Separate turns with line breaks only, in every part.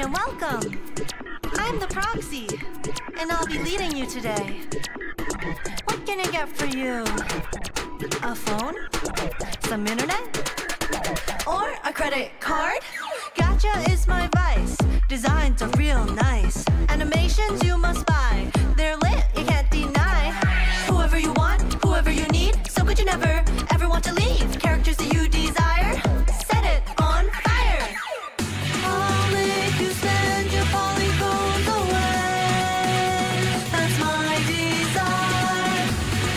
evening and welcome. I'm the Proxy, and I'll be leading you today. What can I get for you? A phone? Some internet? Or a credit card? Gotcha is my vice. Designs are real nice. Animations you must buy. They're lit, you can't deny. Whoever you want, whoever you need. So good you never, ever want to leave. Characters that you desire, set it on fire. I'll make you spend your polygons away. That's my desire.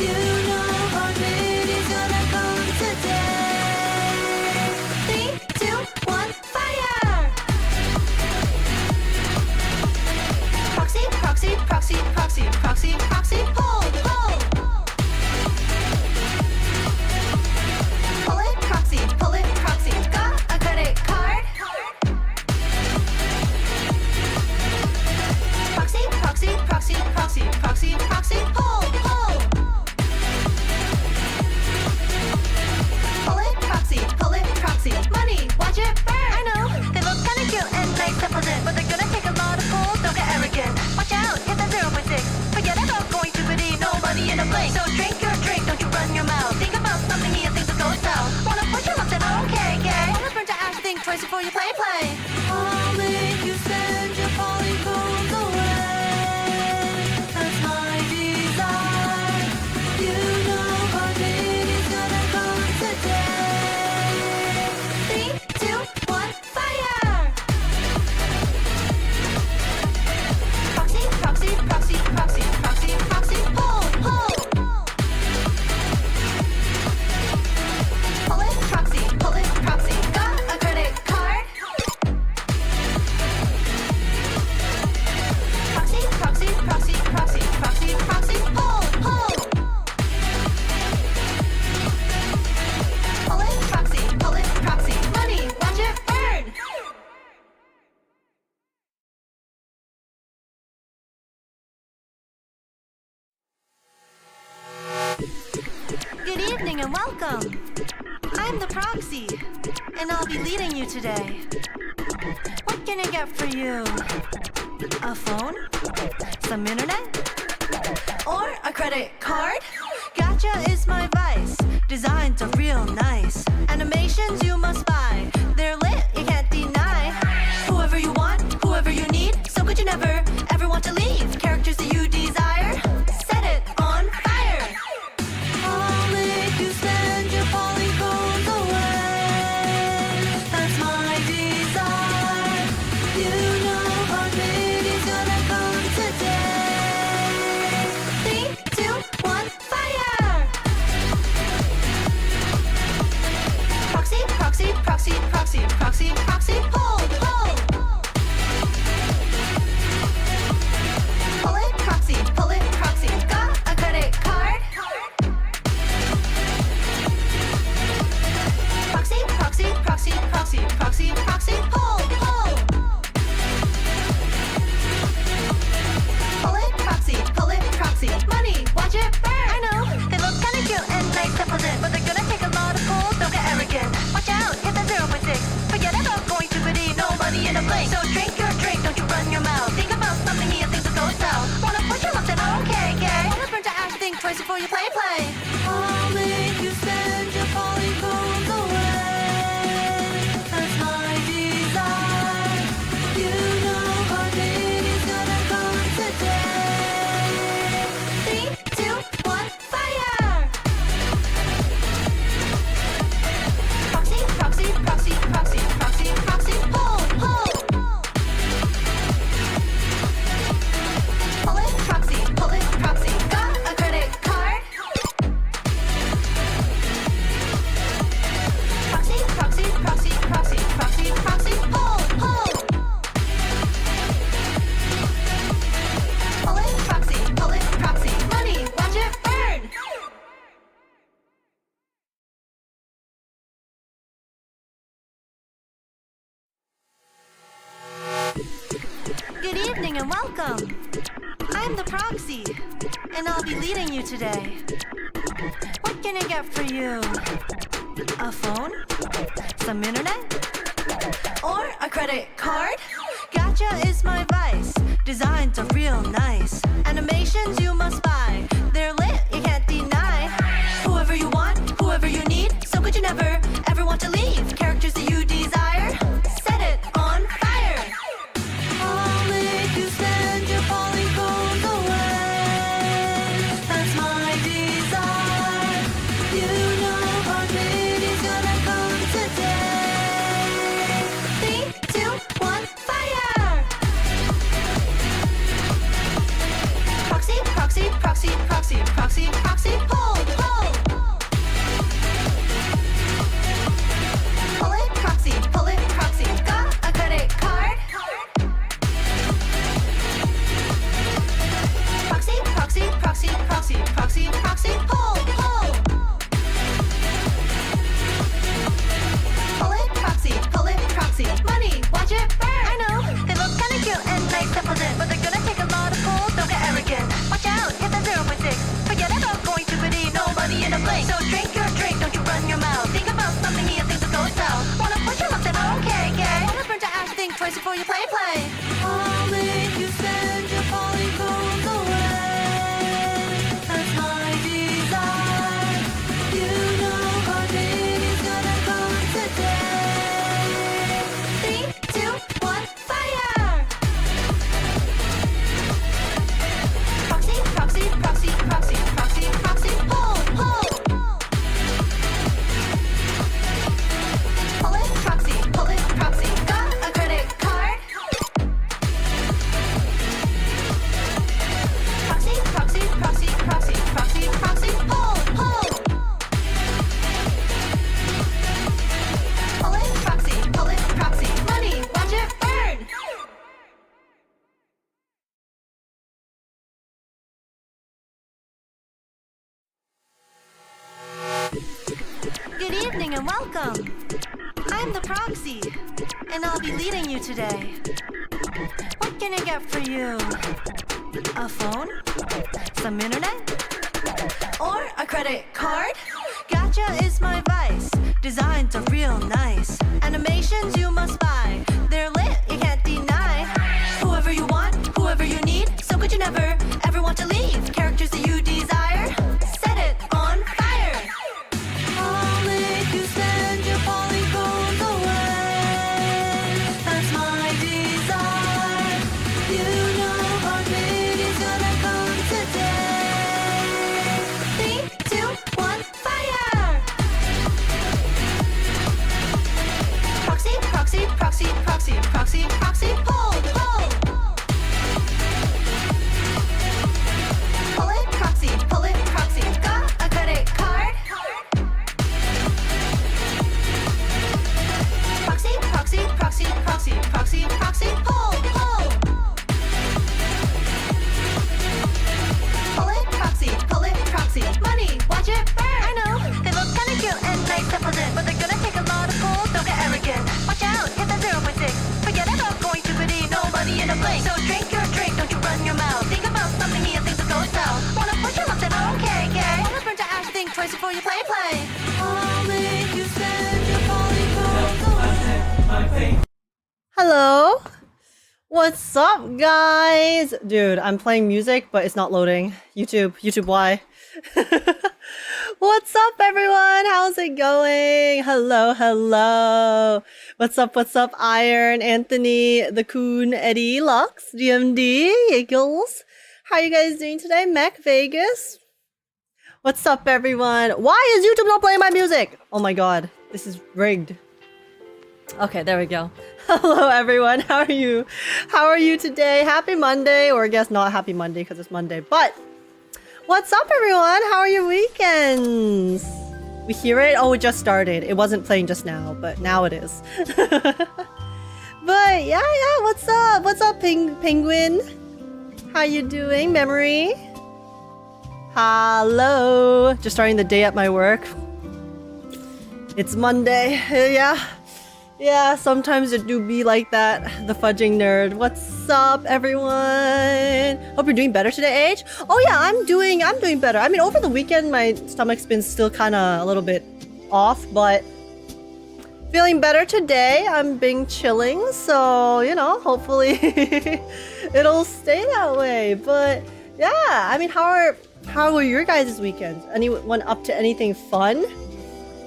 You know heartbeat is gonna come today. 3, 2, 1, fire! Proxy, proxy, proxy, proxy, proxy, proxy, hold, hold. Pull it, proxy, got a credit card? Proxy, proxy, proxy, proxy, proxy, proxy, hold, hold. Pull it, proxy, money, watch it burn. I know, they look kinda cute and nice and pleasant, but they're gonna take a lot of pull, don't get arrogant. Watch out, hit that 0.6. Forget about going to biddy, no money in a blink. So drink your drink, don't you run your mouth. Think about something here, things will go south. Wanna push your luck, then okay, okay. Wanna burn to ash, think twice before you play. I'll make you spend your polygons away. That's my desire. You know heartbeat is gonna come today. 3, 2, 1, fire! Proxy, proxy, proxy, proxy, proxy, proxy, hold, hold. Pull it, proxy, got a credit card? Proxy, proxy, proxy, proxy, proxy, proxy, hold, hold. Pull it, proxy, money, watch it burn. Good evening and welcome. I'm the Proxy, and I'll be leading you today. What can I get for you? A phone? Some internet? Or a credit card? Gotcha is my vice. Designs are real nice. Animations you must buy. They're lit, you can't deny. Whoever you want, whoever you need. So good you never, ever want to leave. Characters that you desire, set it on fire. I'll make you spend your polygons away. That's my desire. You know heartbeat is gonna come today. 3, 2, 1, fire! Proxy, proxy, proxy, proxy, proxy, proxy, hold, hold. Pull it, proxy, got a credit card? Proxy, proxy, proxy, proxy, proxy, proxy, hold, hold. Pull it, proxy, money, watch it burn. I know, they look kinda cute and nice and pleasant, but they're gonna take a lot of pull, don't get arrogant. Watch out, hit that 0.6. Forget about going to biddy, no money in a blink. So drink your drink, don't you run your mouth. Think about something here, things will go south. Wanna push your luck, then okay, okay. Wanna burn to ash, think twice before you play. I'll make you spend your polygons away. That's my desire. You know heartbeat is gonna come today. 3, 2, 1, fire! Proxy, proxy, proxy, proxy, proxy, proxy, hold, hold. Pull it, proxy, got a credit card? Proxy, proxy, proxy, proxy, proxy, proxy, hold, hold. Pull it, proxy, money, watch it burn. Good evening and welcome. I'm the Proxy, and I'll be leading you today. What can I get for you? A phone? Some internet? Or a credit card? Got Gotcha is my vice. Designs are real nice. Animations you must buy. They're lit, you can't deny. Whoever you want, whoever you need. So good you never, ever want to leave. Characters that you desire. Set it on fire. I'll make you spend your polygones away. That's my desire. You know our is gonna come today. 3, 2, 1, fire! Proxy, proxy, proxy, proxy, proxy, proxy, pull, pull. Pull it, proxy, got a credit card. Proxy, proxy, proxy, proxy, proxy, proxy, pull, pull. Pull it, proxy, money, watch it burn. I know, they look kinda cute and nice and pleasant, but they're gonna take a lot of pull, don't get arrogant. Watch out, hit that 0.6. Forget about going to biddy, no money in a blink. So drink your drink, don't you run your mouth. Think about something here, things will go south. Wanna push them up, then okay, gay. Wanna burn to ash, think twice before you play. I'll make you spend your polygones away. That's my desire. You know our is gonna come today. 3, 2, 1, fire! Proxy, proxy, proxy, proxy, proxy, proxy, pull, pull. Pull it, proxy, got a credit card. Proxy, proxy, proxy, proxy, proxy, proxy, pull, pull. Pull it, proxy, money, watch it burn. Good evening and welcome. I'm the Proxy, and I'll be leading you today. What can I get for you? A phone? Some internet? Or a credit card? Gotcha is my vice. Designs are real nice. Animations you must buy. They're lit, you can't deny. Whoever you want, whoever you need. So good you never, ever want to leave. Characters that you desire. Set it on fire. I'll make you spend your polygones away. That's my desire. You know our is gonna come today. 3, 2, 1, fire! Proxy, proxy, proxy, proxy, proxy, proxy, pull, pull. Pull it, proxy, got a credit card. Proxy, proxy, proxy, proxy, proxy, proxy, pull, pull. Pull it, proxy, money, watch it burn. I know, they look kinda cute and nice and pleasant, but they're gonna take a lot of pull, don't get arrogant. Watch out, hit that 0.6. Forget about going to biddy, no money in a blink. So drink your drink, don't you run your mouth. Think about something here, things will go south. Wanna push them up, then okay, gay. Wanna burn to ash, think twice before you play. I'll make you spend your polygones away.
Hello? What's up, guys? Dude, I'm playing music, but it's not loading. YouTube, why? What's up, everyone? How's it going? Hello. What's up, Iron, Anthony, The Coon, Eddie, Lux, DMD, Eagles. How are you guys doing today? Mac Vegas. What's up, everyone? Why is YouTube not playing my music? Oh my god, this is rigged. Okay, there we go. Hello, everyone. How are you? How are you today? Happy Monday, or I guess not happy Monday because it's Monday, but what's up, everyone? How are your weekends? We hear it? Oh, it just started. It wasn't playing just now, but now it is. But yeah, what's up? What's up, Penguin? How you doing, Memory? Hello. Just starting the day at my work. It's Monday. Yeah, sometimes it do be like that. The fudging nerd. What's up, everyone? Hope you're doing better today, H. Oh yeah, I'm doing better. I mean, over the weekend, my stomach's been still kind of a little bit off, but Feeling better today. I'm being chilling, so, you know, hopefully it'll stay that way. But yeah, I mean, how were your guys' weekends? Anyone up to anything fun?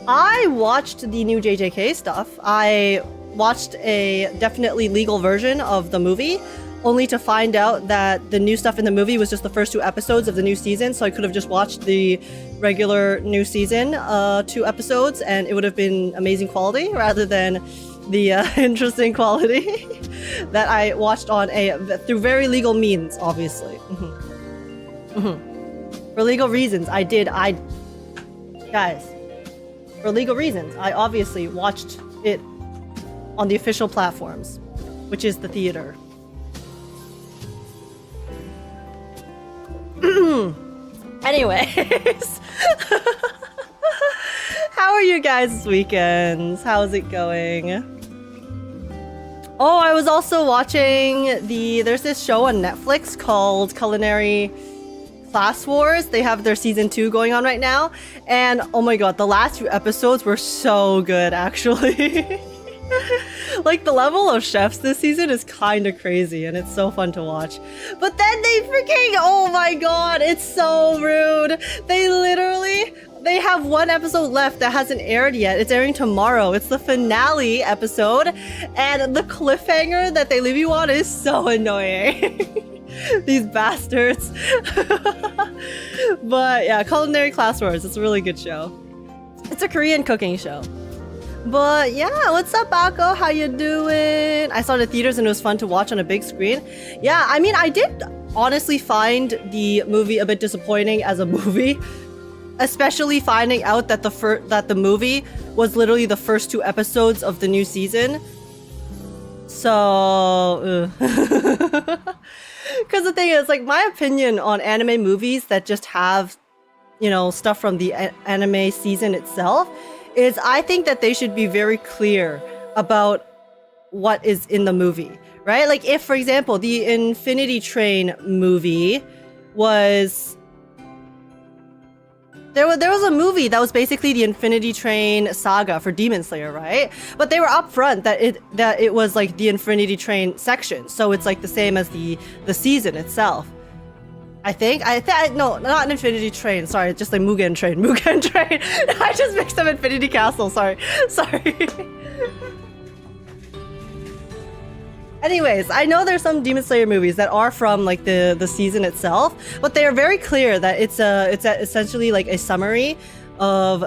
I watched the new JJK stuff. I watched a definitely legal version of the movie, only to find out that the new stuff in the movie was just the first 2 episodes of the new season, so I could have just watched the regular new season 2 episodes and it would have been amazing quality rather than the interesting quality that I watched on through very legal means, obviously. For legal reasons, guys, for legal reasons, I obviously watched it on the official platforms, which is the theater. Anyways, how are you guys' weekends? How's it going? Oh, I was also watching there's this show on Netflix called Culinary Class Wars. They have their season 2 going on right now, and oh my god, the last few episodes were so good, actually. Like, the level of chefs this season is kind of crazy and it's so fun to watch. But then oh my god, it's so rude. They have 1 episode left that hasn't aired yet. It's airing tomorrow. It's the finale episode, and the cliffhanger that they leave you on is so annoying. These bastards. But yeah, Culinary Class Wars, it's a really good show. It's a Korean cooking show. But yeah, what's up, Akko? How you doing? I saw it at theaters and it was fun to watch on a big screen. Yeah, I mean, I did honestly find the movie a bit disappointing as a movie, especially finding out that the movie was literally the first 2 episodes of the new season. So, because the thing is, like, my opinion on anime movies that just have, you know, stuff from the anime season itself is I think that they should be very clear about what is in the movie, right? Like, if, for example, the Infinity Train movie was... There was a movie that was basically the Infinity Train saga for Demon Slayer, right? But they were upfront that it was like the Infinity Train section, so it's like the same as the season itself. I think no, not an Infinity Train. Sorry, just like Mugen Train. I just mixed up Infinity Castle. Sorry. Anyways, I know there's some Demon Slayer movies that are from like the season itself, but they are very clear that it's essentially like a summary of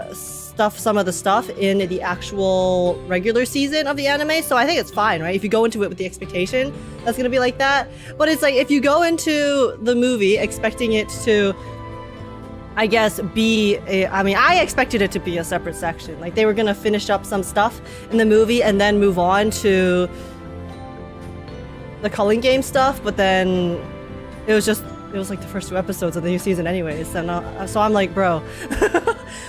some of the stuff in the actual regular season of the anime. So I think it's fine, right? If you go into it with the expectation that's gonna be like that. But it's like, if you go into the movie expecting it to, I guess, I expected it to be a separate section. Like, they were gonna finish up some stuff in the movie and then move on to the Culling Game stuff, but then it was like the first 2 episodes of the new season anyways, and so I'm like, bro.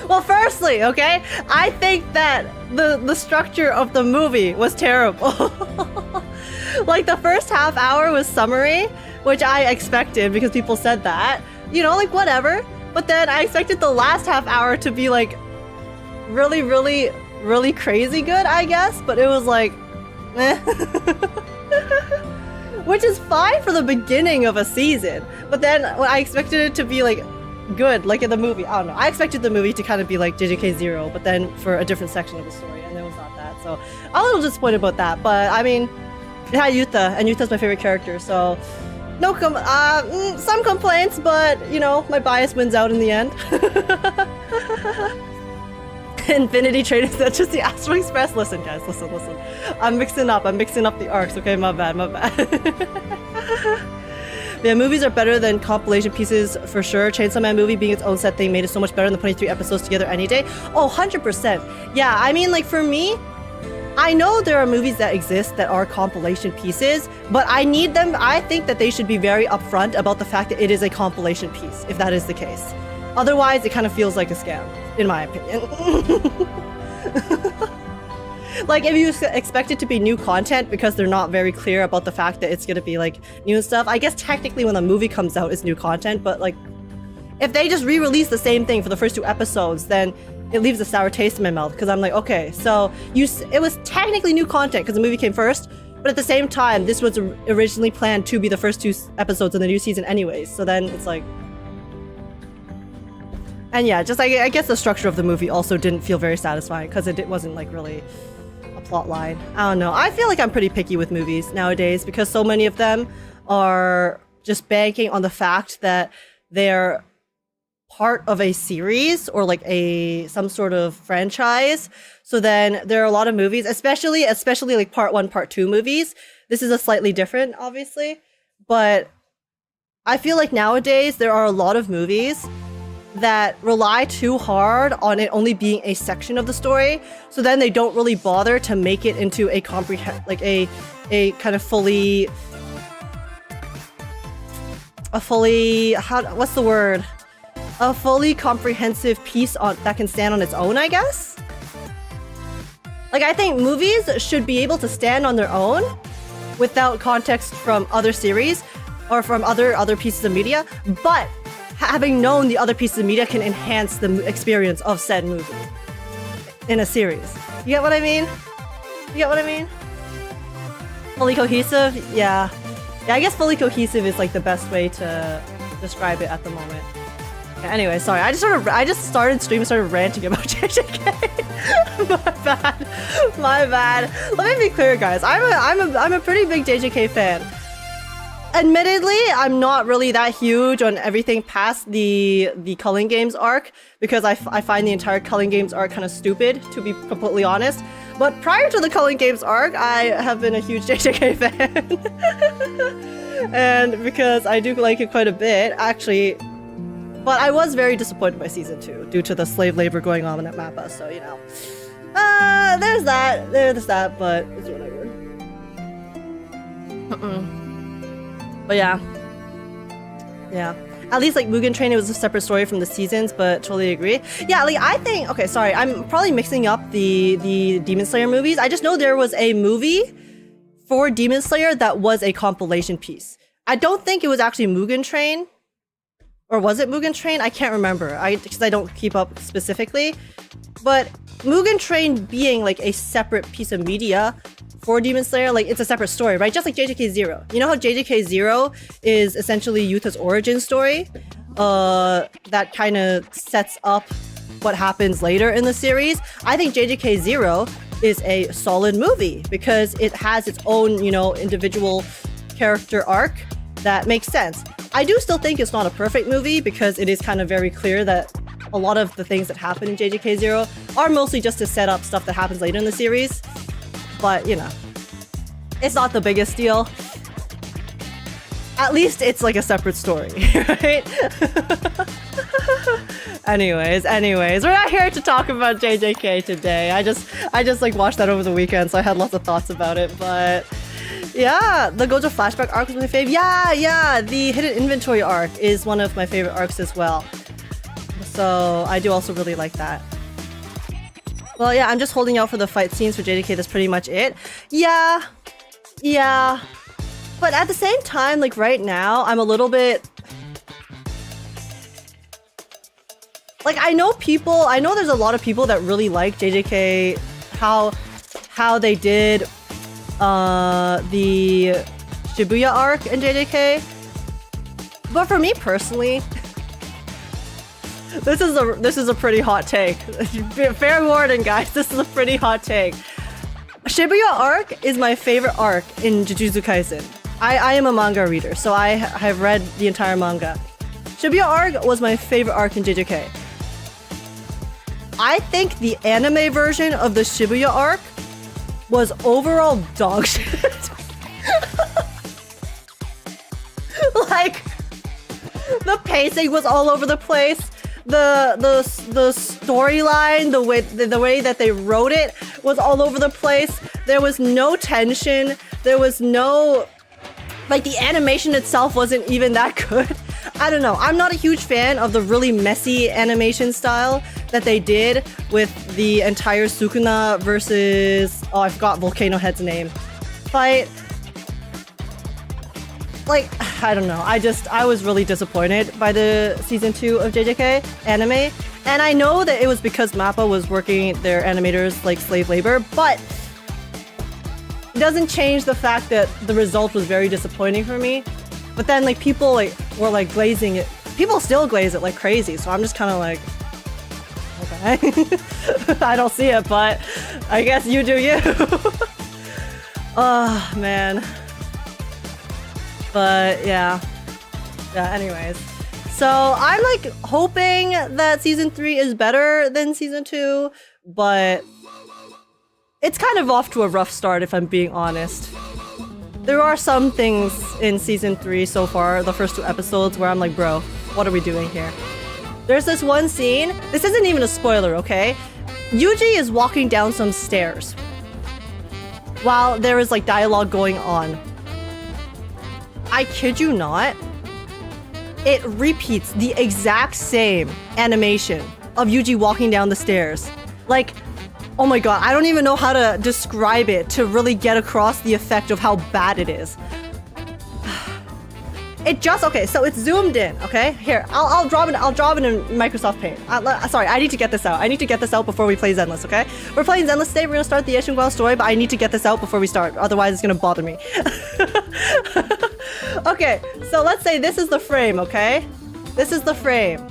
Well, firstly, okay, I think that the structure of the movie was terrible. Like, the first half hour was summary, which I expected because people said that, you know, like, whatever. But then I expected the last half hour to be like really, really, really crazy good, I guess, but it was like, eh. Which is fine for the beginning of a season, but then I expected it to be like good, like in the movie. I don't know. I expected the movie to kind of be like JJK Zero, but then for a different section of the story, and it was not that. So I'm a little disappointed about that. But I mean, it had Yuta, and Yuta's my favorite character, so no some complaints, but you know, my bias wins out in the end. Infinity Train, is that just the Astral Express? Listen, guys, listen. I'm mixing up the arcs, okay? My bad. Yeah, movies are better than compilation pieces for sure. Chainsaw Man movie being its own set thing made it so much better than the 23 episodes together any day. Oh, 100%. Yeah, I mean, like, for me, I know there are movies that exist that are compilation pieces, but I think that they should be very upfront about the fact that it is a compilation piece, if that is the case. Otherwise, it kind of feels like a scam, in my opinion. Like, if you expect it to be new content because they're not very clear about the fact that it's gonna be, like, new and stuff, I guess technically when the movie comes out, it's new content, but, like, if they just re-release the same thing for the first 2 episodes, then it leaves a sour taste in my mouth because I'm like, okay, so it was technically new content because the movie came first, but at the same time, this was originally planned to be the first 2 episodes in the new season anyways. So then it's like, and yeah, just I guess the structure of the movie also didn't feel very satisfying because it wasn't like really a plot line. I don't know. I feel like I'm pretty picky with movies nowadays because so many of them are just banking on the fact that they're part of a series or like some sort of franchise. So then there are a lot of movies, especially like part 1, part 2 movies. This is a slightly different, obviously, but I feel like nowadays there are a lot of movies that rely too hard on it only being a section of the story. So then they don't really bother to make it into a kind of fully a fully comprehensive piece that can stand on its own, I guess. Like, I think movies should be able to stand on their own without context from other series or from other pieces of media, but having known the other pieces of media can enhance the experience of said movie in a series. You get what I mean? Fully cohesive? Yeah. Yeah, I guess fully cohesive is like the best way to describe it at the moment. Yeah, anyway, sorry. I just started streaming, started ranting about JJK. My bad. Let me be clear, guys. I'm a pretty big JJK fan. Admittedly, I'm not really that huge on everything past the Culling Games arc because I find the entire Culling Games arc kind of stupid, to be completely honest. But prior to the Culling Games arc, I have been a huge JJK fan. And because I do like it quite a bit, actually. But I was very disappointed by season 2 due to the slave labor going on at Mappa, so you know. There's that, but it's whatever. But yeah. At least like Mugen Train, it was a separate story from the seasons, but totally agree. Yeah, like I think, okay, sorry, I'm probably mixing up the Demon Slayer movies. I just know there was a movie for Demon Slayer that was a compilation piece. I don't think it was actually Mugen Train. Or was it Mugen Train? I can't remember, because I don't keep up specifically. But Mugen Train being like a separate piece of media for Demon Slayer, like it's a separate story, right? Just like JJK Zero. You know how JJK Zero is essentially Yuta's origin story? That kind of sets up what happens later in the series. I think JJK Zero is a solid movie because it has its own, you know, individual character arc that makes sense. I do still think it's not a perfect movie because it is kind of very clear that a lot of the things that happen in JJK Zero are mostly just to set up stuff that happens later in the series. But, you know, it's not the biggest deal. At least it's like a separate story, right? Anyways, we're not here to talk about JJK today. I just like watched that over the weekend, so I had lots of thoughts about it, but yeah, the Gojo flashback arc was my fave. Yeah, the hidden inventory arc is one of my favorite arcs as well. So I do also really like that. Well, yeah, I'm just holding out for the fight scenes for JJK. That's pretty much it. Yeah. But at the same time, like right now, I'm a little bit... Like, I know there's a lot of people that really like JJK, how they did the Shibuya arc in JJK. But for me personally... This is a pretty hot take. Fair warning, guys. This is a pretty hot take. Shibuya arc is my favorite arc in Jujutsu Kaisen. I am a manga reader, so I have read the entire manga. Shibuya arc was my favorite arc in JJK. I think the anime version of the Shibuya arc was overall dog shit. Like, the pacing was all over the place. The storyline, the way that they wrote it was all over the place. There was no tension. There was no, like, the animation itself wasn't even that good. I don't know. I'm not a huge fan of the really messy animation style that they did with the entire Sukuna versus, oh, I forgot Volcano Head's name, fight. like, I don't know. I was really disappointed by the season 2 of JJK anime. And I know that it was because MAPPA was working their animators like slave labor, but it doesn't change the fact that the result was very disappointing for me. But then like people like were like glazing it. People still glaze it like crazy. So I'm just kind of like, okay. I don't see it, but I guess you do you. Oh, man. But yeah, anyways. So I'm like hoping that season 3 is better than season 2, but it's kind of off to a rough start if I'm being honest. There are some things in season 3 so far, the first 2 episodes, where I'm like, bro, what are we doing here? There's this one scene, this isn't even a spoiler, okay? Yuji is walking down some stairs while there is like dialogue going on. I kid you not, it repeats the exact same animation of Yuji walking down the stairs. Like, oh my god, I don't even know how to describe it to really get across the effect of how bad it is. Okay, so it's zoomed in, okay? Here, I'll draw it in Microsoft Paint. Sorry, I need to get this out. I need to get this out before we play Zenless, okay? We're playing Zenless today. We're gonna start the Shunguang story, but I need to get this out before we start. Otherwise, it's gonna bother me. Okay, so let's say this is the frame, okay? This is the frame.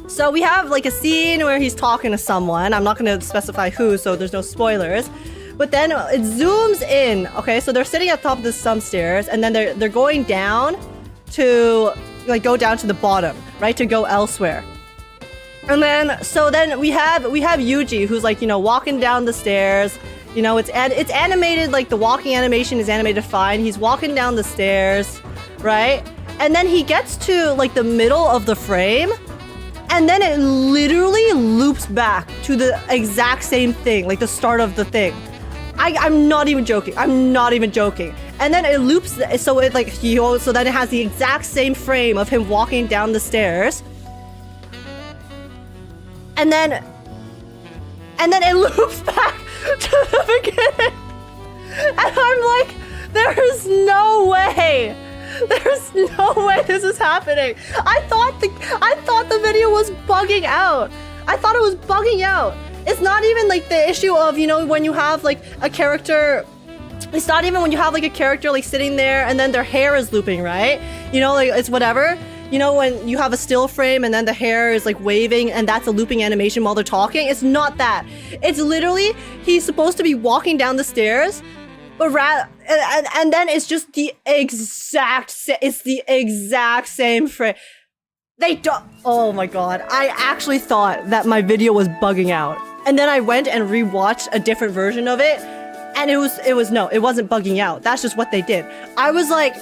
So we have like a scene where he's talking to someone. I'm not gonna specify who, so there's no spoilers. But then it zooms in, okay? So they're sitting at the top of some stairs, and then they're going down to like go down to the bottom, right, to go elsewhere. And then we have Yuji, who's like, you know, walking down the stairs. You know, it's animated, like the walking animation is animated fine. He's walking down the stairs, right? And then he gets to like the middle of the frame, and then it literally loops back to the exact same thing, like the start of the thing. I'm not even joking. I'm not even joking. And then it loops, so it like so then it has the exact same frame of him walking down the stairs. And then it loops back to the beginning. And I'm like, there's no way. There's no way this is happening. I thought the video was bugging out. I thought it was bugging out. It's not even like the issue of, you know, when you have like a character. It's not even when you have like a character like sitting there and then their hair is looping, right? You know, like it's whatever. You know, when you have a still frame and then the hair is like waving and that's a looping animation while they're talking. It's not that. It's literally, he's supposed to be walking down the stairs, but and then it's just the exact same frame. They don't, oh my god. I actually thought that my video was bugging out. And then I went and rewatched a different version of it. And it wasn't bugging out. That's just what they did. I was like,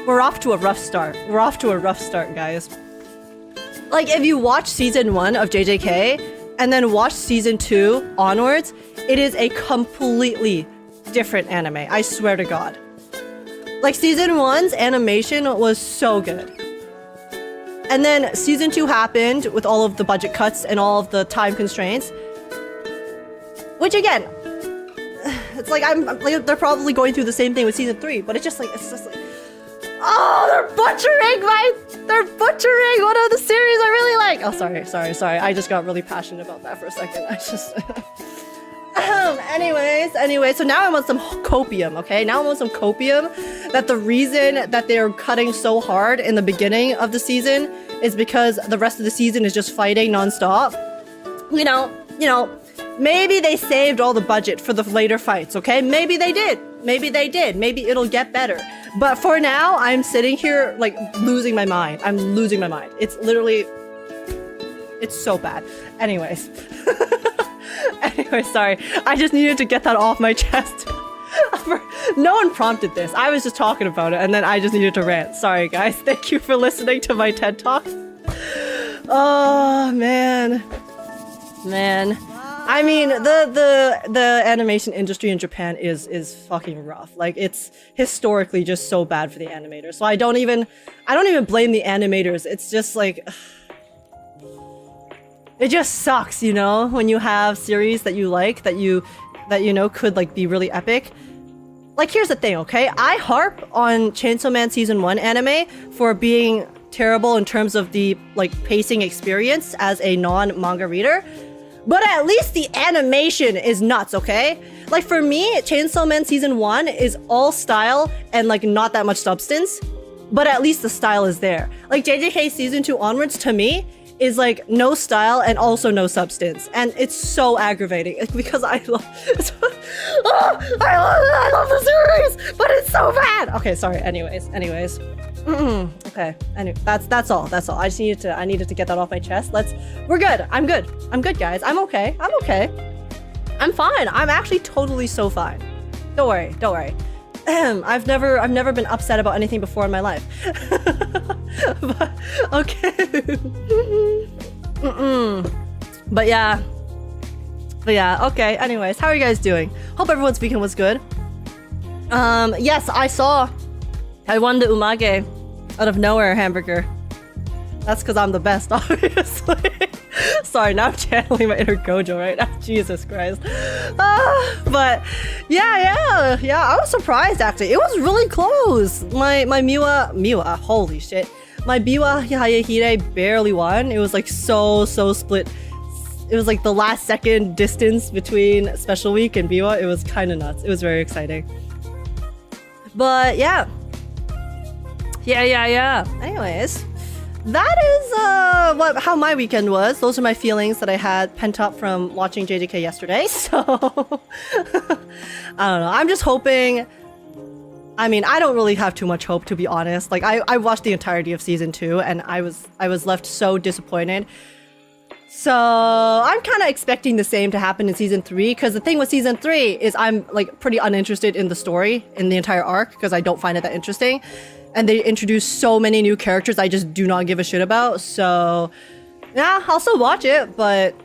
we're off to a rough start. We're off to a rough start, guys. Like, if you watch season 1 of JJK and then watch season 2 onwards, it is a completely different anime. I swear to God. Like, season 1's animation was so good. And then season 2 happened with all of the budget cuts and all of the time constraints. Which again, it's like like they're probably going through the same thing with season 3, but it's just like, oh, they're butchering one of the series I really like. Oh, sorry. I just got really passionate about that for a second. Anyways, so now I want some copium, okay? Now I want some copium that the reason that they're cutting so hard in the beginning of the season is because the rest of the season is just fighting nonstop. You know, maybe they saved all the budget for the later fights, okay? Maybe they did. Maybe it'll get better. But for now, I'm sitting here, like, losing my mind. I'm losing my mind. It's literally... It's so bad. Anyways. Anyway, sorry. I just needed to get that off my chest. No one prompted this. I was just talking about it, and then I just needed to rant. Sorry, guys. Thank you for listening to my TED Talk. Oh, man. I mean, the animation industry in Japan is fucking rough. Like, it's historically just so bad for the animators. So I don't even blame the animators. It's just like... It just sucks, you know, when you have series that you like, that that, you know, could like be really epic. Like, here's the thing, okay? I harp on Chainsaw Man Season 1 anime for being terrible in terms of the like pacing experience as a non-manga reader. But at least the animation is nuts, okay? Like for me, Chainsaw Man Season 1 is all style and like not that much substance. But at least the style is there. Like JJK Season 2 onwards, to me, is like no style and also no substance. And it's so aggravating because I love I love the series, but it's so bad. Okay, sorry. Anyways. Okay. Anyway, that's all. I just needed to get that off my chest. We're good. I'm good, guys. I'm okay. I'm fine. I'm actually totally so fine. Don't worry. I've never been upset about anything before in my life. But, okay. But yeah, okay. Anyways, how are you guys doing? Hope everyone's weekend was good. Yes, I won the umage out of nowhere hamburger. That's because I'm the best, obviously. Sorry, now I'm channeling my inner Gojo right now. Jesus Christ. But yeah, I was surprised actually. It was really close. My Miwa, holy shit. My Biwa Hayahire barely won. It was like so split. It was like the last second distance between Special Week and Biwa. It was kind of nuts. It was very exciting. But yeah. Anyways, that is how my weekend was. Those are my feelings that I had pent up from watching JJK yesterday. So I don't know. I'm just hoping. I mean, I don't really have too much hope, to be honest. Like I watched the entirety of season 2 and I was left so disappointed. So I'm kind of expecting the same to happen in season 3, because the thing with season 3 is I'm like pretty uninterested in the story, in the entire arc, because I don't find it that interesting. And they introduce so many new characters I just do not give a shit about. So yeah, I'll still watch it, but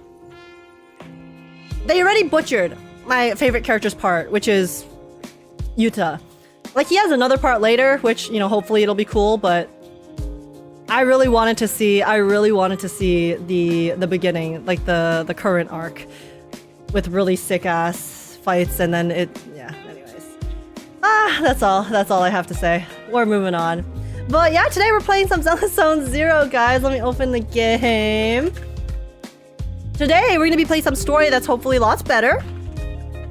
they already butchered my favorite character's part, which is Yuta. Like, he has another part later, which, you know, hopefully it'll be cool, but I really wanted to see the beginning, like the current arc with really sick ass fights, and then anyways. That's all I have to say. We're moving on. But yeah, today we're playing some Zenless Zone Zero, guys. Let me open the game. Today we're gonna be playing some story that's hopefully a lot better.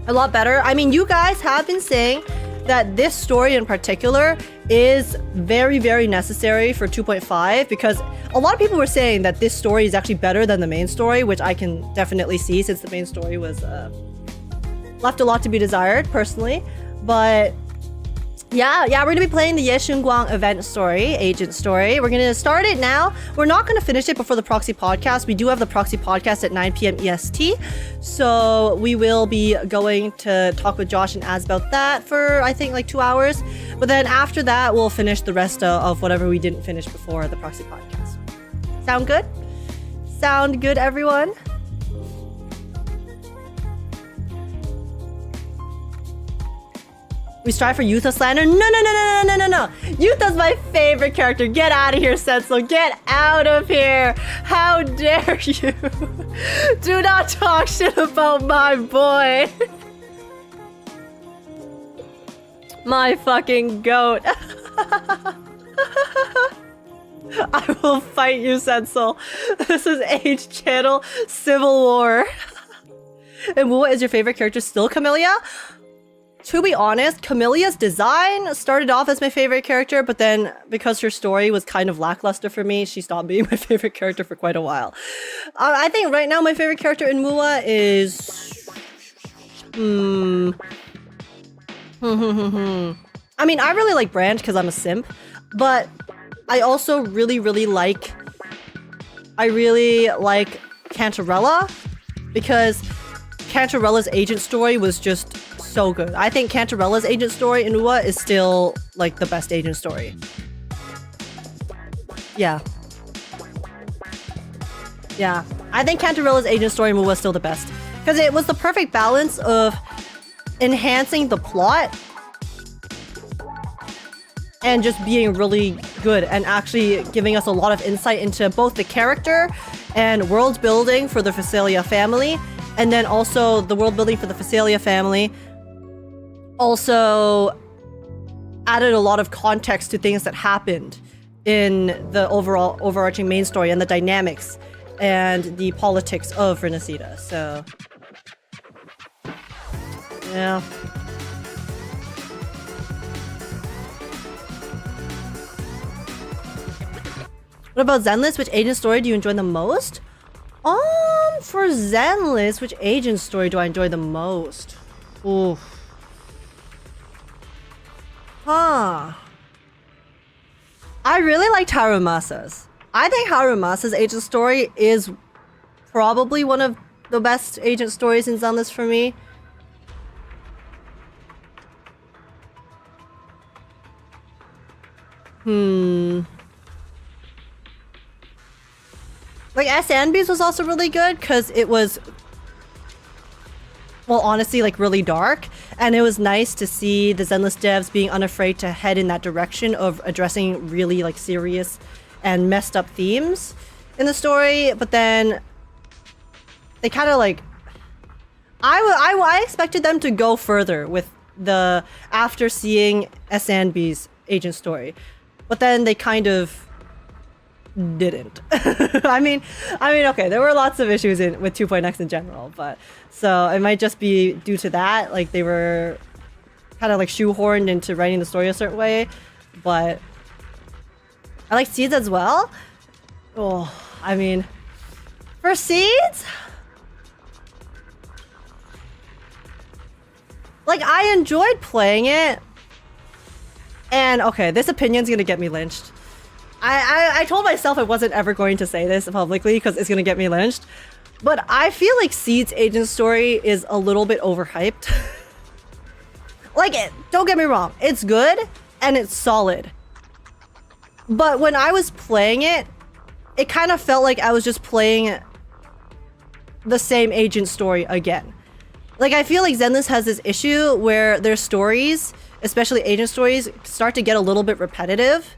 I mean, you guys have been saying that this story in particular is very, very necessary for 2.5, because a lot of people were saying that this story is actually better than the main story, which I can definitely see, since the main story was left a lot to be desired, personally. But yeah, we're gonna be playing the Shunguang event story, agent story. We're gonna start it now. We're not gonna finish it before the Proxy Podcast. We do have the Proxy Podcast at 9 p.m. EST. So we will be going to talk with Josh and Az about that for, I think, like 2 hours. But then after that, we'll finish the rest of whatever we didn't finish before the Proxy Podcast. Sound good? Sound good, everyone? We strive for Yuta slander? No. Yuta's my favorite character. Get out of here, Senso. Get out of here. How dare you? Do not talk shit about my boy. My fucking goat. I will fight you, Senso. This is Age Channel Civil War. And what is your favorite character still, Camellia? To be honest, Camelia's design started off as my favorite character, but then because her story was kind of lackluster for me, she stopped being my favorite character for quite a while. I think right now my favorite character in Mua is... I mean, I really like Branch because I'm a simp, but I also really like Cantarella, because Cantarella's agent story was just so good. I think Cantarella's agent story in Ua is still like the best agent story. Yeah. I think Cantarella's agent story in Ua is still the best, because it was the perfect balance of enhancing the plot and just being really good and actually giving us a lot of insight into both the character and world building for the Facelia family, And then also the world building for the Phasalia family also added a lot of context to things that happened in the overall overarching main story and the dynamics and the politics of Renesita. So, yeah. What about Zenless? Which agent story do you enjoy the most? For Zenless, which agent story do I enjoy the most? Ooh. Huh. I really liked Harumasa's. I think Harumasa's agent story is probably one of the best agent stories in Zenless for me. Like, S&B's was also really good because it was, well, honestly, like, really dark. And it was nice to see the Zenless devs being unafraid to head in that direction of addressing really, like, serious and messed up themes in the story. But then they kind of, like, I expected them to go further with the, after seeing S&B's agent story. But then they kind of didn't. I mean, okay, there were lots of issues with 2.x in general, but so it might just be due to that. Like, they were kind of like shoehorned into writing the story a certain way, but I like Seeds as well. Oh, I mean, for Seeds, like, I enjoyed playing it, and okay, this opinion's gonna get me lynched. I told myself I wasn't ever going to say this publicly because it's going to get me lynched. But I feel like Seed's agent story is a little bit overhyped. Like, don't get me wrong. It's good and it's solid. But when I was playing it, it kind of felt like I was just playing the same agent story again. Like, I feel like Zenless has this issue where their stories, especially agent stories, start to get a little bit repetitive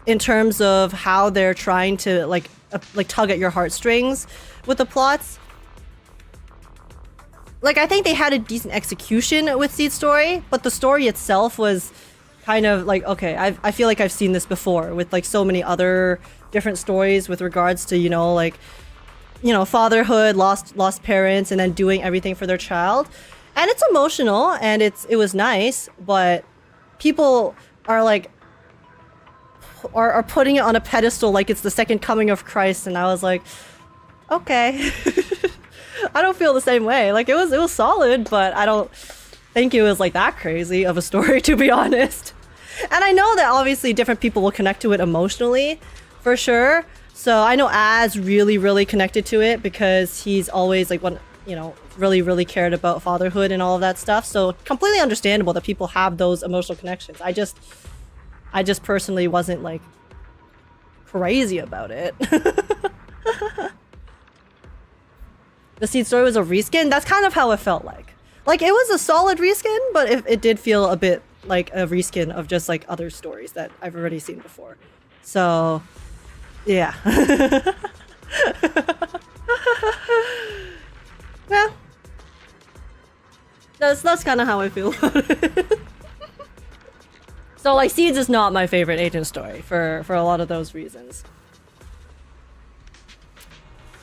in terms of how they're trying to like tug at your heartstrings with the plots. Like, I think they had a decent execution with Seed's story, but the story itself was kind of like, okay, I feel like I've seen this before with like so many other different stories with regards to, you know, like, you know, fatherhood, lost parents, and then doing everything for their child. And it's emotional and it was nice, but people are like, are putting it on a pedestal like it's the second coming of Christ, and I was like, okay. I don't feel the same way. Like, it was solid, but I don't think it was like that crazy of a story, to be honest. And I know that obviously different people will connect to it emotionally, for sure. So I know Az really connected to it because he's always like one, you know, really cared about fatherhood and all of that stuff. So completely understandable that people have those emotional connections. I just personally wasn't like crazy about it. The Seed story was a reskin. That's kind of how it felt like. Like, it was a solid reskin, but it did feel a bit like a reskin of just like other stories that I've already seen before. So, yeah. Yeah. That's kind of how I feel about it. So, like, Seeds is not my favorite agent story for a lot of those reasons.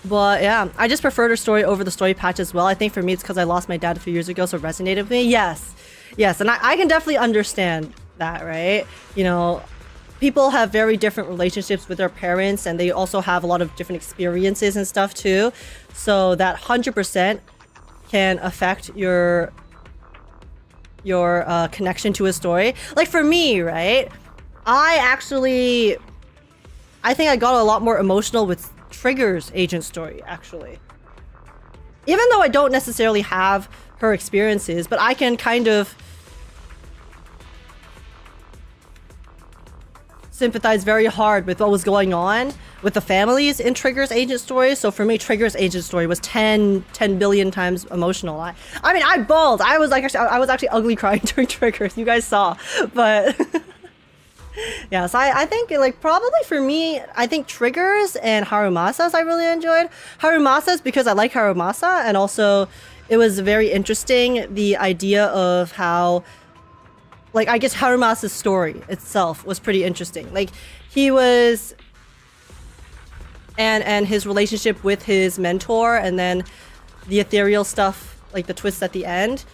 But yeah, I just preferred her story over the story patch as well. I think for me it's because I lost my dad a few years ago, so it resonated with me. Yes, and I can definitely understand that, right? You know, people have very different relationships with their parents, and they also have a lot of different experiences and stuff too. So that 100% can affect your connection to a story. Like, for me, right? I think I got a lot more emotional with Trigger's agent story, actually. Even though I don't necessarily have her experiences, but I can kind of sympathize very hard with what was going on with the families in Trigger's agent story. So for me, Trigger's agent story was 10 billion times emotional. I mean, I bawled. I was actually ugly crying during Triggers. You guys saw, but Yeah, so I think like probably for me, I think Triggers and Harumasa's I really enjoyed. Harumasa's because I like Harumasa, and also it was very interesting the idea of how, like, I guess Harumasa's story itself was pretty interesting. Like he was and his relationship with his mentor, and then the ethereal stuff, like the twists at the end.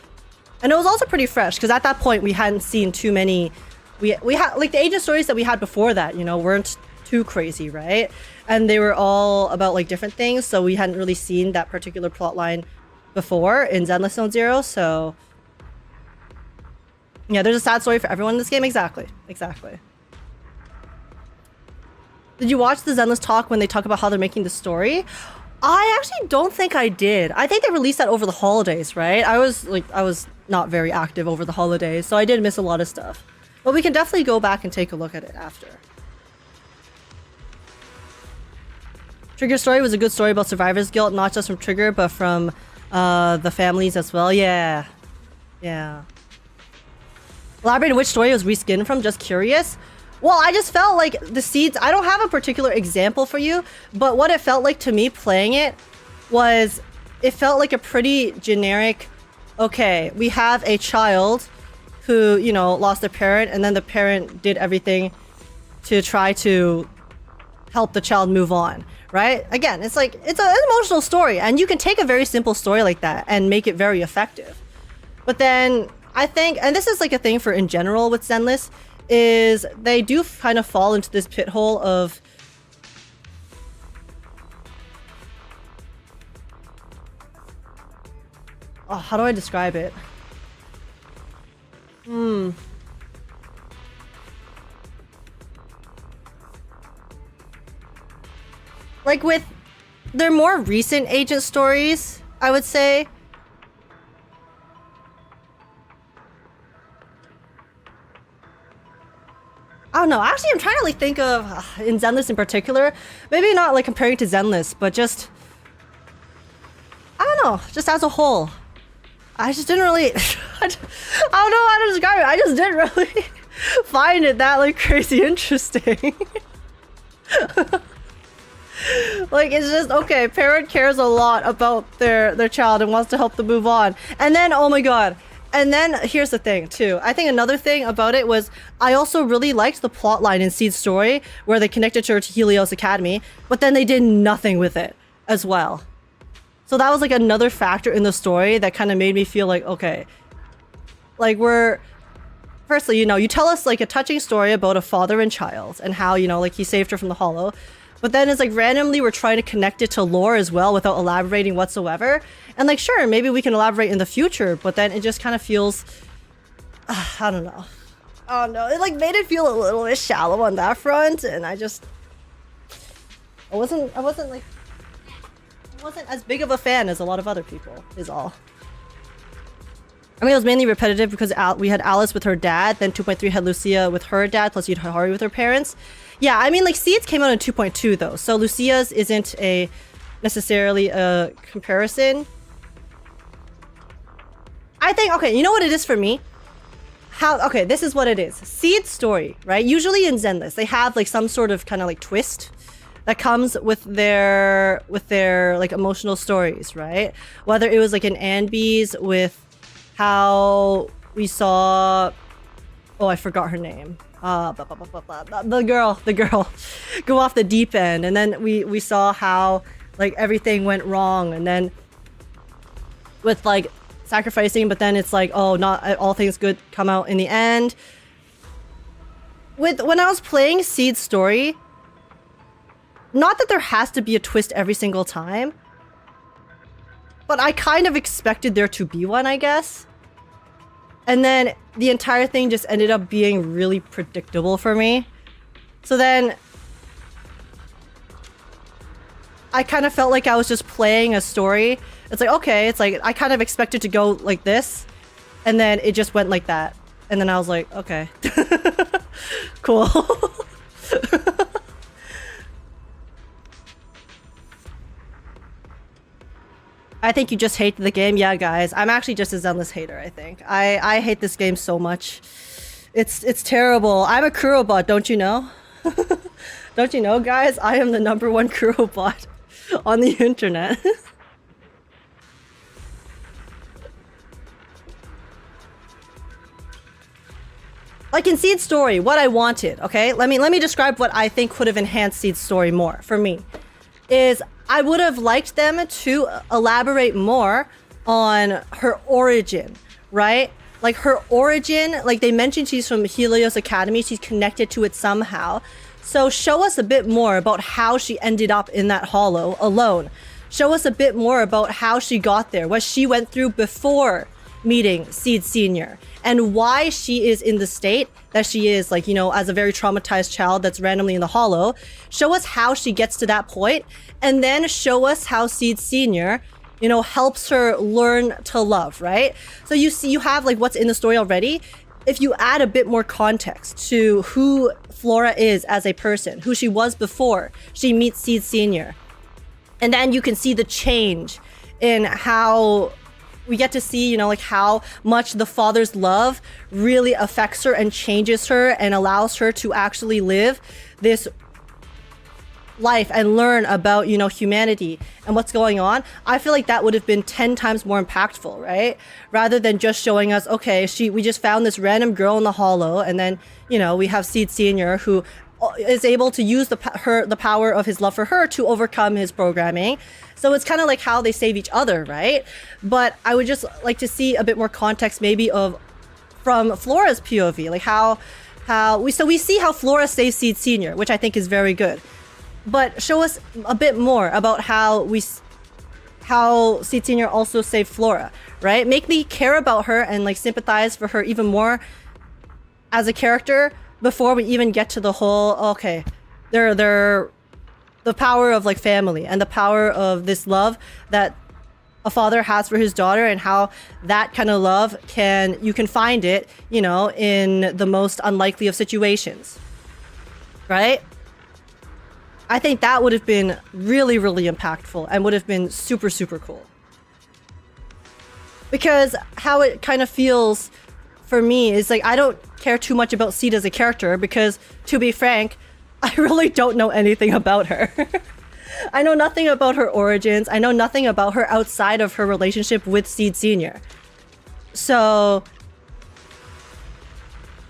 And it was also pretty fresh because at that point we hadn't seen too many. We had like the agent stories that we had before that, you know, weren't too crazy, right? And they were all about like different things, so we hadn't really seen that particular plot line before in Zenless Zone Zero. So yeah, there's a sad story for everyone in this game. Exactly. Did you watch the Zenless talk when they talk about how they're making the story? I actually don't think I did. I think they released that over the holidays, right? I was not very active over the holidays, so I did miss a lot of stuff. But we can definitely go back and take a look at it after. Trigger story was a good story about survivor's guilt, not just from Trigger, but from the families as well. Yeah. Elaborate on which story was reskinned from, just curious. Well, I just felt like the seeds, I don't have a particular example for you, but what it felt like to me playing it was, it felt like a pretty generic, okay, we have a child who, you know, lost their parent, and then the parent did everything to try to help the child move on, right? Again, it's like, it's an emotional story, and you can take a very simple story like that and make it very effective. But then, I think, and this is like a thing for in general with Zenless, is they do kind of fall into this pit hole of how do I describe it? Like with their more recent agent stories, I would say, I don't know. Actually, I'm trying to like think of in Zenless in particular. Maybe not like comparing to Zenless, but just I don't know. Just as a whole, I just didn't really. I don't know how to describe it. I just didn't really find it that like crazy interesting. Like it's just okay. Parent cares a lot about their child and wants to help them move on, and then oh my god. And then here's the thing too. I think another thing about it was I also really liked the plot line in Seed's story where they connected her to Helios Academy, but then they did nothing with it as well. So that was like another factor in the story that kind of made me feel like, okay, like firstly, you know, you tell us like a touching story about a father and child and how, you know, like he saved her from the hollow. But then it's like randomly we're trying to connect it to lore as well without elaborating whatsoever. And like, sure, maybe we can elaborate in the future, but then it just kind of feels, I don't know. Oh no, it like made it feel a little bit shallow on that front. And I wasn't as big of a fan as a lot of other people is all. I mean, it was mainly repetitive because we had Alice with her dad, then 2.3 had Lucia with her dad, plus you'd Hari with her parents. Yeah, I mean, like, Seeds came out in 2.2, though, so Lucia's isn't necessarily a comparison. I think, okay, you know what it is for me? Okay, this is what it is. Seed's story, right? Usually in Zenless, they have, like, some sort of kind of, like, twist that comes with their like, emotional stories, right? Whether it was, like, in Anby's with how we saw... Oh, I forgot her name. The girl go off the deep end, and then we saw how like everything went wrong, and then with like sacrificing, but then it's like, oh, not all things good come out in the end. When I was playing Seed's story, not that there has to be a twist every single time, but I kind of expected there to be one, I guess. And then the entire thing just ended up being really predictable for me. So then I kind of felt like I was just playing a story. It's like, okay, it's like I kind of expected to go like this, and then it just went like that. And then I was like, okay. Cool. I think you just hate the game. Yeah, guys. I'm actually just a Zenless hater, I think. I hate this game so much. It's terrible. I'm a Kurobot, don't you know? Don't you know, guys? I am the #1 Kurobot on the internet. Like in Seed's story, what I wanted, okay? Let me describe what I think could have enhanced Seed's story more for me. Is I would have liked them to elaborate more on her origin, right? Like her origin, like they mentioned she's from Helios Academy, she's connected to it somehow. So show us a bit more about how she ended up in that hollow alone. Show us a bit more about how she got there, what she went through before meeting Seed Senior, and why she is in the state that she is, like, you know, as a very traumatized child that's randomly in the hollow. Show us how she gets to that point, and then show us how Seed Senior, you know, helps her learn to love, right? So you see, you have like what's in the story already. If you add a bit more context to who Flora is as a person, who she was before she meets Seed Senior, and then you can see the change in how we get to see, you know, like how much the father's love really affects her and changes her and allows her to actually live this life and learn about, you know, humanity and what's going on. I feel like that would have been 10 times more impactful, right? Rather than just showing us, okay, we just found this random girl in the hollow, and then, you know, we have Seed Senior who is able to use the power of his love for her to overcome his programming. So it's kind of like how they save each other, right? But I would just like to see a bit more context, maybe from Flora's POV, like how we see how Flora saves Seed Senior, which I think is very good. But show us a bit more about how Seed Senior also saved Flora, right? Make me care about her and like sympathize for her even more as a character before we even get to the whole, okay, they're the power of like family and the power of this love that a father has for his daughter, and how that kind of love you can find it, you know, in the most unlikely of situations, right? I think that would have been really, really impactful and would have been super, super cool. Because how it kind of feels for me is like, I don't care too much about Seed as a character because, to be frank, I really don't know anything about her. I know nothing about her origins. I know nothing about her outside of her relationship with Seed Senior. So,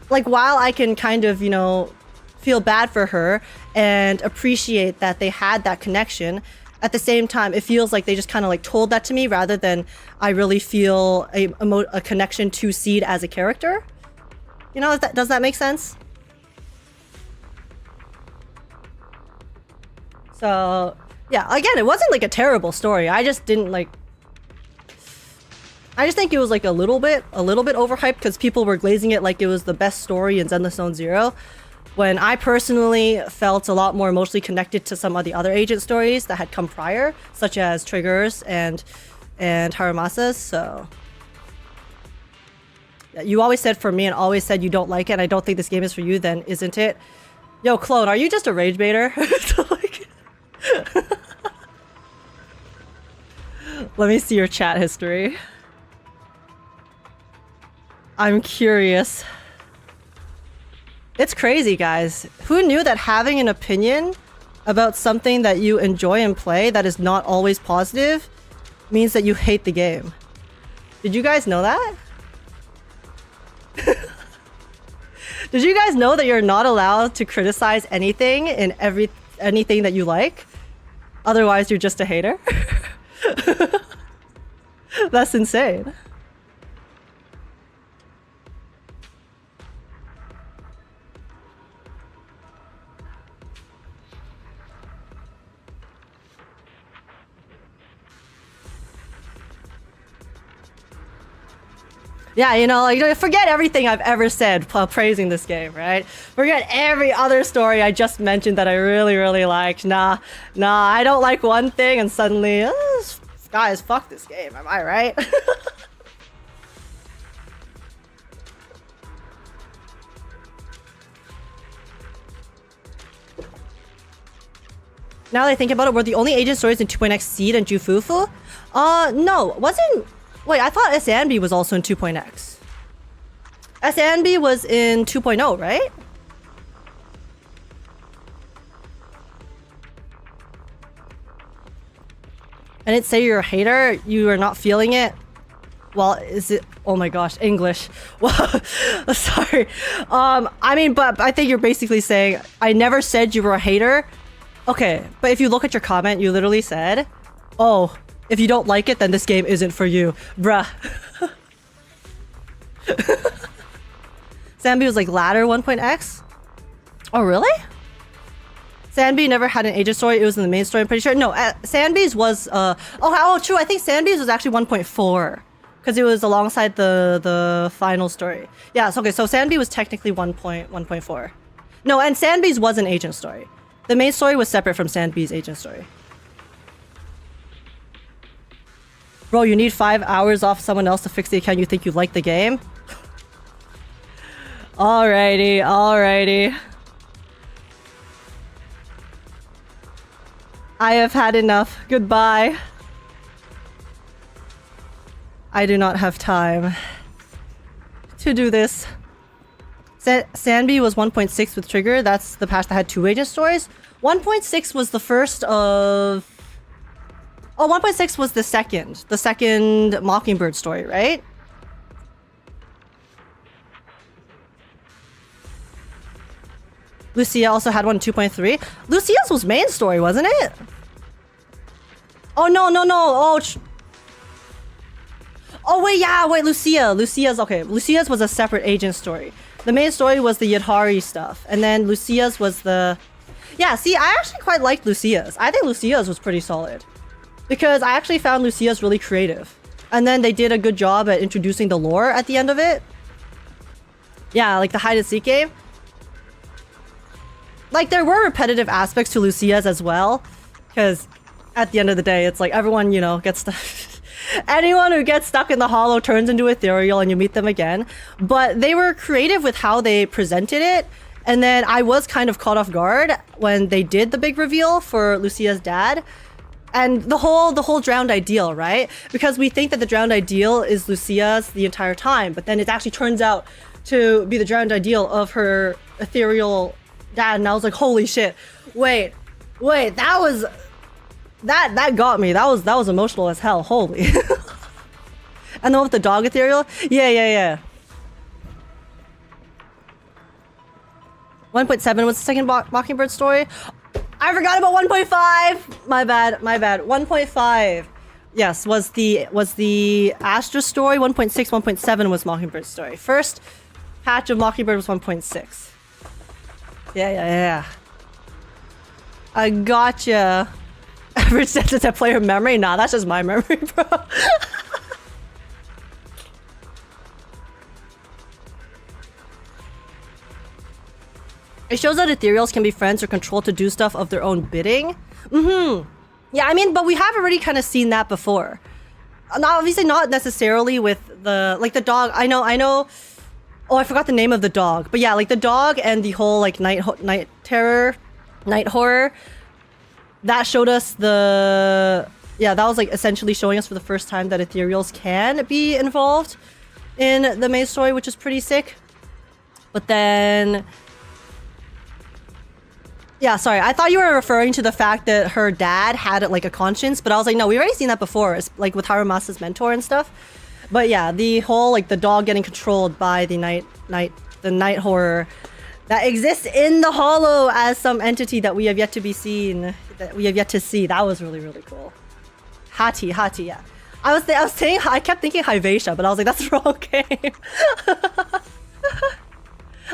like, while I can kind of, you know, feel bad for her and appreciate that they had that connection, at the same time, it feels like they just kind of like told that to me rather than I really feel a connection to Seed as a character. You know, does that make sense? So, yeah, again, it wasn't like a terrible story. I just didn't like... I just think it was like a little bit overhyped because people were glazing it like it was the best story in Zenless Zone Zero, when I personally felt a lot more emotionally connected to some of the other agent stories that had come prior, such as Triggers and Haramasa's. So yeah, you always said for me and always said you don't like it, and I don't think this game is for you, then isn't it? Yo, Clone, are you just a rage baiter? Let me see your chat history. I'm curious. It's crazy, guys. Who knew that having an opinion about something that you enjoy and play that is not always positive means that you hate the game? Did you guys know that? Did you guys know that you're not allowed to criticize anything in anything that you like? Otherwise, you're just a hater? That's insane. Yeah, you know, like, forget everything I've ever said while praising this game, right? Forget every other story I just mentioned that I really, really liked. Nah, I don't like one thing and suddenly, guys, fuck this game, am I right? Now that I think about it, were the only agent stories in 2.x Seed and Jufufu? No, wasn't... Wait, I thought Sanbi was also in 2.x. SNB was in 2.0, right? And it say you're a hater, you are not feeling it. Well, is it? Oh my gosh, English. Well, sorry. I mean, but I think you're basically saying I never said you were a hater. Okay, but if you look at your comment, you literally said, "Oh, if you don't like it, then this game isn't for you, bruh." Sanbi was like ladder 1.x. Oh really? Sanbi never had an agent story. It was in the main story. I'm pretty sure. No, Sanbi's was. Oh, true. I think Sanbi's was actually 1.4 because it was alongside the final story. Yeah. So, okay. So Sanbi was technically 1.4. No, and Sanbi's was an agent story. The main story was separate from Sanbi's agent story. Bro, you need 5 hours off someone else to fix the account. You think you like the game? Alrighty. I have had enough. Goodbye. I do not have time to do this. Sanbi was 1.6 with Trigger. That's the patch that had 2 agent stories. 1.6 was the first of... Oh, 1.6 was the second Mockingbird story, right? Lucia also had one 2.3. Lucia's was main story, wasn't it? Oh, no. Oh, wait, Lucia's, okay. Lucia's was a separate agent story. The main story was the Yadhari stuff. And then Lucia's was the... Yeah, see, I actually quite liked Lucia's. I think Lucia's was pretty solid. Because I actually found Lucia's really creative. And then they did a good job at introducing the lore at the end of it. Yeah, like the hide and seek game. Like, there were repetitive aspects to Lucia's as well. Because at the end of the day, it's like everyone, you know, gets stuck. Anyone who gets stuck in the hollow turns into ethereal and you meet them again. But they were creative with how they presented it. And then I was kind of caught off guard when they did the big reveal for Lucia's dad. And the whole drowned ideal, right? Because we think that the drowned ideal is Lucia's the entire time. But then it actually turns out to be the drowned ideal of her ethereal dad. And I was like, holy shit. Wait, that got me. That was emotional as hell. Holy. And then with the dog ethereal? Yeah. 1.7 was the second Mockingbird story. I forgot about 1.5. My bad. 1.5. Yes, was the Astra story. 1.6, 1.7 was Mockingbird's story. First patch of Mockingbird was 1.6. Yeah. I gotcha. Average sentence at player memory? Nah, that's just my memory, bro. It shows that ethereals can be friends or controlled to do stuff of their own bidding. Yeah, I mean, but we have already kind of seen that before. Obviously not necessarily with the dog. I know. Oh, I forgot the name of the dog. But yeah, like the dog and the whole like night terror, night horror. That showed us that was like essentially showing us for the first time that ethereals can be involved in the main story, which is pretty sick. But then... Yeah, sorry. I thought you were referring to the fact that her dad had like a conscience, but I was like, no, we've already seen that before. It's like with Harumasa's mentor and stuff. But yeah, the whole like the dog getting controlled by the night horror that exists in the hollow as some entity that we have yet to be seen, that we have yet to see. That was really, really cool. Hati, yeah. I was saying, I kept thinking Hyvatia, but I was like, that's the wrong game.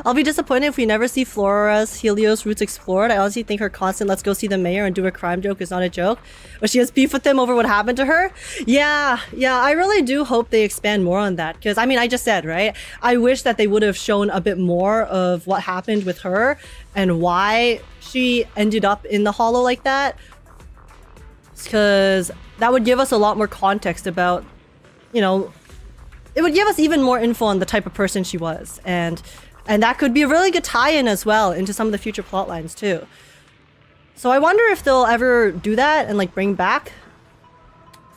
I'll be disappointed if we never see Flora's Helios roots explored. I honestly think her constant "let's go see the mayor and do a crime" joke is not a joke. But she has beef with him over what happened to her. Yeah, I really do hope they expand more on that. Because, I mean, I just said, right? I wish that they would have shown a bit more of what happened with her and why she ended up in the hollow like that. Because that would give us a lot more context about, you know, it would give us even more info on the type of person she was. And that could be a really good tie-in as well into some of the future plot lines too. So I wonder if they'll ever do that and like bring back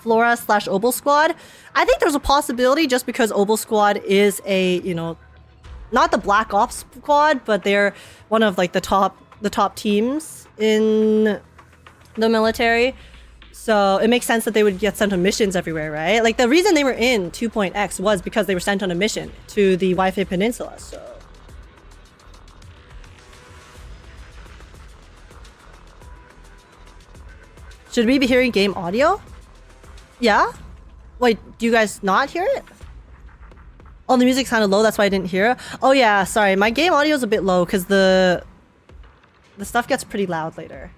Flora/Obel Squad. I think there's a possibility just because Obel Squad is a, you know, not the Black Ops squad, but they're one of like the top teams in the military. So it makes sense that they would get sent on missions everywhere, right? Like the reason they were in 2.x was because they were sent on a mission to the Wi-Fi Peninsula. So should we be hearing game audio? Yeah? Wait, do you guys not hear it? Oh, the music sounded low, that's why I didn't hear it. Oh yeah, sorry, my game audio is a bit low because the stuff gets pretty loud later.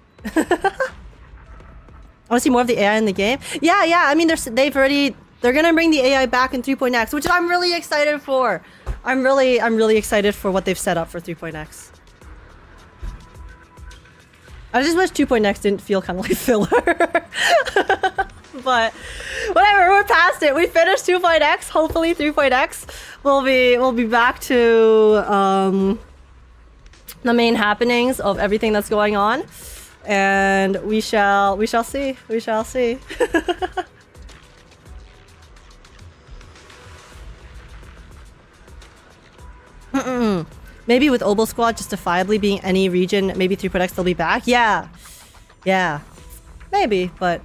I want to see more of the AI in the game. Yeah, I mean, they're gonna bring the AI back in 3.x, which I'm really excited for. I'm really excited for what they've set up for 3.x. I just wish 2.x didn't feel kind of like filler. But whatever, we're past it. We finished 2.x. Hopefully 3.x we'll be back to the main happenings of everything that's going on. And we shall see. We shall see. Maybe with Obel Squad justifiably being any region, maybe 3.x they'll be back. Yeah. Maybe, but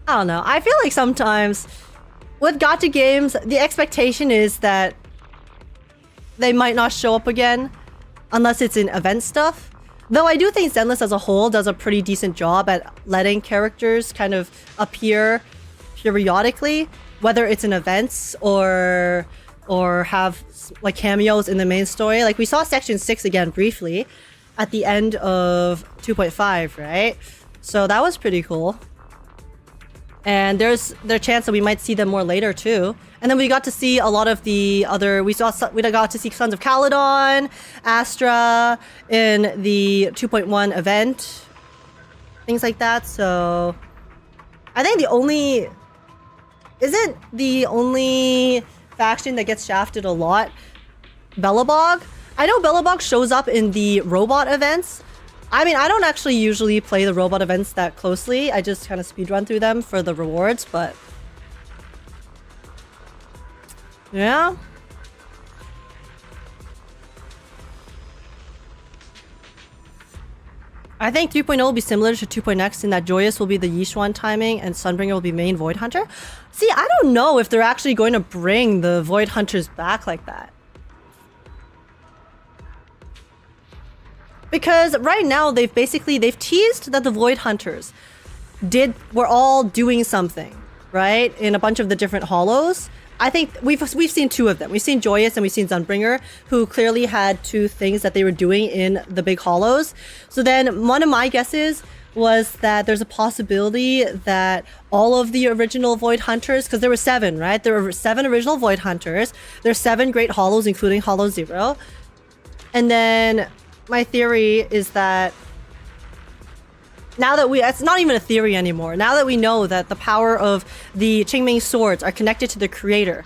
I don't know. I feel like sometimes with gacha games, the expectation is that they might not show up again unless it's in event stuff. Though I do think Zenless as a whole does a pretty decent job at letting characters kind of appear periodically, whether it's in events or have like cameos in the main story. Like we saw Section 6 again briefly at the end of 2.5, right? So that was pretty cool. And there's a chance that we might see them more later too. And then we got to see a lot of the other... We got to see Sons of Caledon, Astra in the 2.1 event. Things like that. So I think isn't the only faction that gets shafted a lot Bellabog? I know Bellabog shows up in the robot events. I mean, I don't actually usually play the robot events that closely. I just kind of speedrun through them for the rewards, but... yeah. I think 3.0 will be similar to 2.x in that Joyous will be the Yishuan timing and Sunbringer will be main Void Hunter. See, I don't know if they're actually going to bring the Void Hunters back like that. Because right now they've teased that the Void Hunters were all doing something, right? In a bunch of the different hollows. I think we've seen two of them. We've seen Joyous and we've seen Sunbringer, who clearly had two things that they were doing in the big hollows. So then one of my guesses was that there's a possibility that all of the original Void Hunters, because there were 7, right? There were 7 original Void Hunters. There's 7 great hollows, including Hollow Zero. And then my theory is that now that it's not even a theory anymore. Now that we know that the power of the Qingming swords are connected to the creator,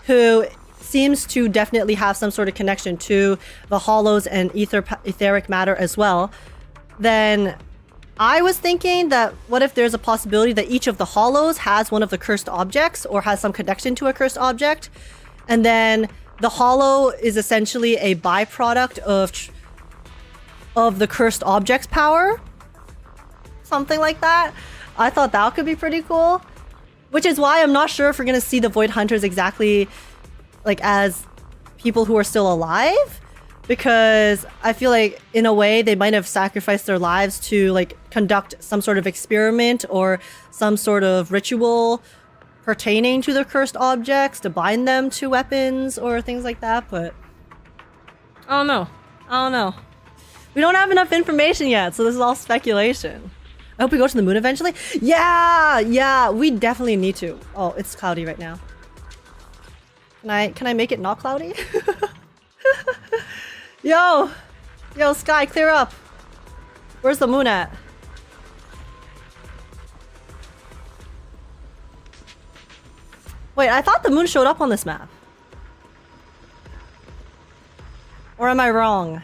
who seems to definitely have some sort of connection to the hollows and etheric matter as well, then I was thinking that what if there's a possibility that each of the hollows has one of the cursed objects or has some connection to a cursed object, and then the hollow is essentially a byproduct of the cursed object's power? Something like that. I thought that could be pretty cool. Which is why I'm not sure if we're gonna see the Void Hunters exactly like as people who are still alive. Because I feel like in a way they might have sacrificed their lives to like conduct some sort of experiment or some sort of ritual pertaining to the cursed objects to bind them to weapons or things like that. But I don't know. We don't have enough information yet, so this is all speculation. I hope we go to the moon eventually. Yeah, we definitely need to. Oh, it's cloudy right now. Can I make it not cloudy? Yo, sky, clear up. Where's the moon at? Wait, I thought the moon showed up on this map. Or am I wrong?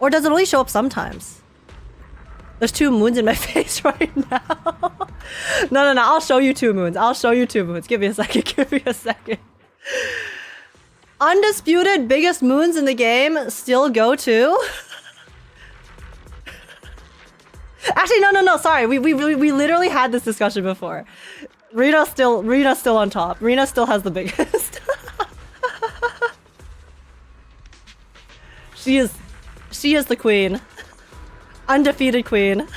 Or does it only show up sometimes? There's 2 moons in my face right now. No, I'll show you 2 moons. Give me a second. undisputed biggest moons in the game still go to... Actually, no, sorry. We literally had this discussion before. Rita's still on top. Rita still has the biggest. She is the queen. Undefeated queen.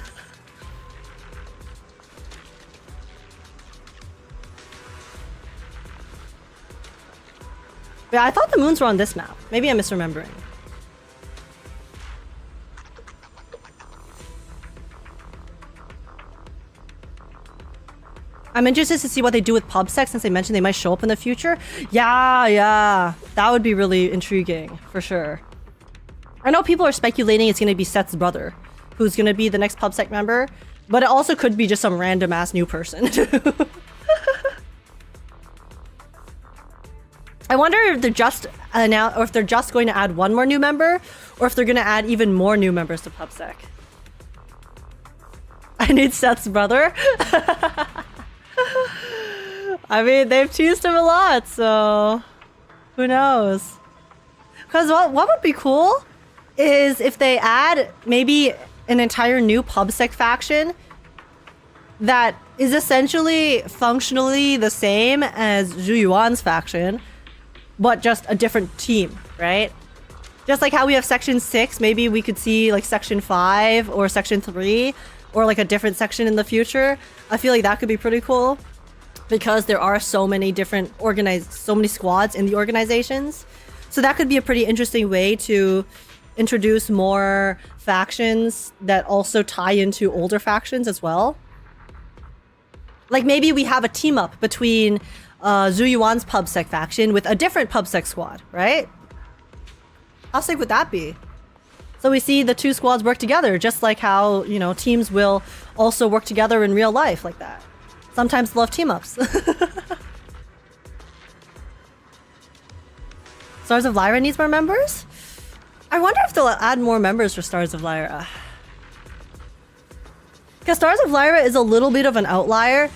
Yeah, I thought the moons were on this map. Maybe I'm misremembering. I'm interested to see what they do with PubSec since they mentioned they might show up in the future. Yeah. That would be really intriguing, for sure. I know people are speculating it's going to be Seth's brother, who's going to be the next PubSec member, but it also could be just some random-ass new person. I wonder if they're just going to add one more new member, or if they're going to add even more new members to PubSec. I need Seth's brother. I mean, they've teased him a lot, so who knows? Because what would be cool is if they add maybe an entire new PubSec faction that is essentially functionally the same as Zhu Yuan's faction, but just a different team, right? Just like how we have Section 6, maybe we could see like Section 5 or Section 3 or like a different section in the future. I feel like that could be pretty cool because there are so many different so many squads in the organizations. So that could be a pretty interesting way to introduce more factions that also tie into older factions as well. Like maybe we have a team up between Zhu Yuan's PubSec faction with a different PubSec squad, right? How sick would that be? So we see the two squads work together, just like how, you know, teams will also work together in real life like that. Sometimes love team-ups. Stars of Lyra needs more members? I wonder if they'll add more members for Stars of Lyra. Because Stars of Lyra is a little bit of an outlier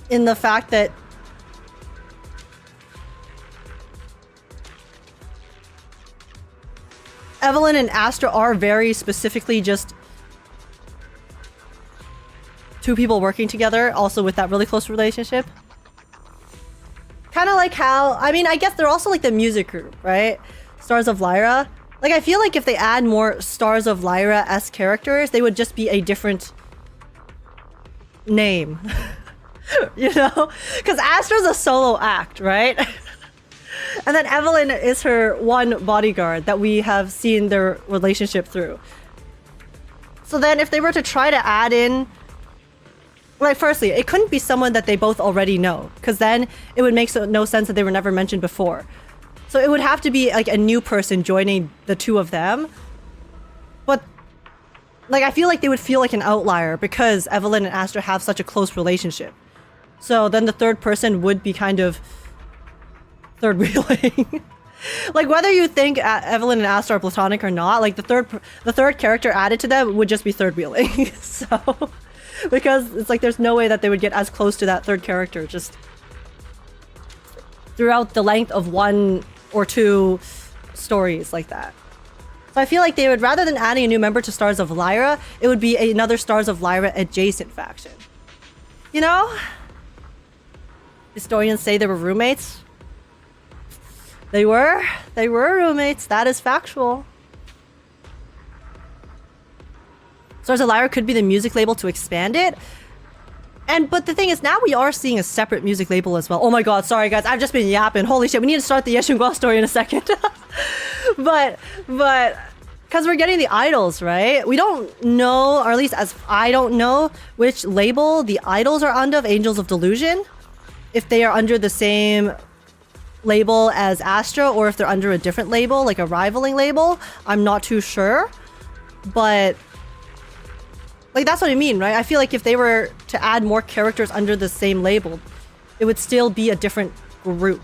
in the fact that Evelyn and Astra are very specifically just two people working together, also with that really close relationship. Kind of like how, I mean, I guess they're also like the music group, right? Stars of Lyra. Like, I feel like if they add more Stars of Lyra-esque characters, they would just be a different name. You know? Because Astra's a solo act, right? And then Evelyn is her one bodyguard that we have seen their relationship through. So then if they were to try to add in... Like, firstly, it couldn't be someone that they both already know, because then it would make no sense that they were never mentioned before. So it would have to be like a new person joining the two of them. But like, I feel like they would feel like an outlier because Evelyn and Astra have such a close relationship. So then the third person would be kind of third wheeling. Like, whether you think Evelyn and Astra are platonic or not, like the third character added to them would just be third wheeling. So because it's like there's no way that they would get as close to that third character just throughout the length of one or two stories like that. So I feel like they would, rather than adding a new member to Stars of Lyra, it would be another Stars of Lyra adjacent faction. You know? Historians say they were roommates. They were roommates. That is factual. Stars of Lyra could be the music label to expand it. But the thing is, now we are seeing a separate music label as well. Oh my god, sorry guys, I've just been yapping. Holy shit, we need to start the Shunguang story in a second. but because we're getting the idols, right? We don't know, or at least as I don't know, which label the idols are under of Angels of Delusion. If they are under the same label as Astra, or if they're under a different label, like a rivaling label. I'm not too sure. But like, that's what I mean, right? I feel like if they were to add more characters under the same label, it would still be a different group.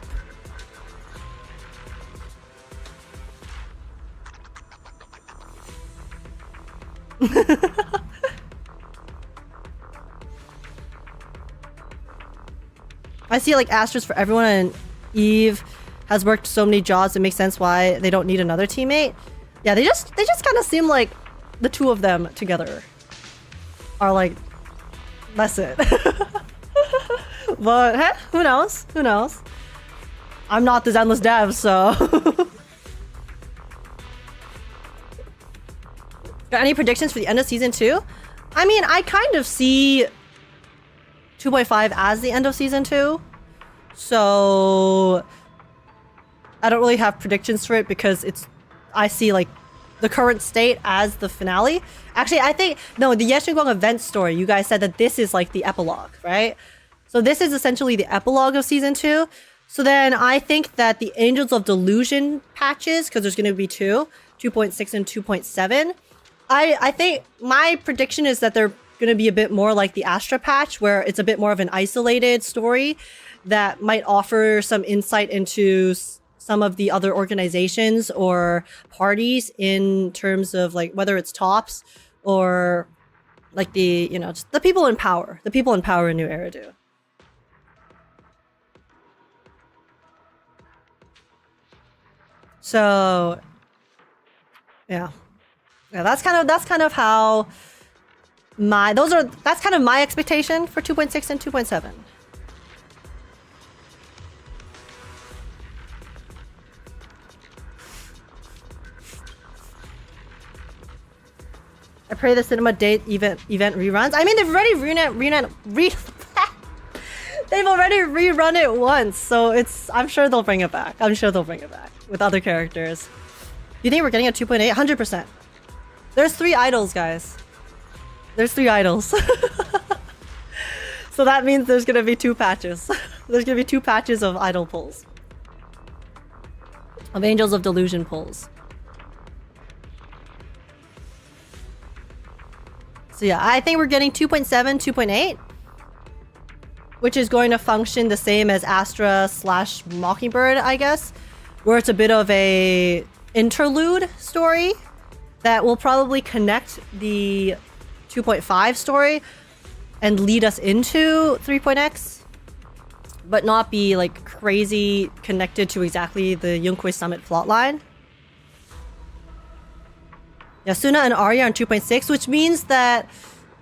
I see like Astra's for everyone and Eve has worked so many jobs, it makes sense why they don't need another teammate. Yeah, they just kind of seem like the two of them together are like, that's it. But hey, who knows? Who knows? I'm not the Zenless dev, so. Got any predictions for the end of season 2? I mean, I kind of see 2.5 as the end of season 2. So I don't really have predictions for it because I see like the current state as the finale. Actually, I think no, the Shunguang event story, you guys said that this is like the epilogue, right? So this is essentially the epilogue of season 2. So then I think that the Angels of Delusion patches, because there's going to be 2.6 and 2.7. I think my prediction is that they're going to be a bit more like the Astra patch, where it's a bit more of an isolated story that might offer some insight into some of the other organizations or parties in terms of like whether it's tops or like the, you know, just the people in power in New Eridu. So yeah, that's kind of how that's kind of my expectation for 2.6 and 2.7. I pray the cinema date event reruns. I mean, they've already they've already rerun it once, so I'm sure they'll bring it back. I'm sure they'll bring it back with other characters. You think we're getting a 2.8? 100%. There's 3 idols, guys. There's 3 idols. So that means there's gonna be 2 patches. There's gonna be 2 patches of idol pulls. Of Angels of Delusion pulls. So yeah, I think we're getting 2.7, 2.8. Which is going to function the same as Astra / Mockingbird, I guess. Where it's a bit of a interlude story that will probably connect the 2.5 story and lead us into 3.x, but not be like crazy connected to exactly the Yunhui Summit plotline. Yasuna and Arya on 2.6, which means that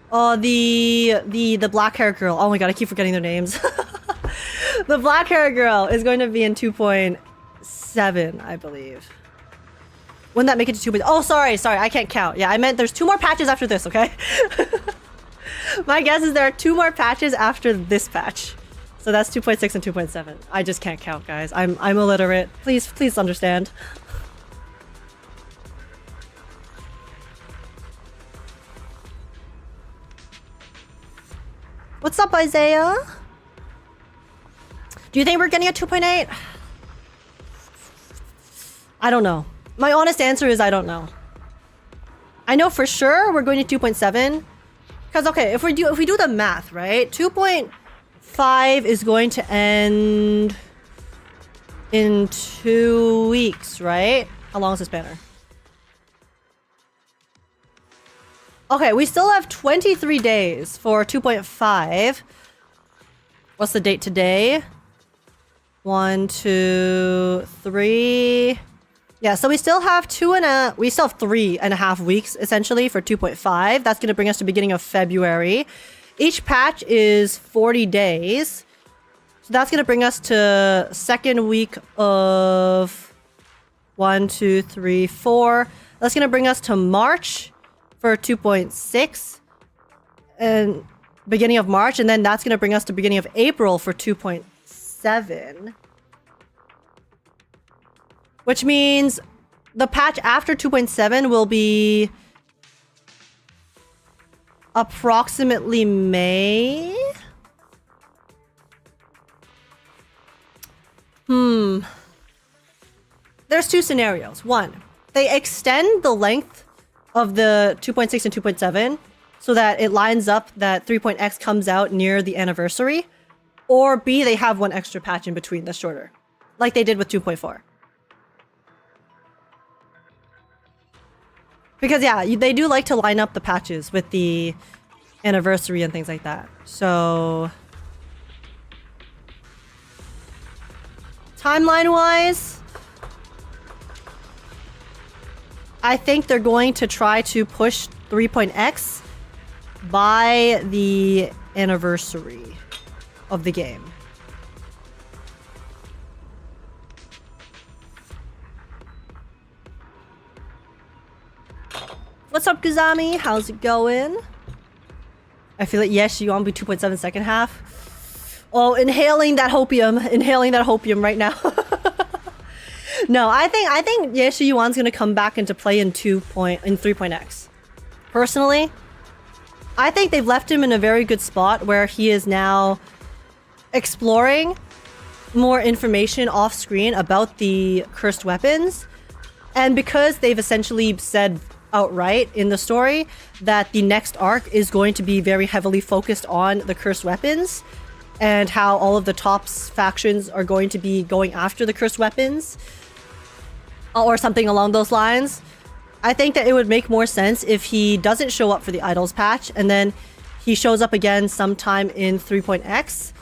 the black hair girl. Oh my god, I keep forgetting their names. The black hair girl is going to be in 2.7, I believe. Wouldn't that make it to 2.0? Oh, sorry, I can't count. Yeah, I meant there's 2 more patches after this, okay? My guess is there are 2 more patches after this patch. So that's 2.6 and 2.7. I just can't count, guys. I'm illiterate. Please understand. What's up, Isaiah? Do you think we're getting a 2.8? I don't know. My honest answer is I don't know. I know for sure we're going to 2.7. Because, okay, if we do the math, right? 2.5 is going to end in 2 weeks, right? How long is this banner? Okay, we still have 23 days for 2.5. What's the date today? 1, 2, 3. Yeah, so we still have 3.5 weeks essentially for 2.5. That's gonna bring us to beginning of February. Each patch is 40 days. So that's gonna bring us to second week of 1, 2, 3, 4. That's gonna bring us to March for 2.6 and beginning of March, and then that's gonna bring us to beginning of April for 2.7. Which means the patch after 2.7 will be approximately May. There's 2 scenarios. 1, they extend the length of the 2.6 and 2.7 so that it lines up that 3.x comes out near the anniversary. Or B, they have 1 extra patch in between that's shorter, like they did with 2.4. Because yeah, they do like to line up the patches with the anniversary and things like that. So Timeline-wise, I think they're going to try to push 3.x by the anniversary of the game. What's up, Guzami? How's it going? I feel like yes, you on be 2.7 second half. Oh, inhaling that hopium right now. No, I think Yeshi Yuan's gonna come back into play in 3.x. Personally, I think they've left him in a very good spot where he is now exploring more information off screen about the cursed weapons. And because they've essentially said outright in the story that the next arc is going to be very heavily focused on the cursed weapons and how all of the tops factions are going to be going after the cursed weapons or something along those lines, I think that it would make more sense if he doesn't show up for the idols patch and then he shows up again sometime in 3.x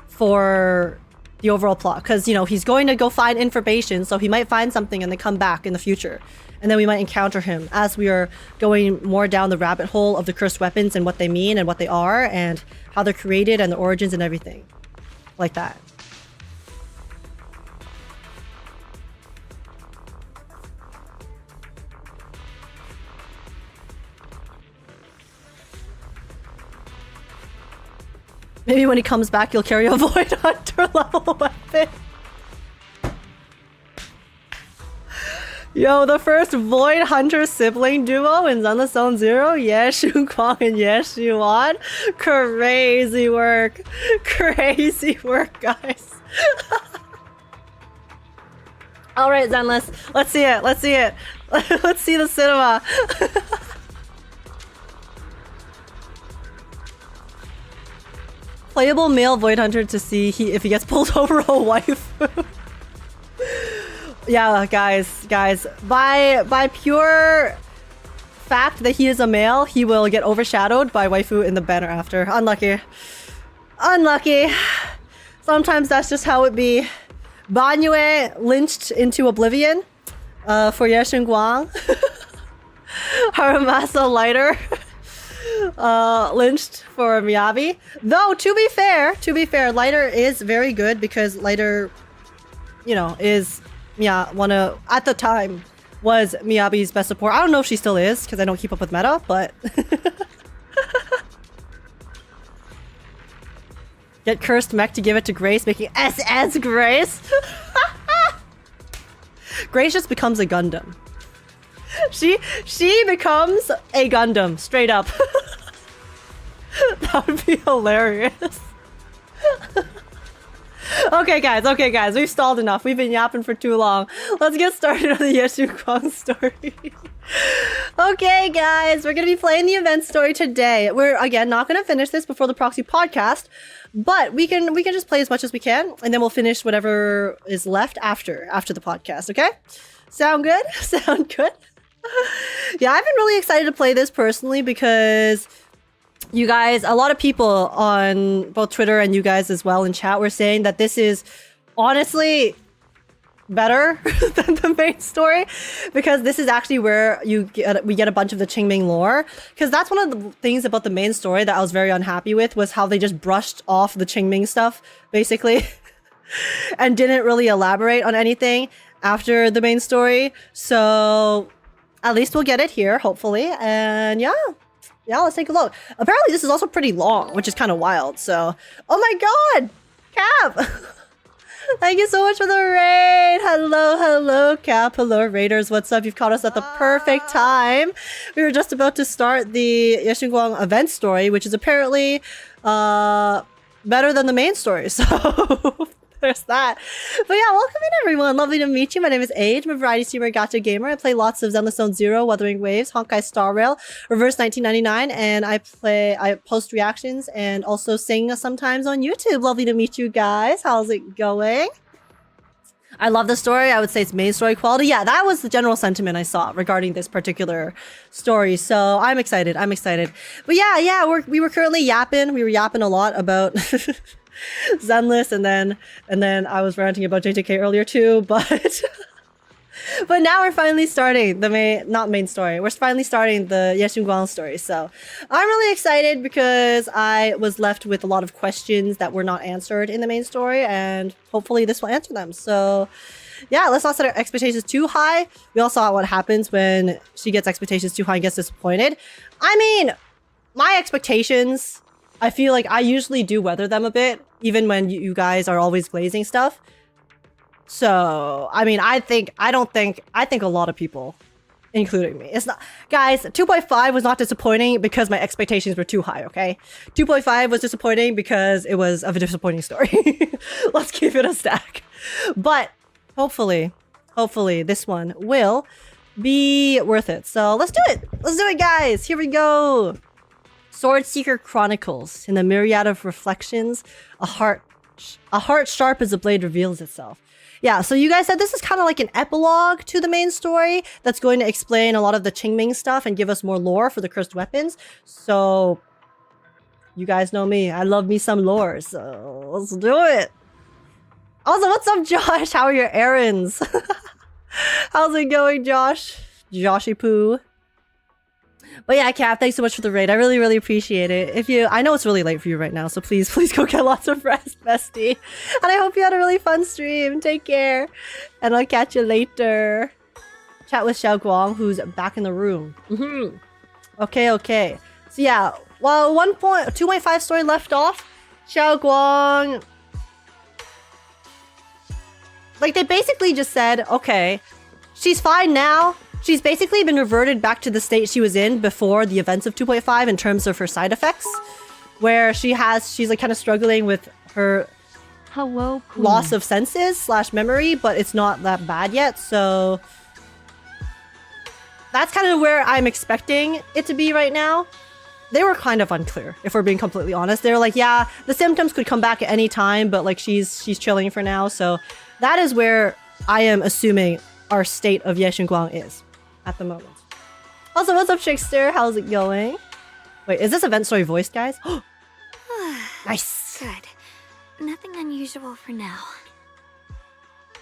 for the overall plot, because, you know, he's going to go find information, so he might find something and then come back in the future. And then we might encounter him as we are going more down the rabbit hole of the cursed weapons and what they mean and what they are and how they're created and the origins and everything. Like that. Maybe when he comes back, he'll carry a Void Hunter level weapon. Yo, the first Void Hunter sibling duo in Zenless Zone Zero? Yes, Shunguang and yes, Yuan. Crazy work. Crazy work, guys. Alright, Zenless. Let's see it. Let's see it. Let's see the cinema. Playable male Void Hunter to see if he gets pulled over a waifu. Yeah, guys, by pure fact that he is a male, he will get overshadowed by waifu in the banner after. Unlucky. Unlucky. Sometimes that's just how it be. Banyue lynched into oblivion for Shunguang. Haramasa lighter lynched for Miyabi. Though to be fair, lighter is very good because lighter, you know, is at the time was Miyabi's best support. I don't know if she still is because I don't keep up with meta, but get cursed mech to give it to Grace, making SS Grace. Grace just becomes a Gundam. She becomes a Gundam, straight up. That would be hilarious. Okay, guys, we've stalled enough. We've been yapping for too long. Let's get started on the Shunguang story. Okay, guys, we're gonna be playing the event story today. We're again not gonna finish this before the Proxy Podcast, but we can just play as much as we can, and then we'll finish whatever is left after the podcast. Okay? Sound good? Sound good? Yeah, I've been really excited to play this personally because you guys, a lot of people on both Twitter and you guys as well in chat were saying that this is honestly better than the main story, because this is actually where we get a bunch of the Qingming lore, because that's one of the things about the main story that I was very unhappy with, was how they just brushed off the Qingming stuff basically and didn't really elaborate on anything after the main story. So at least we'll get it here, hopefully. And yeah, let's take a look. Apparently this is also pretty long, which is kind of wild. So, oh my god, Cap. Thank you so much for the raid. Hello, Cap. Hello, Raiders. What's up? You've caught us at the perfect time. We were just about to start the Shunguang event story, which is apparently better than the main story. So there's that. But yeah, welcome in everyone. Lovely to meet you. My name is Age. I'm a variety streamer, gacha gamer. I play lots of Zenless Zone Zero, Wuthering Waves, Honkai Star Rail, Reverse 1999, and I post reactions and also sing sometimes on YouTube. Lovely to meet you guys. How's it going? I love the story. I would say it's main story quality. Yeah, that was the general sentiment I saw regarding this particular story. So I'm excited. But yeah, we were currently yapping. We were yapping a lot about Zenless, and then I was ranting about JJK earlier too, but but now we're finally starting the main story. We're finally starting the Shunguang story. So I'm really excited because I was left with a lot of questions that were not answered in the main story, and hopefully this will answer them. So yeah, let's not set our expectations too high. We all saw what happens when she gets expectations too high and gets disappointed. I mean, my expectations, I feel like I usually do weather them a bit, even when you guys are always glazing stuff. So, I mean, I think a lot of people, including me. It's not, guys, 2.5 was not disappointing because my expectations were too high, okay? 2.5 was disappointing because it was of a disappointing story. Let's keep it a stack. But hopefully this one will be worth it. So let's do it. Let's do it, guys. Here we go. Sword Seeker Chronicles. In the myriad of reflections, a heart sharp as a blade reveals itself. Yeah, so you guys said this is kind of like an epilogue to the main story that's going to explain a lot of the Qingming stuff and give us more lore for the cursed weapons. So you guys know me. I love me some lore, so let's do it. Also, what's up, Josh? How are your errands? How's it going, Josh? Joshy Poo. But yeah, Cap, thanks so much for the raid. I really, really appreciate it. I know it's really late for you right now, so please go get lots of rest, bestie. And I hope you had a really fun stream. Take care. And I'll catch you later. Chat with Xiaoguang, who's back in the room. Okay. So yeah, while 2.5 story left off, Xiaoguang, like, they basically just said, okay, she's fine now. She's basically been reverted back to the state she was in before the events of 2.5 in terms of her side effects, where she's like kind of struggling with her loss of senses / memory, but it's not that bad yet. So that's kind of where I'm expecting it to be right now. They were kind of unclear, if we're being completely honest. They were like, yeah, the symptoms could come back at any time, but like she's chilling for now. So that is where I am assuming our state of Ye Shunguang is at the moment. Also, what's up, Shakespeare? How's it going? Wait, is this event story voiced, guys? Nice.
Good. Nothing unusual for now.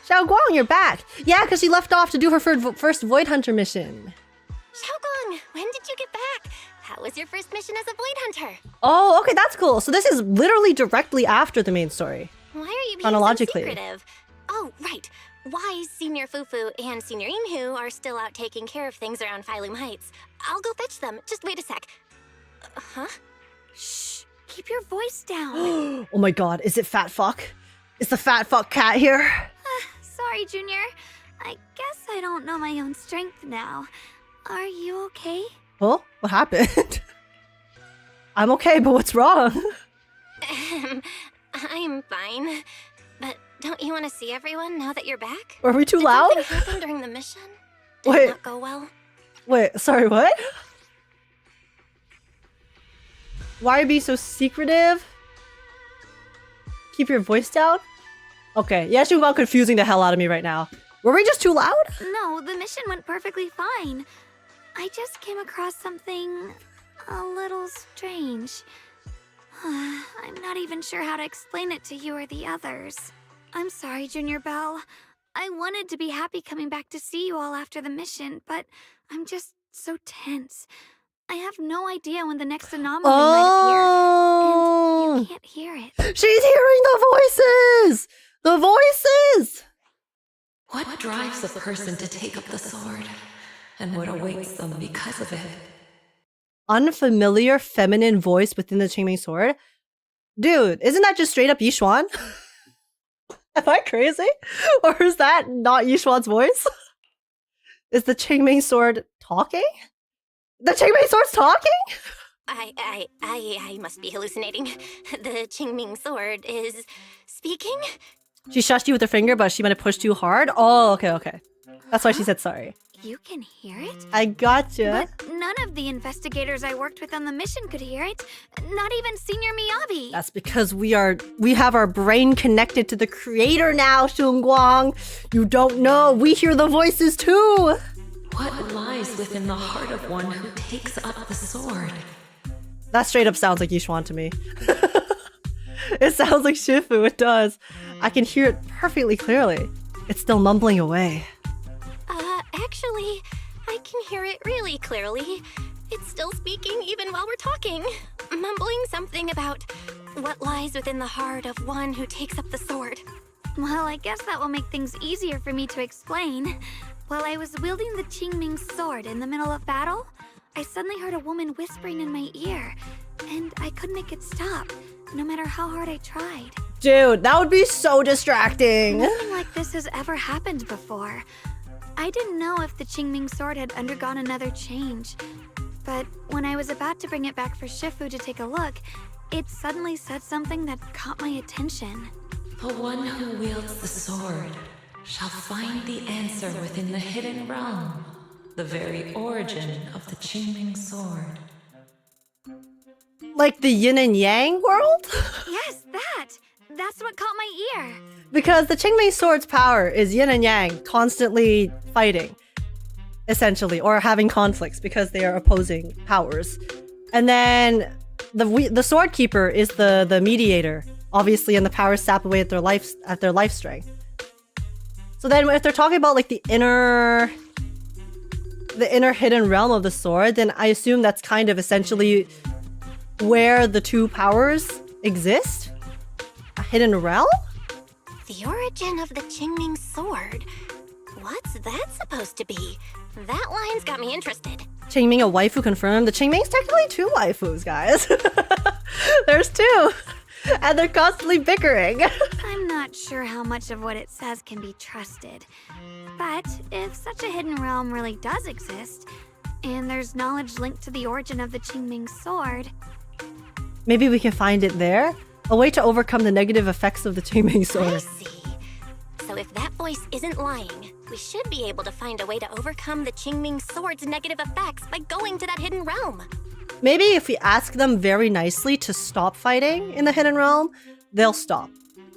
Xiaoguang, you're back. Yeah, because she left off to do her first Void Hunter mission.
Shunguang, when did you get back? How was your first mission as a Void Hunter?
Oh, okay, that's cool. So this is literally directly after the main story.
Why are you being
chronologically
so secretive? Oh, right. Why Senior Fufu and Senior Inhu are still out taking care of things around Phylum Heights. I'll go fetch them. Just wait a sec. Huh? Shh. Keep your voice down.
Oh my god, is it Fat Fuck? Is the Fat Fuck cat here?
Sorry, Junior. I guess I don't know my own strength now. Are you okay?
Huh? What happened? I'm okay, but what's wrong?
I'm fine. But don't you want to see everyone now that you're back?
Were we too
Did
loud?
something happen during the mission? Did
Wait.
it not go well?
Wait, sorry, what? Why are you being so secretive? Keep your voice down? Okay, yeah, she's about confusing the hell out of me right now. Were we just too loud?
No, the mission went perfectly fine. I just came across something a little strange. I'm not even sure how to explain it to you or the others. I'm sorry, Junior Belle. I wanted to be happy coming back to see you all after the mission, but I'm just so tense. I have no idea when the next anomaly might appear, and you can't hear it.
She's hearing the voices! The voices!
What drives a person to take up the sword, and what awaits them because of it?
Unfamiliar feminine voice within the Qingming sword? Dude, isn't that just straight up Yixuan? Am I crazy? Or is that not Yixuan's voice? Is the Qingming sword talking? The Qingming sword's talking?
I must be hallucinating. The Qingming sword is speaking?
She shushed you with her finger, but she might have pushed too hard? Oh, okay. That's why she said sorry.
You can hear it?
I gotcha.
But none of the investigators I worked with on the mission could hear it. Not even Senior Miyabi.
That's because we have our brain connected to the creator now, Shunguang. You don't know. We hear the voices too.
What lies within the heart of one who takes up the sword?
That straight up sounds like Yixuan to me. It sounds like Shifu, it does. I can hear it perfectly clearly. It's still mumbling away.
Actually, I can hear it really clearly. It's still speaking even while we're talking, mumbling something about what lies within the heart of one who takes up the sword.
Well, I guess that will make things easier for me to explain. While I was wielding the Qingming sword in the middle of battle, I suddenly heard a woman whispering in my ear, and I couldn't make it stop, no matter how hard I tried.
Dude, that would be so distracting.
Nothing like this has ever happened before. I didn't know if the Qingming sword had undergone another change, but when I was about to bring it back for Shifu to take a look, it suddenly said something that caught my attention.
The one who wields the sword shall find the answer within the hidden realm, the very origin of the Qingming sword.
Like the yin and yang world?
Yes, that's what caught my ear.
Because the Qingming sword's power is yin and yang, constantly fighting, essentially, or having conflicts because they are opposing powers. And then the sword keeper is the mediator, obviously, and the powers sap away at their life strength. So then if they're talking about like the inner hidden realm of the sword, then I assume that's kind of essentially where the two powers exist? A hidden realm?
The origin of the Qingming sword. What's that supposed to be? That line's got me interested.
Qingming, a waifu confirmed. The Qingming's technically two waifus, guys. There's two. And they're constantly bickering.
I'm not sure how much of what it says can be trusted. But if such a hidden realm really does exist, and there's knowledge linked to the origin of the Qingming sword...
Maybe we can find it there? A way to overcome the negative effects of the Qingming
I
sword.
see. So if that voice isn't lying, we should be able to find a way to overcome the Qingming sword's negative effects by going to that hidden realm.
Maybe if we ask them very nicely to stop fighting in the hidden realm, they'll stop.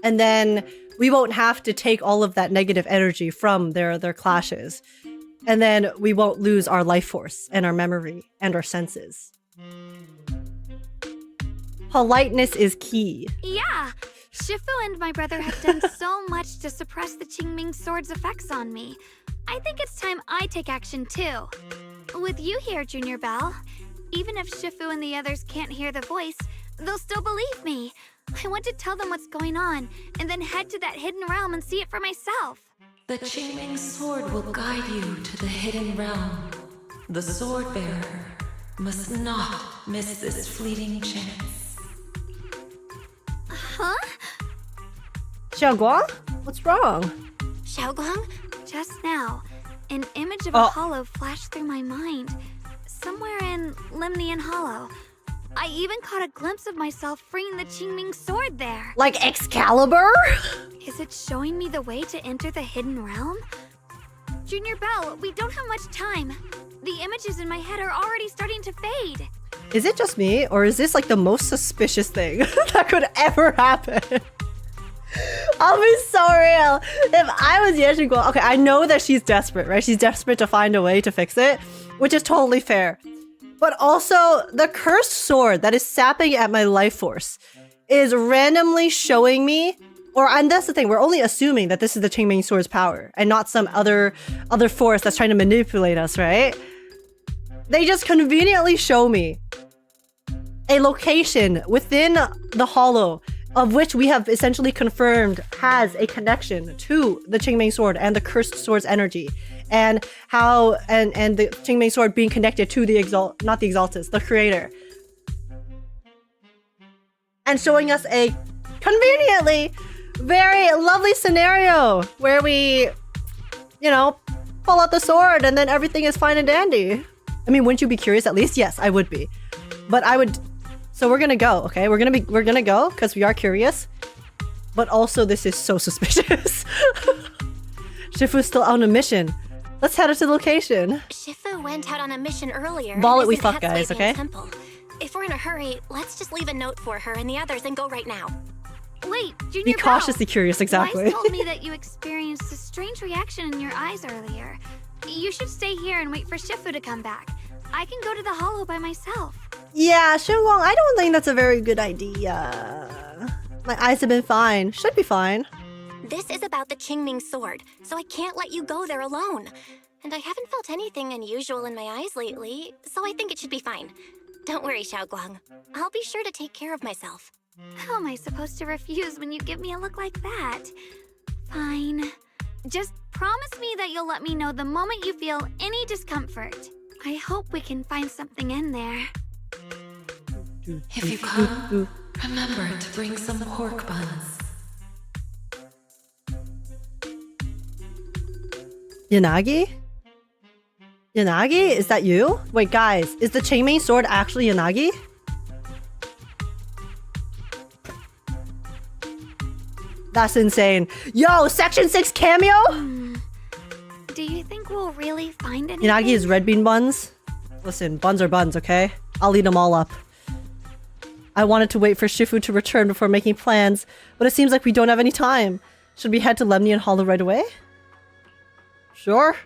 And then we won't have to take all of that negative energy from their clashes. And then we won't lose our life force and our memory and our senses. Politeness is key.
Yeah! Shifu and my brother have done so much to suppress the Qingming sword's effects on me. I think it's time I take action too. With you here, Junior Belle, even if Shifu and the others can't hear the voice, they'll still believe me. I want to tell them what's going on, and then head to that hidden realm and see it for myself.
The Qingming sword will guide you to the hidden realm. The sword bearer must not miss this fleeting chance.
Huh?
Shunguang? What's wrong?
Shunguang?
Just now, an image of a hollow flashed through my mind. Somewhere in Limnian Hollow. I even caught a glimpse of myself freeing the Qingming sword there.
Like Excalibur?
Is it showing me the way to enter the hidden realm? Junior Belle, we don't have much time. The images in my head are already starting to fade.
Is it just me, or is this like the most suspicious thing that could ever happen? I'll be so real. If I was Ye Shunguang, okay, I know that she's desperate, right? She's desperate to find a way to fix it, which is totally fair. But also, the cursed sword that is sapping at my life force is randomly showing me, and that's the thing, we're only assuming that this is the Qingming sword's power and not some other force that's trying to manipulate us, right? They just conveniently show me a location within the hollow of which we have essentially confirmed has a connection to the Qingming sword and the cursed sword's energy, and how and the Qingming sword being connected to the not the Exaltus, the creator, and showing us a conveniently very lovely scenario where we, pull out the sword and then everything is fine and dandy. I mean, wouldn't you be curious at least? Yes, I would be. But I would. So we're gonna go, okay? We're gonna go because we are curious. But also, this is so suspicious. Shifu's still on a mission. Let's head to the location.
Shifu went out on a mission earlier.
Ball it,
and
we
isn't
fuck, guys,
head-slaving
okay?
Temple. If we're in a hurry, let's just leave a note for her and the others and go right now.
Wait, Junior
Be
Belle.
cautiously curious, exactly.
Wise told me that you experienced a strange reaction in your eyes earlier. You should stay here and wait for Shifu to come back. I can go to the hollow by myself.
Yeah, Shunguang, I don't think that's a very good idea. My eyes have been fine. Should be fine.
This is about the Qingming sword, so I can't let you go there alone. And I haven't felt anything unusual in my eyes lately, so I think it should be fine. Don't worry, Shunguang. I'll be sure to take care of myself.
How am I supposed to refuse when you give me a look like that? Fine. Just promise me that you'll let me know the moment you feel any discomfort. I hope we can find something in there.
If you come, remember to bring some pork buns.
Yanagi? Yanagi? Is that you? Wait, guys, is the Qingming sword actually Yanagi? That's insane. Yo, Section 6 cameo?
Do you think we'll really find anything?
Yanagi is red bean buns. Listen, buns are buns, okay? I'll eat them all up. I wanted to wait for Shifu to return before making plans, but it seems like we don't have any time. Should we head to Lemnian Hollow right away? Sure.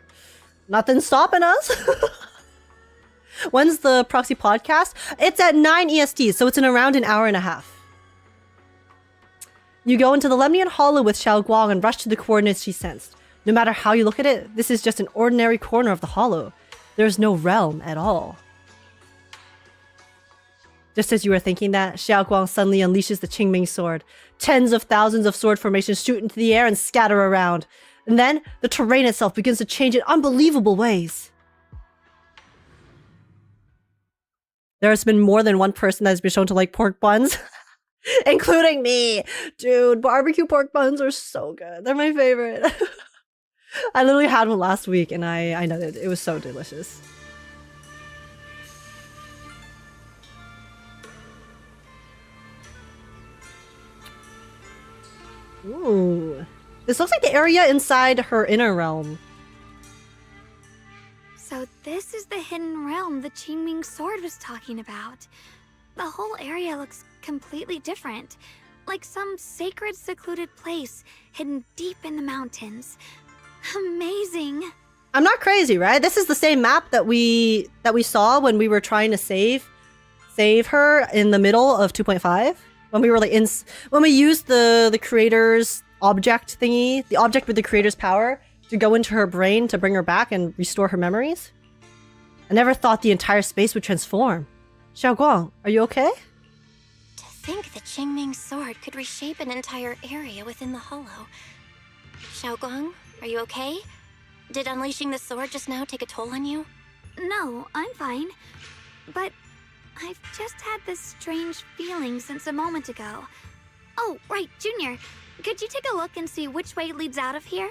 Nothing's stopping us. When's the Proxy Podcast? It's at 9 EST, so it's in around an hour and a half. You go into the Lemnian Hollow with Shunguang and rush to the coordinates she sensed. No matter how you look at it, this is just an ordinary corner of the hollow. There's no realm at all. Just as you were thinking that, Shunguang suddenly unleashes the Qingming sword. Tens of thousands of sword formations shoot into the air and scatter around. And then, the terrain itself begins to change in unbelievable ways. There's been more than one person that has been shown to like pork buns. Including me. Dude, barbecue pork buns are so good. They're my favorite. I literally had one last week and I know that it was so delicious. Ooh. This looks like the area inside her inner realm.
So this is the hidden realm the Qingming sword was talking about. The whole area looks completely different. Like some sacred, secluded place hidden deep in the mountains. Amazing.
I'm not crazy, right? This is the same map that we saw when we were trying to save her in the middle of 2.5. When we were like when we used the creator's object thingy, the object with the creator's power, to go into her brain to bring her back and restore her memories. I never thought the entire space would transform. Shunguang, are you okay?
To think the Qingming sword could reshape an entire area within the hollow. Shunguang, are you okay? Did unleashing the sword just now take a toll on you?
No, I'm fine. But I've just had this strange feeling since a moment ago. Oh, right, Junior. Could you take a look and see which way leads out of here?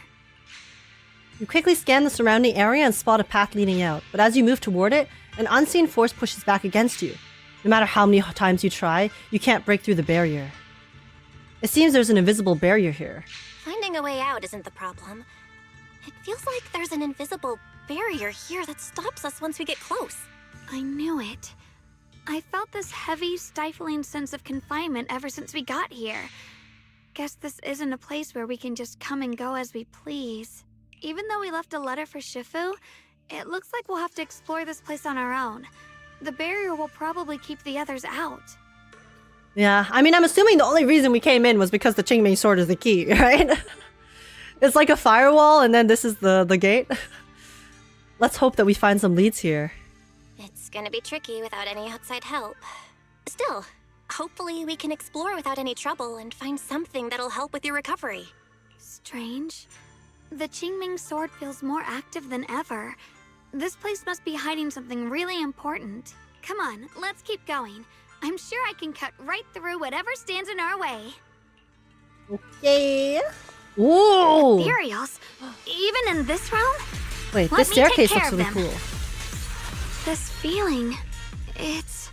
You quickly scan the surrounding area and spot a path leading out, but as you move toward it, an unseen force pushes back against you. No matter how many times you try, you can't break through the barrier. It seems there's an invisible barrier here.
Finding a way out isn't the problem. It feels like there's an invisible barrier here that stops us once we get close.
I knew it. I felt this heavy, stifling sense of confinement ever since we got here. Guess this isn't a place where we can just come and go as we please. Even though we left a letter for Shifu, it looks like we'll have to explore this place on our own. The barrier will probably keep the others out.
Yeah, I mean, I'm assuming the only reason we came in was because the Qingming sword is the key, right? It's like a firewall, and then this is the gate. Let's hope that we find some leads here.
It's gonna be tricky without any outside help. Still, hopefully we can explore without any trouble and find something that'll help with your recovery.
Strange. The Qingming sword feels more active than ever. This place must be hiding something really important. Come on, let's keep going. I'm sure I can cut right through whatever stands in our way.
Okay. Ooh!
Ethereals? Even in this realm?
Wait,
Let
this
me take
staircase
care
looks
of
really
them.
cool.
This feeling, it's...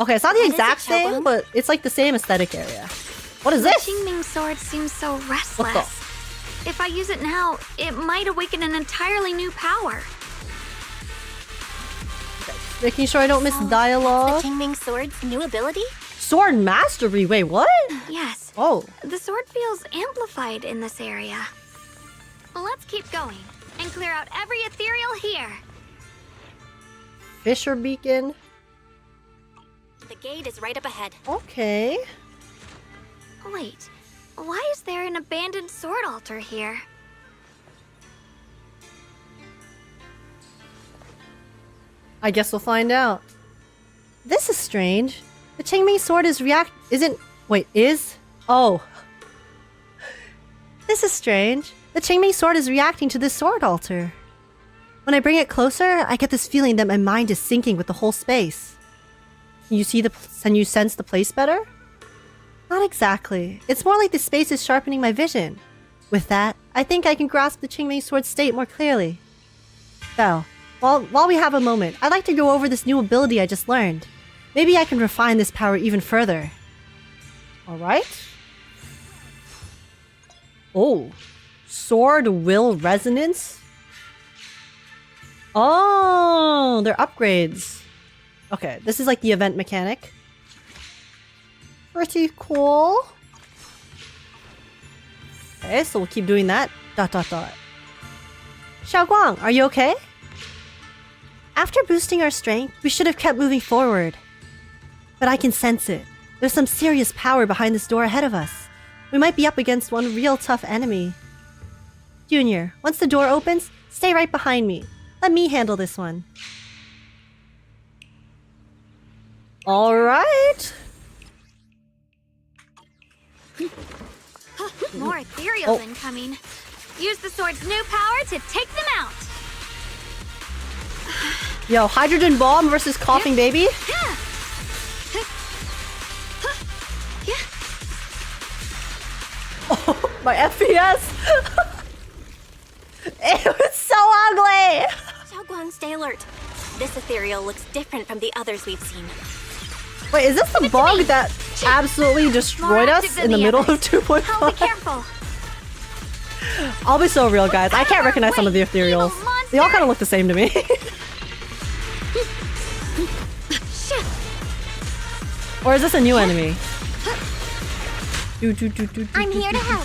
Okay, it's not the
What is
exact
it,
same,
Shunguang?
but it's like the same aesthetic area. What is
The
this?
Qingming sword seems so restless.
What the?
If I use it now, it might awaken an entirely new power.
Making sure I don't miss
The
dialogue.
Qingming sword's new ability?
Sword mastery. Wait, what?
Yes,
Oh,
the sword feels amplified in this area. Let's keep going and clear out every ethereal here.
Fisher beacon.
The gate is right up ahead.
Okay.
Wait, why is there an abandoned sword altar here?
I guess we'll find out. This is strange. The Qingming sword is Oh. This is strange. The Qingming sword is reacting to this sword altar. When I bring it closer, I get this feeling that my mind is syncing with the whole space. Can you sense the place better? Not exactly. It's more like the space is sharpening my vision. With that, I think I can grasp the Qingming sword's state more clearly. Belle, while we have a moment, I'd like to go over this new ability I just learned. Maybe I can refine this power even further. Alright. Oh. Sword Will Resonance? Oh, they're upgrades. Okay, this is like the event mechanic. Pretty cool. Okay, so we'll keep doing that. ... Shunguang, are you okay? After boosting our strength, we should have kept moving forward. But I can sense it. There's some serious power behind this door ahead of us. We might be up against one real tough enemy. Junior, once the door opens, stay right behind me. Let me handle this one. Alright.
More ethereals incoming. Use the sword's new power to take them out.
Yo, hydrogen bomb versus coughing baby? Oh, my FPS! It was so ugly!
Shunguang, stay alert. This ethereal looks different from the others we've seen.
Wait, is this the bug that absolutely destroyed us in the middle of 2.5?
I'll be careful.
I'll be so real, guys. I can't recognize some of the ethereals. They all kind of look the same to me. Or is this a new enemy?
I'm here to help.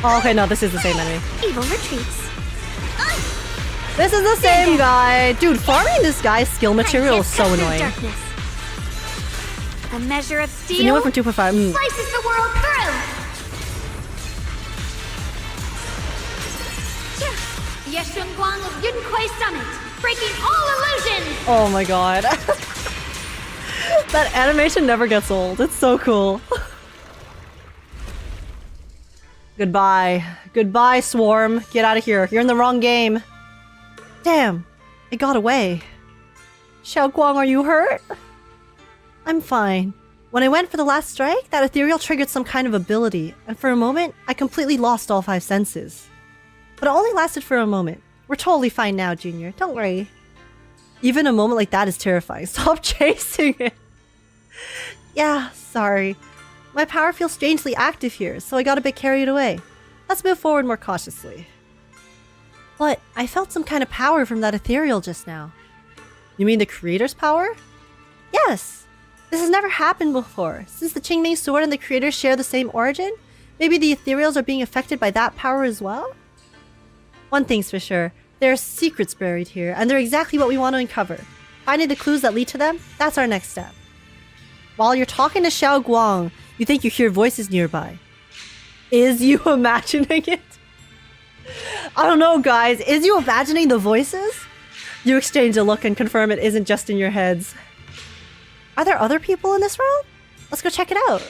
Oh, okay, no, this is the same enemy.
Evil retreats.
This is the same guy. Dude, farming this guy's skill material is so annoying.
Darkness. A measure of steel.
It's a new one from 2.5.
Slices the world through. Shunguang of Yunquai Summit, breaking all illusions.
Oh my god. That animation never gets old. It's so cool. Goodbye. Goodbye, Swarm. Get out of here. You're in the wrong game. Damn. It got away. Shunguang, are you hurt? I'm fine. When I went for the last strike, that ethereal triggered some kind of ability, and for a moment, I completely lost all 5 senses. But it only lasted for a moment. We're totally fine now, Junior. Don't worry. Even a moment like that is terrifying. Stop chasing it. Yeah, sorry. My power feels strangely active here, so I got a bit carried away. Let's move forward more cautiously. But I felt some kind of power from that ethereal just now. You mean the creator's power? Yes. This has never happened before. Since the Qingming sword and the creator share the same origin, maybe the ethereals are being affected by that power as well? One thing's for sure, there are secrets buried here, and they're exactly what we want to uncover. Finding the clues that lead to them, that's our next step. While you're talking to Shunguang, you think you hear voices nearby. Is you imagining it? I don't know, guys. Is you imagining the voices? You exchange a look and confirm it isn't just in your heads. Are there other people in this realm? Let's go check it out.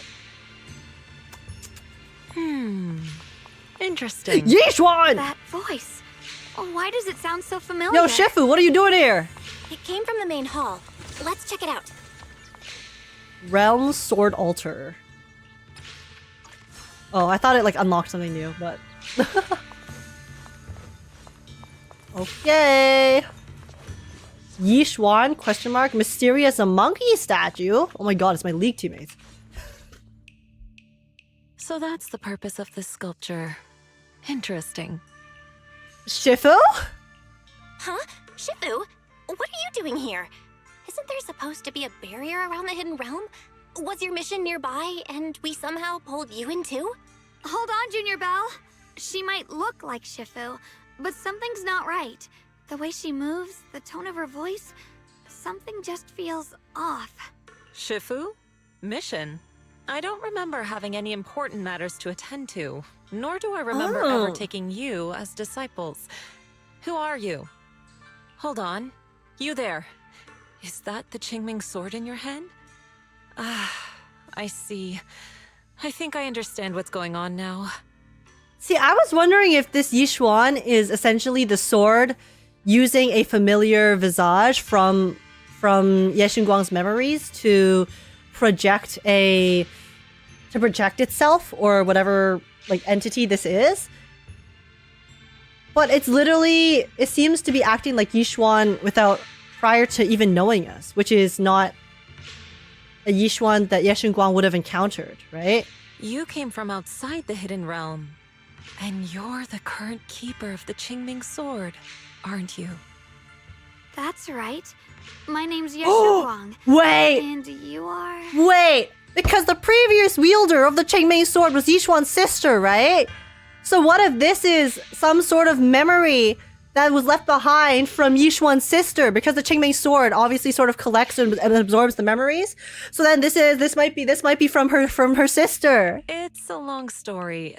Interesting.
Yishuan!
That voice. Why does it sound so familiar?
Yo, Shifu, what are you doing here?
It came from the main hall. Let's check it out.
Realm Sword Altar. Oh, I thought it like unlocked something new, but... Okay. Yishuan, question mark, mysterious monkey statue. Oh my god, it's my league teammates.
So that's the purpose of this sculpture. Interesting.
Shifu?
Huh? Shifu? What are you doing here? Isn't there supposed to be a barrier around the hidden realm? Was your mission nearby and we somehow pulled you in too?
Hold on, Junior Belle. She might look like Shifu, but something's not right. The way she moves, the tone of her voice, something just feels off.
Shifu? Mission? I don't remember having any important matters to attend to, nor do I remember ever taking you as disciples. Who are you? Hold on. You there. Is that the Qingming sword in your hand? I see. I think I understand what's going on now.
See, I was wondering if this Yixuan is essentially the sword using a familiar visage from Ye Shunguang's memories to project itself or whatever like entity this is. But it's literally, it seems to be acting like Yixuan prior to even knowing us, which is not a Yixuan that Ye Shunguang would have encountered, right?
You came from outside the Hidden Realm, and you're the current keeper of the Qingming sword, aren't you?
That's right. My name's Ye Shunguang.
Wait!
And you are?
Wait! Because the previous wielder of the Qingming sword was Yixuan's sister, right? So what if this is some sort of memory that was left behind from Yixuan's sister? Because the Qingming sword obviously sort of collects and absorbs the memories. So then this might be from her sister.
It's a long story.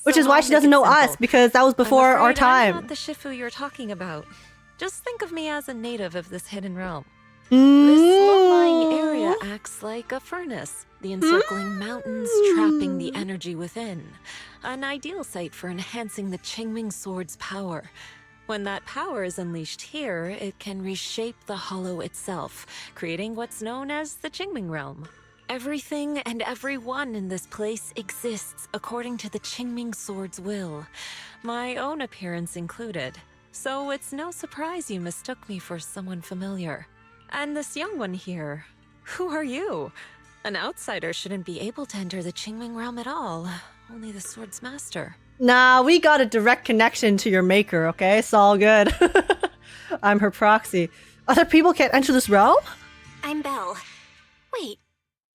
Which is why she doesn't know us, because that was before our time.
I'm not the Shifu you're talking about. Just think of me as a native of this hidden realm. This
Mm.
low-lying area acts like a furnace, the encircling mountains trapping the energy within. An ideal site for enhancing the Qingming sword's power. When that power is unleashed here, it can reshape the hollow itself, creating what's known as the Qingming realm. Everything and everyone in this place exists according to the Qingming sword's will, my own appearance included. So it's no surprise you mistook me for someone familiar. And this young one here, who are you? An outsider shouldn't be able to enter the Qingming realm at all, only the sword's master.
Nah, we got a direct connection to your maker, okay? It's all good. I'm her proxy. Other people can't enter this realm?
I'm Belle. Wait,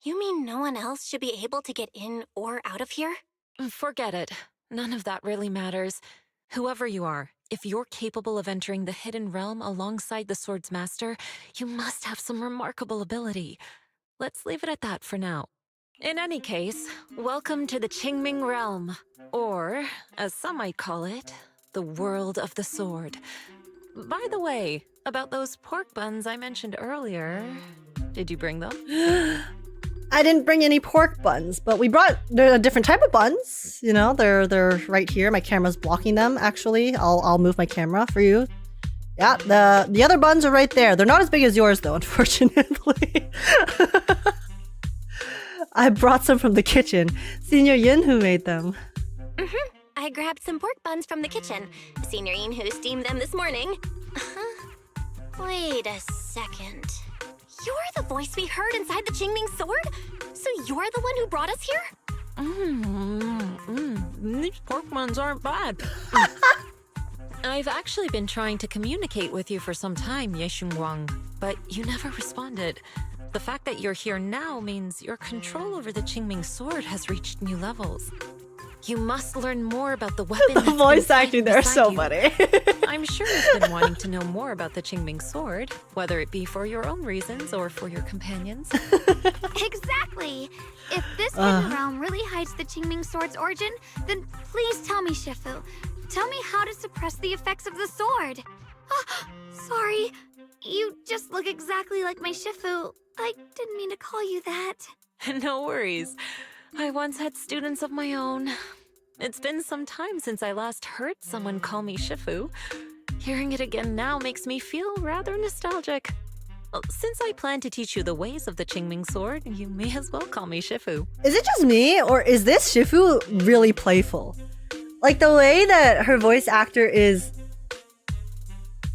you mean no one else should be able to get in or out of here?
Forget it. None of that really matters. Whoever you are, if you're capable of entering the hidden realm alongside the sword's master, you must have some remarkable ability. Let's leave it at that for now. In any case, welcome to the Qingming realm, or, as some might call it, the world of the sword. By the way, about those pork buns I mentioned earlier, did you bring them?
I didn't bring any pork buns, but we brought a different type of buns. You know, they're right here. My camera's blocking them, actually. I'll move my camera for you. Yeah, the other buns are right there. They're not as big as yours, though, unfortunately. I brought some from the kitchen. Senior Yin who made them.
I grabbed some pork buns from the kitchen. Senior Yin who steamed them this morning. Wait a second. You're the voice we heard inside the Qingming sword? So you're the one who brought us here?
These pork buns aren't bad. I've actually been trying to communicate with you for some time, Ye Shunguang, but you never responded. The fact that you're here now means your control over the Qingming sword has reached new levels. You must learn more about the weapon.
The voice acting there is so funny.
I'm sure you've been wanting to know more about the Qingming sword, whether it be for your own reasons or for your companions.
Exactly! If this hidden realm really hides the Qingming sword's origin, then please tell me, Shifu. Tell me how to suppress the effects of the sword. Sorry. You just look exactly like my Shifu. I didn't mean to call you that.
No worries. I once had students of my own. It's been some time since I last heard someone call me Shifu. Hearing it again now makes me feel rather nostalgic. Well, since I plan to teach you the ways of the Qingming sword, you may as well call me Shifu.
Is it just me, or is this Shifu really playful? Like, the way that her voice actor is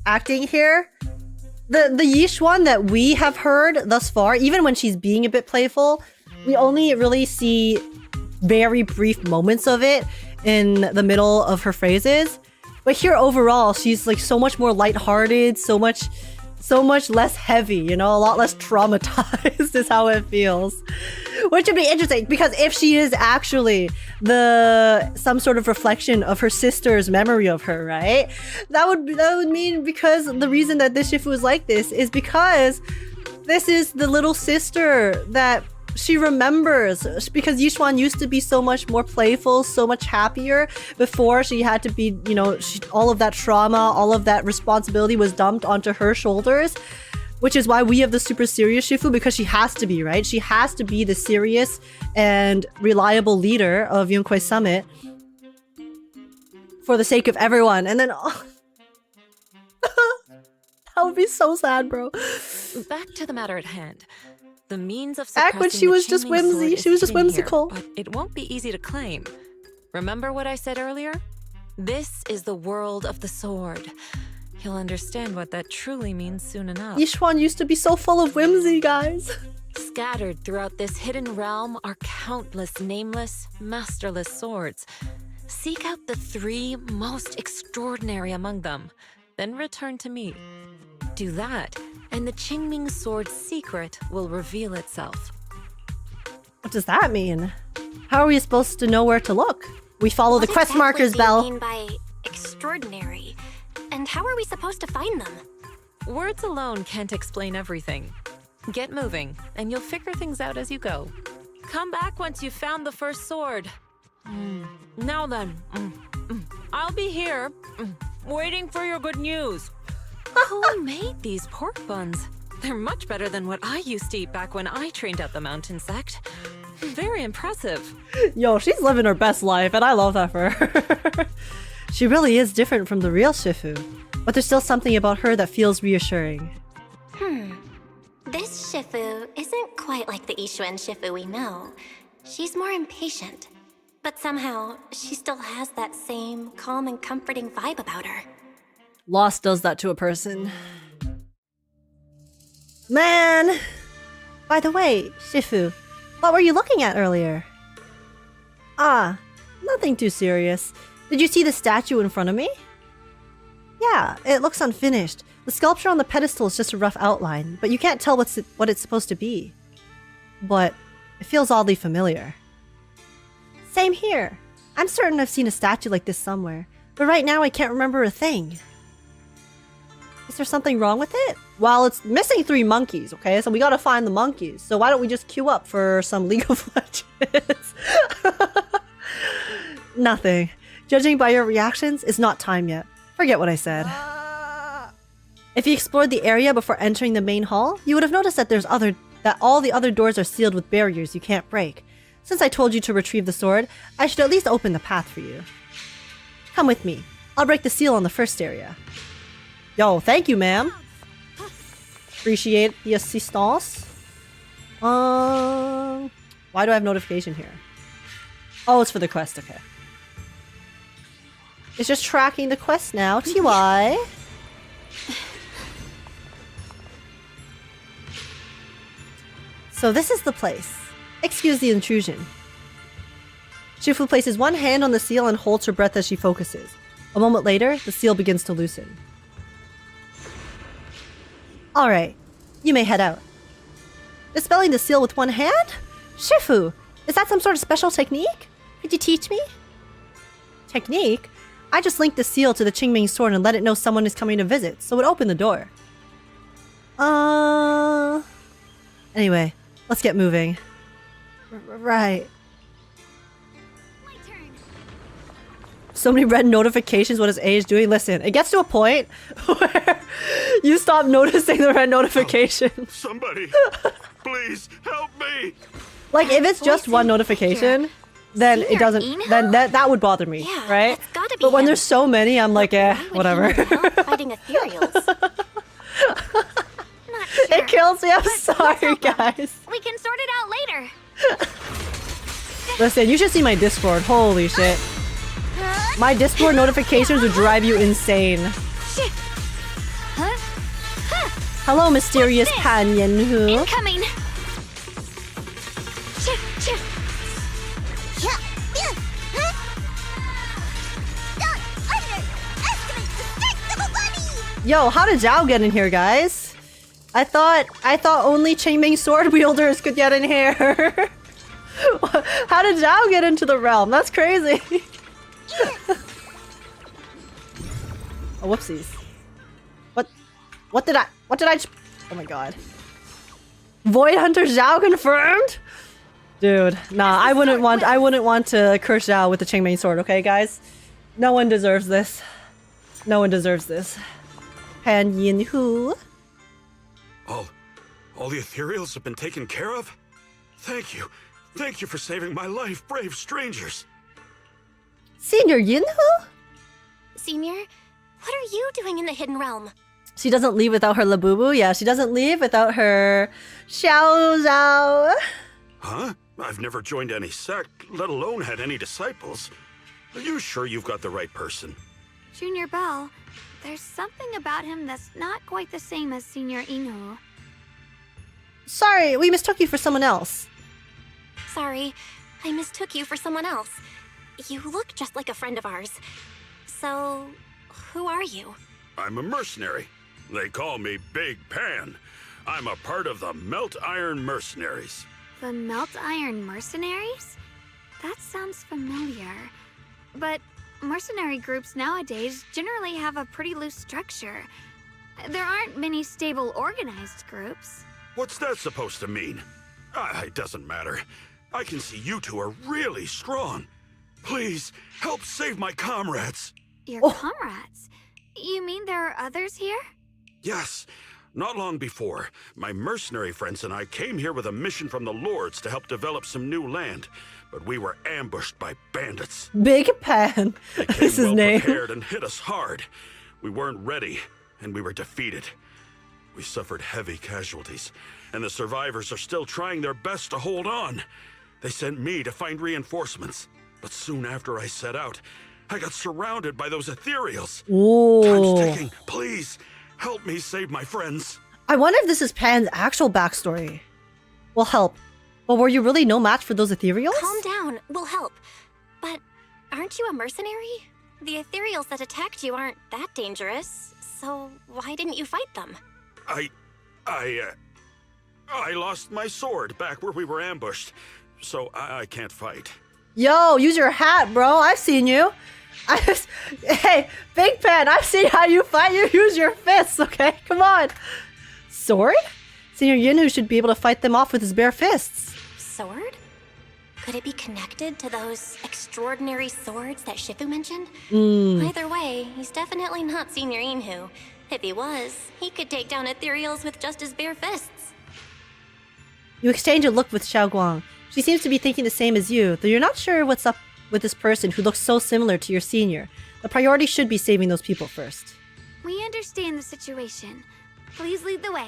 acting here, the Yixuan that we have heard thus far, even when she's being a bit playful, we only really see very brief moments of it in the middle of her phrases. But here overall, she's like so much more lighthearted, so much so much less heavy, you know, a lot less traumatized is how it feels. Which would be interesting, because if she is actually some sort of reflection of her sister's memory of her, right? That would mean, because the reason that this Shifu is like this is because this is the little sister that she remembers, because Yixuan used to be so much more playful, so much happier before she had to be, you know, all of that trauma, all of that responsibility was dumped onto her shoulders, which is why we have the super serious Shifu, because she has to be, right? She has to be the serious and reliable leader of Yunkwei Summit for the sake of everyone. And then, oh, that would be so sad, bro.
Back to the matter at hand. The means of
Back when she was just whimsy, she was just whimsical.
But it won't be easy to claim. Remember what I said earlier? This is the world of the sword. You'll understand what that truly means soon enough.
Yixuan used to be so full of whimsy, guys.
Scattered throughout this hidden realm are countless nameless, masterless swords. Seek out the 3 most extraordinary among them, then return to me. Do that, and the Qingming sword's secret will reveal itself.
What does that mean? How are we supposed to know where to look? We follow the quest markers, Belle.
What do you mean by extraordinary? And how are we supposed to find them?
Words alone can't explain everything. Get moving, and you'll figure things out as you go. Come back once you've found the first sword. Now then, I'll be here, waiting for your good news. Who made these pork buns? They're much better than what I used to eat back when I trained at the mountain sect. Very impressive.
Yo, she's living her best life, and I love that for her. She really is different from the real Shifu, but there's still something about her that feels reassuring.
This Shifu isn't quite like the Yixuan Shifu we know. She's more impatient, but somehow she still has that same calm and comforting vibe about her.
Loss does that to a person. Man! By the way, Shifu, what were you looking at earlier? Ah, nothing too serious. Did you see the statue in front of me? Yeah, it looks unfinished. The sculpture on the pedestal is just a rough outline, but you can't tell what it's supposed to be. But it feels oddly familiar. Same here. I'm certain I've seen a statue like this somewhere, but right now I can't remember a thing. Is there something wrong with it? Well, it's missing 3 monkeys, okay? So we gotta find the monkeys. So why don't we just queue up for some League of Legends? Nothing. Judging by your reactions, it's not time yet. Forget what I said. If you explored the area before entering the main hall, you would have noticed that all the other doors are sealed with barriers you can't break. Since I told you to retrieve the sword, I should at least open the path for you. Come with me. I'll break the seal on the first area. Yo, thank you, ma'am. Appreciate the assistance. Why do I have notification here? Oh, it's for the quest, okay. It's just tracking the quest now. TY. So this is the place. Excuse the intrusion. Shifu places one hand on the seal and holds her breath as she focuses. A moment later, the seal begins to loosen. Alright, you may head out. Dispelling the seal with one hand? Shifu, is that some sort of special technique? Could you teach me? Technique? I just linked the seal to the Qingming sword and let it know someone is coming to visit, so it opened the door. Anyway, let's get moving. Right.
My turn.
So many red notifications. What is Age doing? Listen, it gets to a point where you stop noticing the red notification.
Somebody, please help me.
Like, if it's just one notification, then it doesn't. Then that would bother me,
Yeah,
right?
it's gotta be
But when
him.
there's so many, I'm like,
Why would
whatever.
he need help fighting ethereals?
Not sure.
It kills me. I'm sorry, guys.
We can sort it out later.
Listen, you should see my Discord. Holy shit. My Discord notifications would drive you insane.
Huh?
Hello, mysterious
What's this?
Pan Yen-hu.
Incoming.
Yo, how did Zhao get in here, guys? I thought only Qingming sword wielders could get in here. How did Zhao get into the realm? That's crazy. Oh, whoopsies. What did I oh my god. Void Hunter Zhao confirmed? Dude, nah, I wouldn't want to curse Zhao with the Qingming sword, okay guys? No one deserves this. No one deserves this. Han Yin Hu.
All the ethereals have been taken care of? Thank you. Thank you for saving my life, brave strangers.
Senior Yin Hu?
Senior, what are you doing in the Hidden Realm?
She doesn't leave without her Labubu. Yeah, she doesn't leave without her Xiao Zhao.
Huh? I've never joined any sect, let alone had any disciples. Are you sure you've got the right person?
Junior Bell, there's something about him that's not quite the same as Senior Inhu.
Sorry, we mistook you for someone else.
Sorry, I mistook you for someone else. You look just like a friend of ours. So, who are you?
I'm a mercenary. They call me Big Pan. I'm a part of the Melt Iron Mercenaries.
The Melt Iron Mercenaries? That sounds familiar. But mercenary groups nowadays generally have a pretty loose structure. There aren't many stable, organized groups.
What's that supposed to mean? It doesn't matter. I can see you two are really strong. Please, help save my comrades.
Your comrades? You mean there are others here?
Yes. Not long before, my mercenary friends and I came here with a mission from the Lords to help develop some new land, but we were ambushed by bandits.
Big Pan.
They came
This is
well
name.
prepared and hit us hard. We weren't ready, and we were defeated. We suffered heavy casualties, and the survivors are still trying their best to hold on. They sent me to find reinforcements, but soon after I set out, I got surrounded by those ethereals. Time's
Ooh.
ticking. Please, help me save my friends.
I wonder if this is Pan's actual backstory. Will help. But were you really no match for those ethereals?
Calm down, we'll help. But aren't you a mercenary? The ethereals that attacked you aren't that dangerous, so why didn't you fight them?
I lost my sword back where we were ambushed, so I can't fight.
Yo, use your hat, bro. I've seen you. Hey, Big Pan, I've seen how you fight. You use your fists, okay? Come on. Sword? Senior Yinhu should be able to fight them off with his bare fists.
Sword? Could it be connected to those extraordinary swords that Shifu mentioned? Either way, he's definitely not Senior Inhu. If he was, he could take down ethereals with just his bare fists.
You exchange a look with Shunguang. She seems to be thinking the same as you, though you're not sure what's up with this person who looks so similar to your senior. The priority should be saving those people first.
We understand the situation. Please lead the way.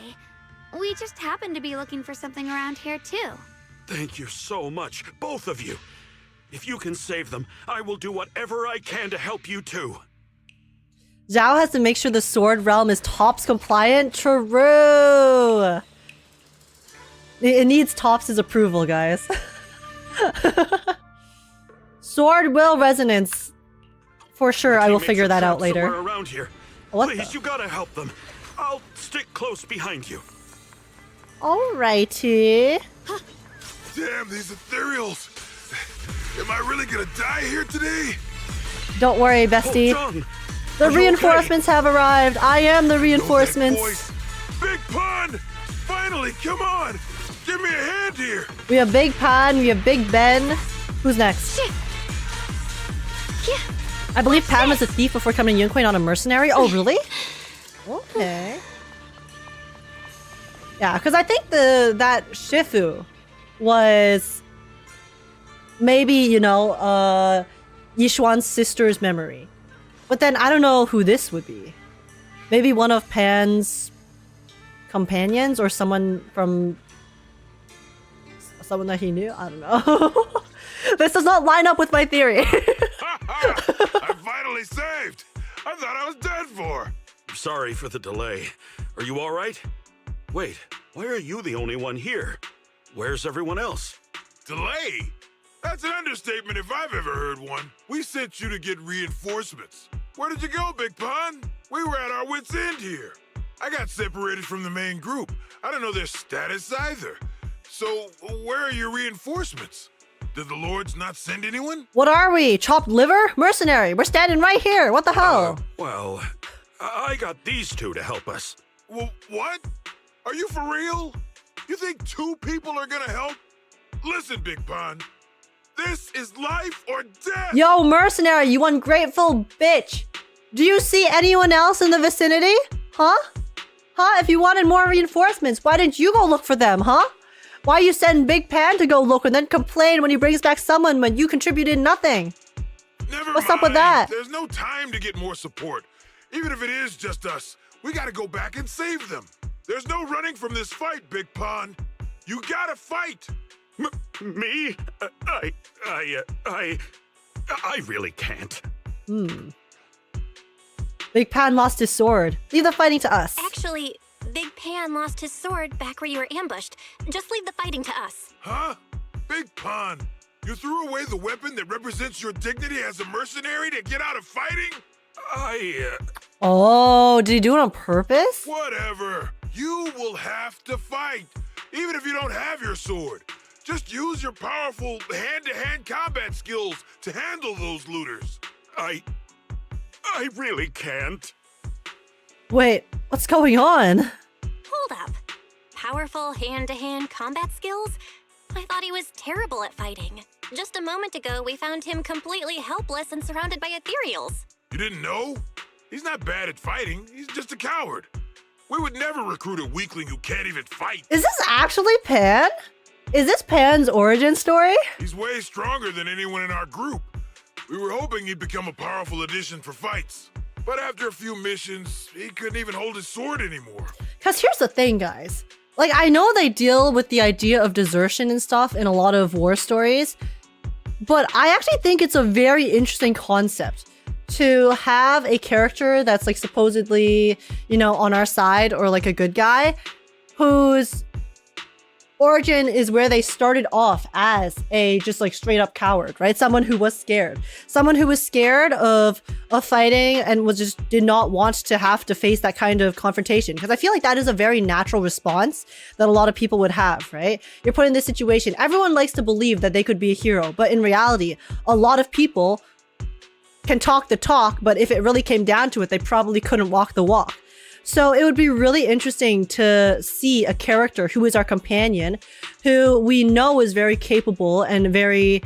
We just happen to be looking for something around here, too.
Thank you so much, both of you. If you can save them, I will do whatever I can to help you too.
Zhao has to make sure the sword realm is TOPS compliant. True. It needs TOPS' approval, guys. Sword will resonance. For sure, I will
Teammates
figure
are
that out
trapped
later.
somewhere around here.
What
Please,
the?
you gotta help them. I'll stick close behind you.
Alrighty.
Damn, these ethereals. Am I really gonna die here today?
Don't worry, bestie.
Oh, John,
The
are you
reinforcements have arrived. I am the
Know that
reinforcements.
voice? Big Pun! Finally, come on! Give me a hand here!
We have Big Pan, we have Big Ben. Who's next? I believe Pan was a thief before coming to Yunquay, not a mercenary. Oh, really? Okay. Yeah, because I think that Shifu was maybe, Yishuan's sister's memory. But then I don't know who this would be. Maybe one of Pan's companions or someone from someone that he knew? I don't know. This does not line up with my theory.
Ha ha! I'm finally saved! I thought I was dead for!
Sorry for the delay. Are you all right? Wait, why are you the only one here? Where's everyone else?
Delay? That's an understatement if I've ever heard one. We sent you to get reinforcements. Where did you go, Big Pun? We were at our wits' end here. I got separated from the main group. I don't know their status either. So, where are your reinforcements? Did the Lords not send anyone?
What are we? Chopped liver? Mercenary. We're standing right here. What the hell?
Well, I got these two to help us.
Well, what? Are you for real? You think 2 people are gonna help? Listen, Big Pun. This is life or death!
Yo, mercenary, you ungrateful bitch. Do you see anyone else in the vicinity? Huh? If you wanted more reinforcements, why didn't you go look for them, huh? Why you send Big Pan to go look and then complain when he brings back someone when you contributed nothing? What's up with that?
There's no time to get more support. Even if it is just us, we gotta go back and save them. There's no running from this fight, Big Pun. You gotta fight.
Me? I really can't.
Big Pan lost his sword. Leave the fighting to us.
Actually, Big Pan lost his sword back where you were ambushed. Just leave the fighting to us.
Huh? Big Pun, you threw away the weapon that represents your dignity as a mercenary to get out of fighting?
Oh, did he do it on purpose?
Whatever. You will have to fight, even if you don't have your sword. Just use your powerful hand-to-hand combat skills to handle those looters.
I really can't.
Wait, what's going on?
Hold up. Powerful hand-to-hand combat skills? I thought he was terrible at fighting. Just a moment ago, we found him completely helpless and surrounded by ethereals.
You didn't know? He's not bad at fighting. He's just a coward. We would never recruit a weakling who can't even fight.
Is this actually Pan? Is this Pan's origin story?
He's way stronger than anyone in our group. We were hoping he'd become a powerful addition for fights. But after a few missions, he couldn't even hold his sword anymore.
Because here's the thing, guys. Like, I know they deal with the idea of desertion and stuff in a lot of war stories, but I actually think it's a very interesting concept to have a character that's like supposedly, you know, on our side or like a good guy whose origin is where they started off as a just like straight up coward, right? Someone who was scared. Someone who was scared of fighting and was just did not want to have to face that kind of confrontation. Because I feel like that is a very natural response that a lot of people would have, right? You're put in this situation. Everyone likes to believe that they could be a hero, but in reality, a lot of people can talk the talk, but if it really came down to it, they probably couldn't walk the walk. So it would be really interesting to see a character who is our companion, who we know is very capable and very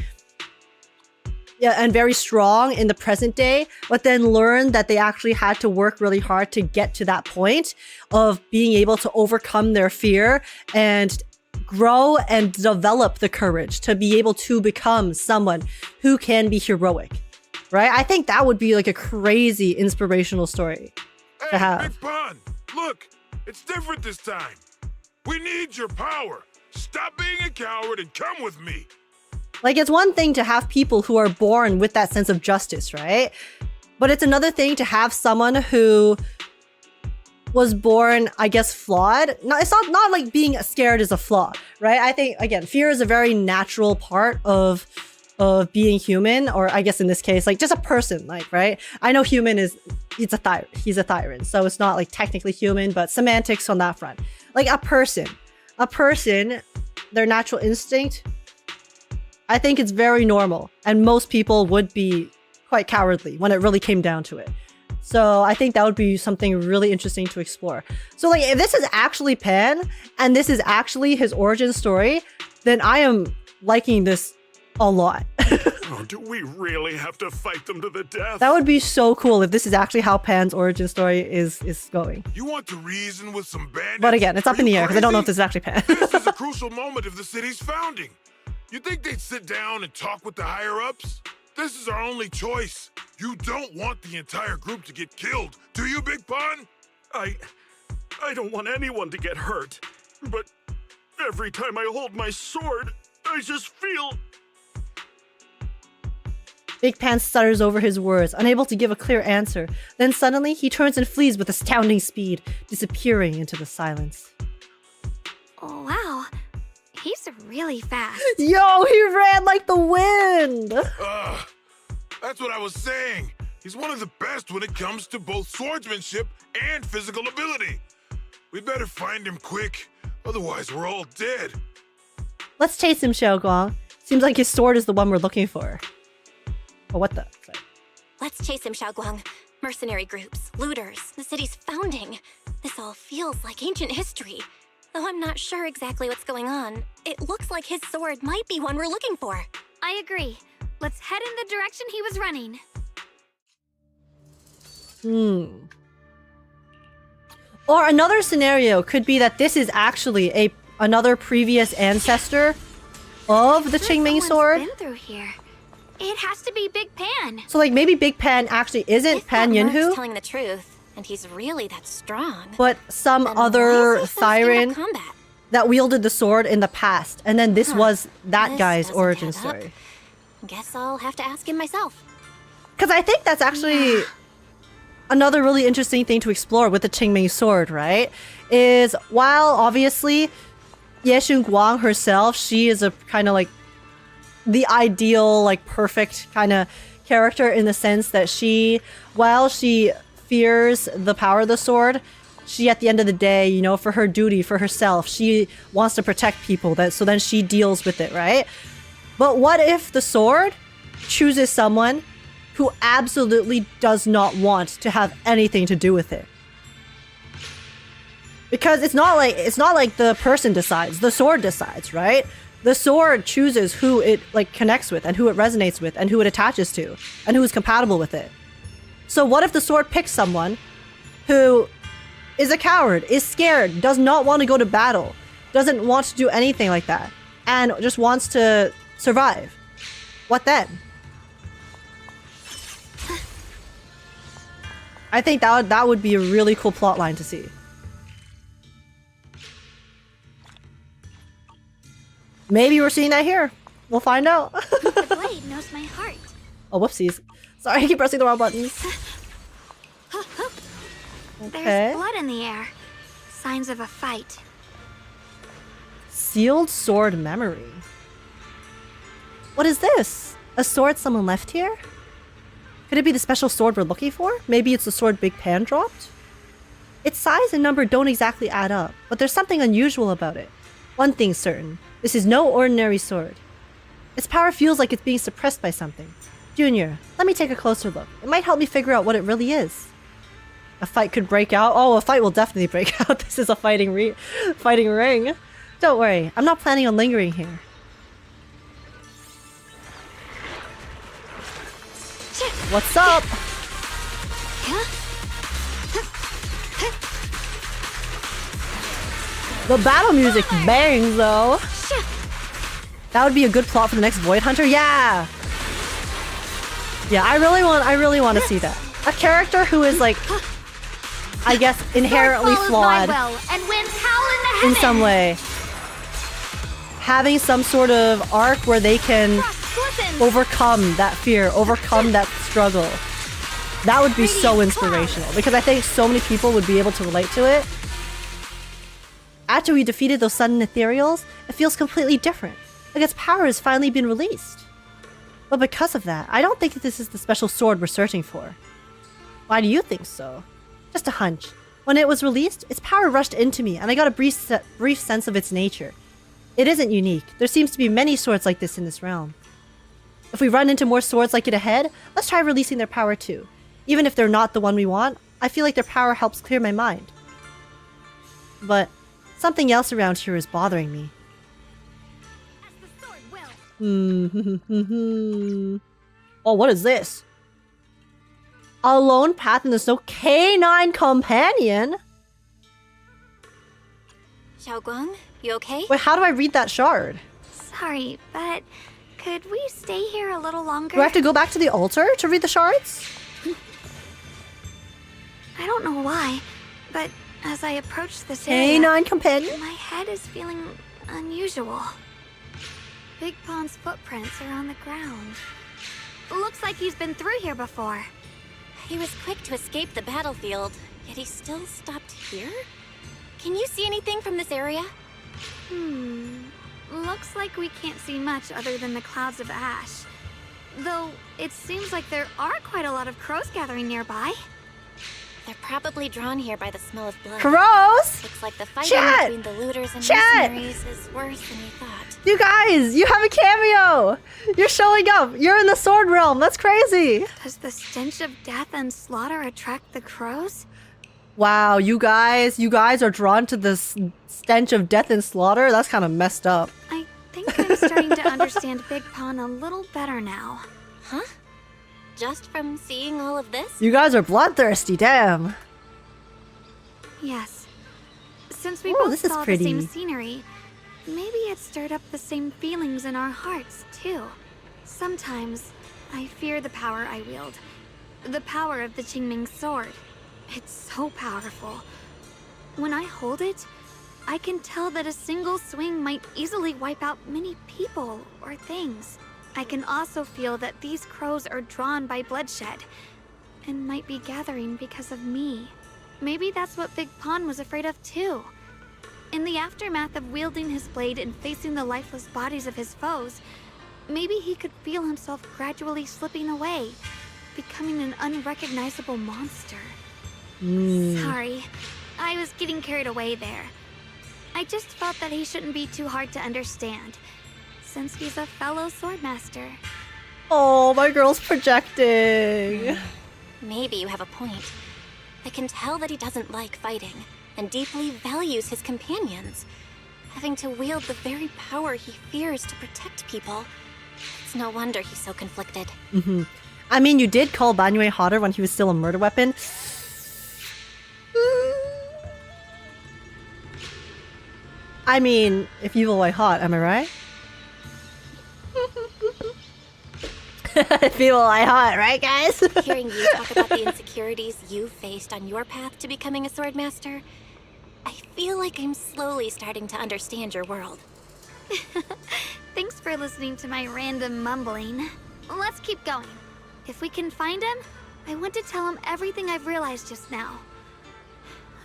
strong in the present day, but then learn that they actually had to work really hard to get to that point of being able to overcome their fear and grow and develop the courage to be able to become someone who can be heroic, right? I think that would be like a crazy inspirational story.
Hey, Big Pun, look, it's different this time. We need your power. Stop being a coward and come with me.
Like, it's one thing to have people who are born with that sense of justice, right? But it's another thing to have someone who was born, I guess, flawed. No, it's not like being scared is a flaw, right? I think, again, fear is a very natural part of being human, or I guess in this case, like just a person, like, right? I know human is, he's a tyrant, so it's not like technically human, but semantics on that front. Like a person, their natural instinct, I think it's very normal, and most people would be quite cowardly when it really came down to it. So I think that would be something really interesting to explore. So like, if this is actually Pan, and this is actually his origin story, then I am liking this a lot.
Oh, do we really have to fight them to the death?
That would be so cool if this is actually how Pan's origin story is going.
You want to reason with some bandits?
But again, it's up in the air because I don't know if this is actually Pan.
This is a crucial moment of the city's founding. You think they'd sit down and talk with the higher-ups? This is our only choice. You don't want the entire group to get killed, do you, Big Pun?
I don't want anyone to get hurt, but every time I hold my sword, I just feel...
Big Pan stutters over his words, unable to give a clear answer. Then suddenly, he turns and flees with astounding speed, disappearing into the silence.
Oh, wow. He's really fast.
Yo, he ran like the wind!
That's what I was saying. He's one of the best when it comes to both swordsmanship and physical ability. We better find him quick. Otherwise, we're all dead.
Let's chase him, Shunguang. Seems like his sword is the one we're looking for. Oh, what the? Sorry.
Let's chase him, Shunguang. Mercenary groups, looters, the city's founding. This all feels like ancient history. Though I'm not sure exactly what's going on, it looks like his sword might be one we're looking for.
I agree. Let's head in the direction he was running.
Or another scenario could be that this is actually another previous ancestor of the Qingming sword.
Been through here. It has to be Big Pan.
So like maybe Big Pan actually isn't
If
Pan
that merc's
Yinhu,
telling the truth, and he's really that strong,
but some
then why
other
is he so skilled at
Thyran
combat?
that wielded the sword in the past, and then this was that
This
guy's
doesn't
origin
add up.
story.
Guess I'll have to ask him myself.
Because I think that's actually another really interesting thing to explore with the Qingming sword, right? Is while obviously Ye Shunguang herself, she is a kind of like the ideal, like perfect kind of character in the sense that while she fears the power of the sword, she at the end of the day, you know, for her duty, for herself, she wants to protect people. So then she deals with it, right? But what if the sword chooses someone who absolutely does not want to have anything to do with it? Because it's not like the person decides, the sword decides, right? The sword chooses who it like connects with and who it resonates with and who it attaches to and who is compatible with it. So what if the sword picks someone who is a coward, is scared, does not want to go to battle, doesn't want to do anything like that, and just wants to survive? What then? I think that would be a really cool plot line to see. Maybe we're seeing that here. We'll find out.
The blade knows my heart.
Oh, whoopsies. Sorry, I keep pressing the wrong buttons. Okay.
There's blood in the air. Signs of a fight.
Sealed sword memory. What is this? A sword someone left here? Could it be the special sword we're looking for? Maybe it's the sword Big Pan dropped? Its size and number don't exactly add up, but there's something unusual about it. One thing's certain. This is no ordinary sword. Its power feels like it's being suppressed by something. Junior, let me take a closer look. It might help me figure out what it really is. A fight could break out. Oh, a fight will definitely break out. This is a fighting ring. Don't worry, I'm not planning on lingering here. What's up? The battle music bangs though. That would be a good plot for the next Void Hunter. Yeah. Yeah, I really want to see that. A character who is like, I guess, inherently flawed in some way. Having some sort of arc where they can overcome that fear, overcome that struggle. That would be so inspirational because I think so many people would be able to relate to it. After we defeated those sudden ethereals, it feels completely different. Like its power has finally been released. But because of that, I don't think this is the special sword we're searching for. Why do you think so? Just a hunch. When it was released, its power rushed into me and I got a brief sense of its nature. It isn't unique. There seems to be many swords like this in this realm. If we run into more swords like it ahead, let's try releasing their power too. Even if they're not the one we want, I feel like their power helps clear my mind. But something else around here is bothering me. Oh, what is this? A lone path in the snow. Canine companion?
Shunguang, you okay?
Wait, how do I read that shard?
Sorry, but could we stay here a little longer?
Do I have to go back to the altar to read the shards?
I don't know why, but as I approach this area,
Canine companion?
my head is feeling unusual. Big Pond's footprints are on the ground. Looks like he's been through here before.
He was quick to escape the battlefield, yet he still stopped here? Can you see anything from this area?
Looks like we can't see much other than the clouds of ash. Though, it seems like there are quite a lot of crows gathering nearby.
They're probably drawn here by the smell of blood.
Gross!
Looks like the fighting
Chat!
between the looters and
Chat!
mercenaries is worse than we thought.
You guys, you have a cameo! You're showing up! You're in the sword realm! That's crazy!
Does the stench of death and slaughter attract the crows?
Wow, you guys are drawn to this stench of death and slaughter? That's kind of messed up.
I think I'm starting to understand Big Pond a little better now.
Huh? Just from seeing all of this?
You guys are bloodthirsty, damn.
Yes. Since we
Ooh,
both
this is
saw
pretty.
the same scenery, maybe it stirred up the same feelings in our hearts, too. Sometimes, I fear the power I wield. The power of the Qingming sword. It's so powerful. When I hold it, I can tell that a single swing might easily wipe out many people or things. I can also feel that these crows are drawn by bloodshed and might be gathering because of me. Maybe that's what Big Pond was afraid of too. In the aftermath of wielding his blade and facing the lifeless bodies of his foes, maybe he could feel himself gradually slipping away, becoming an unrecognizable monster. Sorry, I was getting carried away there. I just felt that he shouldn't be too hard to understand, since he's a fellow swordmaster.
Oh, my girl's projecting.
Maybe you have a point. I can tell that he doesn't like fighting, and deeply values his companions. Having to wield the very power he fears to protect people. It's no wonder he's so conflicted.
I mean, you did call Banyue hotter when he was still a murder weapon. I mean, if evil, why hot, am I right? If evil, why hot, right, guys?
Hearing you talk about the insecurities you faced on your path to becoming a swordmaster, I feel like I'm slowly starting to understand your world.
Thanks for listening to my random mumbling. Let's keep going. If we can find him, I want to tell him everything I've realized just now.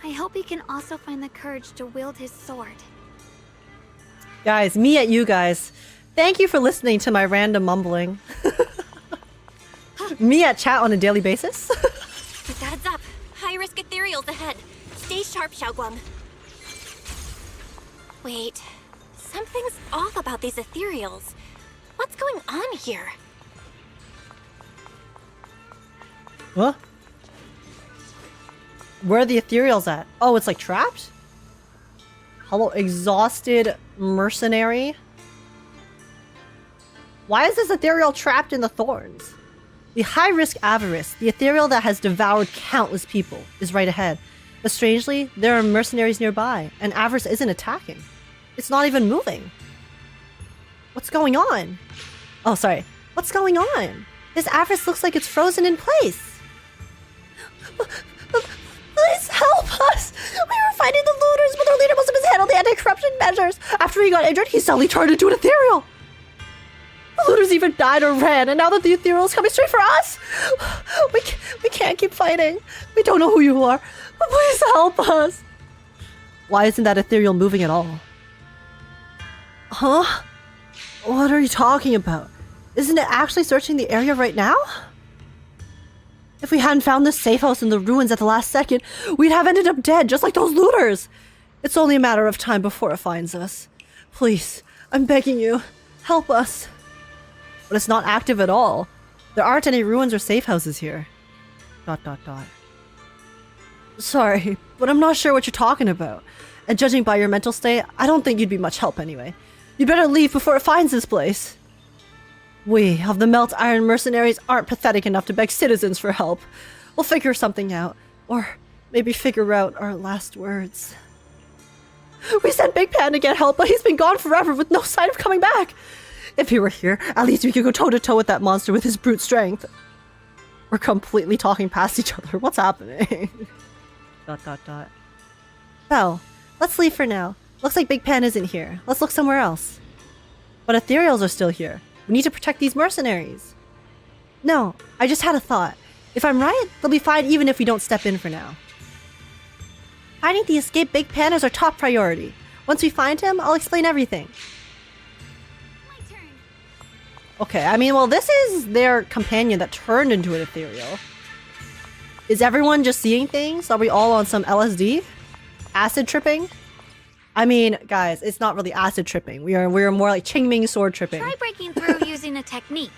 I hope he can also find the courage to wield his sword.
Guys, me at you guys. Thank you for listening to my random mumbling. Me at chat on a daily basis.
Keep that heads up. High-risk ethereals ahead. Stay sharp, Shunguang. Wait. Something's off about these ethereals. What's going on here?
What? Where are the ethereals at? Oh, it's like trapped? Hello, exhausted mercenary? Why is this ethereal trapped in the thorns? The high-risk avarice, the ethereal that has devoured countless people, is right ahead. But strangely, there are mercenaries nearby, and avarice isn't attacking. It's not even moving. What's going on? Oh, sorry. What's going on? This avarice looks like it's frozen in place. Please help us! We were fighting the looters, but their leader must have mishandled the anti-corruption measures. After he got injured, he suddenly turned into an ethereal. The looters even died or ran, and now that the ethereal is coming straight for us, we can't keep fighting. We don't know who you are, but please help us. Why isn't that ethereal moving at all? Huh? What are you talking about? Isn't it actually searching the area right now? If we hadn't found this safe house in the ruins at the last second, we'd have ended up dead, just like those looters. It's only a matter of time before it finds us. Please, I'm begging you, help us. But it's not active at all. There aren't any ruins or safe houses here. ... Sorry, but I'm not sure what you're talking about. And judging by your mental state, I don't think you'd be much help anyway. You'd better leave before it finds this place. We of the Melt Iron Mercenaries aren't pathetic enough to beg citizens for help. We'll figure something out. Or maybe figure out our last words. We sent Big Pan to get help, but he's been gone forever with no sign of coming back. If he were here, at least we could go toe-to-toe with that monster with his brute strength. We're completely talking past each other. What's happening? ... Well, let's leave for now. Looks like Big Pan isn't here. Let's look somewhere else. But ethereals are still here. We need to protect these mercenaries. No, I just had a thought. If I'm right, they'll be fine even if we don't step in for now. Finding the escaped Big Pan is our top priority. Once we find him, I'll explain everything.
My turn.
Okay, I mean, well, this is their companion that turned into an ethereal. Is everyone just seeing things? Are we all on some LSD? Acid tripping? I mean, guys, it's not really acid tripping. We are more like Qingming sword tripping.
Try breaking through using a technique.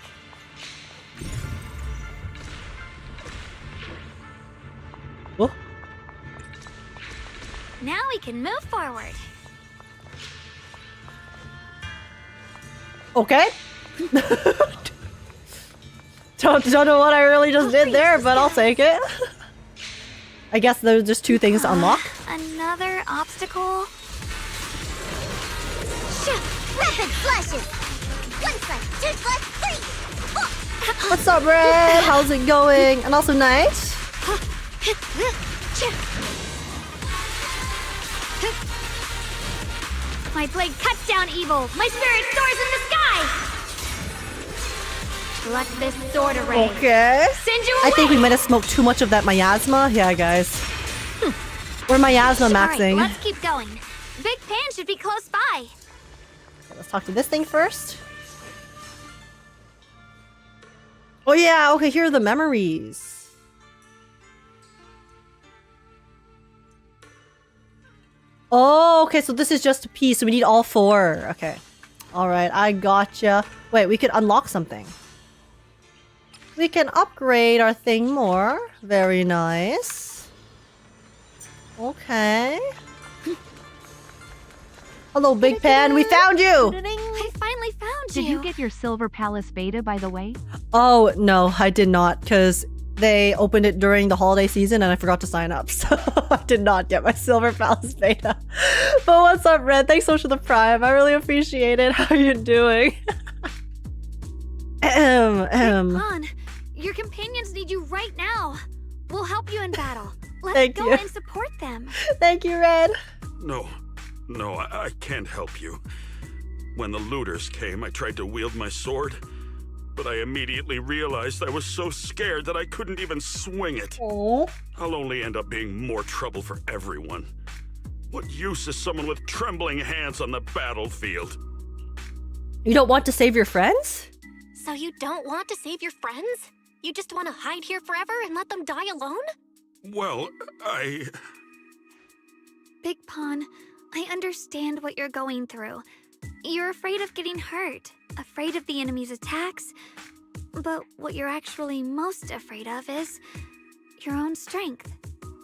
Oh,
Now we can move forward.
okay. Don't know what I really just did there, but I'll take it. I guess there's just two things to unlock.
Another obstacle.
Rapid flashes! 1 slash, 2 slash, 3!
What's up, Red? How's it going? And also Knight.
My blade cuts down evil. My spirit soars in the sky. Let this sword array.
Okay.
Send you
I
away.
think we might have smoked too much of that miasma. Yeah, guys. We're miasma
All right,
maxing.
let's keep going. Big Pan should be close by.
Let's talk to this thing first. Oh yeah, okay, here are the memories. Oh, okay, so this is just a piece, so we need all 4. Okay. Alright, I gotcha. Wait, we could unlock something. We can upgrade our thing more. Very nice. Okay. Hello, Big Pan. We found you!
I finally found
Did you get your Silver Palace beta, by the way?
Oh, no, I did not, because they opened it during the holiday season and I forgot to sign up, so I did not get my Silver Palace beta. But what's up, Red? Thanks so much for the Prime. I really appreciate it. How are you doing?
Pan, your companions need you right now. We'll help you in battle. Let's
Thank
go
you.
and support them.
Thank you, Red.
No, I can't help you. When the looters came, I tried to wield my sword, but I immediately realized I was so scared that I couldn't even swing it.
Oh.
I'll only end up being more trouble for everyone. What use is someone with trembling hands on the battlefield?
You don't want to save your friends?
So you don't want to save your friends? You just want to hide here forever and let them die alone?
Well,
Big Pan, I understand what you're going through. You're afraid of getting hurt, afraid of the enemy's attacks. But what you're actually most afraid of is your own strength.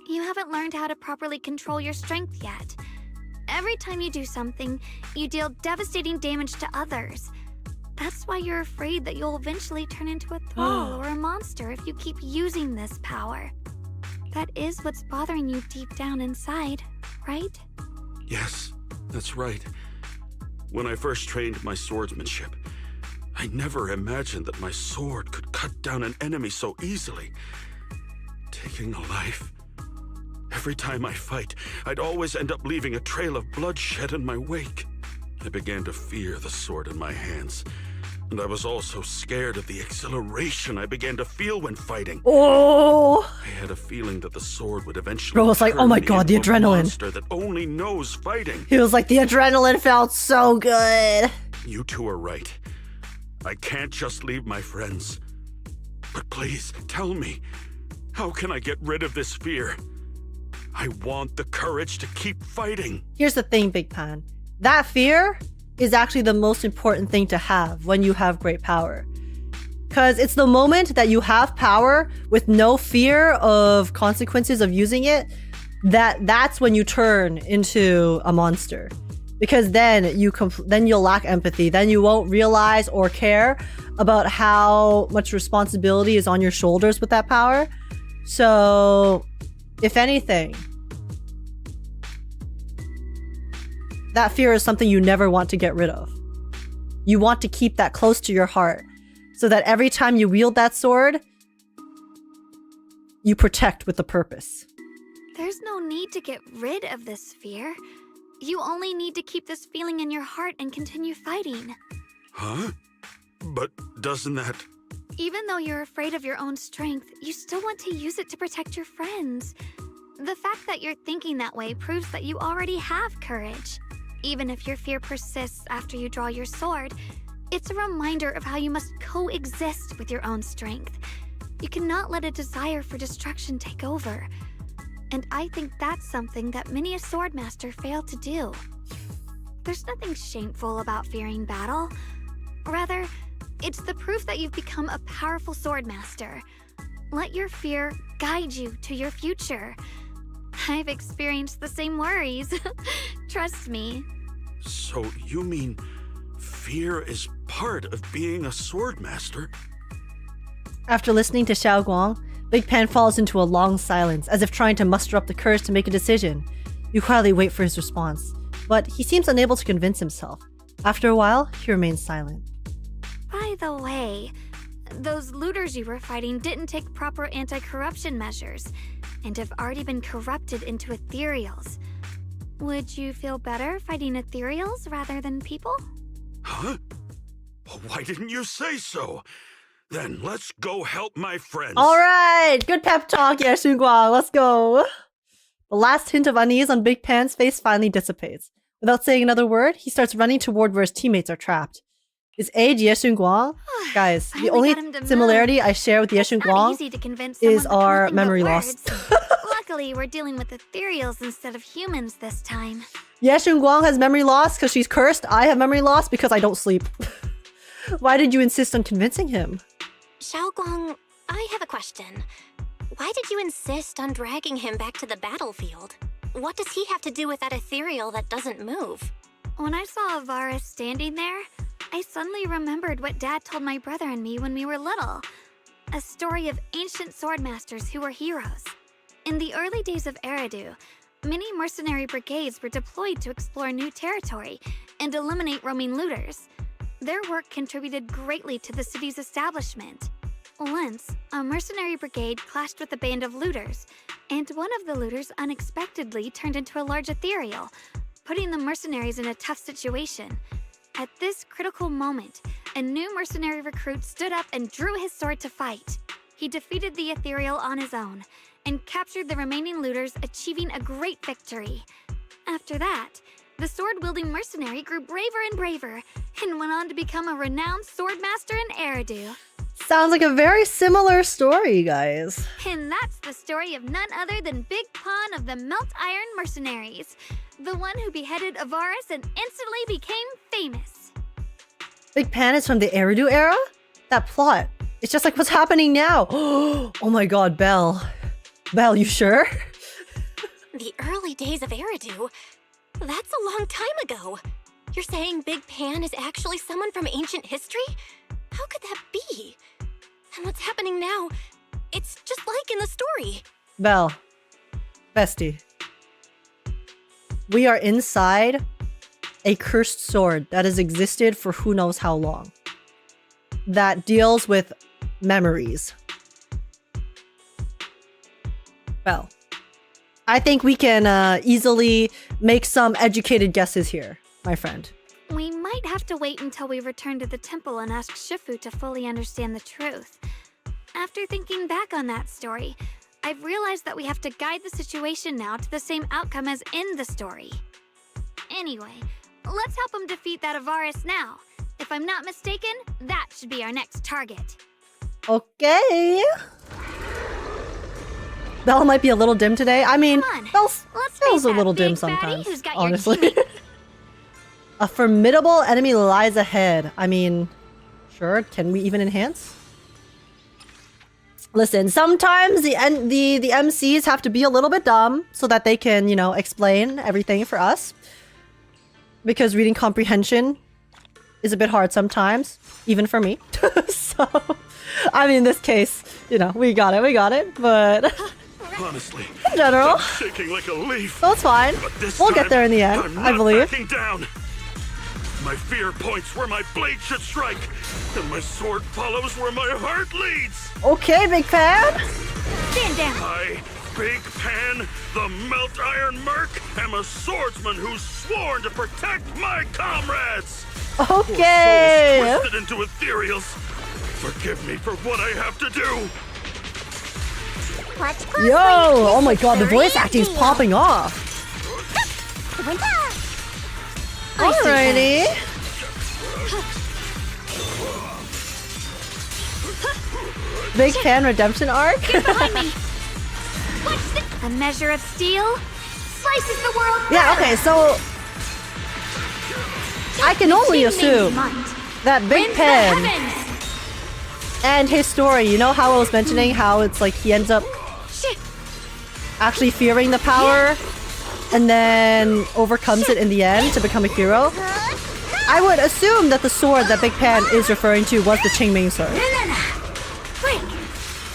You haven't learned how to properly control your strength yet. Every time you do something, you deal devastating damage to others. That's why you're afraid that you'll eventually turn into a thrall or a monster if you keep using this power. That is what's bothering you deep down inside, right?
yes, that's right. When I first trained my swordsmanship, I never imagined that my sword could cut down an enemy so easily. Taking a life. Every time I fight, I'd always end up leaving a trail of bloodshed in my wake. I began to fear the sword in my hands, and I was also scared of the exhilaration I began to feel when fighting.
Oh.
I had a feeling that the sword would eventually
Bro was like,
turn
oh my
me
God, the
into a
adrenaline.
monster that only knows fighting.
He was like, the adrenaline felt so good.
You two are right. I can't just leave my friends. But please, tell me, how can I get rid of this fear? I want the courage to keep fighting.
Here's the thing, Big Pan. That fear is actually the most important thing to have when you have great power. Because it's the moment that you have power with no fear of consequences of using it, that's when you turn into a monster. Because then you'll lack empathy. Then you won't realize or care about how much responsibility is on your shoulders with that power. So, if anything, that fear is something you never want to get rid of. You want to keep that close to your heart so that every time you wield that sword, you protect with a purpose.
There's no need to get rid of this fear. You only need to keep this feeling in your heart and continue fighting.
Huh? But doesn't that...
Even though you're afraid of your own strength, you still want to use it to protect your friends. The fact that you're thinking that way proves that you already have courage. Even if your fear persists after you draw your sword, it's a reminder of how you must coexist with your own strength. You cannot let a desire for destruction take over. And I think that's something that many a swordmaster fail to do. There's nothing shameful about fearing battle. Rather, it's the proof that you've become a powerful swordmaster. Let your fear guide you to your future. I've experienced the same worries. Trust me.
So you mean fear is part of being a swordmaster?
After listening to Shunguang, Big Pan falls into a long silence, as if trying to muster up the courage to make a decision. You quietly wait for his response, but he seems unable to convince himself. After a while, he remains silent.
By the way, those looters you were fighting didn't take proper anti-corruption measures, and have already been corrupted into ethereals. Would you feel better fighting ethereals rather than people?
Huh? Well, why didn't you say so? Then let's go help my friends.
All right, good pep talk, yeah, Shunguang. Let's go. The last hint of unease on Big Pan's face finally dissipates. Without saying another word, he starts running toward where his teammates are trapped. Is age Ye Shunguang? Guys, the only similarity I share with Ye Shunguang is our memory loss.
Luckily, we're dealing with ethereals instead of humans this time.
Ye Shunguang has memory loss because she's cursed. I have memory loss because I don't sleep. Why did you insist on convincing him?
Shunguang, I have a question. Why did you insist on dragging him back to the battlefield? What does he have to do with that ethereal that doesn't move?
When I saw Avaris standing there, I suddenly remembered what Dad told my brother and me when we were little. A story of ancient swordmasters who were heroes. In the early days of Eridu, many mercenary brigades were deployed to explore new territory and eliminate roaming looters. Their work contributed greatly to the city's establishment. Once, a mercenary brigade clashed with a band of looters, and one of the looters unexpectedly turned into a large ethereal, putting the mercenaries in a tough situation. At this critical moment, a new mercenary recruit stood up and drew his sword to fight. He defeated the ethereal on his own, and captured the remaining looters, achieving a great victory. After that, the sword-wielding mercenary grew braver and braver, and went on to become a renowned swordmaster in Eridu.
Sounds like a very similar story, guys.
And that's the story of none other than Big Pan of the Melt Iron Mercenaries, the one who beheaded Avaris and instantly became famous.
Big Pan is from the Eridu era? That plot. It's just like what's happening now. Oh my god, Belle. Belle, you sure?
The early days of Eridu? That's a long time ago. You're saying Big Pan is actually someone from ancient history? How could that be? And what's happening now? It's just like in the story.
Belle. Bestie. We are inside a cursed sword that has existed for who knows how long. That deals with memories. Belle. I think we can easily make some educated guesses here, my friend.
We might have to wait until we return to the temple and ask Shifu to fully understand the truth. After thinking back on that story, I've realized that we have to guide the situation now to the same outcome as in the story. Anyway, let's help him defeat that Avaris now. If I'm not mistaken, that should be our next target.
Okay. Belle might be a little dim today. I mean, Belle's a little dim sometimes, honestly. A formidable enemy lies ahead. I mean, sure, can we even enhance? Listen, sometimes the MCs have to be a little bit dumb so that they can, you know, explain everything for us. Because reading comprehension is a bit hard sometimes, even for me. So, I mean, in this case, you know, we got it, but...
Honestly,
in general,
I'm shaking like a leaf.
That's fine. We'll get there in the end,
I'm
I
not
believe.
backing down. My fear points where my blade should strike, and my sword follows where my heart leads.
Okay, Big Pan.
Stand down.
I, Big Pan, the Melt Iron Merc, am a swordsman who's sworn to protect my comrades.
Okay.
Souls twisted into ethereals. Forgive me for what I have to do.
Yo! Oh my god, the voice acting's popping off. Alrighty. Big Pan redemption arc?
Get behind me! Watch this! A measure of steel slices the world.
Yeah, okay, so I can only assume that Big Pan and his story, you know how I was mentioning how it's like he ends up actually fearing the power and then overcomes it in the end to become a hero? I would assume that the sword that Big Pan is referring to was the Qingming sword.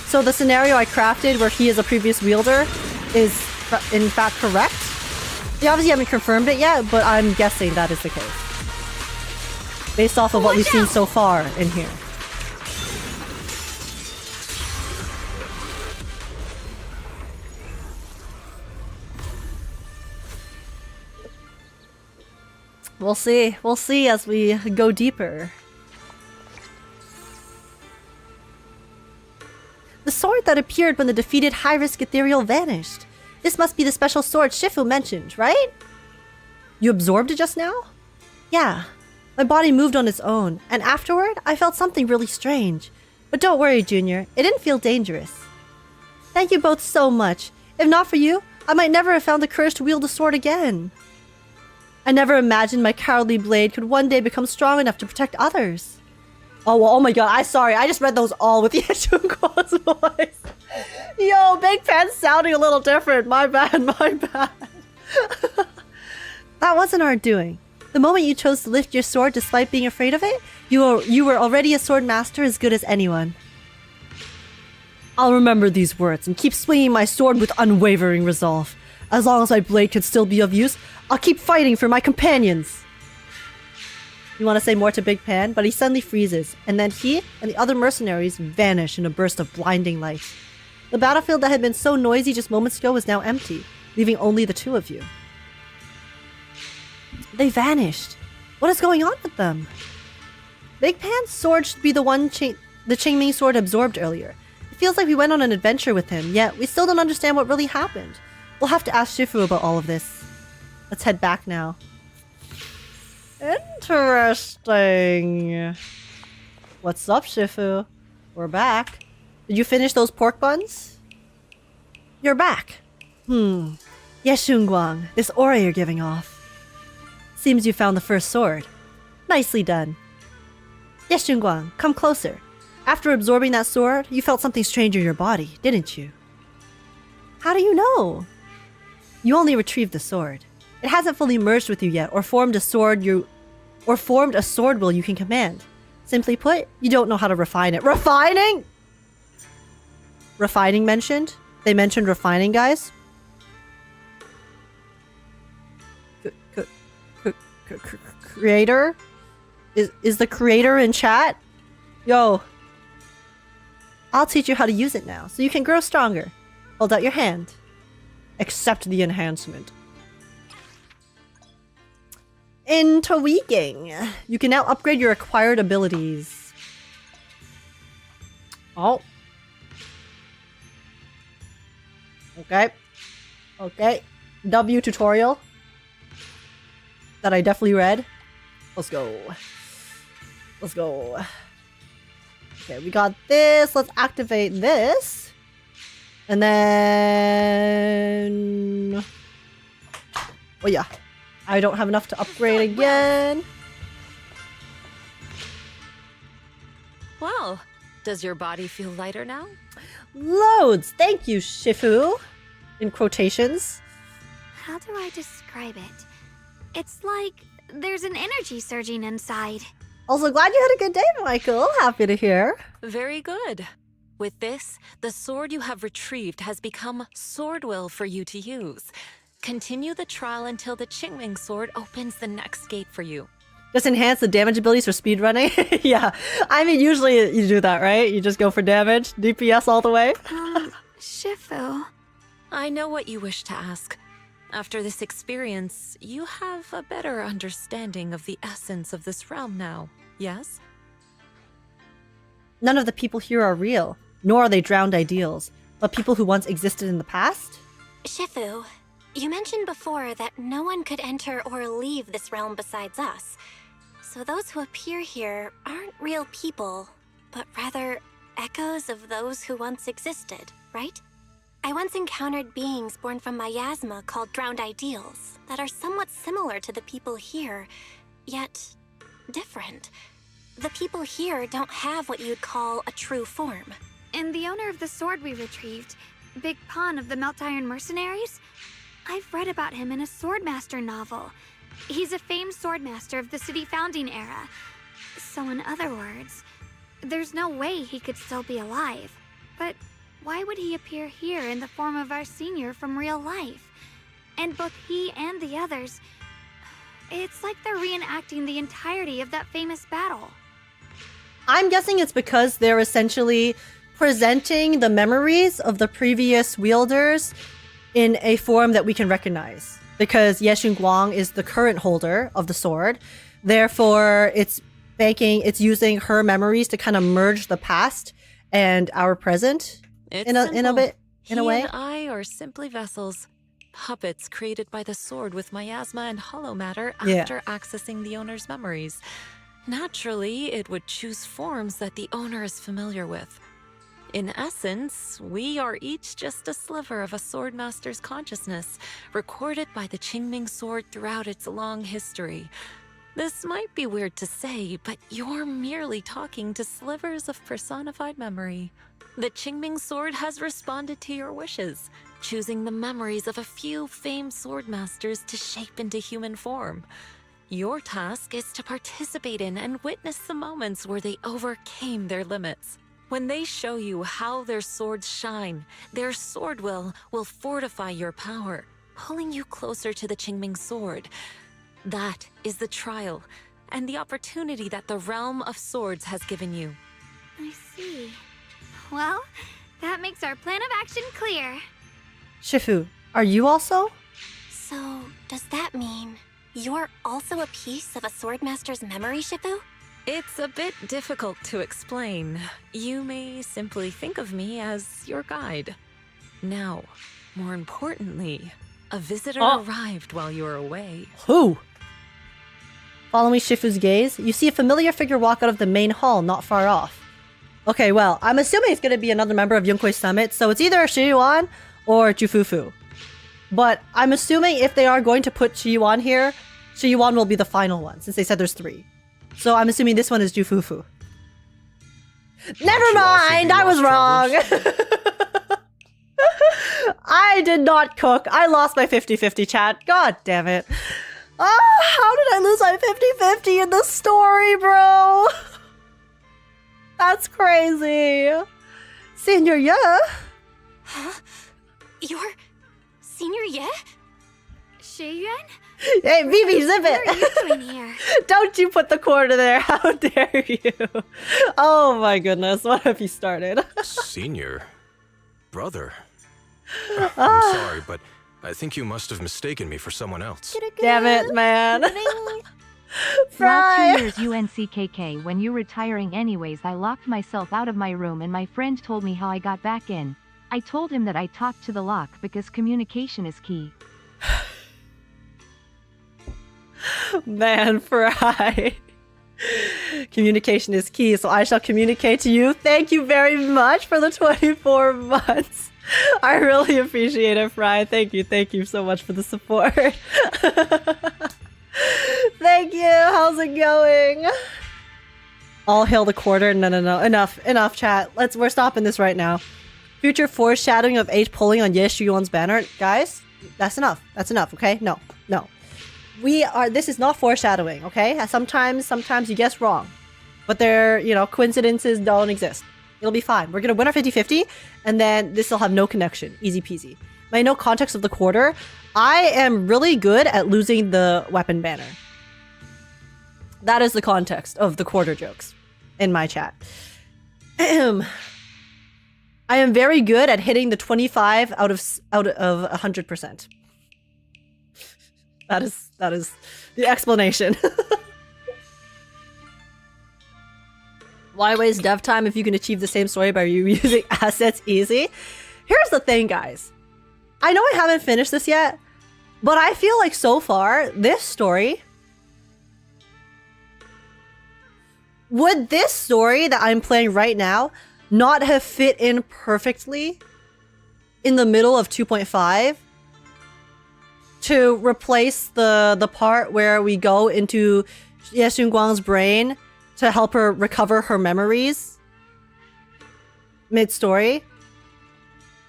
So the scenario I crafted where he is a previous wielder is in fact correct. They obviously haven't confirmed it yet, but I'm guessing that is the case. Based off of what we've seen so far in here. We'll see. We'll see as we go deeper. The sword that appeared when the defeated high-risk ethereal vanished. This must be the special sword Shifu mentioned, right? You absorbed it just now? Yeah. My body moved on its own, and afterward, I felt something really strange. But don't worry, Junior. It didn't feel dangerous. Thank you both so much. If not for you, I might never have found the courage to wield a sword again. I never imagined my cowardly blade could one day become strong enough to protect others. Oh, well, oh my god, sorry. I just read those all with Shunguang's voice. Yo, Big Pan's sounding a little different. My bad, my bad. That wasn't our doing. The moment you chose to lift your sword despite being afraid of it, you were already a sword master as good as anyone. I'll remember these words and keep swinging my sword with unwavering resolve. As long as my blade can still be of use, I'll keep fighting for my companions. You want to say more to Big Pan, but he suddenly freezes, and then he and the other mercenaries vanish in a burst of blinding light. The battlefield that had been so noisy just moments ago was now empty, leaving only the two of you. They vanished. What is going on with them? Big Pan's sword should be the one the Qingming sword absorbed earlier. It feels like we went on an adventure with him, yet we still don't understand what really happened. We'll have to ask Shifu about all of this. Let's head back now. Interesting. What's up, Shifu? We're back. Did you finish those pork buns? You're back. Yes, Shunguang. This aura you're giving off. Seems you found the first sword. Nicely done. Yes, Shunguang. Come closer. After absorbing that sword, you felt something strange in your body, didn't you? How do you know? You only retrieved the sword. It hasn't fully merged with you yet, or formed a sword will you can command. Simply put, you don't know how to refine it. Refining? Refining mentioned? They mentioned refining, guys? Creator? Is the creator in chat? Yo. I'll teach you how to use it now, so you can grow stronger. Hold out your hand. Accept the enhancement. Interweaking. You can now upgrade your acquired abilities. Oh. Okay. Okay. W tutorial. That I definitely read. Let's go. Let's go. Okay, we got this. Let's activate this. And then... Oh yeah. I don't have enough to upgrade again.
Well, does your body feel lighter now?
Loads! Thank you, Shifu. In quotations.
How do I describe it? It's like there's an energy surging inside.
Also, glad you had a good day, Michael. Happy to hear.
Very good. With this, the sword you have retrieved has become sword will for you to use. Continue the trial until the Qingming sword opens the next gate for you.
Just enhance the damage abilities for speedrunning? Yeah. I mean, usually you do that, right? You just go for damage, DPS all the way.
Shifu.
I know what you wish to ask. After this experience, you have a better understanding of the essence of this realm now, yes?
None of the people here are real, nor are they drowned ideals, but people who once existed in the past?
Shifu, you mentioned before that no one could enter or leave this realm besides us. So those who appear here aren't real people, but rather echoes of those who once existed, right? I once encountered beings born from miasma called drowned ideals that are somewhat similar to the people here, yet different. The people here don't have what you'd call a true form.
And the owner of the sword we retrieved, Big Pon of the Melt Iron Mercenaries? I've read about him in a Swordmaster novel. He's a famed swordmaster of the city founding era. So in other words, there's no way he could still be alive. But why would he appear here in the form of our senior from real life? And both he and the others, it's like they're reenacting the entirety of that famous battle.
I'm guessing it's because they're essentially presenting the memories of the previous wielders in a form that we can recognize. Because Shunguang is the current holder of the sword. Therefore, it's using her memories to kind of merge the past and our present
It's
in a way.
He and I are simply vessels, puppets created by the sword with miasma and hollow matter after accessing the owner's memories. Naturally, it would choose forms that the owner is familiar with. In essence, we are each just a sliver of a swordmaster's consciousness, recorded by the Qingming sword throughout its long history. This might be weird to say, but you're merely talking to slivers of personified memory. The Qingming sword has responded to your wishes, choosing the memories of a few famed swordmasters to shape into human form. Your task is to participate in and witness the moments where they overcame their limits. When they show you how their swords shine, their sword will fortify your power, pulling you closer to the Qingming sword. That is the trial and the opportunity that the realm of swords has given you.
I see. Well, that makes our plan of action clear.
Shifu, are you also?
So, does that mean you're also a piece of a swordmaster's memory, Shifu?
It's a bit difficult to explain. You may simply think of me as your guide. Now, more importantly, a visitor arrived while you were away.
Who? Following Shifu's gaze, you see a familiar figure walk out of the main hall not far off. Okay, well, I'm assuming it's going to be another member of Yunhui Summit, so it's either Shiyuan or Jufufu. But I'm assuming if they are going to put Shiyuan here, Shiyuan will be the final one, since they said there's 3. So I'm assuming this one is Jufufu. Never mind, I was wrong! I did not cook. I lost my 50-50 chat. God damn it. Oh, how did I lose my 50-50 in the story, bro? That's crazy. Senior, yeah?
Huh? You're Senior Ye?
Shiyuan?
Hey, Vivi, zip it!
What are you doing here?
Don't you put the quarter there. How dare you? Oh my goodness, what have you started?
Senior? Brother? I'm sorry, but I think you must have mistaken me for someone else.
Damn it, man.
Well,
Fry!
2 years UNCKK. When you retiring anyways, I locked myself out of my room and my friend told me how I got back in. I told him that I talked to the lock because communication is key.
Man, Fry. Communication is key, so I shall communicate to you. Thank you very much for the 24 months. I really appreciate it, Fry. Thank you so much for the support. Thank you. How's it going? All hail the quarter. No. Enough, chat. We're stopping this right now. Future foreshadowing of H pulling on Shuyuan's banner. Guys, that's enough. Okay? No. This is not foreshadowing, okay? Sometimes you guess wrong. But coincidences don't exist. It'll be fine. We're gonna win our 50-50, and then this will have no connection. Easy peasy. By no context of the quarter, I am really good at losing the weapon banner. That is the context of the quarter jokes in my chat. I am very good at hitting the 25 out of 100%. That is the explanation. Why waste dev time if you can achieve the same story by reusing assets easy? Here's the thing, guys. I know I haven't finished this yet, but I feel like so far, this story... Would this story that I'm playing right now not have fit in perfectly in the middle of 2.5 to replace the part where we go into Shunguang's brain to help her recover her memories mid-story.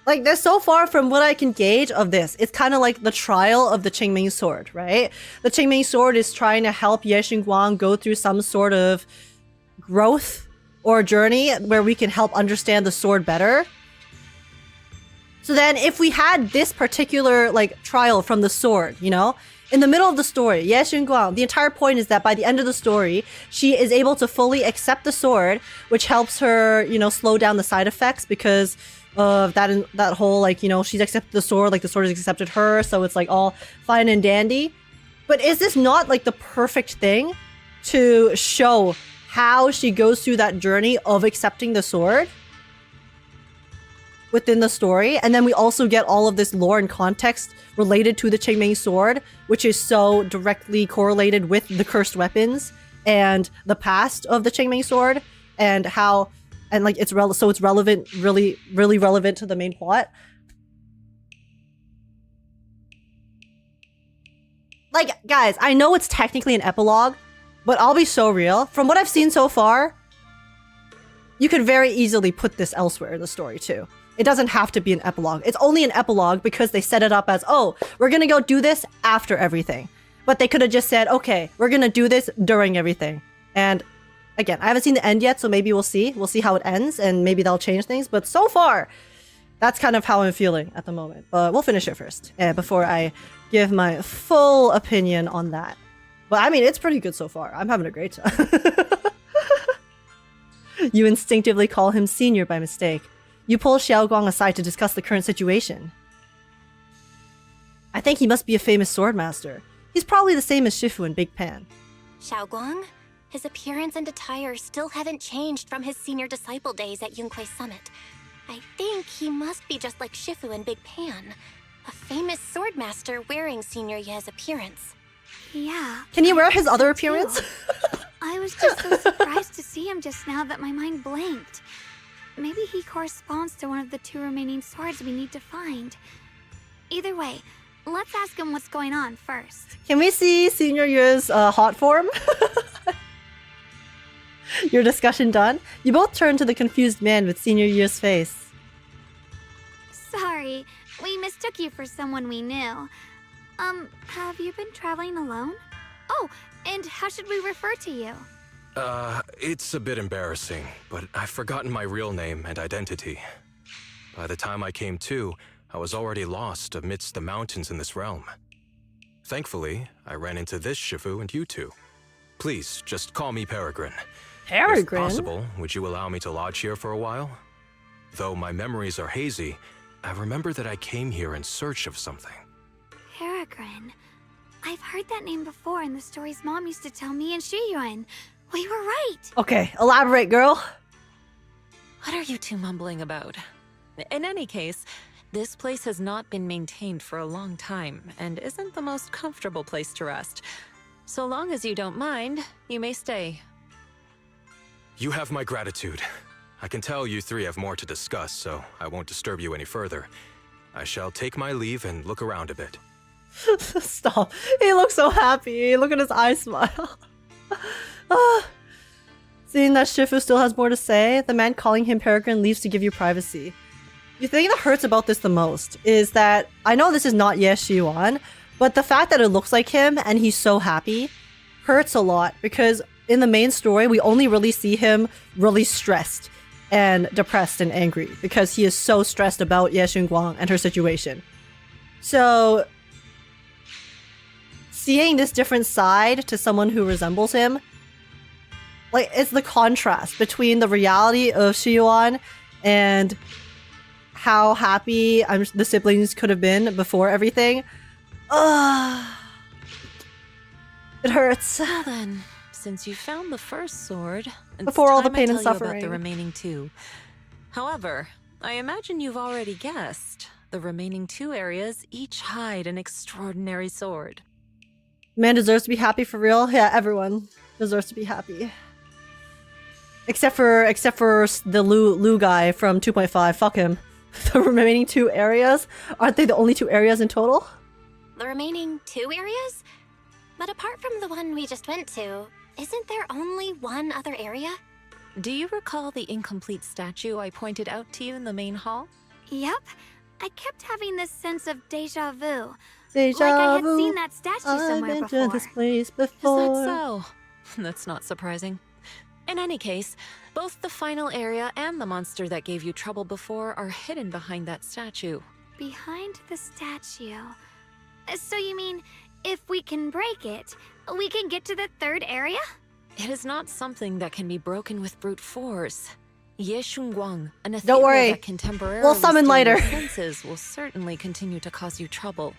Like, they're so far from what I can gauge of this. It's kind of like the trial of the Qingming sword, right? The Qingming sword is trying to help Ye Xinguang go through some sort of growth or journey where we can help understand the sword better. So then if we had this particular like trial from the sword, you know, in the middle of the story, Ye Xinguang, the entire point is that by the end of the story, she is able to fully accept the sword, which helps her, you know, slow down the side effects because of that whole, like, you know, she's accepted the sword, like the sword has accepted her, so it's like all fine and dandy. But is this not like the perfect thing to show how she goes through that journey of accepting the sword within the story? And then we also get all of this lore and context related to the Qingming sword, which is so directly correlated with the cursed weapons and the past of the Qingming sword, and how, and like it's relevant, really relevant to the main plot. Like, guys, I know it's technically an epilogue, but I'll be so real. From what I've seen so far, you could very easily put this elsewhere in the story too. It doesn't have to be an epilogue. It's only an epilogue because they set it up as, oh, we're gonna go do this after everything. But they could have just said, okay, we're gonna do this during everything. And again, I haven't seen the end yet, so maybe we'll see. We'll see how it ends, and maybe they'll change things. But so far, that's kind of how I'm feeling at the moment. But we'll finish it first, before I give my full opinion on that. But I mean, it's pretty good so far. I'm having a great time. You instinctively call him senior by mistake. You pull Xiaoguang aside to discuss the current situation. I think he must be a famous swordmaster. He's probably the same as Shifu and Big Pan.
Xiaoguang? His appearance and attire still haven't changed from his senior disciple days at Yunquei Summit. I think he must be just like Shifu and Big Pan, a famous swordmaster wearing Senior Ye's appearance.
Yeah.
Can he wear his other appearance?
I was just so surprised to see him just now that my mind blanked. Maybe he corresponds to one of the 2 remaining swords we need to find. Either way, let's ask him what's going on first.
Can we see Senior Year's hot form? Your discussion done? You both turn to the confused man with Senior Year's face.
Sorry, we mistook you for someone we knew. Have you been traveling alone? Oh, and how should we refer to you?
It's a bit embarrassing, but I've forgotten my real name and identity. By the time I came to, I was already lost amidst the mountains in this realm. Thankfully, I ran into this Shifu and you two. Please, just call me Peregrine.
Peregrine?
If possible, would you allow me to lodge here for a while? Though my memories are hazy, I remember that I came here in search of something.
Peregrine. I've heard that name before in the stories Mom used to tell me and Shiyuan. We were right.
Okay, elaborate, girl.
What are you two mumbling about? In any case, this place has not been maintained for a long time and isn't the most comfortable place to rest. So long as you don't mind, you may stay.
You have my gratitude. I can tell you three have more to discuss, so I won't disturb you any further. I shall take my leave and look around a bit.
Stop. He looks so happy. Look at his eyes smile. Seeing that Shifu still has more to say, the man calling him Peregrine leaves to give you privacy. The thing that hurts about this the most is that I know this is not Ye Shiyuan, but the fact that it looks like him and he's so happy hurts a lot because in the main story, we only really see him really stressed and depressed and angry because he is so stressed about Ye Xinguang and her situation. So seeing this different side to someone who resembles him, like, it's the contrast between the reality of Shiyuan and how happy the siblings could have been before everything. It hurts.
Well then, since you found the first sword,
before all the pain and
tell you
suffering.
about the remaining 2. However, I imagine you've already guessed. The remaining 2 areas each hide an extraordinary sword.
Man deserves to be happy for real. Yeah, everyone deserves to be happy. Except for the Lu guy from 2.5. Fuck him. The remaining 2 areas? Aren't they the only 2 areas in total?
The remaining 2 areas? But apart from the one we just went to, isn't there only one other area?
Do you recall the incomplete statue I pointed out to you in the main hall?
Yep. I kept having this sense of deja vu.
Deja
like I had
vu.
seen that statue somewhere
I've been
before.
to this place
Is
before.
that so? That's not surprising. In any case, both the final area and the monster that gave you trouble before are hidden behind that statue.
Behind the statue. So you mean, if we can break it, we can get to the 3rd area?
It is not something that can be broken with brute force. Shunguang, an
Don't
ethereal
worry.
that can temporarily
We'll summon
steal your
later.
senses will certainly continue to cause you trouble.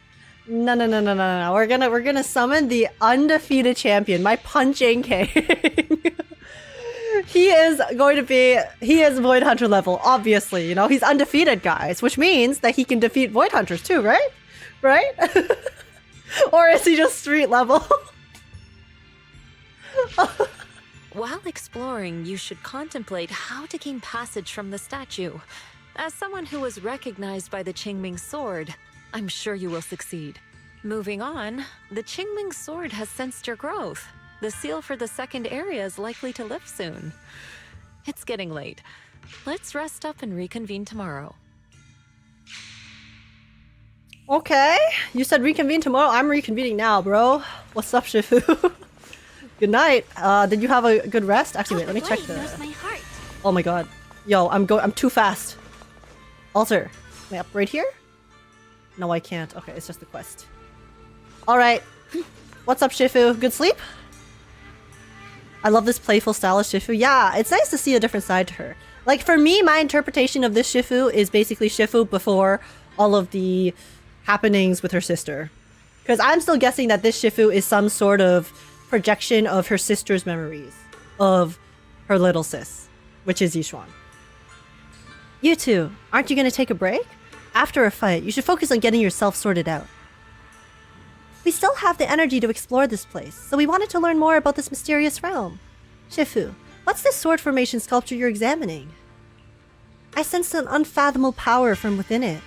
No. We're gonna summon the undefeated champion, my punching king. He is Void Hunter level, obviously. You know, he's undefeated, guys, which means that he can defeat Void Hunters too, right? Right? Or is he just street level?
While exploring, you should contemplate how to gain passage from the statue. As someone who was recognized by the Qingming sword, I'm sure you will succeed. Moving on, the Qingming sword has sensed your growth. The seal for the 2nd area is likely to lift soon. It's getting late. Let's rest up and reconvene tomorrow.
Okay, you said reconvene tomorrow. I'm reconvening now, bro. What's up, Shifu? Good night. Did you have a good rest? Actually, wait, let me check the...
Knows my heart.
Oh my god. Yo, I'm too fast. Alter. Am I up right here? No, I can't. Okay, it's just the quest. Alright. What's up, Shifu? Good sleep? I love this playful style of Shifu. Yeah, it's nice to see a different side to her. Like, for me, my interpretation of this Shifu is basically Shifu before all of the happenings with her sister. Because I'm still guessing that this Shifu is some sort of projection of her sister's memories of her little sis, which is Yishuan. You two, aren't you going to take a break? After a fight, you should focus on getting yourself sorted out. We still have the energy to explore this place, so we wanted to learn more about this mysterious realm. Shifu, what's this sword formation sculpture you're examining? I sensed an unfathomable power from within it.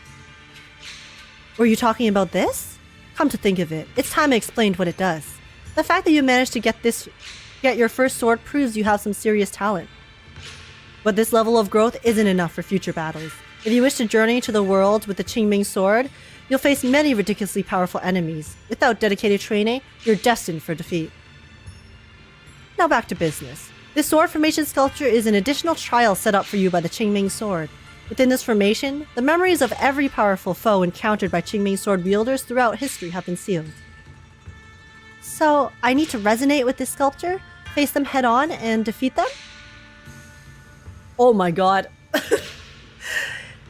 Were you talking about this? Come to think of it, it's time I explained what it does. The fact that you managed to get your first sword proves you have some serious talent. But this level of growth isn't enough for future battles. If you wish to journey to the world with the Qingming sword, you'll face many ridiculously powerful enemies. Without dedicated training, you're destined for defeat. Now back to business. This sword formation sculpture is an additional trial set up for you by the Qingming sword. Within this formation, the memories of every powerful foe encountered by Qingming sword wielders throughout history have been sealed. So, I need to resonate with this sculpture, face them head on, and defeat them? Oh my god.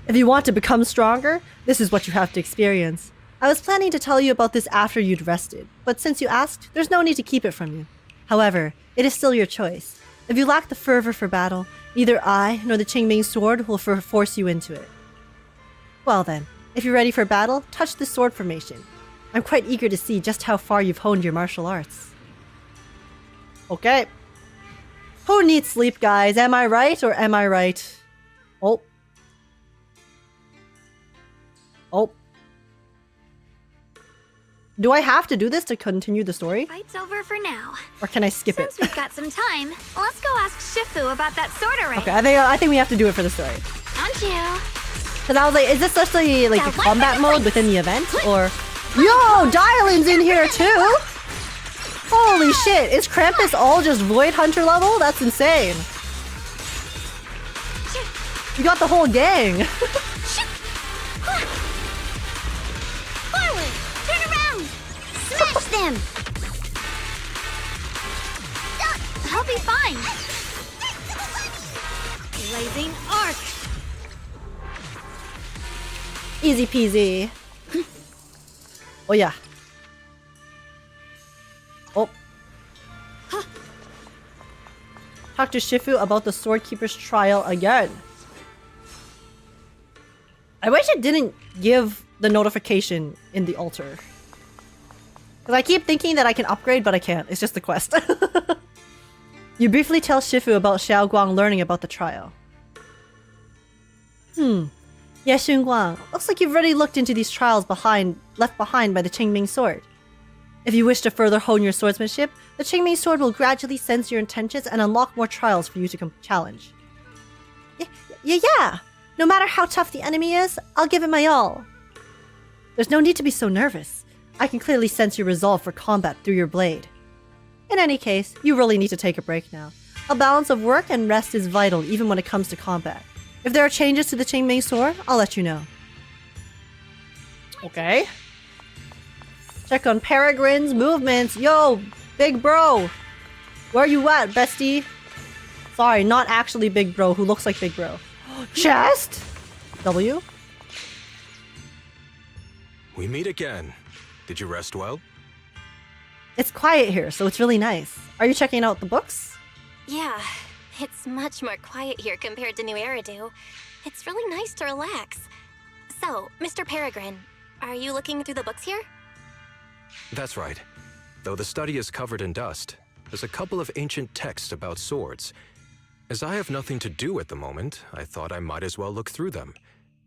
If you want to become stronger, this is what you have to experience. I was planning to tell you about this after you'd rested, but since you asked, there's no need to keep it from you. However, it is still your choice. If you lack the fervor for battle, neither I nor the Qingming sword will force you into it. Well then, if you're ready for battle, touch this sword formation. I'm quite eager to see just how far you've honed your martial arts. Okay. Who needs sleep, guys? Am I right or am I right? Oh. Oh. Do I have to do this to continue the story?
Fight's over for now.
Or can I skip
Since
it?
we've got some time, let's go ask Shifu about that sword array.
Okay, I think we have to do it for the story.
Don't you?
Because I was like, is this just like a
Now,
combat
what?
mode within the event? Or... Yo! Dialyn's in here too! Holy shit! Is Krampus all just Void Hunter level? That's insane. You got the whole gang.
Forward! Turn around! Smash them!
I'll be fine. Blazing arc.
Easy peasy. Oh yeah. Oh. Talk to Shifu about the Swordkeeper's trial again. I wish it didn't give the notification in the altar. Because I keep thinking that I can upgrade, but I can't. It's just the quest. You briefly tell Shifu about Shunguang learning about the trial. Yeah, Shunguang. Looks like you've already looked into these trials left behind by the Qingming sword. If you wish to further hone your swordsmanship, the Qingming sword will gradually sense your intentions and unlock more trials for you to challenge. Yeah. No matter how tough the enemy is, I'll give it my all. There's no need to be so nervous. I can clearly sense your resolve for combat through your blade. In any case, you really need to take a break now. A balance of work and rest is vital even when it comes to combat. If there are changes to the Qingming sword, I'll let you know. Okay. Check on Peregrine's movements. Yo, big bro. Where you at, bestie? Sorry, not actually big bro who looks like big bro. Chest? W?
We meet again. Did you rest well?
It's quiet here, so it's really nice. Are you checking out the books?
Yeah, it's much more quiet here compared to New Eridu. It's really nice to relax. So, Mr. Peregrine, are you looking through the books here?
That's right. Though the study is covered in dust, there's a couple of ancient texts about swords. As I have nothing to do at the moment, I thought I might as well look through them.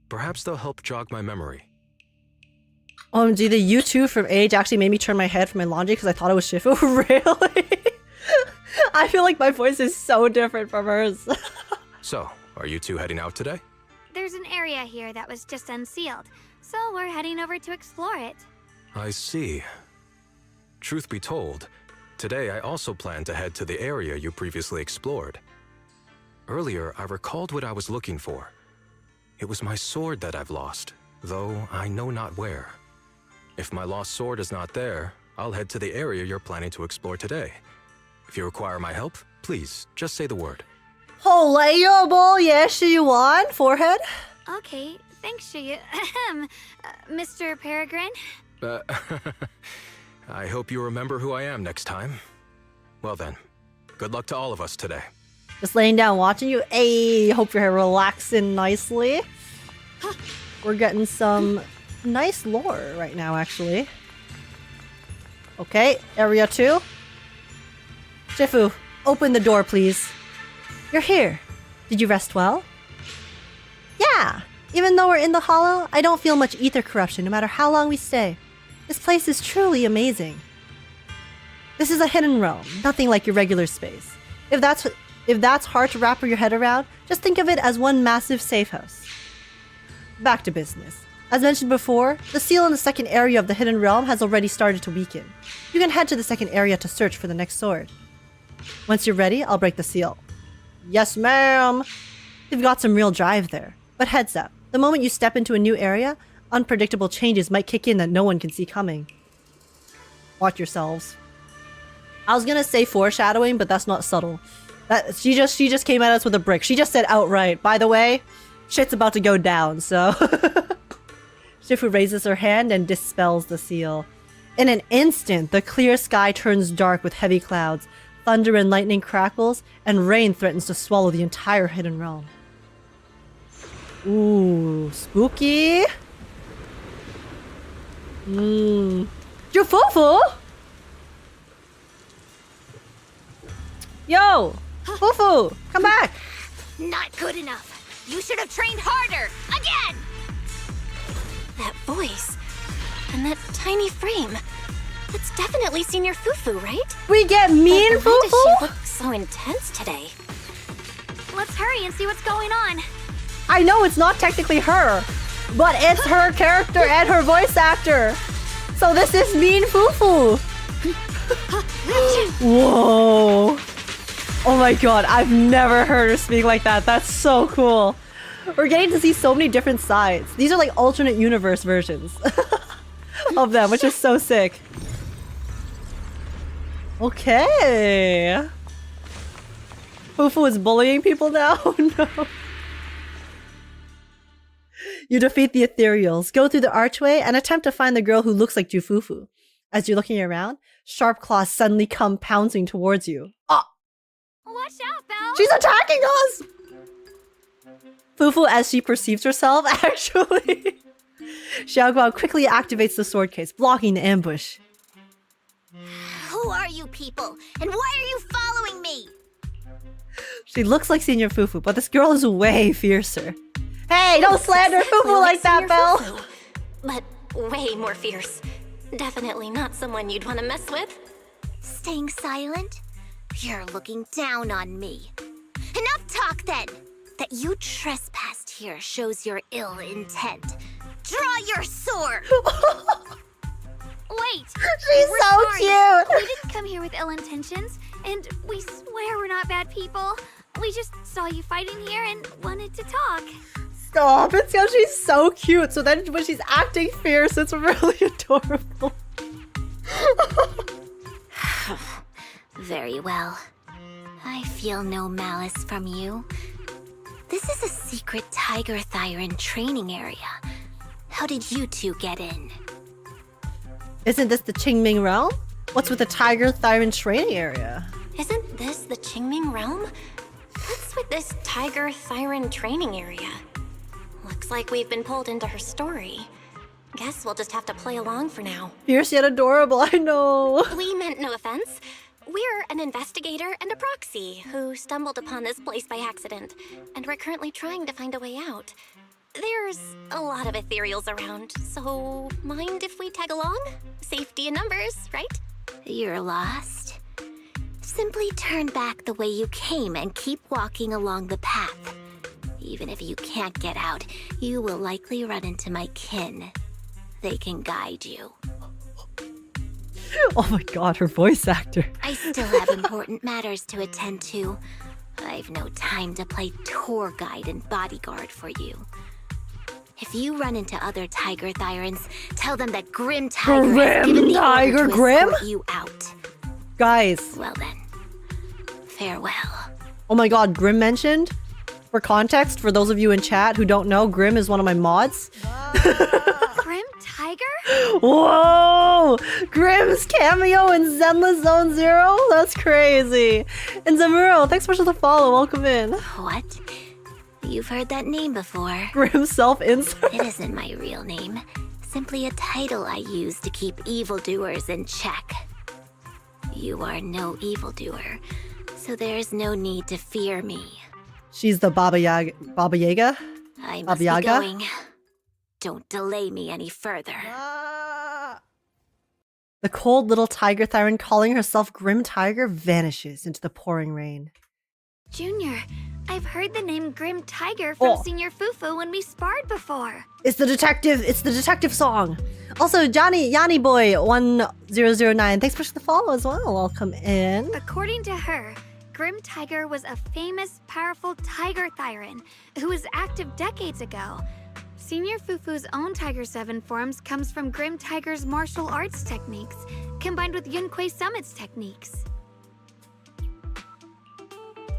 Perhaps they'll help jog my memory.
OMG, the U2 from Age actually made me turn my head from my laundry because I thought it was Shifu. Really? I feel like my voice is so different from hers.
So, are you two heading out today?
There's an area here that was just unsealed, so we're heading over to explore it.
I see. Truth be told, today I also plan to head to the area you previously explored. Earlier, I recalled what I was looking for. It was my sword that I've lost, though I know not where. If my lost sword is not there, I'll head to the area you're planning to explore today. If you require my help, please, just say the word.
Yuan, forehead?
Okay, thanks, Mr. Peregrine.
I hope you remember who I am next time. Well then, good luck to all of us today.
Just laying down watching you. Hey, hope you're relaxing nicely. We're getting some nice lore right now, actually. Okay, area 2. Shifu, open the door, please. You're here. Did you rest well? Yeah. Even though we're in the hollow, I don't feel much ether corruption no matter how long we stay. This place is truly amazing. This is a hidden realm, nothing like your regular space. If that's hard to wrap your head around, just think of it as one massive safe house. Back to business. As mentioned before, the seal in the second area of the hidden realm has already started to weaken. You can head to the second area to search for the next sword. Once you're ready, I'll break the seal. Yes, ma'am! You've got some real drive there. But heads up, the moment you step into a new area, unpredictable changes might kick in that no one can see coming. Watch yourselves. I was gonna say foreshadowing, but that's not subtle. She just came at us with a brick. She just said outright, by the way, shit's about to go down, so... Shifu raises her hand and dispels the seal. In an instant, the clear sky turns dark with heavy clouds, thunder and lightning crackles, and rain threatens to swallow the entire hidden realm. Ooh, spooky! Jufufu! Yo! Fufu! Come back!
Not good enough. You should have trained harder. Again!
That voice. And that tiny frame. That's definitely Senior Fufu, right?
We get mean
But why does she
Fufu?
look so intense today?
Let's hurry and see what's going on.
I know it's not technically her, but it's her character and her voice actor. So this is mean Fufu. Whoa. Oh my god, I've never heard her speak like that. That's so cool. We're getting to see so many different sides. These are like alternate universe versions of them, which is so sick. Okay. Fufu is bullying people now? Oh no. You defeat the ethereals, go through the archway, and attempt to find the girl who looks like Jufufu. As you're looking around, sharp claws suddenly come pouncing towards you. Ah!
Watch out, Belle!
She's attacking us! Fufu, as she perceives herself, actually. Xiaoguang quickly activates the sword case, blocking the ambush.
Who are you people? And why are you following me?
She looks like Senior Fufu, but this girl is way fiercer. Hey, don't slander Fufu like that,
Senior
Belle!
Fufu, but way more fierce. Definitely not someone you'd want to mess with.
Staying silent? You're looking down on me. Enough talk then! That you trespassed here shows your ill intent. Draw your sword!
Wait!
She's
we're
so
sorry.
cute!
We didn't come here with ill intentions, and we swear we're not bad people. We just saw you fighting here and wanted to talk.
Stop, it's because she's so cute. So then when she's acting fierce, it's really adorable.
Very well. I feel no malice from you. This is a secret Tiger Thyran training area. How did you two get in?
Isn't this the Qingming realm? What's with the Tiger Thyran training area?
Isn't this the Qingming realm? What's with this Tiger Thyran training area? Looks like we've been pulled into her story. Guess we'll just have to play along for now.
Fierce yet adorable, I know.
We meant no offense. We're an investigator and a proxy who stumbled upon this place by accident, and we're currently trying to find a way out. There's a lot of ethereals around, so mind if we tag along? Safety in numbers, right?
You're lost? Simply turn back the way you came and keep walking along the path. Even if you can't get out, you will likely run into my kin. They can guide you.
Oh my god, her voice actor.
I still have important matters to attend to. I've no time to play tour guide and bodyguard for you. If you run into other Tiger Thyrans, tell them that Grim Tiger has given the order to escort you out.
Guys.
Well then, farewell.
Oh my god, Grim mentioned? For context, for those of you in chat who don't know, Grim is one of my mods.
Grim Tiger?
Whoa! Grim's cameo in Zenless Zone Zero? That's crazy. And Zamuro, thanks so much for the follow. Welcome in.
What? You've heard that name before.
Grim self-insert.
It isn't my real name. Simply a title I use to keep evildoers in check. You are no evildoer, so there's no need to fear me.
She's the Baba Yaga?
I must
Baba
be
Yaga?
going. Don't delay me any further.
The cold little Tiger Thyran calling herself Grim Tiger vanishes into the pouring rain.
Junior, I've heard the name Grim Tiger from Senior Fufu when we sparred before.
It's the detective song. Also, Yanni Boy 1009, thanks for the follow as well. Welcome in.
According to her, Grim Tiger was a famous, powerful Tiger Thyran who was active decades ago. Senior Fufu's own Tiger 7 forms comes from Grim Tiger's martial arts techniques, combined with Yunquei Summit's techniques.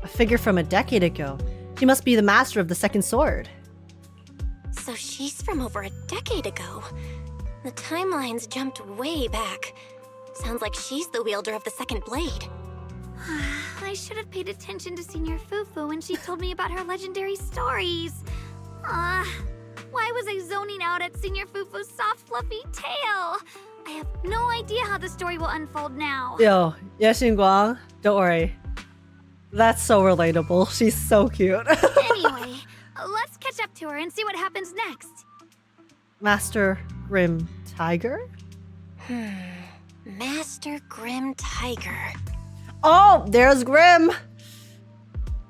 A figure from a decade ago. She must be the master of the second sword.
So she's from over a decade ago. The timeline's jumped way back. Sounds like she's the wielder of the second blade.
I should have paid attention to Senior Fufu when she told me about her legendary stories. Why was I zoning out at Senior Fufu's soft, fluffy tail? I have no idea how the story will unfold now.
Yo, Shunguang, don't worry. That's so relatable. She's so cute.
Anyway, let's catch up to her and see what happens next.
Master Grim Tiger?
Master Grim Tiger.
Oh, there's Grim.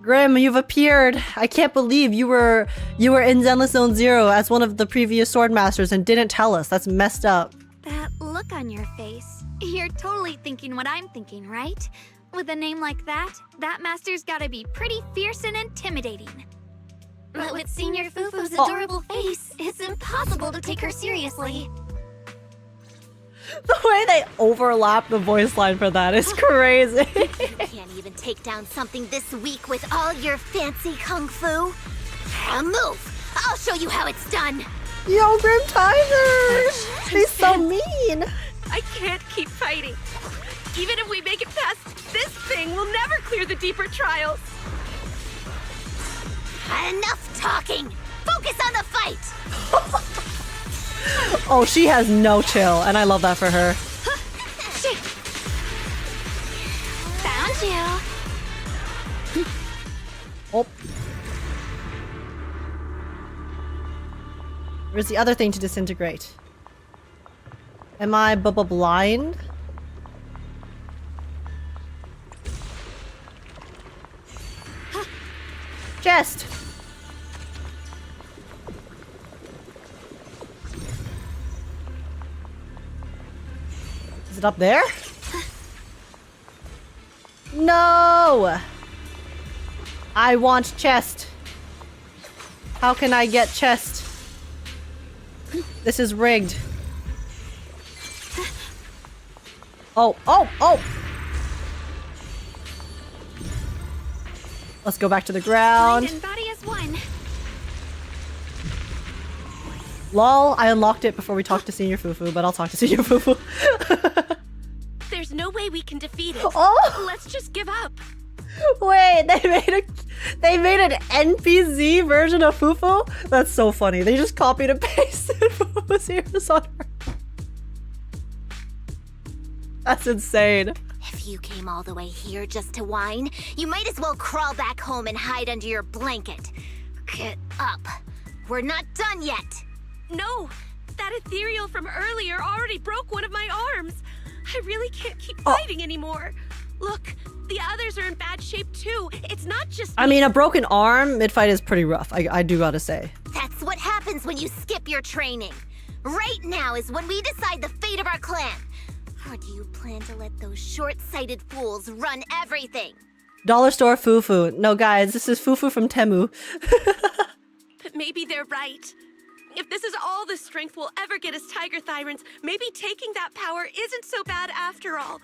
Grim, you've appeared. I can't believe you were in Zenless Zone Zero as one of the previous sword masters and didn't tell us. That's messed up.
That look on your face. You're totally thinking what I'm thinking, right? With a name like that master's gotta be pretty fierce and intimidating.
But with Senior Fufu's adorable face, it's impossible to take her seriously.
The way they overlap the voice line for that is crazy.
You can't even take down something this weak with all your fancy kung fu. Move! I'll show you how it's done.
Yo, Grim Tiger! She's so mean.
I can't keep fighting. Even if we make it past this thing, we'll never clear the deeper trials.
Enough talking! Focus on the fight!
Oh, she has no chill, and I love that for her.
Found you.
Oh. Where's the other thing to disintegrate? Am I blind? Chest! Is it up there? No! I want chest. How can I get chest? This is rigged. Oh. Let's go back to the ground.
Mind and body as one.
Lol, I unlocked it before we talked to Senior Fufu, but I'll talk to Senior Fufu.
There's no way we can defeat it.
Oh!
Let's just give up.
Wait, they made an NPC version of Fufu? That's so funny. They just copied and pasted Fufu's ears on her. That's insane.
If you came all the way here just to whine, you might as well crawl back home and hide under your blanket. Get up. We're not done yet.
No, that ethereal from earlier already broke one of my arms. I really can't keep
Oh.
fighting anymore. Look, the others are in bad shape too. It's not just
I mean, a broken arm mid-fight is pretty rough, I do gotta say.
That's what happens when you skip your training. Right now is when we decide the fate of our clan. Or do you plan to let those short-sighted fools run everything?
Dollar store Fufu. No, guys, this is Fufu from Temu.
But maybe they're right. If this is all the strength we'll ever get as Tiger Thyrans, maybe taking that power isn't so bad after all.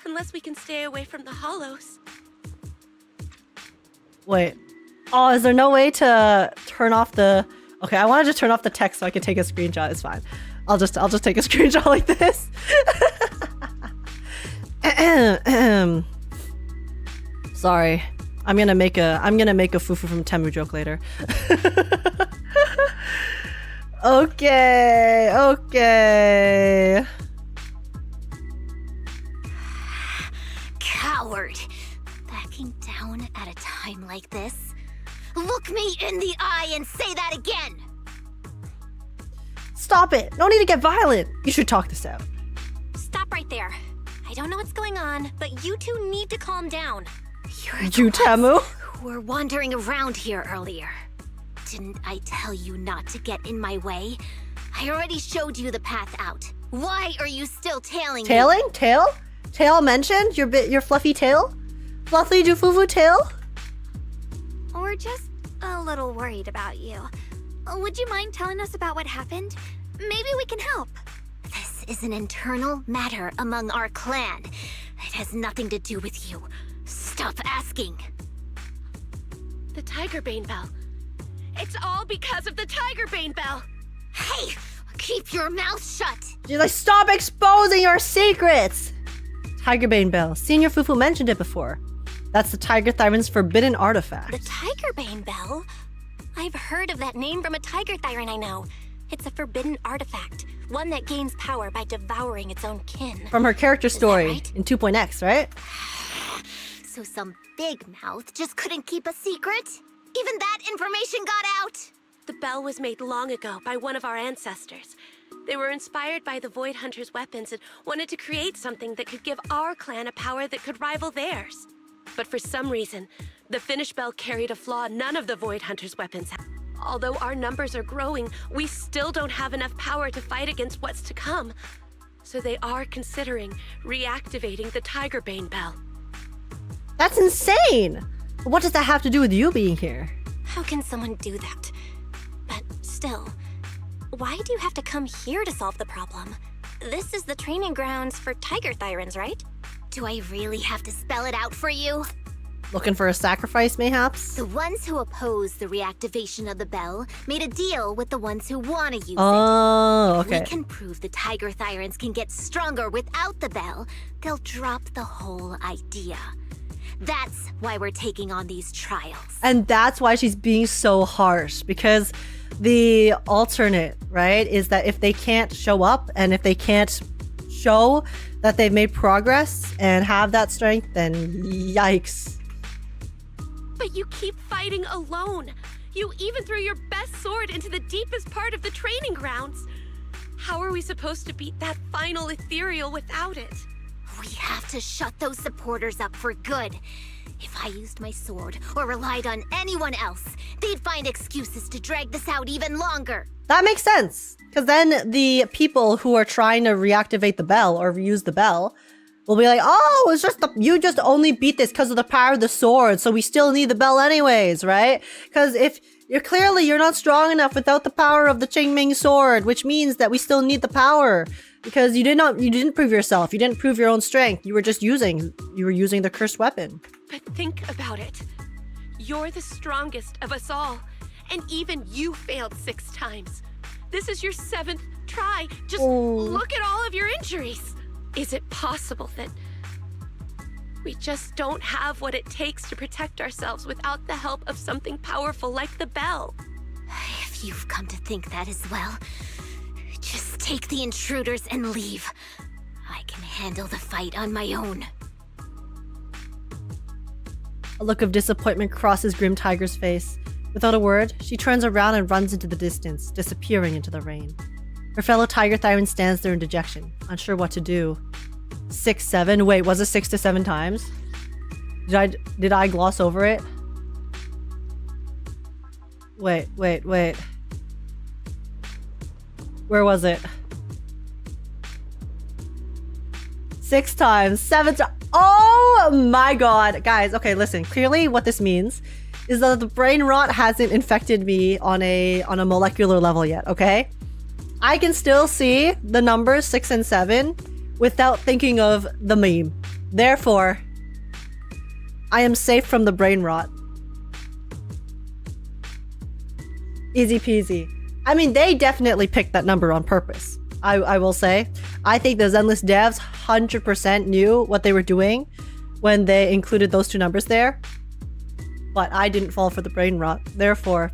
Unless we can stay away from the hollows.
Wait. Oh, is there no way to turn off the... Okay, I wanted to turn off the text so I can take a screenshot. It's fine. I'll just take a screenshot like this. Sorry. I'm gonna make a Fufu from Temu joke later. Okay.
Coward. Backing down at a time like this? Look me in the eye and say that again!
Stop it! No need to get violent! You should talk this out.
Stop right there. I don't know what's going on, but you two need to calm down.
You're
You,
the
Temu?
ones who were wandering around here earlier. Didn't I tell you not to get in my way? I already showed you the path out. Why are you still tailing me?
Tailing? Tail? Tail mentioned? Your fluffy tail? Fluffy do Fufu tail?
We're just a little worried about you. Would you mind telling us about what happened? Maybe we can help.
This is an internal matter among our clan. It has nothing to do with you. Stop asking.
The Tiger Bane Bell. It's all because of the Tiger Bane Bell.
Hey, keep your mouth shut.
She's like, stop exposing your secrets! Tiger Bane Bell. Senior Fufu mentioned it before. That's the Tiger Thyron's forbidden artifact.
The Tiger Bane Bell? I've heard of that name from a Tiger Thyron I know. It's a forbidden artifact, one that gains power by devouring its own kin.
From her character story
right?
in 2.x, right?
So some big mouth just couldn't keep a secret? Even that information got out?
The bell was made long ago by one of our ancestors. They were inspired by the Void Hunter's weapons and wanted to create something that could give our clan a power that could rival theirs. But for some reason, the finished bell carried a flaw none of the Void Hunter's weapons had. Although our numbers are growing, we still don't have enough power to fight against what's to come. So they are considering reactivating the Tiger Bane Bell.
That's insane! What does that have to do with you being here?
How can someone do that? But still, why do you have to come here to solve the problem? This is the training grounds for Tiger Thyrans, right?
Do I really have to spell it out for you?
Looking for a sacrifice, mayhaps?
The ones who oppose the reactivation of the bell made a deal with the ones who want to use it.
Oh, okay.
We can prove the Tiger Thyrans can get stronger without the bell. They'll drop the whole idea. That's why we're taking on these trials.
And that's why she's being so harsh, because the alternate, right, is that if they can't show up and if they can't show that they've made progress and have that strength, then yikes.
But you keep fighting alone. You even threw your best sword into the deepest part of the training grounds. How are we supposed to beat that final ethereal without it?
We have to shut those supporters up for good. If I used my sword or relied on anyone else, they'd find excuses to drag this out even longer.
That makes sense. Because then the people who are trying to reactivate the bell or reuse the bell will be like, oh, it's just you just only beat this because of the power of the sword, so we still need the bell anyways, right? Because if you're not strong enough without the power of the Qingming sword, which means that we still need the power. Because you didn't prove yourself. You didn't prove your own strength. You were using the cursed weapon.
But think about it. You're the strongest of us all. And even you failed 6 times. This is your 7th try. Just look at all of your injuries. Is it possible that we just don't have what it takes to protect ourselves without the help of something powerful like the bell?
If you've come to think that as well, just take the intruders and leave. I can handle the fight on my own.
A look of disappointment crosses Grim Tiger's face. Without a word, she turns around and runs into the distance, disappearing into the rain. Her fellow Tiger Thyran stands there in dejection, unsure what to do. 6, 7? Wait, was it 6 to 7 times? Did I gloss over it? Wait. Where was it? 6 times, 7 times. Oh my god. Guys, okay, listen. Clearly what this means is that the brain rot hasn't infected me on a molecular level yet, okay? I can still see the numbers 6 and 7 without thinking of the meme. Therefore, I am safe from the brain rot. Easy peasy. I mean, they definitely picked that number on purpose. I will say. I think the Zenless devs 100% knew what they were doing when they included those 2 numbers there. But I didn't fall for the brain rot. Therefore,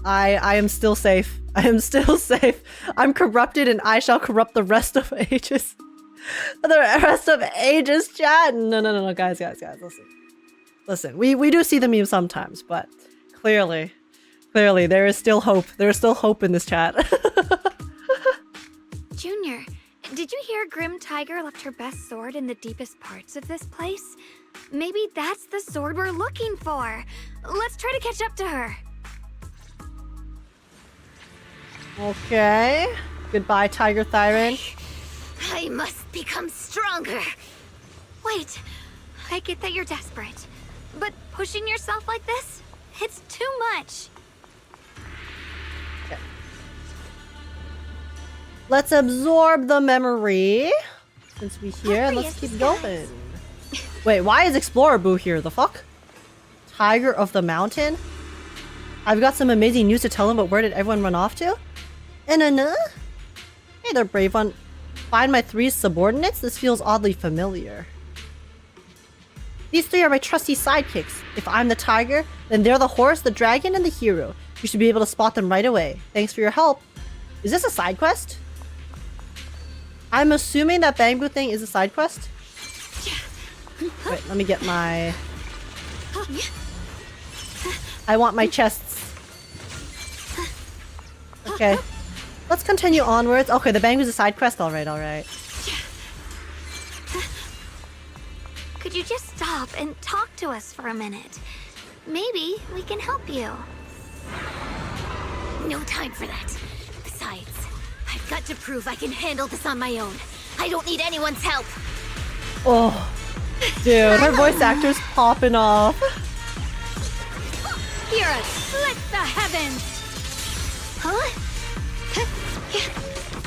I am still safe. I am still safe. I'm corrupted and I shall corrupt the rest of ages. The rest of ages, chat. No, guys, listen. We do see the meme sometimes, but clearly, there is still hope. There is still hope in this chat.
Junior, did you hear Grim Tiger left her best sword in the deepest parts of this place? Maybe that's the sword we're looking for. Let's try to catch up to her.
Okay. Goodbye, Tiger Thyran.
I must become stronger.
Wait, I get that you're desperate, but pushing yourself like this, it's too much.
Okay. Let's absorb the memory. Since we're here, let's keep going. Wait, why is Explorer Boo here? The fuck? Tiger of the Mountain? I've got some amazing news to tell him, but where did everyone run off to? Hey there, brave one. Find my 3 subordinates? This feels oddly familiar. These 3 are my trusty sidekicks. If I'm the tiger, then they're the horse, the dragon, and the hero. You should be able to spot them right away. Thanks for your help. Is this a side quest? I'm assuming that bamboo thing is a side quest. Wait, let me get my... I want my chests. Okay. Let's continue onwards. Okay, the bamboo's a side quest. Alright.
Could you just stop and talk to us for a minute? Maybe we can help you.
No time for that. Besides, I've got to prove I can handle this on my own. I don't need anyone's help.
Oh, dude, her voice actor's popping off.
Hear us, split the heavens! Huh?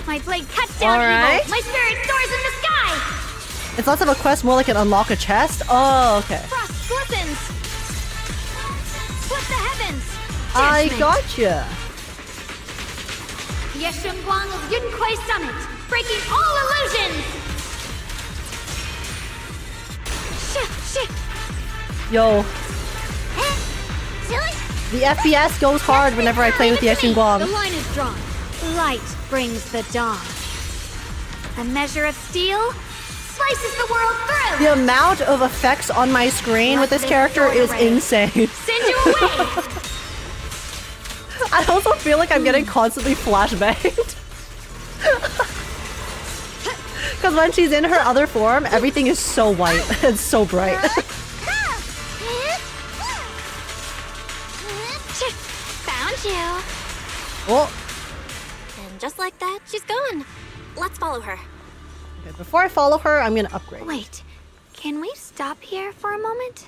My blade cuts down evil! My spirit soars in the sky!
It's less of a quest, more like an unlock a chest? Oh, okay.
Frost glistens! Split the heavens!
I gotcha!
Shunguang of Yunquai Summit! Breaking all illusions!
Yo. The FPS goes hard whenever I play with the Shunguang.
The line is drawn. Light brings the dawn. A measure of steel, slices the world through.
The amount of effects on my screen with this character is insane.
Send you away.
I also feel like I'm getting constantly flashbanged. Because when she's in her other form, everything is so white and so bright.
Found you.
Oh,
And just like that, she's gone. Let's follow her.
okay, before I follow her, I'm gonna upgrade.
Wait, can we stop here for a moment?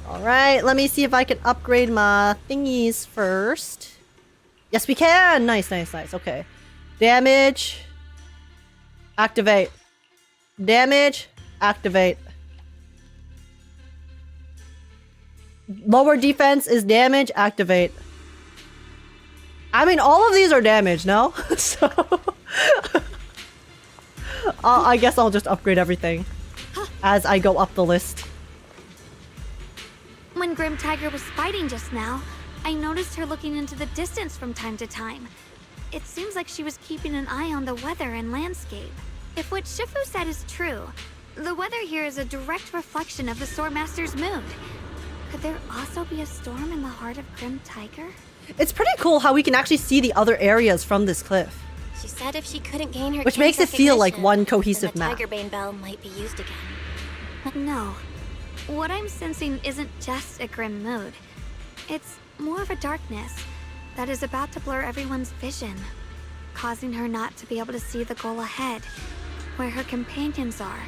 Alright, let me see if I can upgrade my thingies first. Yes, we can! Nice, nice, nice. Okay. Damage. Activate. Damage. Activate. Lower defense is damage. Activate. I mean, all of these are damage, no? So... I guess I'll just upgrade everything as I go up the list.
When Grim Tiger was fighting just now, I noticed her looking into the distance from time to time. It seems like she was keeping an eye on the weather and landscape. If what Shifu said is true, the weather here is a direct reflection of the Swordmaster's mood. Could there also be a storm in the heart of Grim Tiger?
It's pretty cool how we can actually see the other areas from this cliff.
She said if she couldn't gain her
Which
king's
makes it feel like
recognition,
one cohesive
then the
map.
Tigerbane Bell might be used again.
No. What I'm sensing isn't just a grim mood. It's more of a darkness that is about to blur everyone's vision, causing her not to be able to see the goal ahead, where her companions are,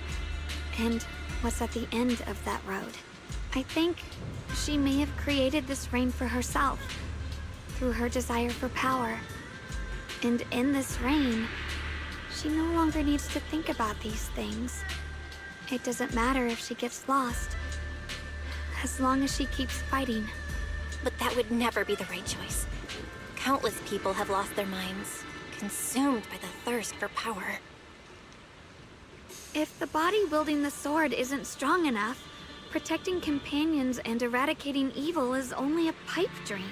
and what's at the end of that road. I think she may have created this rain for herself, through her desire for power. And in this rain, she no longer needs to think about these things. It doesn't matter if she gets lost, as long as she keeps fighting.
But that would never be the right choice. Countless people have lost their minds, consumed by the thirst for power.
If the body wielding the sword isn't strong enough, protecting companions and eradicating evil is only a pipe dream.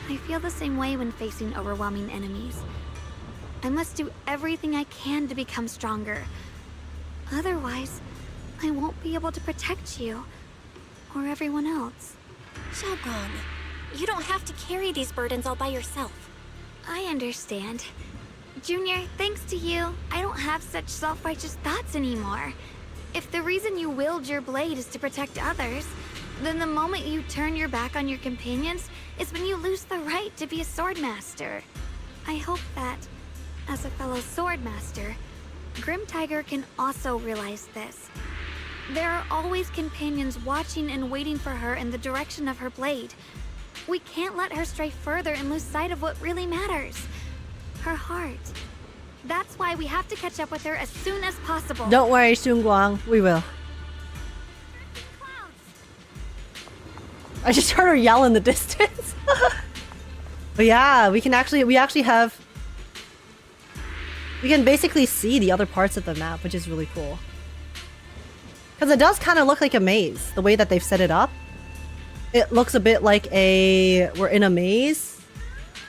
I feel the same way when facing overwhelming enemies. I must do everything I can to become stronger. Otherwise, I won't be able to protect you or everyone else.
Shunguang, you don't have to carry these burdens all by yourself.
I understand. Junior, thanks to you, I don't have such self-righteous thoughts anymore. If the reason you wield your blade is to protect others, then the moment you turn your back on your companions is when you lose the right to be a swordmaster. I hope that, as a fellow swordmaster, Grim Tiger can also realize this. There are always companions watching and waiting for her in the direction of her blade. We can't let her stray further and lose sight of what really matters. Her heart. That's why we have to catch up with her as soon as possible.
Don't worry, Shunguang. We will. I just heard her yell in the distance. But yeah, we can basically see the other parts of the map, which is really cool. Because it does kind of look like a maze, the way that they've set it up. It looks a bit like we're in a maze.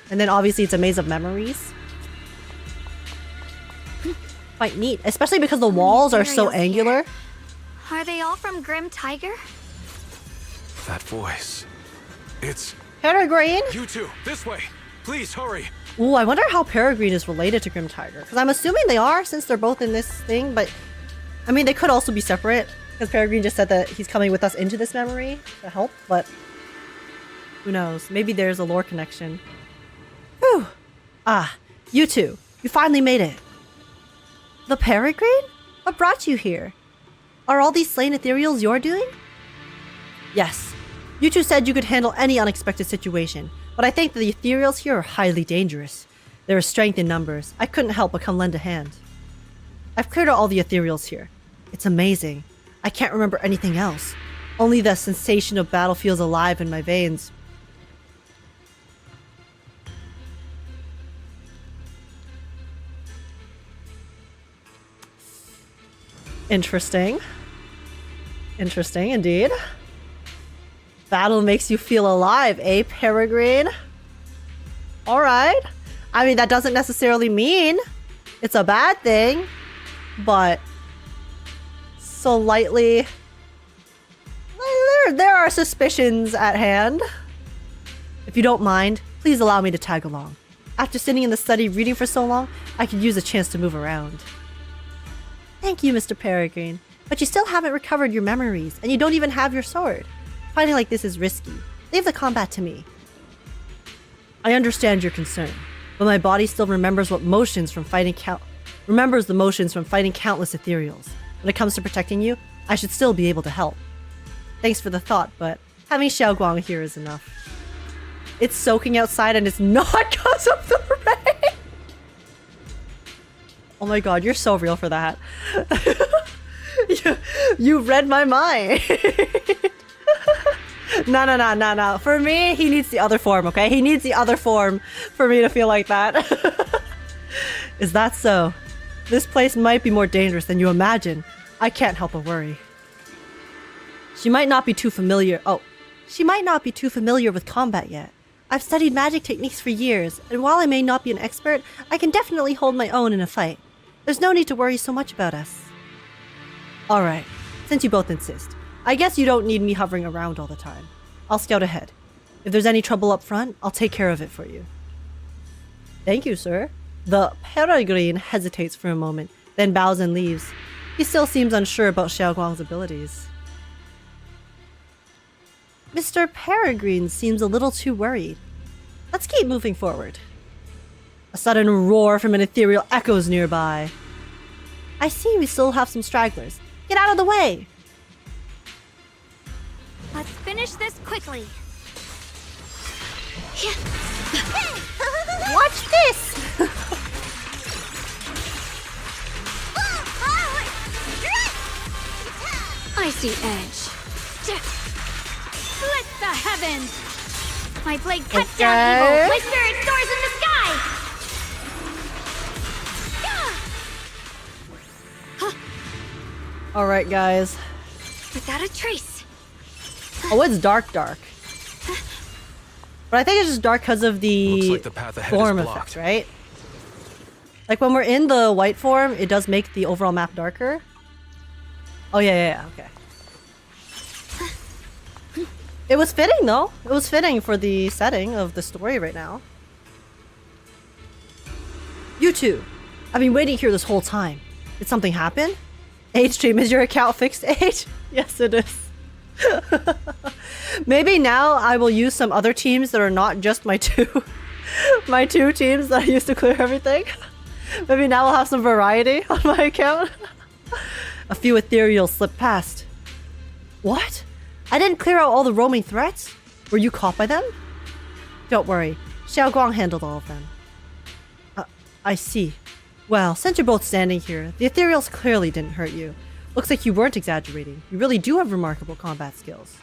And then obviously it's a maze of memories. Quite neat, especially because the walls are so angular.
Are they all from Grim Tiger?
That voice. It's...
Peregrine?
You two, this way. Please, hurry.
Ooh, I wonder how Peregrine is related to Grim Tiger. Because I'm assuming they are, since they're both in this thing. But, I mean, they could also be separate. Because Peregrine just said that he's coming with us into this memory to help. But, who knows? Maybe there's a lore connection. Whew. Ah, you two. You finally made it. The Peregrine? What brought you here? Are all these slain ethereals your doing? Yes. You two said you could handle any unexpected situation, but I think the ethereals here are highly dangerous. There is strength in numbers. I couldn't help but come lend a hand. I've cleared out all the ethereals here. It's amazing. I can't remember anything else. Only the sensation of battle feels alive in my veins. Interesting. Interesting indeed. Battle makes you feel alive, eh, Peregrine? Alright. I mean, that doesn't necessarily mean it's a bad thing. but slightly... There are suspicions at hand. If you don't mind, please allow me to tag along. After sitting in the study reading for so long, I could use a chance to move around. Thank you, Mr. Peregrine, but you still haven't recovered your memories, and you don't even have your sword. Fighting like this is risky. Leave the combat to me. I understand your concern, but my body still remembers the motions from fighting countless ethereals. When it comes to protecting you, I should still be able to help. Thanks for the thought, but having Shunguang here is enough. It's soaking outside and it's not because of the rain! Oh my god, you're so real for that. you read my mind. No. For me, he needs the other form, okay? He needs the other form for me to feel like that. Is that so? This place might be more dangerous than you imagine. I can't help but worry. She might not be too familiar with combat yet. I've studied magic techniques for years, and while I may not be an expert, I can definitely hold my own in a fight. There's no need to worry so much about us. Alright, since you both insist, I guess you don't need me hovering around all the time. I'll scout ahead. If there's any trouble up front, I'll take care of it for you. Thank you, sir. The Peregrine hesitates for a moment, then bows and leaves. He still seems unsure about Xiaoguang's abilities. Mr. Peregrine seems a little too worried. Let's keep moving forward. A sudden roar from an ethereal echoes nearby. I see we still have some stragglers. Get out of the way!
Let's finish this quickly.
Watch this!
Icy edge. Split the heavens! My blade cuts down evil! My spirit soars in the sky!
Alright, guys.
Without a trace.
Oh, it's dark. But I think it's just dark because of the,
Looks like the path ahead
form
is
effect,
blocked.
right? Like when we're in the white form, it does make the overall map darker. Oh, yeah, okay. It was fitting, though. It was fitting for the setting of the story right now. You two. I've been waiting here this whole time. Did something happen? H-Stream, is your account fixed, H? Yes, it is. Maybe now I will use some other teams that are not just my two teams that I used to clear everything. Maybe now I'll have some variety on my account. A few ethereals slipped past. What? I didn't clear out all the roaming threats? Were you caught by them? Don't worry, Xiaoguang handled all of them. I see. Well, since you're both standing here, the ethereals clearly didn't hurt you. Looks like you weren't exaggerating. You really do have remarkable combat skills.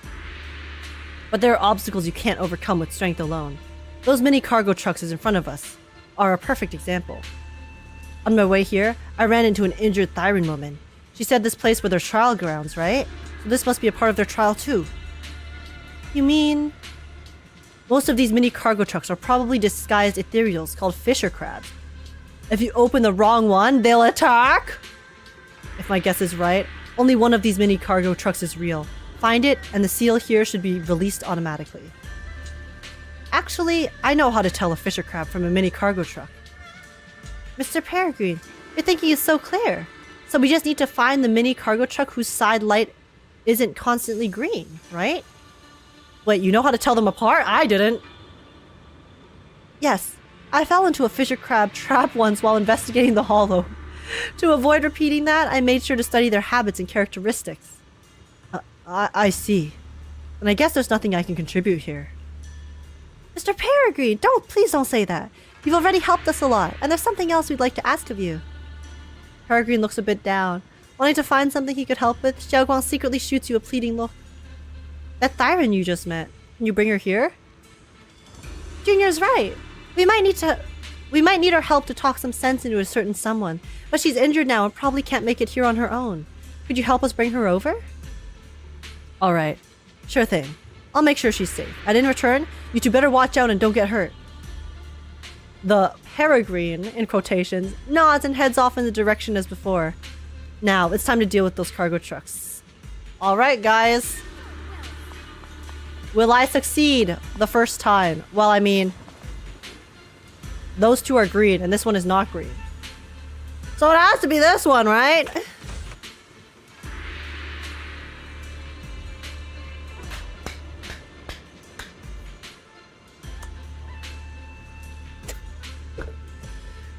But there are obstacles you can't overcome with strength alone. Those mini cargo trucks in front of us are a perfect example. On my way here, I ran into an injured Thyran woman. She said this place were their trial grounds, right? So this must be a part of their trial too. You mean... Most of these mini cargo trucks are probably disguised ethereals called fisher crabs. If you open the wrong one, they'll attack! If my guess is right, only one of these mini cargo trucks is real. Find it, and the seal here should be released automatically. Actually, I know how to tell a fisher crab from a mini cargo truck. Mr. Peregrine, your thinking is so clear. So we just need to find the mini cargo truck whose side light isn't constantly green, right? Wait, you know how to tell them apart? I didn't. Yes, I fell into a fisher crab trap once while investigating the hollow. To avoid repeating that, I made sure to study their habits and characteristics. I see. And I guess there's nothing I can contribute here. Mr. Peregrine, please don't say that. You've already helped us a lot, and there's something else we'd like to ask of you. Peregrine looks a bit down. Wanting to find something he could help with, Xiaoguang secretly shoots you a pleading look. That Thyran you just met, can you bring her here? Junior's right. We might need her help to talk some sense into a certain someone, but she's injured now and probably can't make it here on her own. Could you help us bring her over? Alright, sure thing. I'll make sure she's safe. And in return, you two better watch out and don't get hurt. The Peregrine, in quotations, nods and heads off in the direction as before. Now, it's time to deal with those cargo trucks. Alright, guys. Will I succeed the first time? Well, I mean, those two are green, and this one is not green. So it has to be this one, right?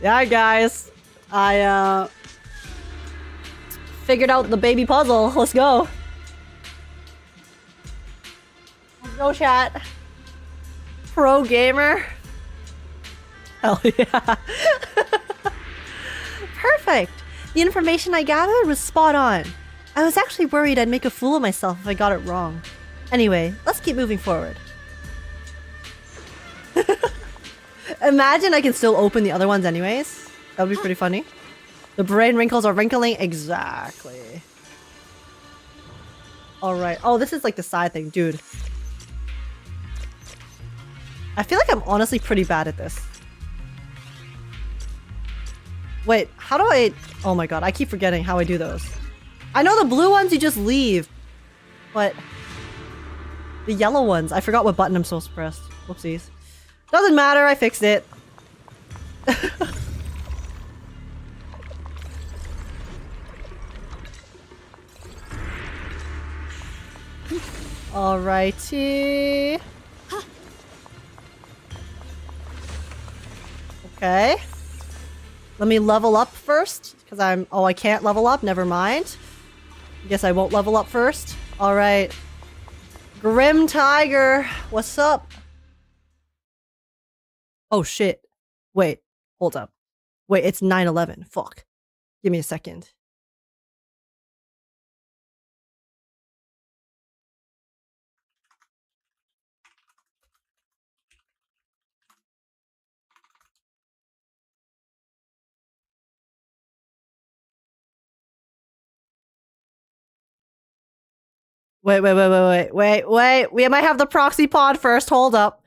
Yeah, guys. I, figured out the baby puzzle. Let's go. Let's go, chat. Pro gamer. Hell yeah. Perfect. The information I gathered was spot on. I was actually worried I'd make a fool of myself if I got it wrong. Anyway, let's keep moving forward. Imagine I can still open the other ones anyways. That would be pretty funny. The brain wrinkles are wrinkling. Exactly. Alright. Oh, this is like the side thing. Dude. I feel like I'm honestly pretty bad at this. Wait, how do I... Oh my god, I keep forgetting how I do those. I know the blue ones you just leave. But... the yellow ones, I forgot what button I'm supposed to press. Whoopsies. Doesn't matter, I fixed it. Alrighty. Okay. Let me level up first, because I'm... Oh, I can't level up? Never mind. Guess I won't level up first. Alright. Grim Tiger, what's up? Oh shit. Wait, hold up. Wait, it's 9/11. Fuck. Give me a second. Wait. We might have the proxy pod first. Hold up.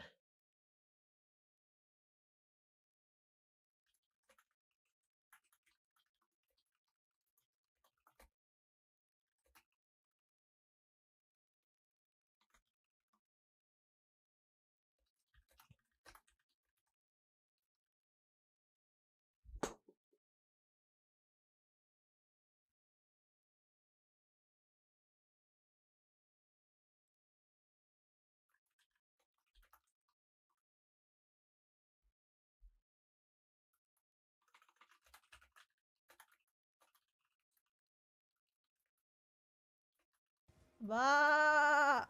Bah.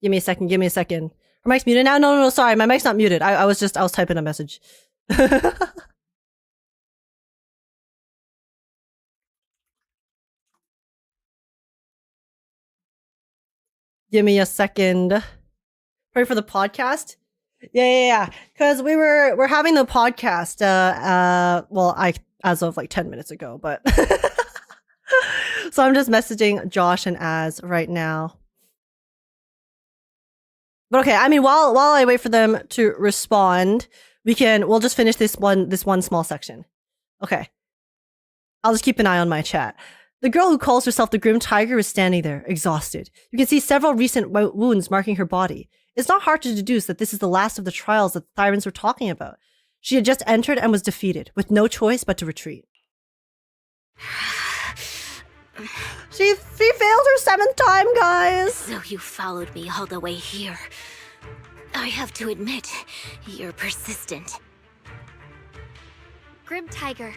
Give me a second. Her mic's muted now? No, sorry. My mic's not muted. I was typing a message. Give me a second. Ready for the podcast? Yeah. Because we're having the podcast. Well, as of like 10 minutes ago, but so I'm just messaging Josh and Az right now. But okay, I mean, while I wait for them to respond, we'll just finish this one small section. Okay. I'll just keep an eye on my chat. The girl who calls herself the Grim Tiger is standing there, exhausted. You can see several recent wounds marking her body. It's not hard to deduce that this is the last of the trials that the Sirens were talking about. She had just entered and was defeated, with no choice but to retreat. She failed her 7th time, guys!
So you followed me all the way here. I have to admit, you're persistent.
Grim Tiger,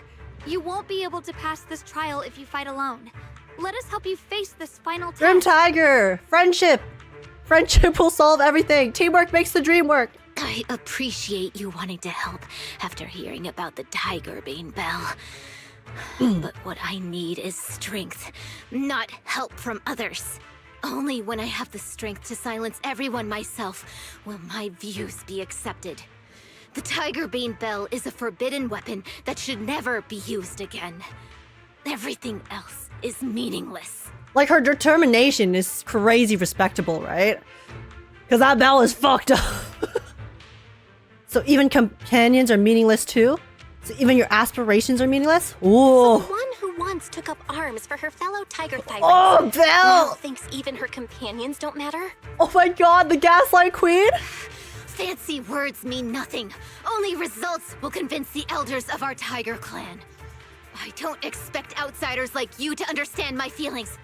you won't be able to pass this trial if you fight alone. Let us help you face this final test.
Grim Tiger! Friendship! Friendship will solve everything! Teamwork makes the dream work!
I appreciate you wanting to help after hearing about the Tiger Bane Bell. But what I need is strength, not help from others. Only when I have the strength to silence everyone myself will my views be accepted. The Tiger Bane Bell is a forbidden weapon that should never be used again. Everything else is meaningless.
Like, her determination is crazy respectable, right? Because that bell is fucked up. So even companions are meaningless too? So even your aspirations are meaningless? Ooh.
So the one who once took up arms for her fellow tiger tyrants
Oh, Belle!
now thinks even her companions don't matter?
Oh my god, the Gaslight Queen?
Fancy words mean nothing. Only results will convince the elders of our tiger clan. I don't expect outsiders like you to understand my feelings.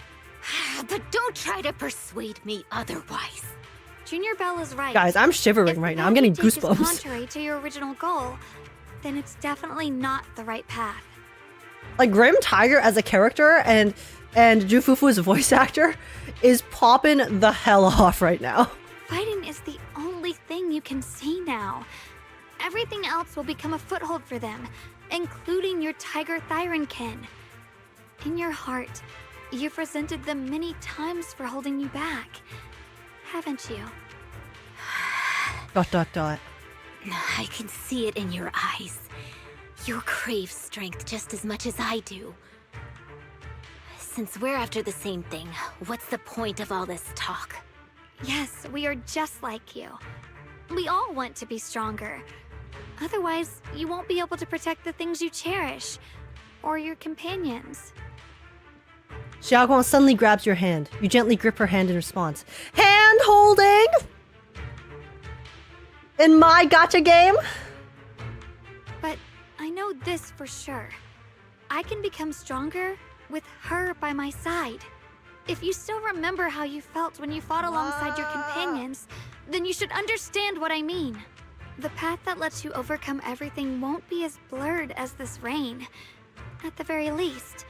But don't try to persuade me otherwise.
Junior Belle is right.
Guys, I'm shivering right now. I'm getting
If the path you take is
goosebumps.
contrary to your original goal, then it's definitely not the right path.
Like, Grim Tiger as a character and Jufufu as a voice actor is popping the hell off right now.
Fighting is the only thing you can see now. Everything else will become a foothold for them, including your Tiger Thyran kin. In your heart, you've resented them many times for holding you back, haven't you? ...
I can see it in your eyes. You crave strength just as much as I do. Since we're after the same thing, what's the point of all this talk?
Yes, we are just like you. We all want to be stronger. Otherwise, you won't be able to protect the things you cherish, or your companions.
Xiaoguang suddenly grabs your hand. You gently grip her hand in response. Hand holding! In my gacha game?
But I know this for sure. I can become stronger with her by my side. If you still remember how you felt when you fought alongside your companions, then you should understand what I mean. The path that lets you overcome everything won't be as blurred as this rain. At the very least,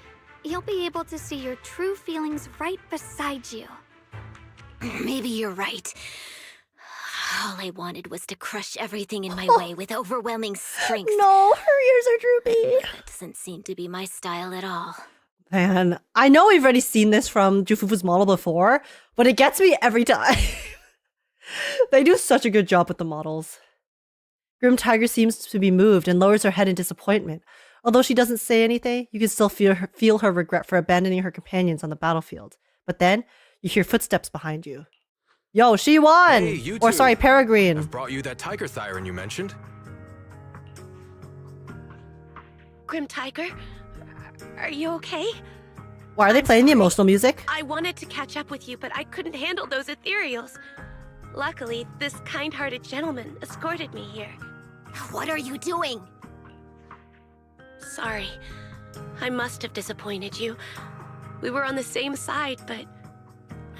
you'll be able to see your true feelings right beside you.
Maybe you're right. All I wanted was to crush everything in my way with overwhelming strength.
No, her ears are droopy.
That doesn't seem to be my style at all.
Man, I know we've already seen this from Jufufu's model before, but it gets me every time. They do such a good job with the models. Grim Tiger seems to be moved and lowers her head in disappointment. Although she doesn't say anything, you can still feel her regret for abandoning her companions on the battlefield. But then, you hear footsteps behind you. Yo, she won!
Hey, you
Or
two.
sorry, Peregrine.
I've brought you that tiger thyron you mentioned.
Grim Tiger, are you okay?
Why are they playing the emotional music?
I wanted to catch up with you, but I couldn't handle those ethereals. Luckily, this kind-hearted gentleman escorted me here.
What are you doing?
Sorry. I must have disappointed you. We were on the same side, but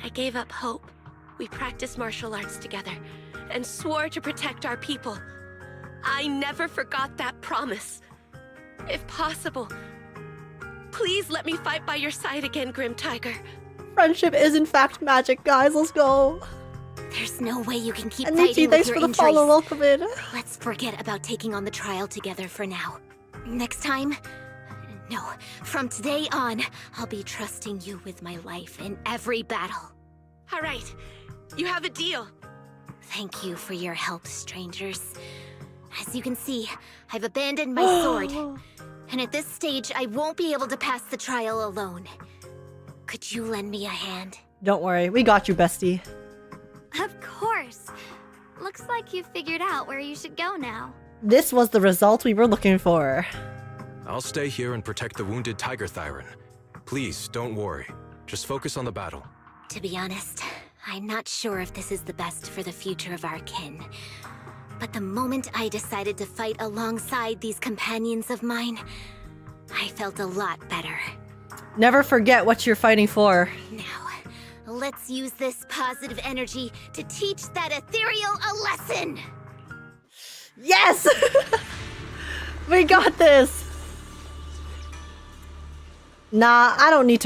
I gave up hope. We practiced martial arts together and swore to protect our people. I never forgot that promise. If possible, please let me fight by your side again, Grim Tiger.
Friendship is in fact magic, guys. Let's go.
There's no way you can keep
And
fighting
Nietzsche,
with
thanks
your
for the
injuries.
follow. Welcome in.
Let's forget about taking on the trial together for now. Next time? No. From today on, I'll be trusting you with my life in every battle.
All right. You have a deal.
Thank you for your help, strangers. As you can see, I've abandoned my sword. And at this stage, I won't be able to pass the trial alone. Could you lend me a hand?
Don't worry, we got you, bestie.
Of course. Looks like you've figured out where you should go now.
This was the result we were looking for.
I'll stay here and protect the wounded tiger thyron. Please, don't worry. Just focus on the battle.
To be honest, I'm not sure if this is the best for the future of our kin. But the moment I decided to fight alongside these companions of mine, I felt a lot better.
Never forget what you're fighting for.
Now, let's use this positive energy to teach that ethereal a lesson!
Yes! We got this! Nah, I don't need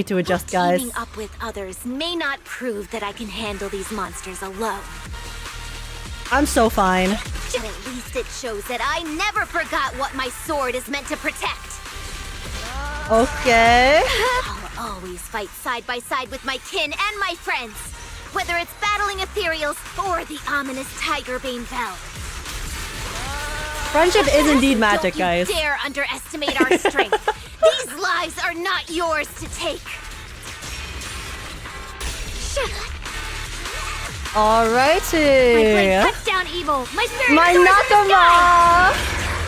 to adjust, guys.
Teaming up with others may not prove that I can handle these monsters alone.
I'm so fine.
But at least it shows that I never forgot what my sword is meant to protect.
Okay.
I'll always fight side by side with my kin and my friends, whether it's battling ethereals or the ominous Tigerbane Bell.
Friendship is indeed magic, guys.
Don't you dare underestimate our strength. These lives are not yours to take.
Alrighty.
My blade cuts down evil. My spirit
My
soars in the sky.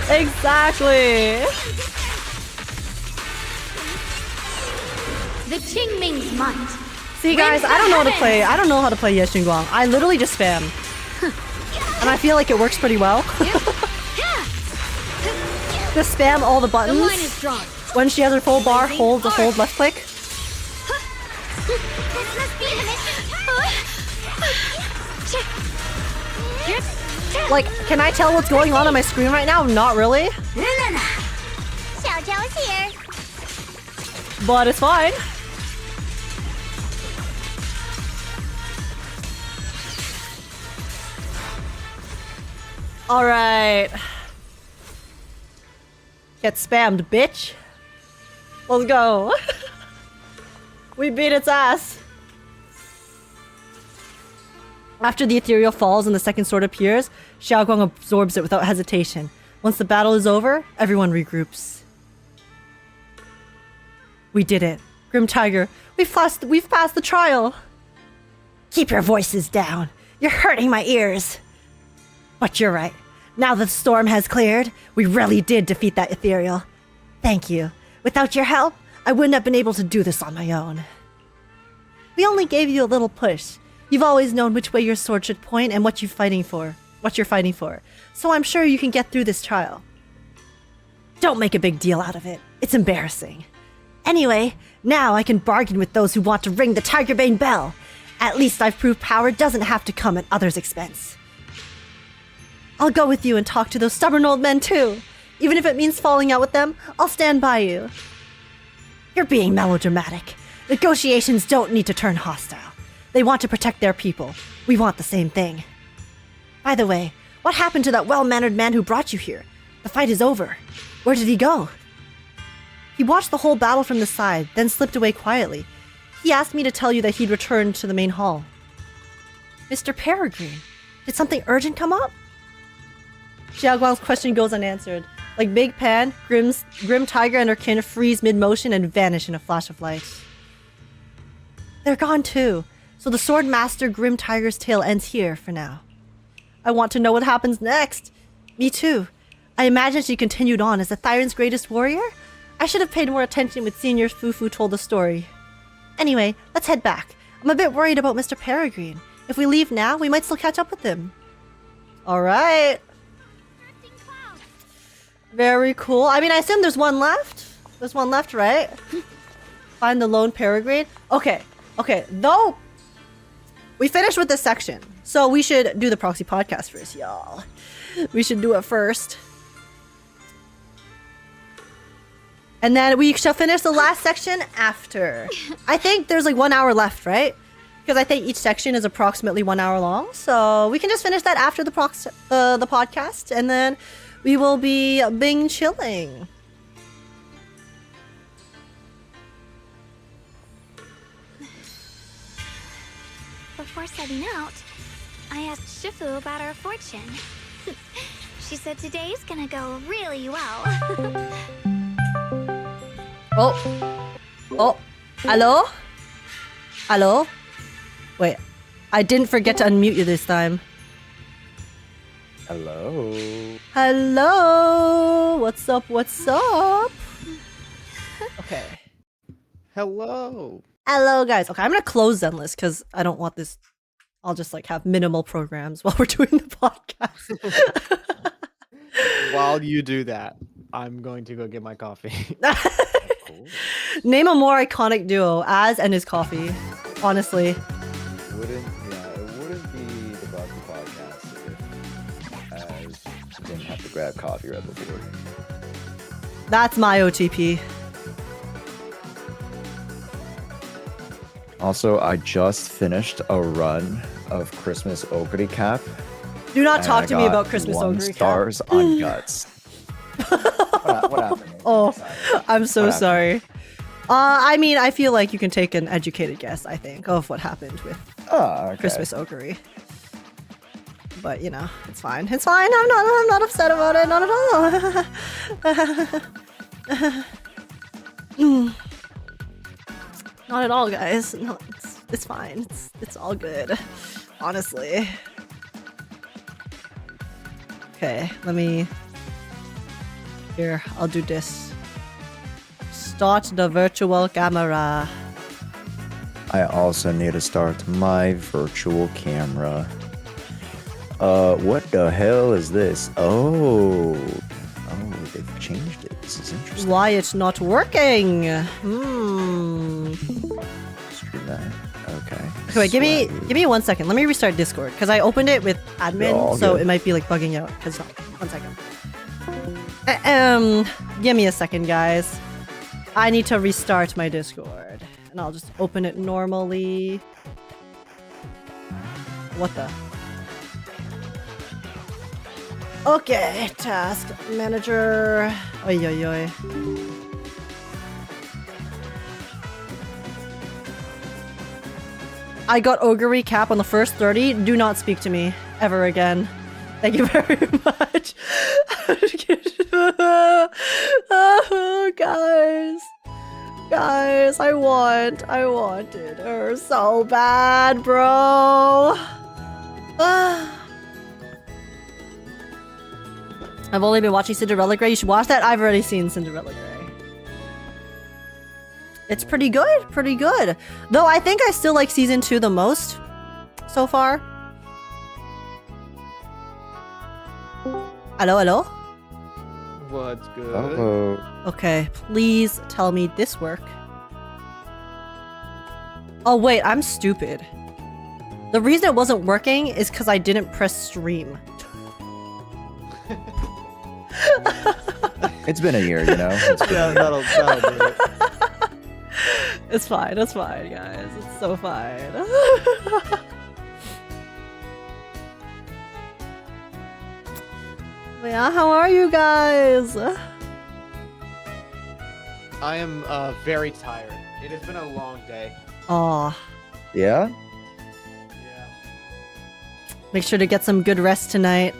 Nakama! Exactly.
The Qingming's might.
See guys, I don't know how to play. I don't know how to play Shunguang. I literally just spam. And I feel like it works pretty well. Just spam all the buttons.
The line is drawn.
When she has her full bar, hold left click.
This must be the mission.
Like, can I tell what's going on my screen right now? Not really.
Xiao Zhao is here.
But it's fine. Alright. Get spammed, bitch. Let's go. We beat its ass. After the ethereal falls and the second sword appears, Xiaoguang absorbs it without hesitation. Once the battle is over, everyone regroups. We did it. Grim Tiger, we've passed the trial. Keep your voices down. You're hurting my ears. But you're right. Now that the storm has cleared, we really did defeat that ethereal. Thank you. Without your help, I wouldn't have been able to do this on my own. We only gave you a little push. You've always known which way your sword should point and what you're fighting for. So I'm sure you can get through this trial. Don't make a big deal out of it. It's embarrassing. Anyway, now I can bargain with those who want to ring the Tigerbane bell. At least I've proved power doesn't have to come at others' expense. I'll go with you and talk to those stubborn old men too. Even if it means falling out with them, I'll stand by you. You're being melodramatic. Negotiations don't need to turn hostile. They want to protect their people. We want the same thing. By the way, what happened to that well-mannered man who brought you here? The fight is over. Where did he go? He watched the whole battle from the side, then slipped away quietly. He asked me to tell you that he'd returned to the main hall. Mr. Peregrine, did something urgent come up? Xiaoguang's question goes unanswered. Like Big Pan, Grim Tiger and her kin freeze mid-motion and vanish in a flash of light. They're gone too, so the Sword Master Grim Tiger's tale ends here for now. I want to know what happens next. Me too. I imagine she continued on as the Thyron's greatest warrior? I should have paid more attention when Senior Fufu told the story. Anyway, let's head back. I'm a bit worried about Mr. Peregrine. If we leave now, we might still catch up with him. Alright. Very cool. I mean, I assume there's one left. There's one left, right? Find the lone Peregrine. Okay. Though, we finished with this section. So we should do the Proxy Podcast first, y'all. We should do it first. And then we shall finish the last section after. I think there's like 1 hour left, right? Because I think each section is approximately 1 hour long. So we can just finish that after the podcast. And then we will be bing chilling.
Before setting out, I asked Shifu about our fortune. She said today's gonna go really well.
Oh, hello? Wait, I didn't forget to unmute you this time. Hello? What's up? Okay.
Hello,
guys. Okay, I'm gonna close Zenless because I don't want this. I'll just like have minimal programs while we're doing the podcast.
While you do that, I'm going to go get my coffee.
Name a more iconic duo, Az and his coffee. Honestly.
It wouldn't be the Proxy Podcast if Az didn't have to grab coffee right before.
That's my OTP.
Also, I just finished a run of Christmas Ogre Cap.
Do not talk to me about Christmas Ogre Cap.
1 stars on Guts. What happened?
Oh, I'm so sorry. I mean, I feel like you can take an educated guess, I think, of what happened with Christmas Ogre. But, you know, it's fine. It's fine. I'm not upset about it. Not at all. Not at all, guys. No, it's fine. It's all good. Honestly. Okay, let me... Here, I'll do this. Start the virtual camera.
I also need to start my virtual camera. What the hell is this? Oh, they've changed it. This is interesting.
Why it's not working?
Let's do that. Okay.
Okay, wait, give me 1 second. Let me restart Discord because I opened it with admin, so
good.
it might be like bugging out. Cause 1 second. Give me a second, guys. I need to restart my Discord, and I'll just open it normally. What the? Okay, task manager. Oi, oi, oi. I got Ogre cap on the first 30. Do not speak to me ever again. Thank you very much. Oh, guys. Guys, I wanted her so bad, bro. I've only been watching Cinderella Grey. You should watch that. I've already seen Cinderella Grey. It's pretty good, pretty good. Though I think I still like season 2 the most so far. Hello, hello?
What's good?
Uh-oh.
Okay, please tell me this work. Oh wait, I'm stupid. The reason it wasn't working is because I didn't press stream.
It's been a year, you know?
Yeah, that'll do it.
It's fine, guys. It's so fine. Yeah, how are you guys?
I am very tired. It has been a long day.
Aw.
Yeah?
Yeah.
Make sure to get some good rest tonight.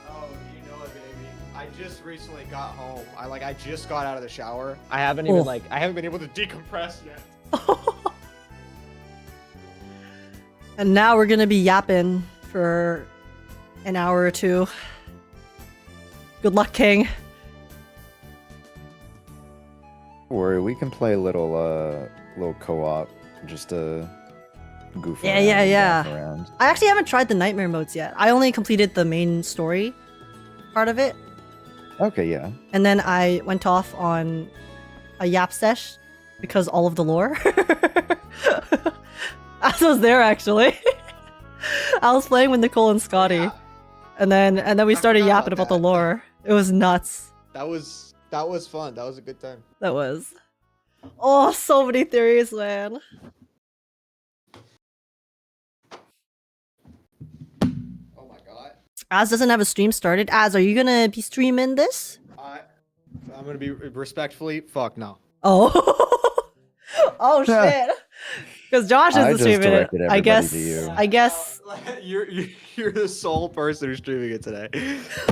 Oh, you know it, baby. I just recently got home. I just got out of the shower. I haven't even I haven't been able to decompress yet.
And now we're gonna be yapping for an hour or two. Good luck, King.
Don't worry, we can play a little co-op just to goof around.
Yeah.
Laugh around.
I actually haven't tried the nightmare modes yet. I only completed the main story part of it.
Okay, yeah.
And then I went off on a yap sesh because all of the lore. I was there actually. I was playing with Nicole and Scotty.
Yeah.
And then we started yapping about the lore. It was nuts.
That was fun. That was a good time.
That was. Oh, so many theories, man.
Oh my god.
Az doesn't have a stream started. Az, are you gonna be streaming this?
I'm gonna be respectfully. Fuck no.
Oh. Oh shit. Because Josh isn't streaming it. I guess.
You're the sole person who's streaming it today.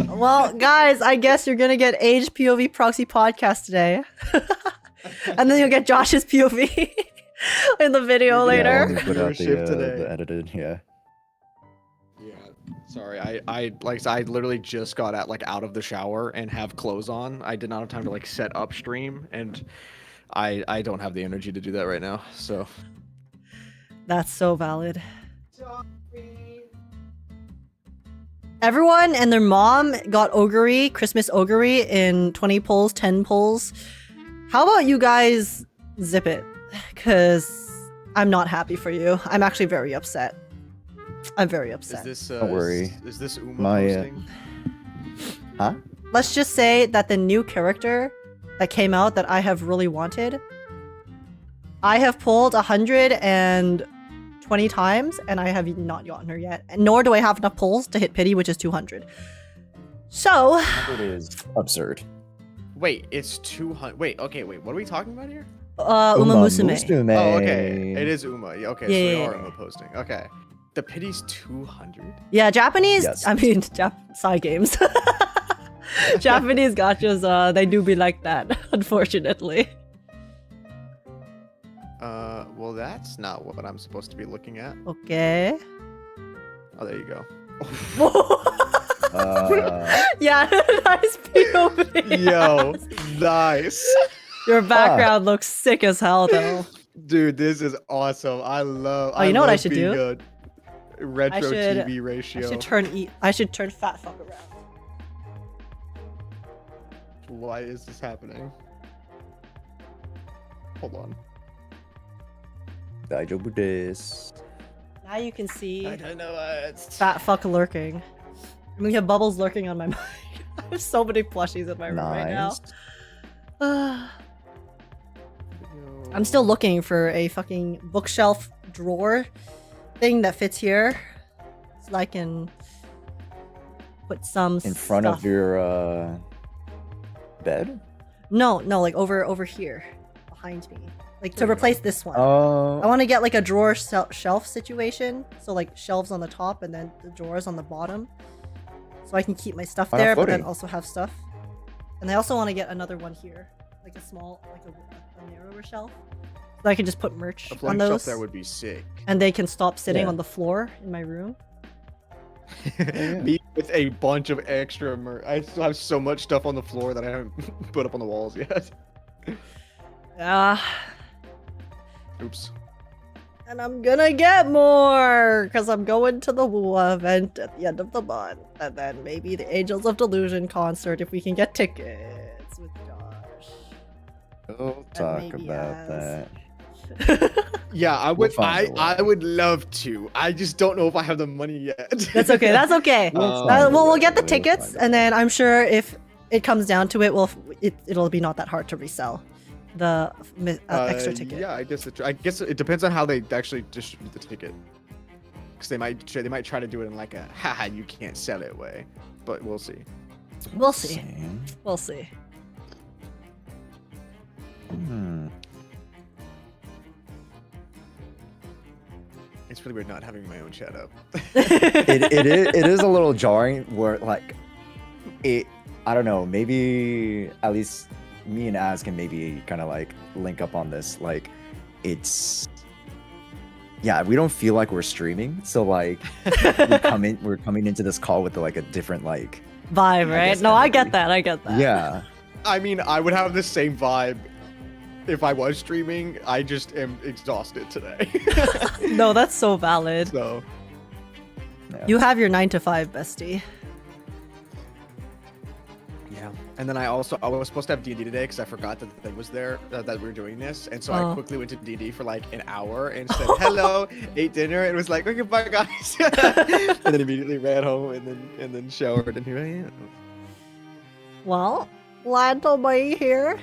Well, guys, I guess you're gonna get Age POV Proxy Podcast today. And then you'll get Josh's POV in the video later.
Only put out
Viewership today.
the edited, yeah.
Yeah. Sorry, I literally just got out of the shower and have clothes on. I did not have time to set up stream, and I don't have the energy to do that right now. So
That's so valid. Everyone and their mom got Christmas Ogre in 20 pulls, 10 pulls. How about you guys zip it? Because I'm not happy for you. I'm actually very upset. I'm very upset.
is this
Don't worry.
Is this Uma
My,
posting?
Huh?
Let's just say that the new character that came out that I have really wanted, I have pulled 120 times and I have not gotten her yet. And nor do I have enough pulls to hit pity, which is 200. So...
It is absurd.
Wait, it's 200. Wait, okay, wait. What are we talking about here?
Uma Musume.
Oh, okay. It is Uma. Okay, so
Yeah.
we are Uma posting. Okay. The pity's 200?
Yeah, Japanese...
Yes.
I mean, Psy games. Japanese gachas, they do be like that, unfortunately.
Well, that's not what I'm supposed to be looking at.
Okay.
Oh, there you go.
Yeah, nice POV.
Yo, nice.
Your background looks sick as hell, though.
Dude, this is awesome. I love.
Oh, you know what I
love
should
being
do?
a retro TV
I
ratio.
should turn fat fuck around.
Why is this happening? Hold on.
Now you can see
I don't know what.
fat fuck lurking. And we have bubbles lurking on my mic. I have so many plushies in my room right now. I'm still looking for a fucking bookshelf drawer thing that fits here, so I can put some
in front of your bed.
No, like over here, behind me, like to replace this one.
Oh.
I want to get like a drawer shelf situation, so like shelves on the top and then the drawers on the bottom, so I can keep my stuff there, but then also have stuff. And I also want to get another one here, like a small, like a narrower shelf, so I can just put merch on those.
Shelf there would be sick.
And they can stop sitting on the floor in my room.
Me with a bunch of extra merch. I still have so much stuff on the floor that I haven't put up on the walls yet. Oops.
And I'm gonna get more because I'm going to the WUA event at the end of the month, and then maybe the Angels of Delusion concert if we can get tickets with Josh.
We'll talk about that.
Yeah, I would. I would love to. I just don't know if I have the money yet.
That's okay. That's okay. We'll get the tickets, and then I'm sure if it comes down to it, it'll be not that hard to resell the extra ticket.
Yeah, I guess it depends on how they actually distribute the ticket. Because they might try to do it in like a haha you can't sell it way, but we'll see.
We'll see. We'll see.
It's really weird not having my own chat up.
it is a little jarring where like I don't know, maybe at least me and Az can maybe kind of like link up on this. Like it's we don't feel like we're streaming, so like we're coming into this call with like a different like
vibe, right? No, I get that.
Yeah.
I mean, I would have the same vibe if I was streaming. I just am exhausted today.
No, that's so valid.
So
you have your 9 to 5, bestie.
Yeah, and then I was supposed to have D&D today because I forgot that the thing was there, that we were doing this, and so I quickly went to D&D for like an hour and said hello, ate dinner, and was like, okay, bye guys, and then immediately ran home and then showered, and here I am.
Well, glad to be here.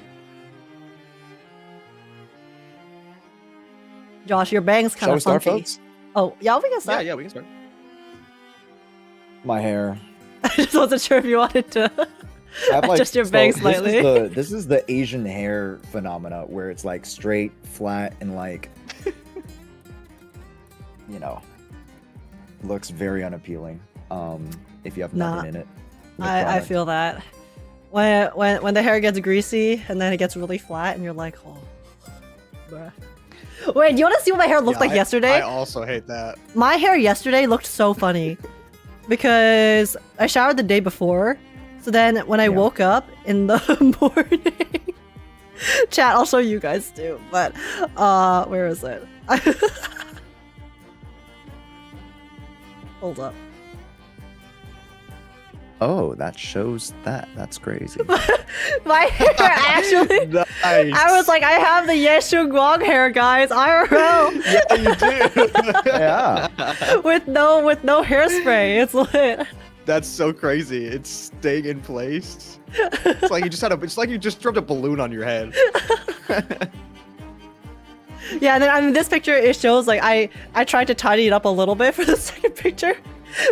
Josh, your bang's kind of funky.
Folks?
Oh, yeah, we can start.
Yeah, we can start.
My hair.
I just wasn't sure if you wanted to adjust your bang slightly.
This is the Asian hair phenomena where it's like straight, flat, and like, looks very unappealing. If you have nothing in it.
I feel that. When the hair gets greasy and then it gets really flat and you're like, oh, bruh. Wait, do you want to see what my hair looked like yesterday?
I also hate that.
My hair yesterday looked so funny because I showered the day before. So then when I woke up in the morning, chat, I'll show you guys too. But where is it? Hold up.
Oh, that shows that. That's crazy.
My hair actually.
Nice.
I was like, I have the Shunguang hair, guys. IRL.
Yeah, you do.
Yeah.
with no hairspray. It's lit.
That's so crazy. It's staying in place. It's like you just dropped a balloon on your head.
Yeah, and then this picture it shows like I tried to tidy it up a little bit for the second picture.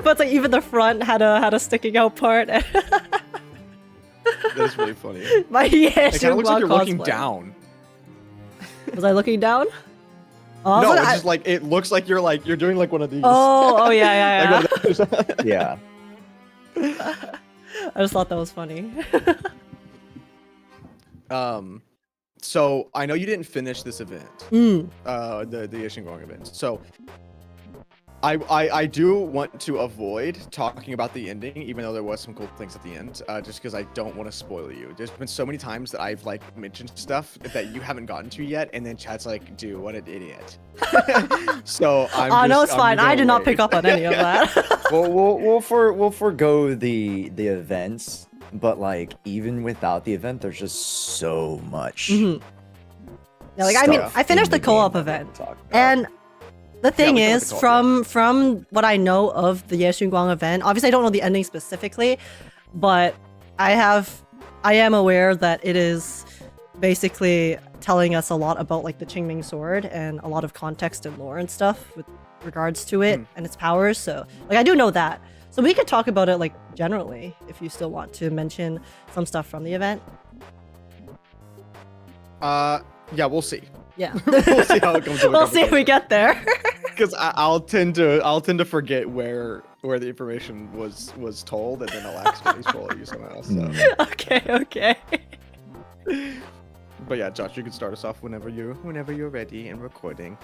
But it's like even the front had a sticking out part.
That's really funny.
My
It kind of looks like you're looking
cosplay.
down.
Was I looking down? Oh,
No, it's just like it looks like you're doing like one of these.
Oh yeah.
Like one of those.
Yeah.
I just thought that was funny.
So I know you didn't finish this event, the Shunguang event. So I do want to avoid talking about the ending, even though there was some cool things at the end, just because I don't want to spoil you. There's been so many times that I've like mentioned stuff that you haven't gotten to yet, and then chat's like, "Dude, what an idiot." So
no, it's fine. I did not pick up on any of that.
we'll forgo the events, but like even without the event, there's just so much.
Yeah, like I mean, I finished the co-op event, and the thing is, from what I know of the Shunguang event, obviously I don't know the ending specifically, but I am aware that it is basically telling us a lot about like the Qingming sword and a lot of context and lore and stuff with regards to it and its powers. So like I do know that. So we could talk about it like generally if you still want to mention some stuff from the event.
Yeah, we'll see.
Yeah,
we'll see how it comes.
We'll see if we get there.
Because I'll tend to forget where the information was told, and then I'll accidentally spoil you somehow. So.
Okay.
But yeah, Josh, you can start us off whenever you're ready and recording.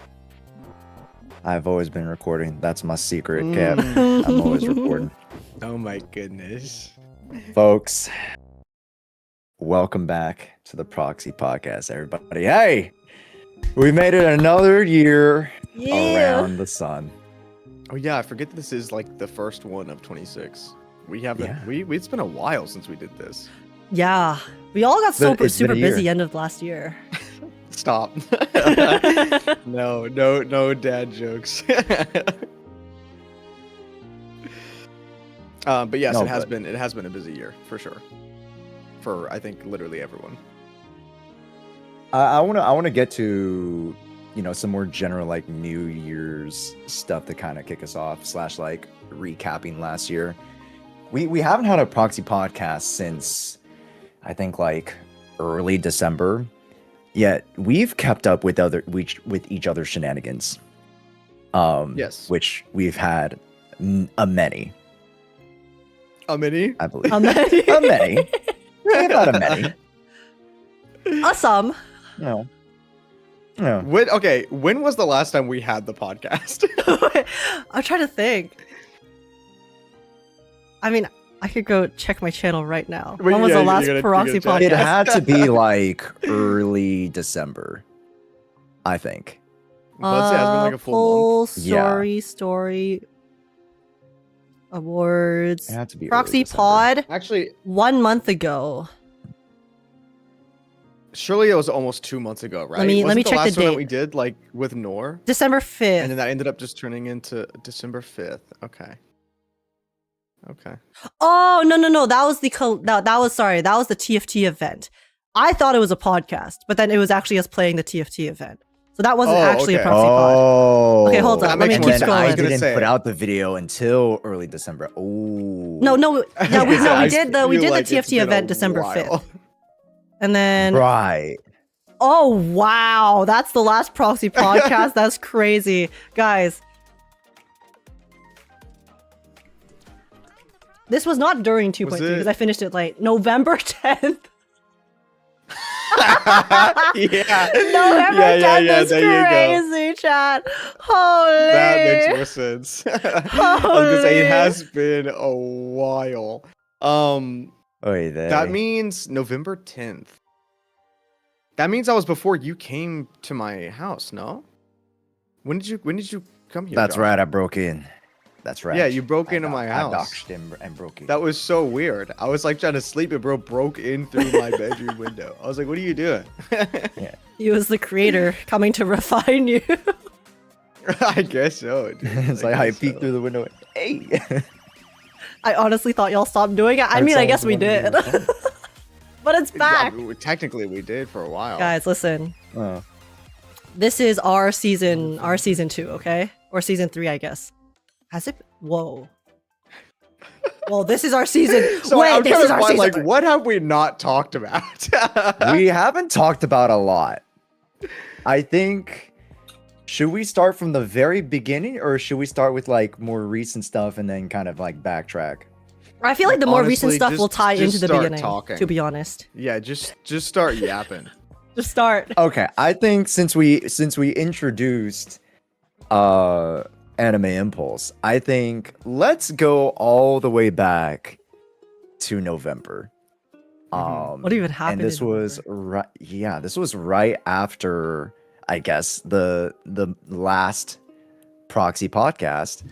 I've always been recording. That's my secret, Cap. I'm always recording.
Oh my goodness.
Folks, welcome back to the Proxy Podcast, everybody. Hey! We made it another year around the sun.
Oh yeah, I forget this is like the first one of 26. We haven't it's been a while since we did this.
Yeah. We all got super busy end of last year.
Stop. No dad jokes. But yes, it has been a busy year for sure. For I think literally everyone.
I want to get to, some more general like New Year's stuff to kind of kick us off / like recapping last year. We haven't had a Proxy podcast since I think like early December. Yet we've kept up with each other's shenanigans.
Yes.
Which we've had a many.
A many?
I believe.
A many.
A many. Not a many.
Some.
No.
When was the last time we had the podcast?
I'm trying to think. I mean, I could go check my channel right now. When was the last Proxy podcast?
It had to be like early December, I think.
Let's say it's been like a full month.
Story. Awards.
It had to be
Proxy Pod.
Actually,
1 month ago.
Surely it was almost 2 months ago, right?
Let me check the
last one
date.
that we did like with Nor.
December 5th.
And then that ended up just turning into December 5th. Okay.
Oh no! That was the that was the TFT event. I thought it was a podcast, but then it was actually us playing the TFT event. So that wasn't actually a Proxy Pod. Okay, hold on. Let me keep scrolling.
I didn't put out the video until early December. Oh.
No, we did the TFT event December 5th. And then
right.
Oh wow, that's the last Proxy podcast. That's crazy, guys. This was not during 2.2 because I finished it late. November 10th.
Yeah.
November 10th is crazy, chat. Holy.
That makes more sense. I was gonna say it has been a while. That means November 10th. That means I was before you came to my house, no? When did you come here?
That's
Josh?
right, I broke in. That's right.
Yeah, you broke into my house.
I doxed him and broke in.
That was so weird. I was like trying to sleep and bro broke in through my bedroom window. I was like, what are you doing?
Yeah.
He was the creator coming to refine you.
I guess so. Dude.
It's like I peeked through the window. Hey.
I honestly thought y'all stopped doing it. I guess we did. But it's back.
Yeah, technically, we did for a while.
Guys, listen. This is our season 2, okay? Or season 3, I guess. Has it? Whoa. Well, this is our season.
So
wait, this is our season.
Like, what have we not talked about?
We haven't talked about a lot. I think, should we start from the very beginning, or should we start with like more recent stuff and then kind of like backtrack?
I feel like the more recent
Honestly,
stuff will tie
just
into the
start
beginning.
talking.
To be honest,
Yeah, just start yapping.
just start.
Okay, I think since we introduced Anime Impulse, I think let's go all the way back to November.
What even happened?
And this
in
was
November?
this was right after, I guess, the last Proxy podcast.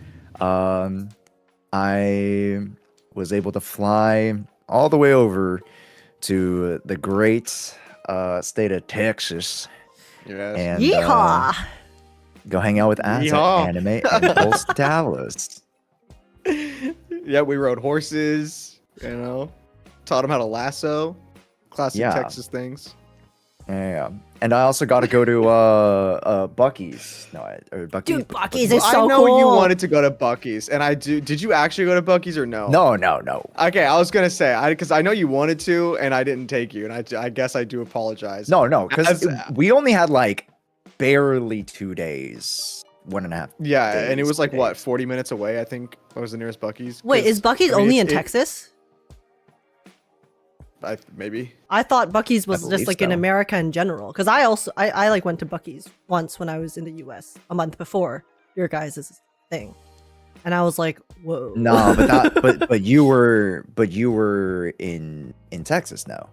I was able to fly all the way over to the great state of Texas.
Yes.
And
Yeehaw!
go hang out with Az at
Yeehaw.
Anime Impulse Dallas.
Yeah, we rode horses, taught them how to lasso. Classic
Yeah.
Texas things.
Yeah. And I also got to go to Bucky's. Bucky's.
Dude, Bucky's is
I
so
know
cool.
you wanted to go to Bucky's, and I do. Did you actually go to Bucky's or no?
No.
Okay, I was gonna say, because I know you wanted to, and I didn't take you, and I guess I do apologize.
No, because
As-
we only had like barely 2 days, 1.5.
Yeah, and it
days,
was like
2
what,
days.
40 minutes away? I think was the nearest Bucky's.
Wait,
'Cause,
is Bucky's
I mean,
only in
it's-
Texas?
maybe.
I thought Bucky's was
believe
just like in
so.
America in general. Because I like went to Bucky's once when I was in the US a month before your guys' thing. And I was like, whoa.
No, but you were in Texas now.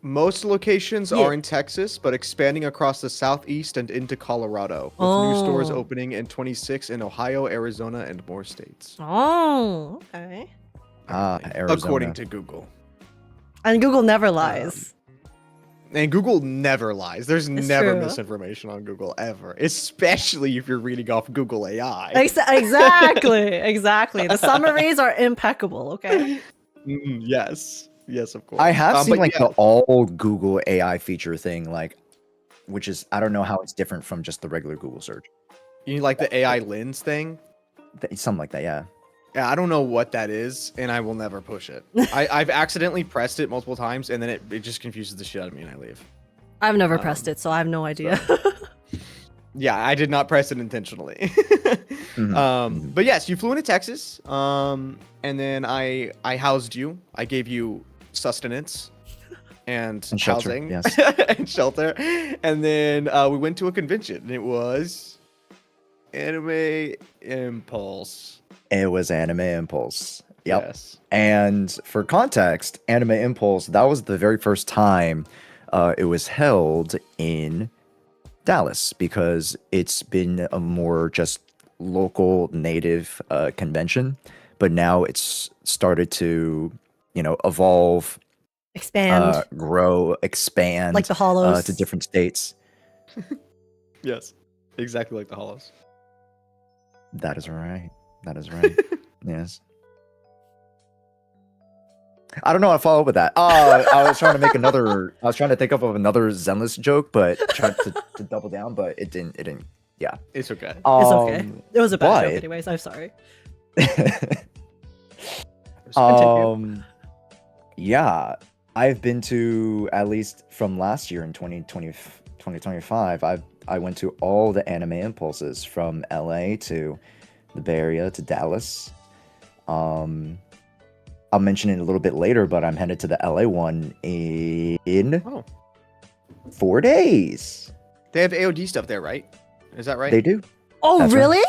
Most locations
Yeah.
are in Texas, but expanding across the southeast and into Colorado, with new stores
Oh.
opening in 26 in Ohio, Arizona, and more states.
Oh, okay.
Arizona.
According to Google.
And Google never lies.
And Google never lies. There's
It's
never
true.
misinformation on Google ever, especially if you're reading off Google AI.
Exactly. The summaries are impeccable, okay?
Yes, of course.
I have seen
but
like
yeah,
the all Google AI feature thing, like, which is, I don't know how it's different from just the regular Google search.
you like the AI lens thing.
Something like that, yeah.
Yeah, I don't know what that is, and I will never push it. I've accidentally pressed it multiple times, and then it just confuses the shit out of me, and I leave.
I've never pressed it, so I have no idea.
Yeah, I did not press it intentionally. But yes, you flew into Texas, and then I housed you. I gave you sustenance and
shelter,
housing
yes.
and shelter, and then we went to a convention, and it was Anime Impulse.
It was Anime Impulse. Yep.
Yes.
And for context, Anime Impulse, that was the very first time it was held in Dallas, because it's been a more just local native convention, but now it's started to, evolve,
Expand.
grow, expand,
Like the Hollows.
to different states.
Yes. Exactly like the Hollows.
That is right. Yes. I don't know how to follow up with that. I was trying to think of another Zenless joke, but tried to double down, but it didn't. Yeah.
It's okay.
It's okay. It was a bad joke
but-
anyways. I'm sorry.
Yeah, I've been to, at least from last year in 2025, I went to all the Anime Impulses from LA to the Bay Area to Dallas. I'll mention it a little bit later, but I'm headed to the LA one in 4 days.
They have AOD stuff there, right? Is that right?
They do.
Oh,
That's right.
really?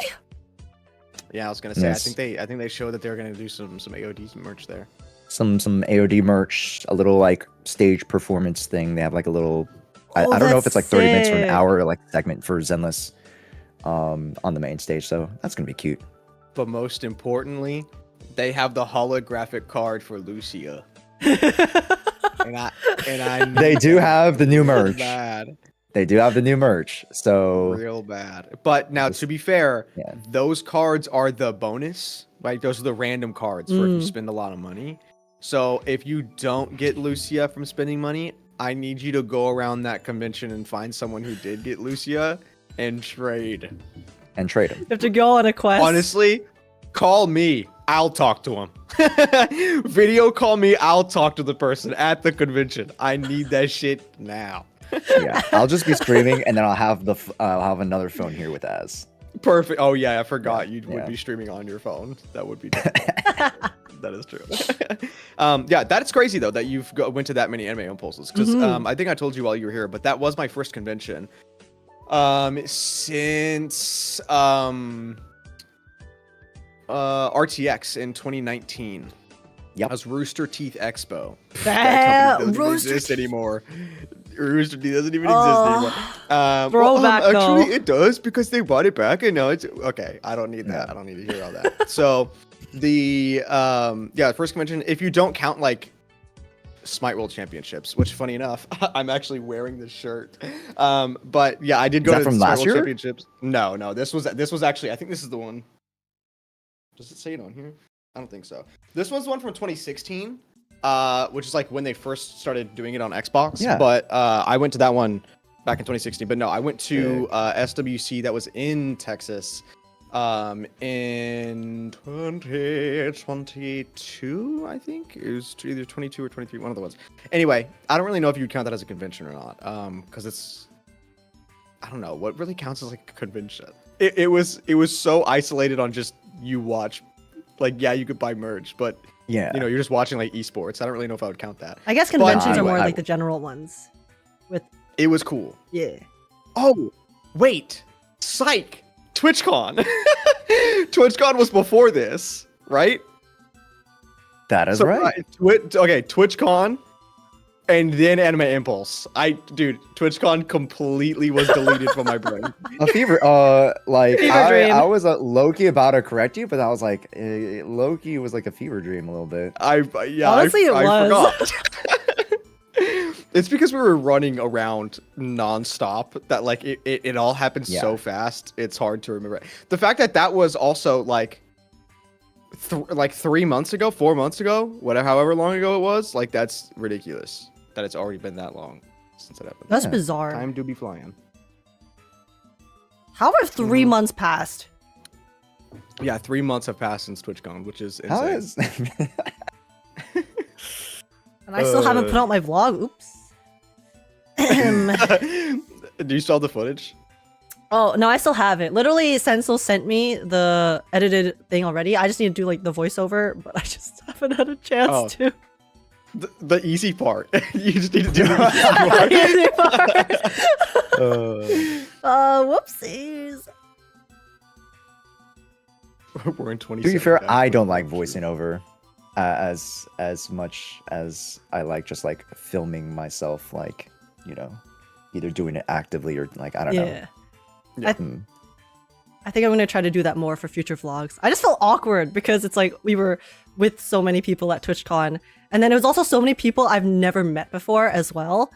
Yeah, I was gonna say.
Yes.
I think they showed that they're gonna do some AOD merch there.
Some AOD merch, a little like stage performance thing. They have like a little, I don't know if
that's
it's like 30 minutes or an
sick.
hour like segment for Zenless on the main stage. So that's gonna be cute.
But most importantly, they have the holographic card for Lucia. and I
They do have the new
real
merch.
bad,
They do have the new merch. So
real bad. But now, to be fair,
Yeah.
those cards are the bonus. Like those are the random cards for if you
Mm.
spend a lot of money. So if you don't get Lucia from spending money, I need you to go around that convention and find someone who did get Lucia and trade.
and trade them.
You have to go on a quest.
Honestly, call me. I'll talk to him. Video call me. I'll talk to the person at the convention. I need that shit now.
Yeah, I'll just be streaming, and then I'll have another phone here with Az.
Perfect. Oh yeah, I forgot you would
Yeah.
be streaming on your phone. That would be That is true. Yeah, that's crazy though that you've went to that many anime impulses because I think I told you while you were here, but that was my first convention. Since RTX in 2019.
Yep.
That was Rooster Teeth Expo.
That
doesn't
Rooster
exist
Teeth.
anymore. Rooster Teeth doesn't even exist anymore.
Throwback, though.
Actually, it does because they brought it back, and now it's okay. I don't need that. I don't need to hear all that. So, the first convention. If you don't count like Smite World Championships, which funny enough, I'm actually wearing this shirt. But yeah, I did go to
from
Smite
last
World
year?
Championships. No, this was actually. I think this is the one. Does it say it on here? I don't think so. This was the one from 2016, which is like when they first started doing it on Xbox.
Yeah.
But I went to that one back in 2016. But no, I went to SWC that was in Texas in 2022, I think. It was either 22 or 23, one of the ones. Anyway, I don't really know if you'd count that as a convention or not, because it's, I don't know, what really counts as like a convention? It was so isolated on just you watch. Like, yeah, you could buy merch, but
Yeah.
you know, you're just watching like esports. I don't really know if I would count that.
I guess conventions are
anyway,
more like the general ones.
It was cool.
Yeah.
Oh, wait. Psych. TwitchCon. TwitchCon was before this, right?
That is right.
Okay, TwitchCon and then Anime Impulse. Dude, TwitchCon completely was deleted from my brain.
A fever. Like
Fever dream.
I was low-key about to correct you, but I was like, low-key was like a fever dream a little bit.
Honestly, it was.
Forgot. It's because we were running around nonstop that like it all happened so fast. It's hard to remember. The fact that was also like 3 months ago, 4 months ago, whatever, however long ago it was, like that's ridiculous that it's already been that long since it happened.
That's bizarre.
Time do be flying.
How have 3 months passed?
Yeah, 3 months have passed since TwitchCon, which is insane.
How is?
And I still haven't put out my vlog. Oops.
Do you still have the footage?
Oh, no, I still haven't. Literally, Senso sent me the edited thing already. I just need to do like the voiceover, but I just haven't had a chance to.
The easy part. You just need to do the easy part.
Whoopsies.
We're in 20.
To be fair, I don't like voicing over as much as I like just like filming myself, like, you know, either doing it actively or like I don't know.
Yeah. I think I'm gonna try to do that more for future vlogs. I just felt awkward because it's like we were with so many people at TwitchCon, and then it was also so many people I've never met before as well.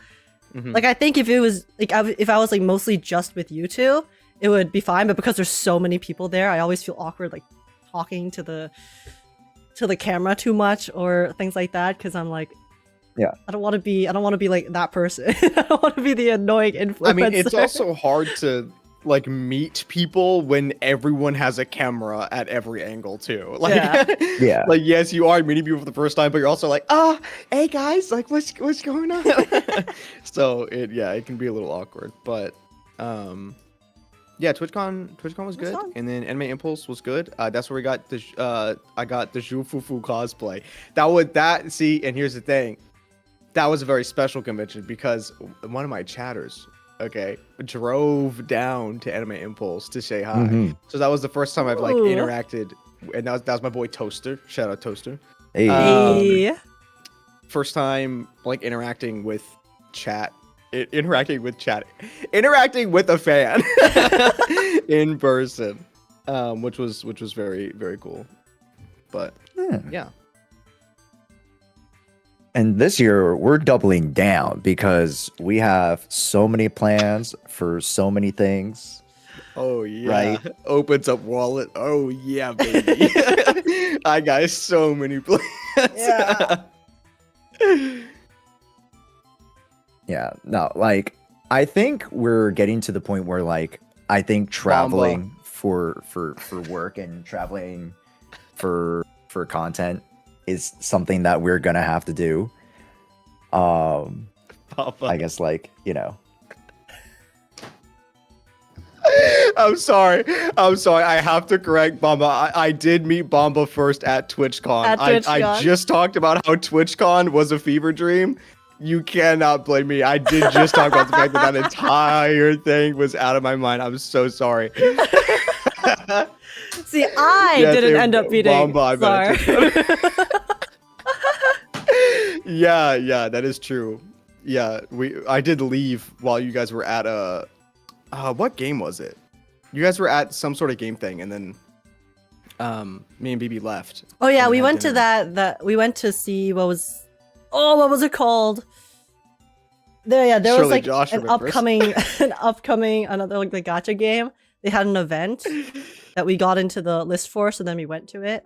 Like I think if it was like if I was like mostly just with you two, it would be fine. But because there's so many people there, I always feel awkward like talking to the camera too much or things like that because I'm like,
yeah,
I don't want to be like that person. I don't want to be the annoying influencer.
I mean, it's also hard to like meet people when everyone has a camera at every angle too. Like,
yeah.
Like, yes, you are meeting people for the first time, but you're also like, hey guys, like, what's going on? So it can be a little awkward, but yeah, TwitchCon was good, and then Anime Impulse was good. That's where we got the I got the Zhufufu cosplay. See, and here's the thing, that was a very special convention because one of my chatters, drove down to Anime Impulse to say hi. So that was the first time I've like interacted, and that was my boy Toaster. Shout out Toaster.
Hey.
First time like interacting with chat, interacting with a fan in person, which was very, very cool. But yeah.
And this year we're doubling down because we have so many plans for so many things.
Oh yeah.
Right?
Opens up wallet. Oh yeah, baby. I got so many plans.
Yeah.
Yeah. No, like I think we're getting to the point where like I think traveling for work and traveling for content is something that we're gonna have to do. I guess like, you know.
I'm sorry. I have to correct Bamba. I did meet Bamba first at TwitchCon.
At TwitchCon.
I just talked about how TwitchCon was a fever dream. You cannot blame me. I did just talk about the fact that entire thing was out of my mind. I'm so sorry.
See, I didn't end up meeting
Bamba,
Czar.
Yeah, that is true. Yeah, I did leave while you guys were at what game was it? You guys were at some sort of game thing, and then me and BB left.
Oh yeah, we went to that we went to see what was it called? There
Surely
was like
Josh
an
remembers.
upcoming another like the gacha game. They had an event that we got into the list for, so then we went to it.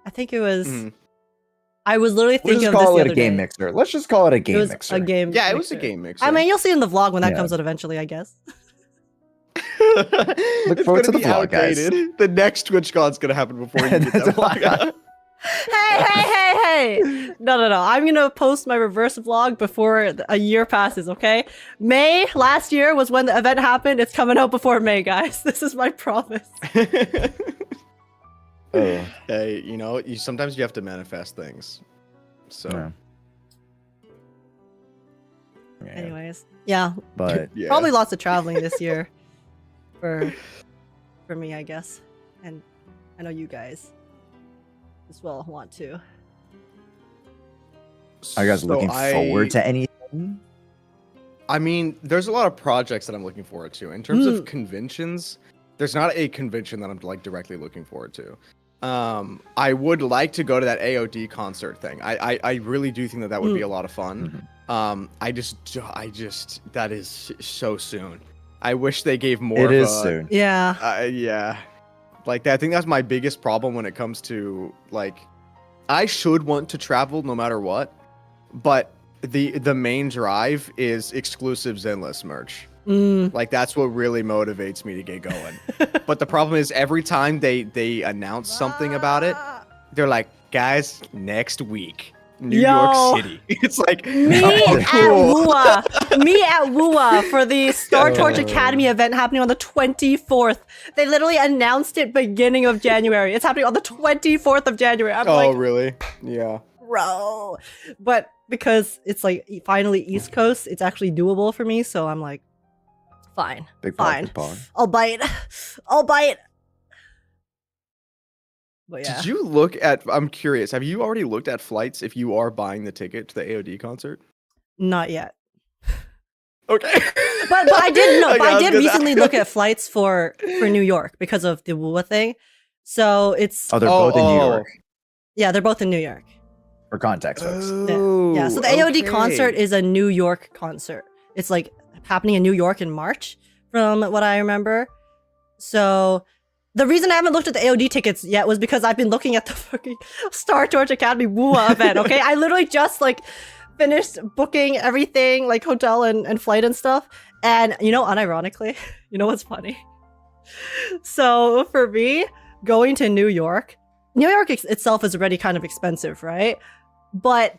I think it was. I was literally
We'll
thinking
just
of this
call
the
it
other
a game
day.
mixer. Let's just call it a
It
game
was
mixer.
a game.
Yeah, it was a game mixer.
I mean, you'll see in the vlog when that
Yeah.
comes out eventually, I guess.
Look forward to the vlog, guys.
The next TwitchCon's gonna happen before you get that vlog out.
Hey! No. I'm gonna post my reverse vlog before a year passes, okay? May last year was when the event happened. It's coming out before May, guys. This is my promise.
Hey, sometimes you have to manifest things. So.
Yeah.
Anyways, yeah.
But
Yeah.
Probably lots of traveling this year for me, I guess. And I know you guys as well want to.
are you guys
So
looking forward to anything?
I mean, there's a lot of projects that I'm looking forward to. In terms of conventions, there's not a convention that I'm like directly looking forward to. I would like to go to that AOD concert thing. I really do think that would be a lot of fun. I just that is so soon. I wish they gave more.
It is soon.
Yeah.
Yeah. Like I think that's my biggest problem when it comes to like, I should want to travel no matter what, but the main drive is exclusive Zenless merch. Like that's what really motivates me to get going. But the problem is every time they announce something about it, they're like, guys, next week, New York City. It's like
Me at WUA for the Star Torch Academy event happening on the 24th. They literally announced it beginning of January. It's happening on the 24th of January. I'm like,
really? Yeah.
bro. But because it's like finally East Coast, it's actually doable for me. So I'm like, fine.
Big
fine.
pod.
I'll bite. But yeah.
Did you look at? I'm curious. Have you already looked at flights if you are buying the ticket to the AOD concert?
Not yet.
Okay.
But I did know.
Okay,
But I did
gonna-
recently look at flights for New York because of the WUA thing. So it's
Oh, they're both in New York.
yeah, they're both in New York.
For context, folks.
Yeah. So the AOD concert is a New York concert. It's like happening in New York in March, from what I remember. So the reason I haven't looked at the AOD tickets yet was because I've been looking at the fucking Star Torch Academy WUA event. Okay, I literally just like finished booking everything, like hotel and flight and stuff. And unironically, you know what's funny? So for me, going to New York itself is already kind of expensive, right? But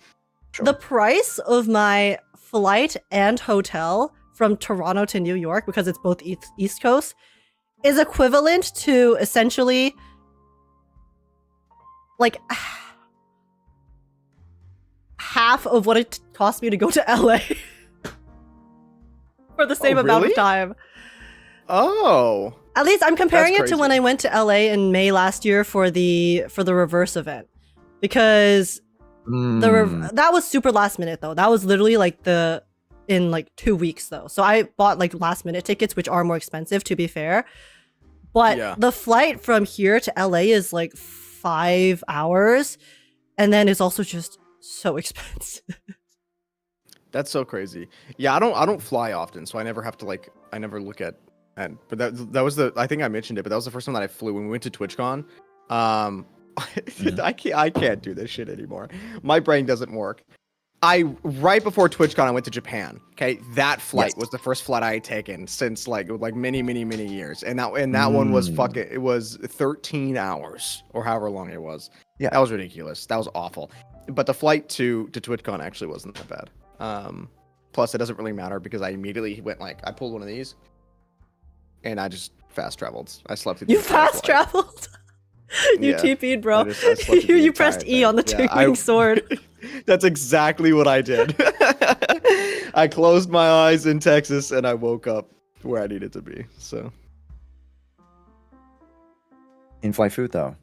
the price of my flight and hotel from Toronto to New York, because it's both East Coast, is equivalent to essentially like half of what it cost me to go to LA for the same amount of
really?
time.
Oh.
At least I'm comparing
That's
it to when
crazy.
I went to LA in May last year for the reverse event, because that was super last minute though. That was literally like in like 2 weeks though. So I bought like last minute tickets, which are more expensive to be fair. But the flight from here to LA is like 5 hours, and then it's also just so expensive.
That's so crazy. Yeah, I don't fly often, so I never have to I never look at but that was I think I mentioned it, but that was the first time that I flew when we went to TwitchCon. I can't do this shit anymore. My brain doesn't work. Right before TwitchCon I went to Japan. Okay, that flight was the first flight I had taken since like many years, and that one was it was 13 hours or however long it was. Yeah, that was ridiculous. That was awful. But the flight to TwitchCon actually wasn't that bad. Plus it doesn't really matter because I immediately went I pulled one of these, and I just fast traveled. I slept through
You
the entire
fast
flight.
traveled? You
Yeah.
TP'd, bro.
I slept through the
You
entire
pressed E
thing.
on the
Yeah,
two-winged sword.
That's exactly what I did. I closed my eyes in Texas and I woke up where I needed to be. So
In-flight food though.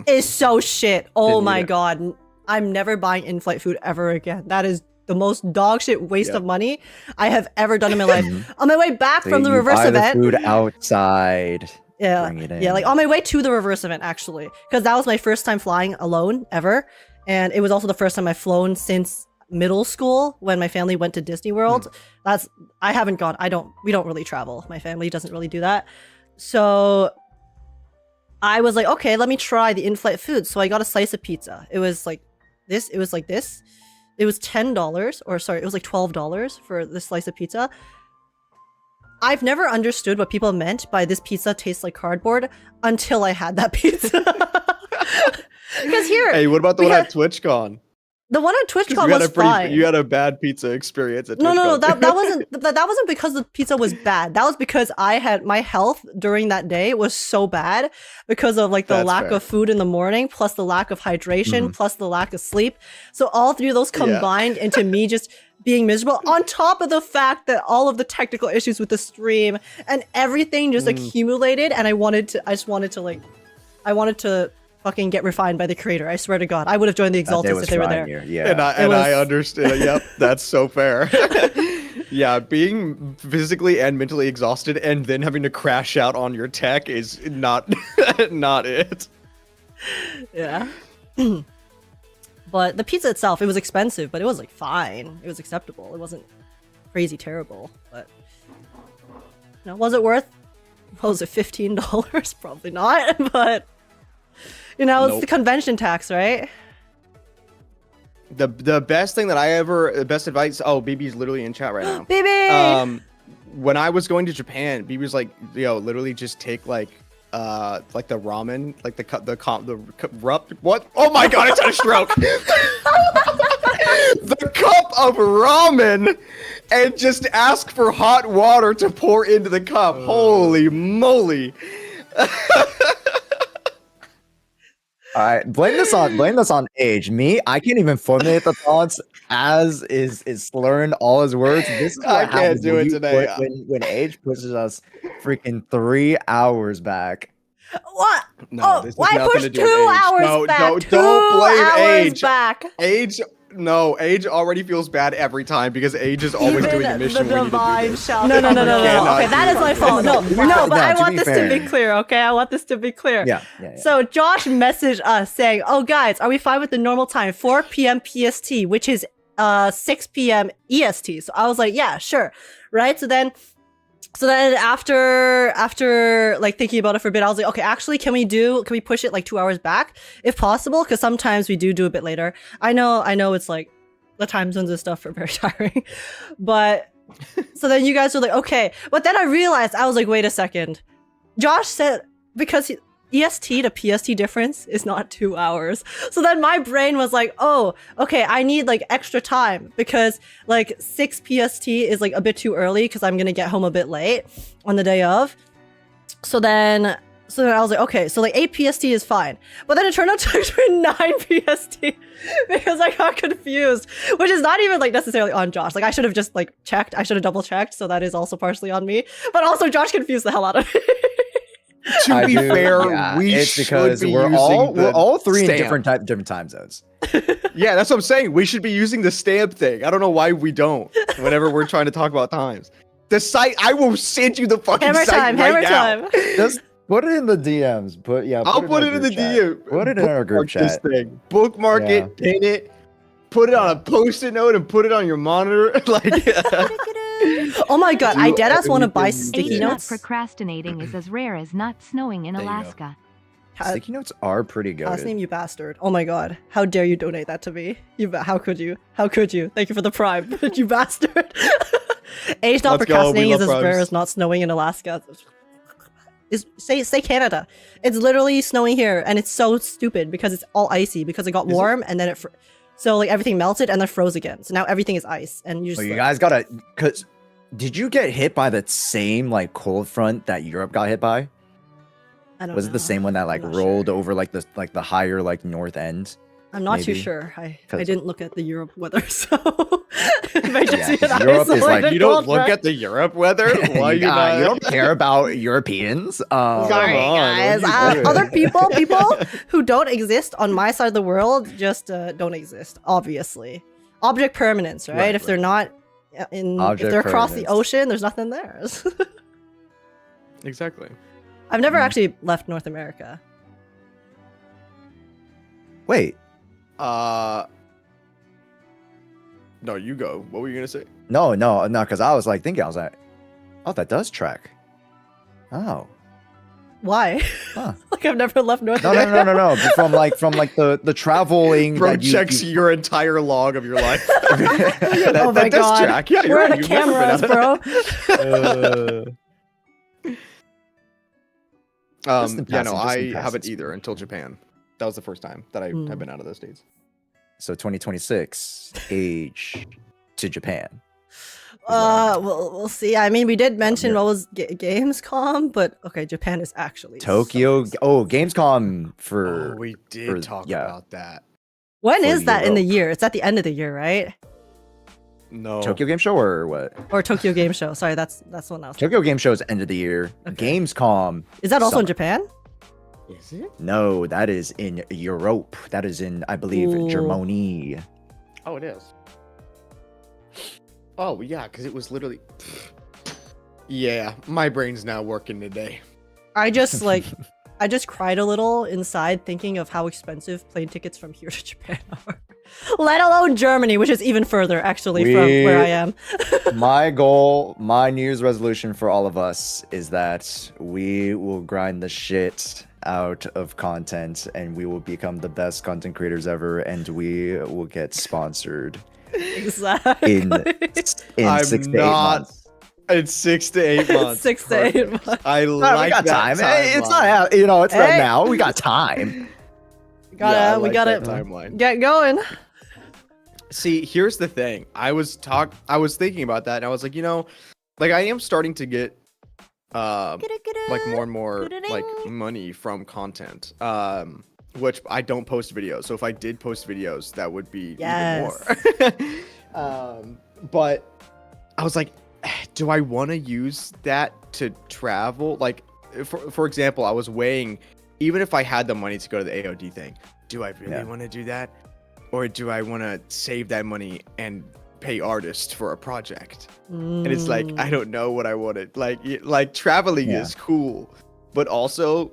Is so shit. Oh
Didn't
my
eat it.
god. I'm never buying in-flight food ever again. That is the most dog shit waste
Yeah.
of money I have ever done in my life. On my way back from the
You
reverse
buy
event.
the food outside.
Yeah,
Bring it
yeah, like
in.
on my way to the reverse event actually, because that was my first time flying alone ever, and it was also the first time I've flown since middle school when my family went to Disney World. I haven't gone. We don't really travel. My family doesn't really do that. So I was like, okay, let me try the in-flight food. So I got a slice of pizza. It was like this. It was like this. It was $10, or sorry, it was like $12 for this slice of pizza. I've never understood what people meant by this pizza tastes like cardboard until I had that pizza. Because here,
hey, what about the
we
one
had-
at TwitchCon?
the one at
You
TwitchCon
had
was
a pretty,
fine.
you had a bad pizza experience at
No,
TwitchCon.
that wasn't because the pizza was bad. That was because I had my health during that day was so bad because of like the
That's
lack
fair.
of food in the morning, plus the lack of hydration, plus the lack of sleep. So all three of those combined into me just being miserable. On top of the fact that all of the technical issues with the stream and everything just accumulated, and I just wanted to fucking get refined by the creator. I swear to God, I would have joined the
That day
Exalteds
was
if they were
fine
there.
here. Yeah.
And I understand. Yep, that's so fair. Yeah, being physically and mentally exhausted and then having to crash out on your tech is not not it.
Yeah. But the pizza itself, it was expensive, but it was like fine. It was acceptable. It wasn't crazy terrible. But was it worth? What was it, $15? Probably not. But it's
Nope.
the convention tax, right?
The best thing that best advice. Oh, BB's literally in chat right now.
Baby.
When I was going to Japan, BB was like, yo, literally just take like the ramen, like the what? Oh my god, it's a stroke. The cup of ramen, and just ask for hot water to pour into the cup. Holy moly.
All right, blame this on age. Me, I can't even formulate the thoughts as is slurring all his words. This is what
I can't
happens
do
when
it
you
today.
when age pushes us freaking 3 hours back.
What?
No, this has
why
nothing
push
to do
2
with age.
hours
No,
back?
don't
2
blame
hours
age.
back.
Age already feels bad every time because age is always doing a mission
the
where you need to do
divine
this.
shall No.
cannot
Okay,
do
that is my
this.
fault. No, but I
to
want
be
this to
fair.
be clear, okay? I want this to be clear.
Yeah.
So Josh messaged us saying, "Oh guys, are we fine with the normal time, 4 p.m. PST, which is 6 p.m. EST?" So I was like, "Yeah, sure." Right? So then after like thinking about it for a bit, I was like, "Okay, actually, can we push it like 2 hours back if possible? Because sometimes we do a bit later. I know it's like the time zones and stuff are very tiring, but." So then you guys were like, okay. But then I realized, I was like, wait a second. Josh said, because EST to PST difference is not 2 hours. So then my brain was like, oh, okay, I need like extra time because like 6 PST is like a bit too early because I'm going to get home a bit late on the day of. So then I was like, okay, so like 8 PST is fine. But then it turned out to be 9 PST because I got confused, which is not even like necessarily on Josh. Like I should have just like checked. I should have double checked. So that is also partially on me. But also Josh confused the hell out of me.
To be fair, we
it's
should
because
be
we're
using
all three in
stamp.
different time zones.
Yeah, that's what I'm saying. We should be using the stamp thing. I don't know why we don't. Whenever we're trying to talk about times, the site. I will send you the fucking
Hammer
site
time,
right
hammer
now.
time.
Just put it in the DMs.
I'll put it in the DM.
Put it in our group
Bookmark this
chat.
thing. Bookmark
Yeah.
it, pin it, put it on a post-it note, and put it on your monitor. Like,
Oh my god, I deadass want to buy
Age
sticky
not
notes.
procrastinating is as rare as not snowing in
There you go.
Alaska.
Sticky notes are pretty good.
Last name, you bastard. Oh my god. How dare you donate that to me? How could you? How could you? Thank you for the prime, you bastard. Age not
Let's go, we
procrastinating is
love
as rare
primes.
as not snowing in Alaska. Say Canada. It's literally snowing here, and it's so stupid because it's all icy because it got warm and then it so like everything melted and then froze again. So now everything is ice, and you just
Well, you
like-
guys gotta, cause Did you get hit by the same like cold front that Europe got hit by?
I don't
Was
know.
it the same one that like
I'm not
rolled
sure.
over like the higher like north end?
I'm not too
maybe?
sure. I
'Cause-
didn't look at the Europe weather, so it may just
Yeah,
be an
'cause Europe is like-
isolated
You don't
cold
look
front.
at the Europe weather? Why
you,
you not?
you don't care about Europeans?
Sorry,
Come on,
guys.
what are you
Other
doing?
people who don't exist on my side of the world just don't exist. Obviously, object permanence, right?
Right,
If they're not if
Object
they're across the
permanence.
ocean, there's nothing there.
Exactly.
I've never actually left North America.
Wait,
No, you go. What were you gonna say?
no, because I was like thinking, I was like, oh, that does track. Oh,
Why?
Huh.
Like I've never left North
no,
America.
no. From the traveling.
Bro
that you-
checks
you-
your entire log of your life.
Yeah,
Oh my
that does
god.
track. Yeah, you're
Where are
right.
the
You've never been
cameras,
out.
bro?
Distant
Yeah, no,
passing,
I
distant
haven't
passing.
either until Japan. That was the first time that I have been out of those states.
So 2026, age to Japan.
We'll see. I mean, we did mention
here.
what was Gamescom, but okay, Japan is actually so
Tokyo.
exciting.
Oh, Gamescom for.
Oh, we did
for-
talk
yeah.
about that.
When
for
is that in the
Europe.
year? It's at the end of the year, right?
No.
Tokyo Game Show or what?
Or Tokyo Game Show. Sorry, that's the one I was.
Tokyo Game Show is end of the year.
Okay.
Gamescom.
Is that also in
summer.
Japan?
Is it?
No, that is in Europe. That is in, I believe,
Ooh.
Germany.
Oh, it is. Oh, yeah, because it was literally. Yeah, my brain's not working today.
I just cried a little inside thinking of how expensive plane tickets from here to Japan are. Let alone Germany, which is even further actually from where I am.
My goal, my New Year's resolution for all of us is that we will grind the shit out of content and we will become the best content creators ever and we will get sponsored
Exactly.
in
I'm
6 to 8
not-
months.
It's 6 to 8 months.
6 to 8
Perfect.
months.
I
No,
like
we got
that
time. Hey, it's
timeline.
not out, it's not
Hey.
now. We got time.
Yeah, I
we
like
gotta
that timeline.
get going.
See, here's the thing. I was thinking about that, and I was like, like I am starting to get like more and more like money from content. Which I don't post videos. So if I did post videos, that would be
Yes.
even more. But I was like, do I want to use that to travel? Like, for example, I was weighing, even if I had the money to go to the AOD thing, do I really want to do that? Or do I want to save that money and pay artists for a project? And it's like, I don't know what I wanted. Like traveling
Yeah.
is cool, but also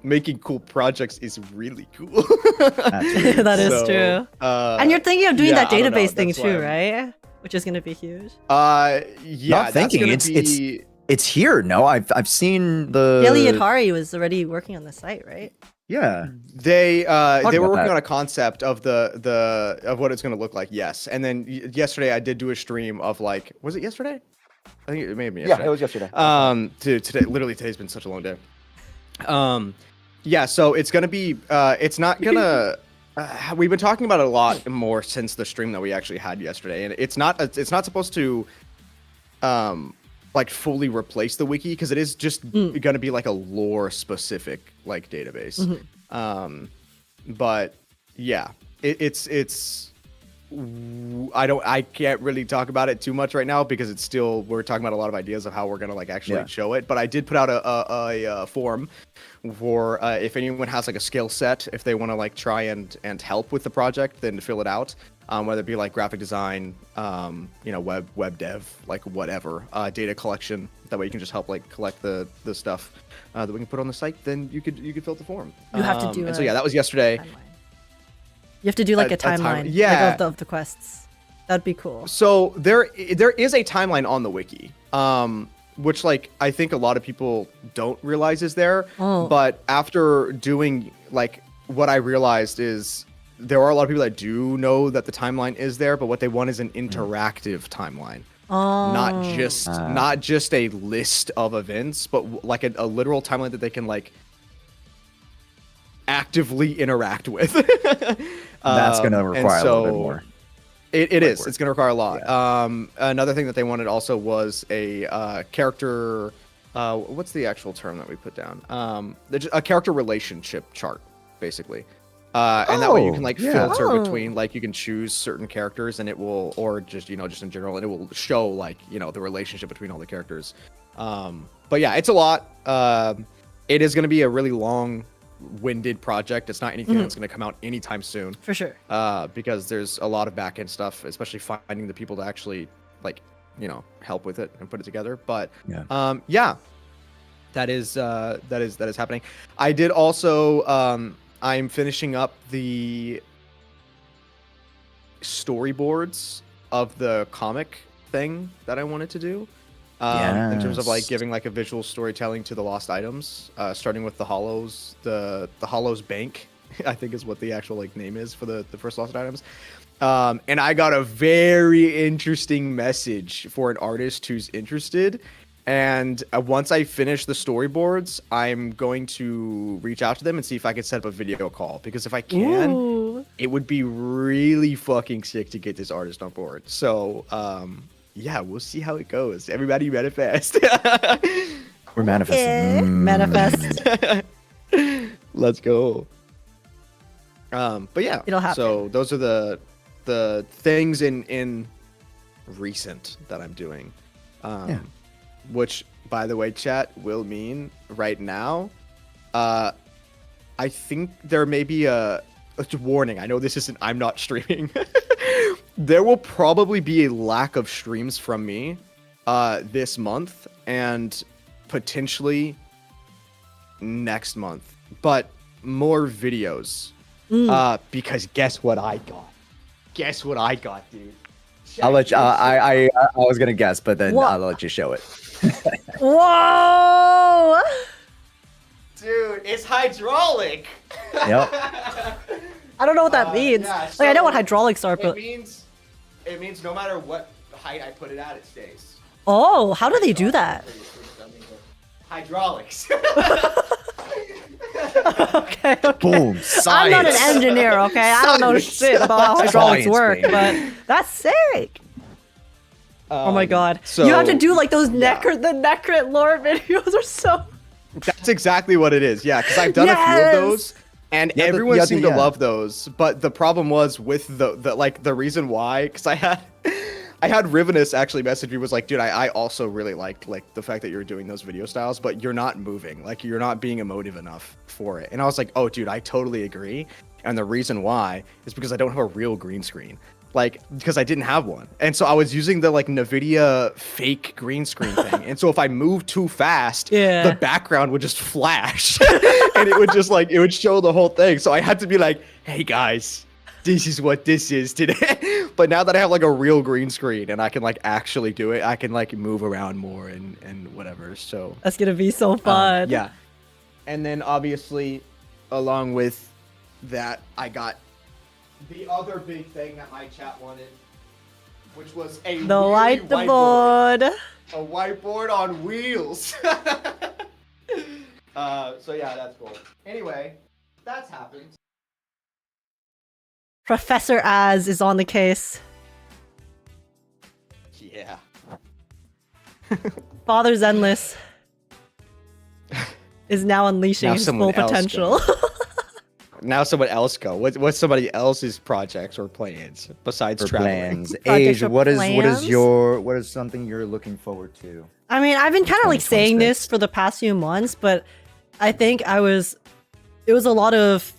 making cool projects is really cool.
That is
So,
true. And you're thinking of doing
yeah,
that
I don't know,
database thing
that's why
too,
I'm-
right? Which is gonna be huge.
Yeah,
Not thinking,
that's gonna be.
It's here. No, I've seen the
Haley Atari was already working on the site, right?
Yeah.
They
Talk
were
about
working
that.
on a concept of the of what it's gonna look like. Yes, and then yesterday I did do a stream of like, was it yesterday? I think it may have been yesterday.
Yeah, it was yesterday.
Today, literally today's been such a long day. Yeah, so it's gonna be it's not gonna. We've been talking about it a lot more since the stream that we actually had yesterday, and it's not supposed to like fully replace the wiki because it is just gonna be like a lore specific like database. But yeah, it's I can't really talk about it too much right now because it's still, we're talking about a lot of ideas of how we're gonna like actually show it. But I did put out a form for if anyone has like a skill set, if they want to like try and help with the project, then to fill it out. Whether it be like graphic design, web dev, like whatever, data collection. That way you can just help like collect the stuff that we can put on the site. Then you could fill out the form.
You have to do.
And so yeah, that was yesterday.
Timeline. You have to do like a timeline,
yeah,
like, of the quests. That'd be cool.
So there is a timeline on the wiki, which like I think a lot of people don't realize is there.
Oh.
But after doing like what I realized is there are a lot of people that do know that the timeline is there, but what they want is an interactive timeline.
Oh.
Not just a list of events, but like a literal timeline that they can like actively interact with.
That's gonna require a little bit more.
It is. It's going to require a lot. Yeah. Another thing that they wanted also was a character. What's the actual term that we put down? A character relationship chart, basically. And that way you can like filter between, like, you can choose certain characters and it will, or just, you know, just in general, and it will show like, you know, the relationship between all the characters. But yeah, it's a lot. It is going to be a really long-winded project. It's not anything that's going to come out anytime soon.
For sure.
Because there's a lot of back-end stuff, especially finding the people to actually, like, you know, help with it and put it together. But yeah, that is happening. I did also I'm finishing up the storyboards of the comic thing that I wanted to do. In terms of like giving like a visual storytelling to the lost items, starting with the Hollows, the Hollows Bank, I think is what the actual like name is for the first lost items. And I got a very interesting message for an artist who's interested. And once I finish the storyboards, I'm going to reach out to them and see if I can set up a video call. Because if I can, it would be really fucking sick to get this artist on board. So, yeah, we'll see how it goes. Everybody manifest.
We're manifesting.
Manifest.
Let's go. But yeah,
it'll happen.
So those are the things in recent that I'm doing. Which, by the way, chat, will mean right now, I think there may be a warning. I know this isn't, I'm not streaming. There will probably be a lack of streams from me this month and potentially next month, but more videos. Because guess what I got? Guess what I got, dude?
I'll let you. I was gonna guess, but then I'll let you show it.
Whoa!
Dude, it's hydraulic.
Yep.
I don't know what that means.
Yeah,
like, I know what hydraulics are, but
it means no matter what height I put it at, it stays.
Oh, how do they do that?
Hydraulics.
Okay.
Boom. Science.
I'm not an engineer, okay? I don't know shit about how hydraulics work, but that's sick. Oh my god.
So,
you have to do like those the Necrit lore videos are so...
That's exactly what it is, yeah, because I've done a few of those, and everyone seemed to love those, but the problem was with the reason why, because I had Rivenus actually message me, was like, dude, I also really liked like the fact that you're doing those video styles, but you're not moving, like you're not being emotive enough for it. And I was like, oh dude, I totally agree. And the reason why is because I don't have a real green screen. Like, because I didn't have one. And so I was using the like NVIDIA fake green screen thing. And so if I moved too fast, the background would just flash. And it would just like, it would show the whole thing. So I had to be like, hey guys, this is what this is today. But now that I have like a real green screen and I can like actually do it, I can like move around more and whatever. So
that's gonna be so fun.
Yeah. And then obviously, along with that, I got the other big thing that my chat wanted, which was the
whiteboard.
A whiteboard on wheels. So yeah, that's cool. Anyway, that's happened.
Professor Az is on the case.
Yeah.
Father Zenless is now unleashing his full potential.
Now someone else go. What's somebody else's projects or plans besides traveling?
Plans. Age, what is something you're looking forward to?
I mean, I've been kind of like saying this for the past few months, but I think it was a lot of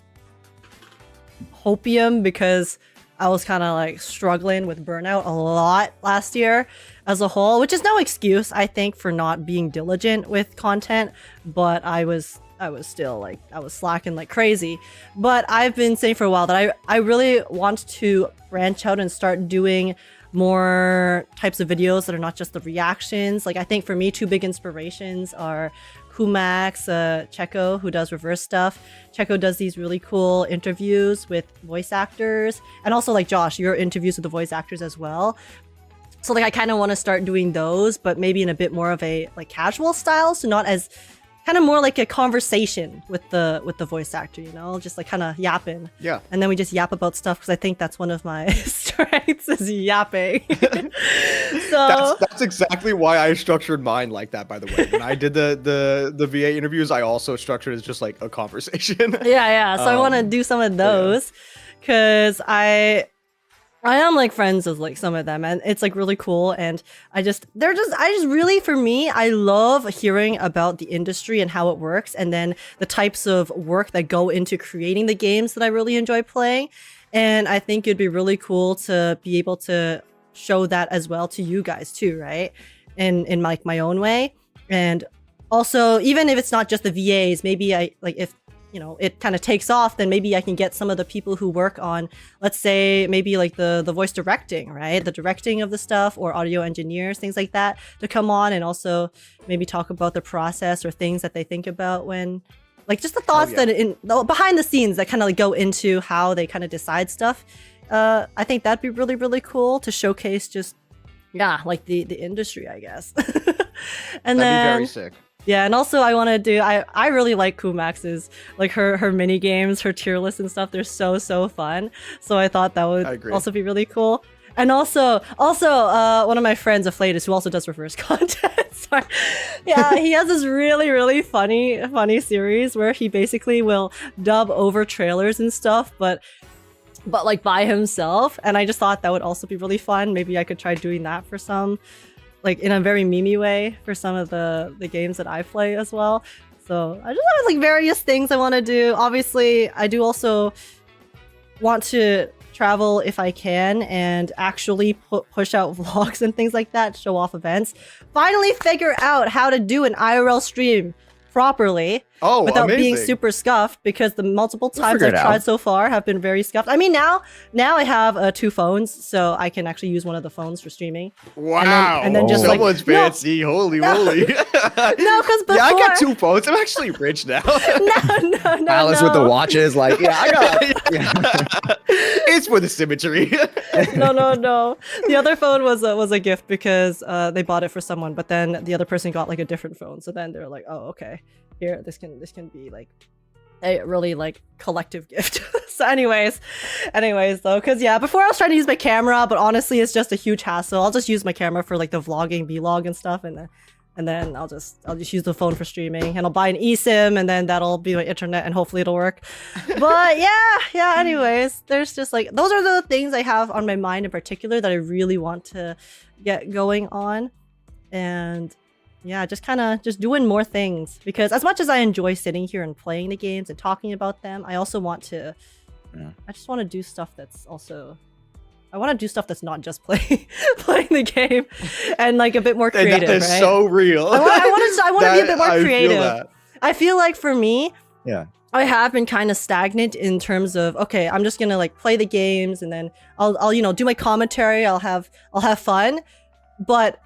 hopium because I was kind of like struggling with burnout a lot last year as a whole, which is no excuse, I think, for not being diligent with content, but I was still like, I was slacking like crazy. But I've been saying for a while that I really want to branch out and start doing more types of videos that are not just the reactions. Like, I think for me, two big inspirations are Humax, Checo, who does reverse stuff. Checo does these really cool interviews with voice actors, and also like Josh, your interviews with the voice actors as well. So like, I kind of want to start doing those, but maybe in a bit more of a like casual style, so not as kind of more like a conversation with the voice actor, you know, just like kind of yapping.
Yeah.
And then we just yap about stuff because I think that's one of my strengths is yapping. So
That's exactly why I structured mine like that, by the way. When I did the VA interviews, I also structured it as just like a conversation.
yeah. So I want to do some of those because I am like friends with like some of them, and it's like really cool. And I just really, for me, I love hearing about the industry and how it works, and then the types of work that go into creating the games that I really enjoy playing. And I think it'd be really cool to be able to show that as well to you guys too, right? In like my own way. And also, even if it's not just the VAs, maybe I like if you know, it kind of takes off, then maybe I can get some of the people who work on, let's say, maybe like the voice directing, right? The directing of the stuff, or audio engineers, things like that, to come on and also maybe talk about the process or things that they think about when, like just the thoughts that behind the scenes that kind of like go into how they kind of decide stuff. I think that'd be really, really cool to showcase just, like the industry, I guess. And
That'd be very sick.
Yeah, and also I want to do, I really like Kumax's, like her mini games, her tier lists and stuff. They're so fun. So I thought that would also be really cool. And also one of my friends, Aflatus, who also does reverse content. Sorry. Yeah, he has this really funny series where he basically will dub over trailers and stuff, but like by himself. And I just thought that would also be really fun. Maybe I could try doing that for some, like in a very memey way for some of the games that I play as well. So I just have like various things I want to do. Obviously, I do also want to travel if I can and actually push out vlogs and things like that, show off events. Finally figure out how to do an IRL stream properly without being super scuffed, because the multiple times I've tried so far have been very scuffed. I mean, now I have 2 phones, so I can actually use one of the phones for streaming.
Wow.
And then just
someone's fancy. Holy moly.
No, because before...
Yeah, I got 2 phones. I'm actually rich now.
No.
Alice with the watches, like, I got it.
It's for the symmetry.
No. The other phone was a gift because they bought it for someone, but then the other person got like a different phone. So then they're like, oh, okay, here, this can be like a really like collective gift. So anyways though, because before I was trying to use my camera, but honestly it's just a huge hassle. I'll just use my camera for like the vlogging, vlog and stuff, and then I'll just use the phone for streaming, and I'll buy an eSIM, and then that'll be my internet, and hopefully it'll work. But yeah. Anyways, there's just like, those are the things I have on my mind in particular that I really want to get going on. And yeah, just doing more things, because as much as I enjoy sitting here and playing the games and talking about them, I also want to, I just want to do stuff that's also, I want to do stuff that's not just playing the game, and like a bit more creative.
That is
right?
so real.
I want to be a bit more creative. I feel like for me, I have been kind of stagnant in terms of, okay, I'm just gonna like play the games, and then I'll do my commentary. I'll have fun, but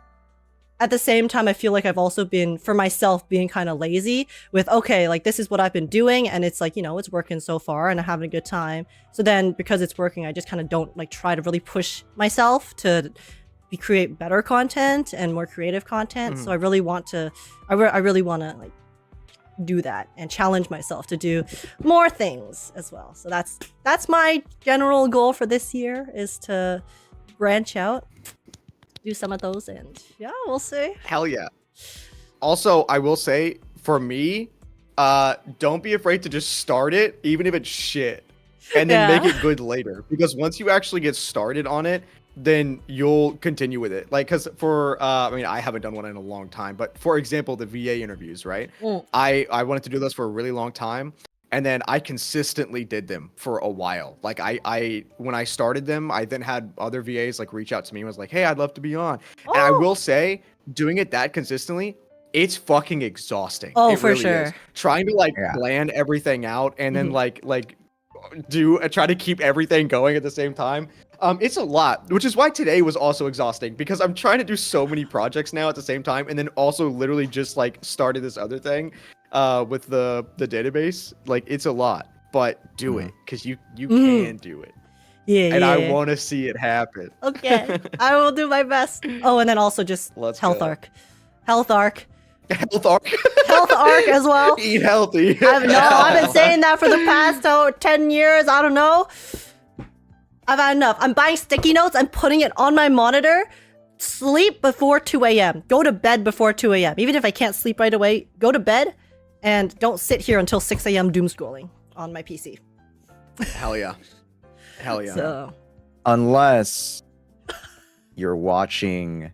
at the same time, I feel like I've also been, for myself, being kind of lazy with, okay, like this is what I've been doing, and it's like, it's working so far and I'm having a good time. So then because it's working, I just kind of don't like try to really push myself to create better content and more creative content. So I really want to like do that and challenge myself to do more things as well. So that's my general goal for this year, is to branch out, do some of those, and we'll see.
Hell yeah. Also, I will say, for me, don't be afraid to just start it, even if it's shit, and then make it good later. Because once you actually get started on it, then you'll continue with it. Like, because for, I haven't done one in a long time, but for example, the VA interviews, right? I wanted to do those for a really long time. And then I consistently did them for a while. Like I when I started them, I then had other VAs like reach out to me and was like, hey, I'd love to be on. And I will say, doing it that consistently, it's fucking exhausting.
Oh,
it
for
really
sure.
is. Trying to like plan everything out and then like try to keep everything going at the same time. It's a lot, which is why today was also exhausting, because I'm trying to do so many projects now at the same time, and then also literally just like started this other thing with the database. Like, it's a lot, but do it, because you can do it. And I want to see it happen.
Okay, I will do my best. Oh, and then also just Health Arc.
Health arc.
Health arc as well.
Eat healthy.
I've been saying that for the past 10 years. I don't know. I've had enough. I'm buying sticky notes. I'm putting it on my monitor. Sleep before 2 a.m. Go to bed before 2 a.m. Even if I can't sleep right away, go to bed and don't sit here until 6 a.m. doom scrolling on my PC.
Hell yeah. Hell yeah.
So,
Unless you're watching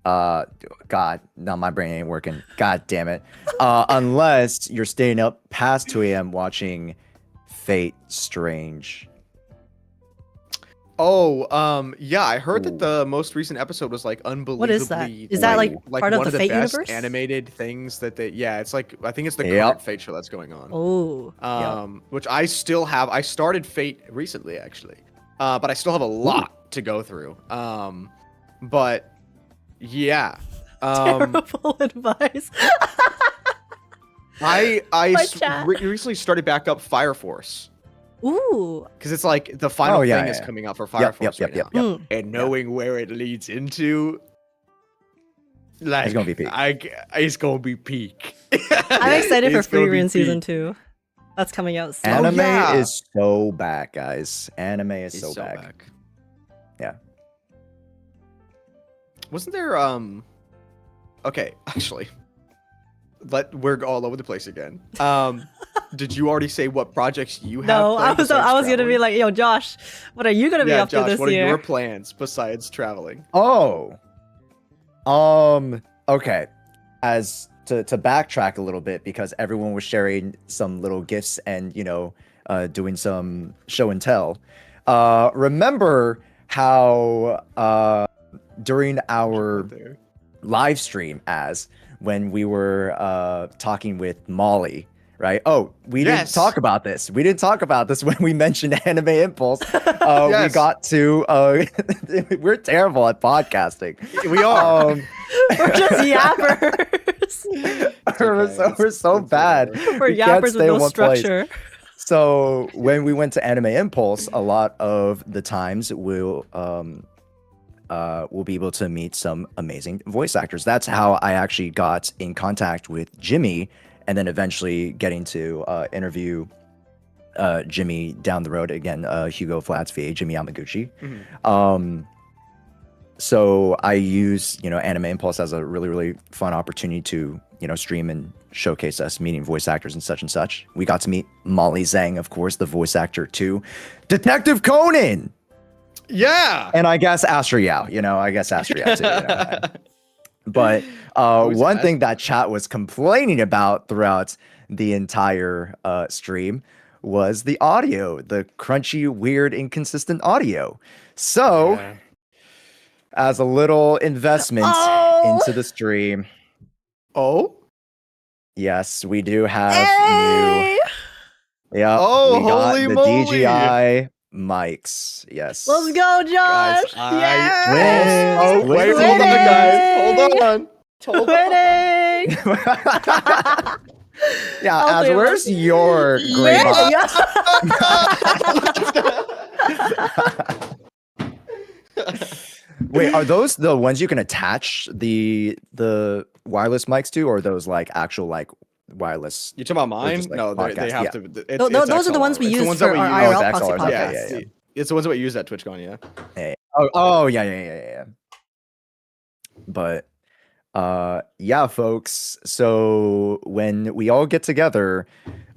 God, no, my brain ain't working. God damn it. Unless you're staying up past 2 a.m. watching Fate Strange.
Oh, yeah, I heard that the most recent episode was like unbelievably.
what is that? Is that like part of
one
the
of the
Fate
best
universe?
animated things that they it's like I think it's the
Yep.
current Fate show that's going on.
Oh.
Which I still have. I started Fate recently actually. But I still have a lot to go through. But yeah.
Terrible advice.
I
My chat.
recently started back up Fire Force.
Ooh.
Because it's like the final
yeah,
thing
yeah.
is coming out for Fire Force right now.
yep.
And knowing where it leads into, like,
It's gonna be peak.
It's gonna be peak.
I'm excited for
It's gonna
Free
be
Run Season
peak.
2. That's coming out soon.
Anime
yeah.
is so back, guys. Anime is
It's
so back. Yeah.
Wasn't there okay, actually. We're all over the place again. Did you already say what projects you have?
No, I
planned
was
besides
gonna be
traveling?
like, yo, Josh, what are you gonna be up
Josh,
to this
what
year?
are your plans besides traveling?
Oh. Okay. As to backtrack a little bit, because everyone was sharing some little gifts and, doing some show and tell. Remember how during our live stream when we were talking with Molly, right? Oh, we didn't talk about this. We didn't talk about this when we mentioned Anime Impulse. We got to we're terrible at podcasting.
We are.
We're just yappers.
We're so bad.
We're
We can't
yappers with
stay in
no
one place.
structure.
So when we went to Anime Impulse, a lot of the times we'll be able to meet some amazing voice actors. That's how I actually got in contact with Jimmy, and then eventually getting to interview Jimmy down the road again, Hugo Flats via Jimmy Yamaguchi. So I use Anime Impulse as a really, really fun opportunity to stream and showcase us meeting voice actors and such. We got to meet Molly Zhang, of course, the voice actor to Detective Conan.
Yeah.
And I guess Astra Yao, Astra Yao too. But one thing that chat was complaining about throughout the entire stream was the audio, the crunchy, weird, inconsistent audio. So, as a little investment into the stream.
Oh?
Yes, we do have
Hey!
new. Yeah.
Oh,
we got
holy
the
moly.
DJI mics. Yes.
Let's go, Josh.
Guys,
Win.
wait, hold on, guys. Hold on.
Winning.
Yeah,
I'll
Az,
do it.
where's your great Wait, are those the ones you can attach the wireless mics to, or are those like actual like wireless?
You talking about mine?
just, like,
No, they
podcast?
have
Yeah.
to.
Those are the ones we use for our
Oh,
IRL
the
Proxy
XLRs,
Podcast.
yeah.
It's the ones that we use at TwitchCon, yeah.
Hey. Yeah. But yeah, folks. So when we all get together,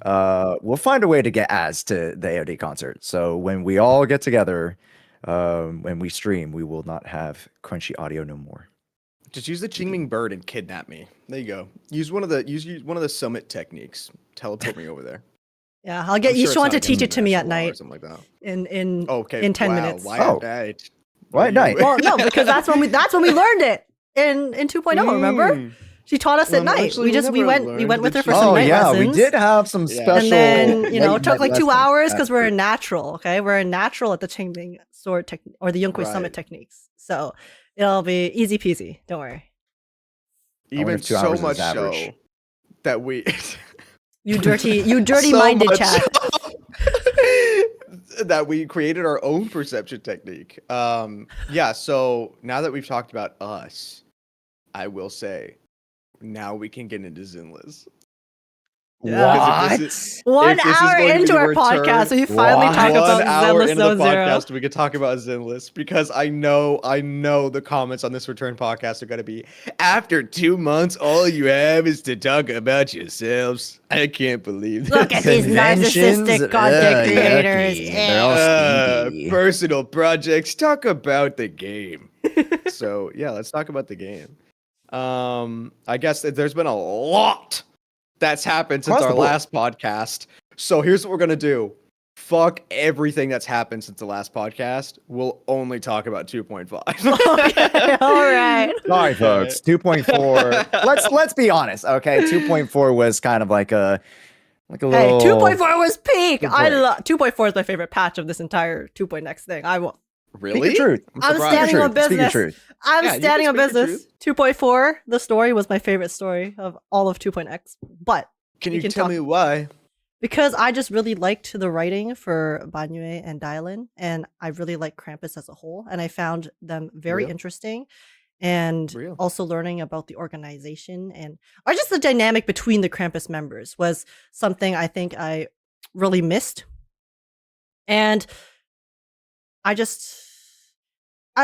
we'll find a way to get Az to the AOD concert. So when we all get together, when we stream, we will not have crunchy audio no more.
Just use the Qingming bird and kidnap me. There you go. Use one of the summit techniques. Teleport me over there.
Yeah, I'll get
I'm sure
Yishuan
it's
to
not
teach
gonna
it to me at
SLR or
night.
something like that.
In 10 minutes.
Why
Oh.
at night?
Why at night?
Well, no, because that's when we learned it in 2.0. Remember? She taught us at
Well,
night.
actually,
We
we
went
never
with her
learned
for
the
some
Oh
night
yeah,
lessons.
we did have some
Yeah.
special.
And then, it
late
took
night
like 2
lessons.
hours because
That's
we're
true.
in natural, okay? We're in natural at the Qingming sword or the Yunhui Summit
Right.
techniques. So it'll be easy peasy. Don't worry.
wonder
Even
if 2
so
hours is
much so
average.
that we
You dirty
so
minded
much
chat.
so that we created our own perception technique. Yeah, so now that we've talked about us, I will say now we can get into Zenless.
What?
If this is
1
going
hour
to be
into
the
our
return-
podcast, we finally
What?
talk about
1 hour
Zenless
into the
Zone Zero.
podcast, we could talk about Zenless because I know the comments on this return podcast are going to be, after 2 months, all you have is to talk about yourselves. I can't believe this.
Look at these
Conventions?
narcissistic content
Ugh,
creators.
yucky. They're all steamy.
Personal projects. Talk about the game. So yeah, let's talk about the game. I guess that there's been a lot that's happened since
Across the
our
board.
last podcast. So here's what we're gonna do. Fuck everything that's happened since the last podcast. We'll only talk about 2.5.
Okay, all right.
Sorry, folks. 2.4. Let's be honest. Okay, 2.4 was kind of like a
Hey,
little.
2.4 was peak.
Good
I
break.
love 2.4 is my favorite patch of this entire 2.x thing. I will.
Really?
Speak your truth.
I'm
surprised.
standing on
Speak your
business.
truth.
I'm
Yeah, you
standing on
can speak your
business. 2.4, the story was my favorite story of all of 2.x. But
Can
we
you
can
tell
talk-
me why?
because I just really liked the writing for Banyue and Dialyn, and I really like Krampus as a whole, and I found them very
Real?
interesting. And
Real.
also learning about the organization and or just the dynamic between the Krampus members was something I think I really missed. And I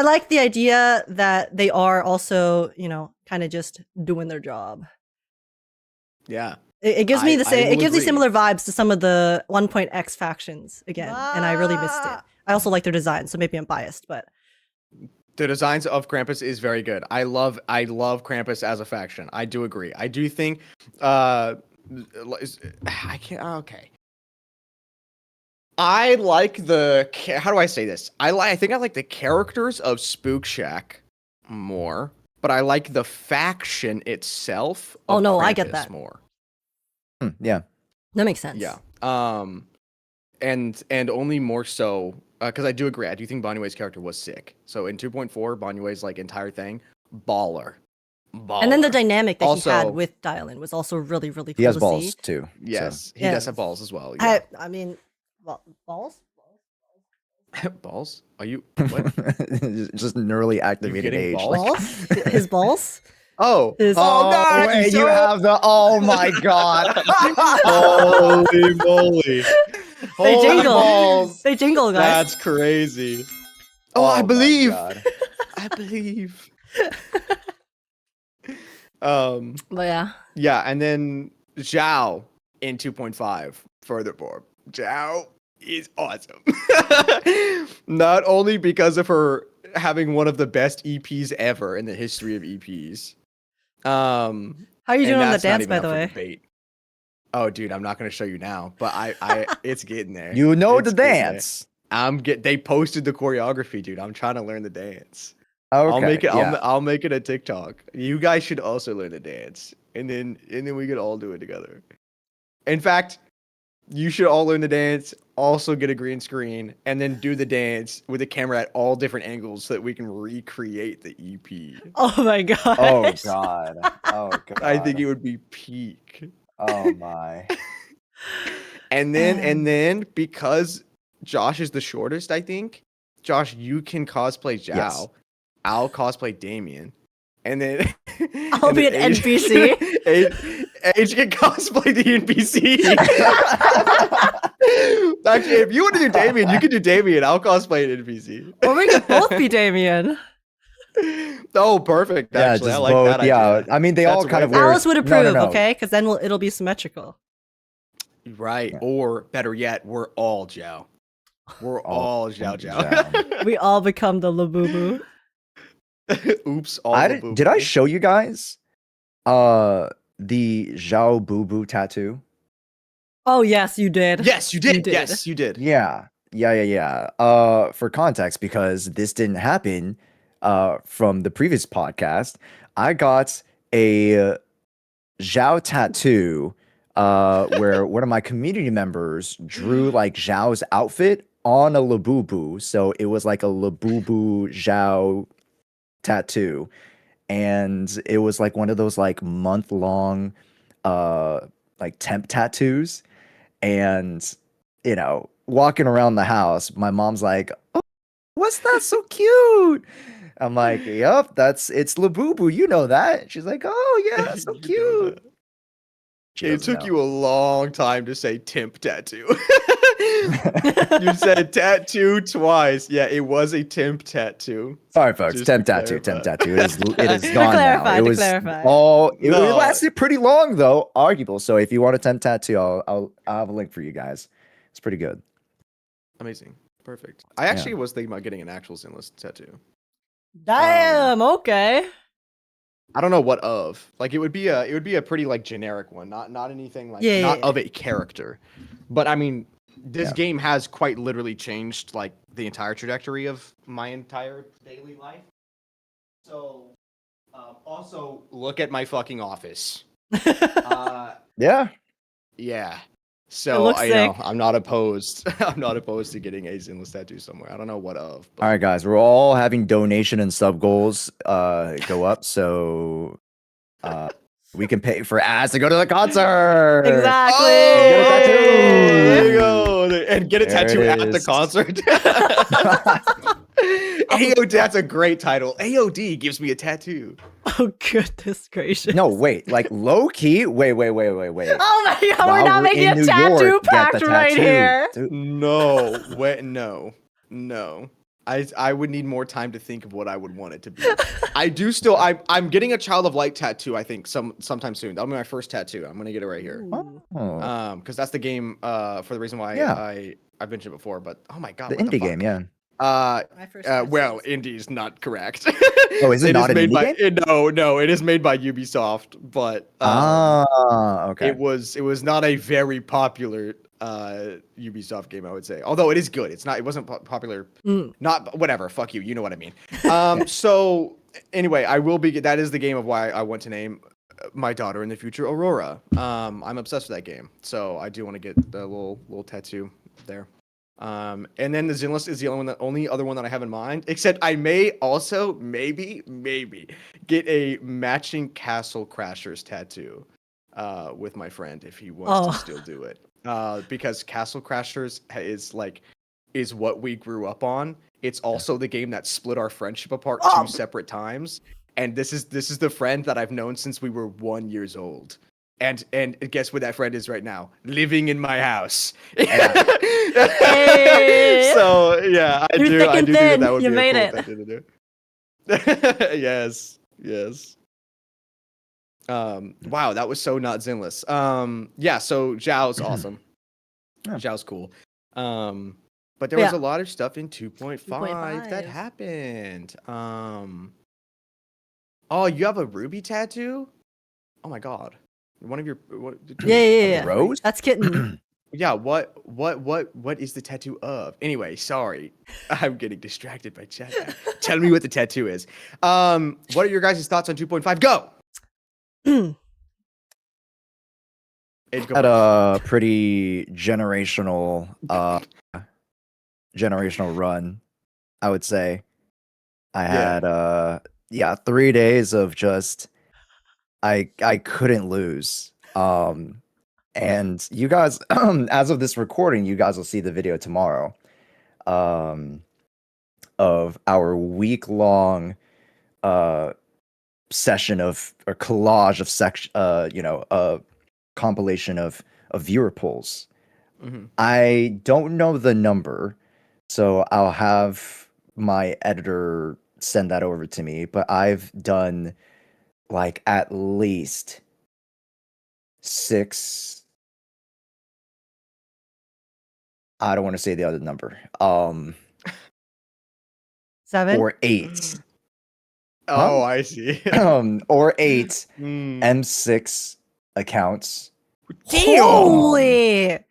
like the idea that they are also, kind of just doing their job.
Yeah.
It gives me
I
the same.
will
It gives me
agree.
similar vibes to some of the 1.x factions again, and I really missed it. I also like their design, so maybe I'm biased, but
The designs of Krampus is very good. I love Krampus as a faction. I do agree. I do think I can't okay. I like how do I say this? I think I like the characters of Spook Shack more, but I like the faction itself.
Oh,
of
no, I get
Krampus
that.
more.
Yeah.
that makes sense.
Yeah. And only more so because I do agree. I do think Banyue's character was sick. So in 2.4, Banyue's like entire thing, baller.
And then the dynamic that he
Also-
had with Dialyn was also really, really cool
He has
to
balls
see.
too.
Yes, he
Yeah.
does have balls as well. Yeah.
I mean, well, balls?
Balls? Are you
So.
what?
Just neurally activated
getting
age.
balls?
Balls? His balls?
Oh,
His-
oh no!
wait, you have the. Oh my god.
Holy moly!
They
Holy
jingle.
balls.
They jingle, guys.
That's crazy. Oh, I
my
believe.
God.
I believe.
But yeah.
Yeah, and then Zhao in 2.5. Furthermore, Zhao is awesome. Not only because of her having one of the best EPs ever in the history of EPs.
How are you doing on the dance, by the way?
Debate. Oh, dude, I'm not gonna show you now, but I it's getting there.
You know
It's
the
getting there.
dance.
They posted the choreography, dude. I'm trying to learn the dance.
Okay.
I'll make it.
yeah.
I'll make it a TikTok. You guys should also learn the dance, and then we could all do it together. In fact, you should all learn the dance. Also get a green screen, and then do the dance with the camera at all different angles so that we can recreate the EP.
Oh my god.
Oh god. Oh god.
I think it would be peak.
Oh my.
And then because Josh is the shortest, I think Josh, you can cosplay Zhao.
Yes.
I'll cosplay Damien. And then
I'll be an NPC.
Age can cosplay the NPC. Actually, if you want to do Damien, you can do Damien. I'll cosplay an NPC.
Or we could both be Damien.
Oh, perfect.
Yeah,
Actually, I
just
like
both.
that
Yeah,
idea.
I mean they all
That's
kind of
way
wear.
Alice would
No,
approve,
no, no.
okay? Because then it'll be symmetrical.
Right.
Yeah.
Or better yet, we're all Zhao. We're all Zhao Zhao.
Zhao.
We all become the Labubu.
Oops. All
Did I show you guys the Zhao Boo Boo tattoo?
Oh yes, you did.
Yes, you did.
You did.
Yes, you did.
Yeah. For context, because this didn't happen from the previous podcast, I got a Zhao tattoo where one of my community members drew like Zhao's outfit on a Labubu. So it was like a Labubu Zhao tattoo. And it was like one of those like month-long like temp tattoos. And you know, walking around the house, my mom's like, "Oh, what's that? So cute!" I'm like, yup, it's Labubu. You know that. She's like, oh yeah, so
You know
cute.
that.
She
It
doesn't
took
know.
you a long time to say Timp tattoo. You said tattoo twice. Yeah, it was a Timp tattoo.
Sorry, folks.
Just
Temp
to
tattoo. Temp
clarify.
tattoo. It is gone now.
clarify,
It
to
was
clarify.
all. It
No.
lasted pretty long though. Arguable. So if you want a temp tattoo, I'll have a link for you guys. It's pretty good.
Amazing. Perfect. I actually was thinking about getting an actual Zenless tattoo.
Damn. Okay.
I don't know what of. Like it would be a pretty like generic one, not anything like
Yeah,
not
yeah,
of a character. But I mean, this
Yeah.
game has quite literally changed like the entire trajectory of my entire daily life. So also look at my fucking office.
Yeah.
Yeah. So
looks
you know,
sick.
I'm not opposed. I'm not opposed to getting a Zenless tattoo somewhere. I don't know what of. But
All right, guys. We're all having donation and sub goals go up, so we can pay for ads to go to the concert.
Exactly.
Get a tattoo.
There you go. And get a
There it
tattoo at the
is.
concert. AOD, that's a great title. AOD gives me a tattoo.
Oh goodness gracious.
No, wait. Like low key. Wait.
Oh my god,
While
we're not
we're
making
in
a
New
tattoo
York, get
pact
the
right
tattoo.
here.
Dude,
No, wait, no. I would need more time to think of what I would want it to be. I do still. I'm getting a Child of Light tattoo. I think sometime soon. That'll be my first tattoo. I'm gonna get it right here.
Oh,
Because that's the game. For the reason why
Yeah.
I've mentioned it before. But oh my god,
the
what
indie
fuck?
game, yeah.
My first tattoo
Well,
is-
indie is not correct.
Oh, is it not an
made
indie
by,
game?
No, it is made by Ubisoft, but
Okay.
it was not a very popular Ubisoft game, I would say. Although it is good. It wasn't popular. Not whatever. Fuck you. You know what I mean. So anyway, that is the game of why I want to name my daughter in the future Aurora. I'm obsessed with that game, so I do want to get the little tattoo there. And then the Zenless is the only other one that I have in mind. Except I may also maybe get a matching Castle Crashers tattoo with my friend if he wants to still do it. Because Castle Crashers is what we grew up on. It's also the game that split our friendship apart 2 separate times. And this is the friend that I've known since we were 1 year old. And guess where that friend is right now? Living in my house.
Hey.
So yeah, I
You're
do
thick and
think
thin.
that would
You
be
made
a
it.
cool tattoo to do. Yes. Wow, that was so not Zenless. Yeah, so Zhao's awesome.
Yeah.
Zhao's cool. But there was
Yeah.
a lot of stuff in 2.5 that
2.5.
happened. Oh, you have a ruby tattoo? Oh my god. One of your
Yeah.
Rose?
That's kitten.
Yeah, what is the tattoo of? Anyway, sorry. I'm getting distracted by chat now. Tell me what the tattoo is. What are your guys' thoughts on 2.5? Go! Age, go
Had
first.
a pretty generational run, I would say. I had 3 days of just I couldn't lose. And you guys, as of this recording, you guys will see the video tomorrow of our week-long session of or collage of compilation of viewer polls.
Mhm.
I don't know the number, so I'll have my editor send that over to me, but I've done like at least 6. I don't want to say the other number.
7.
Or 8.
Oh, I see.
Or 8
Mm.
M6 accounts.
Holy.
And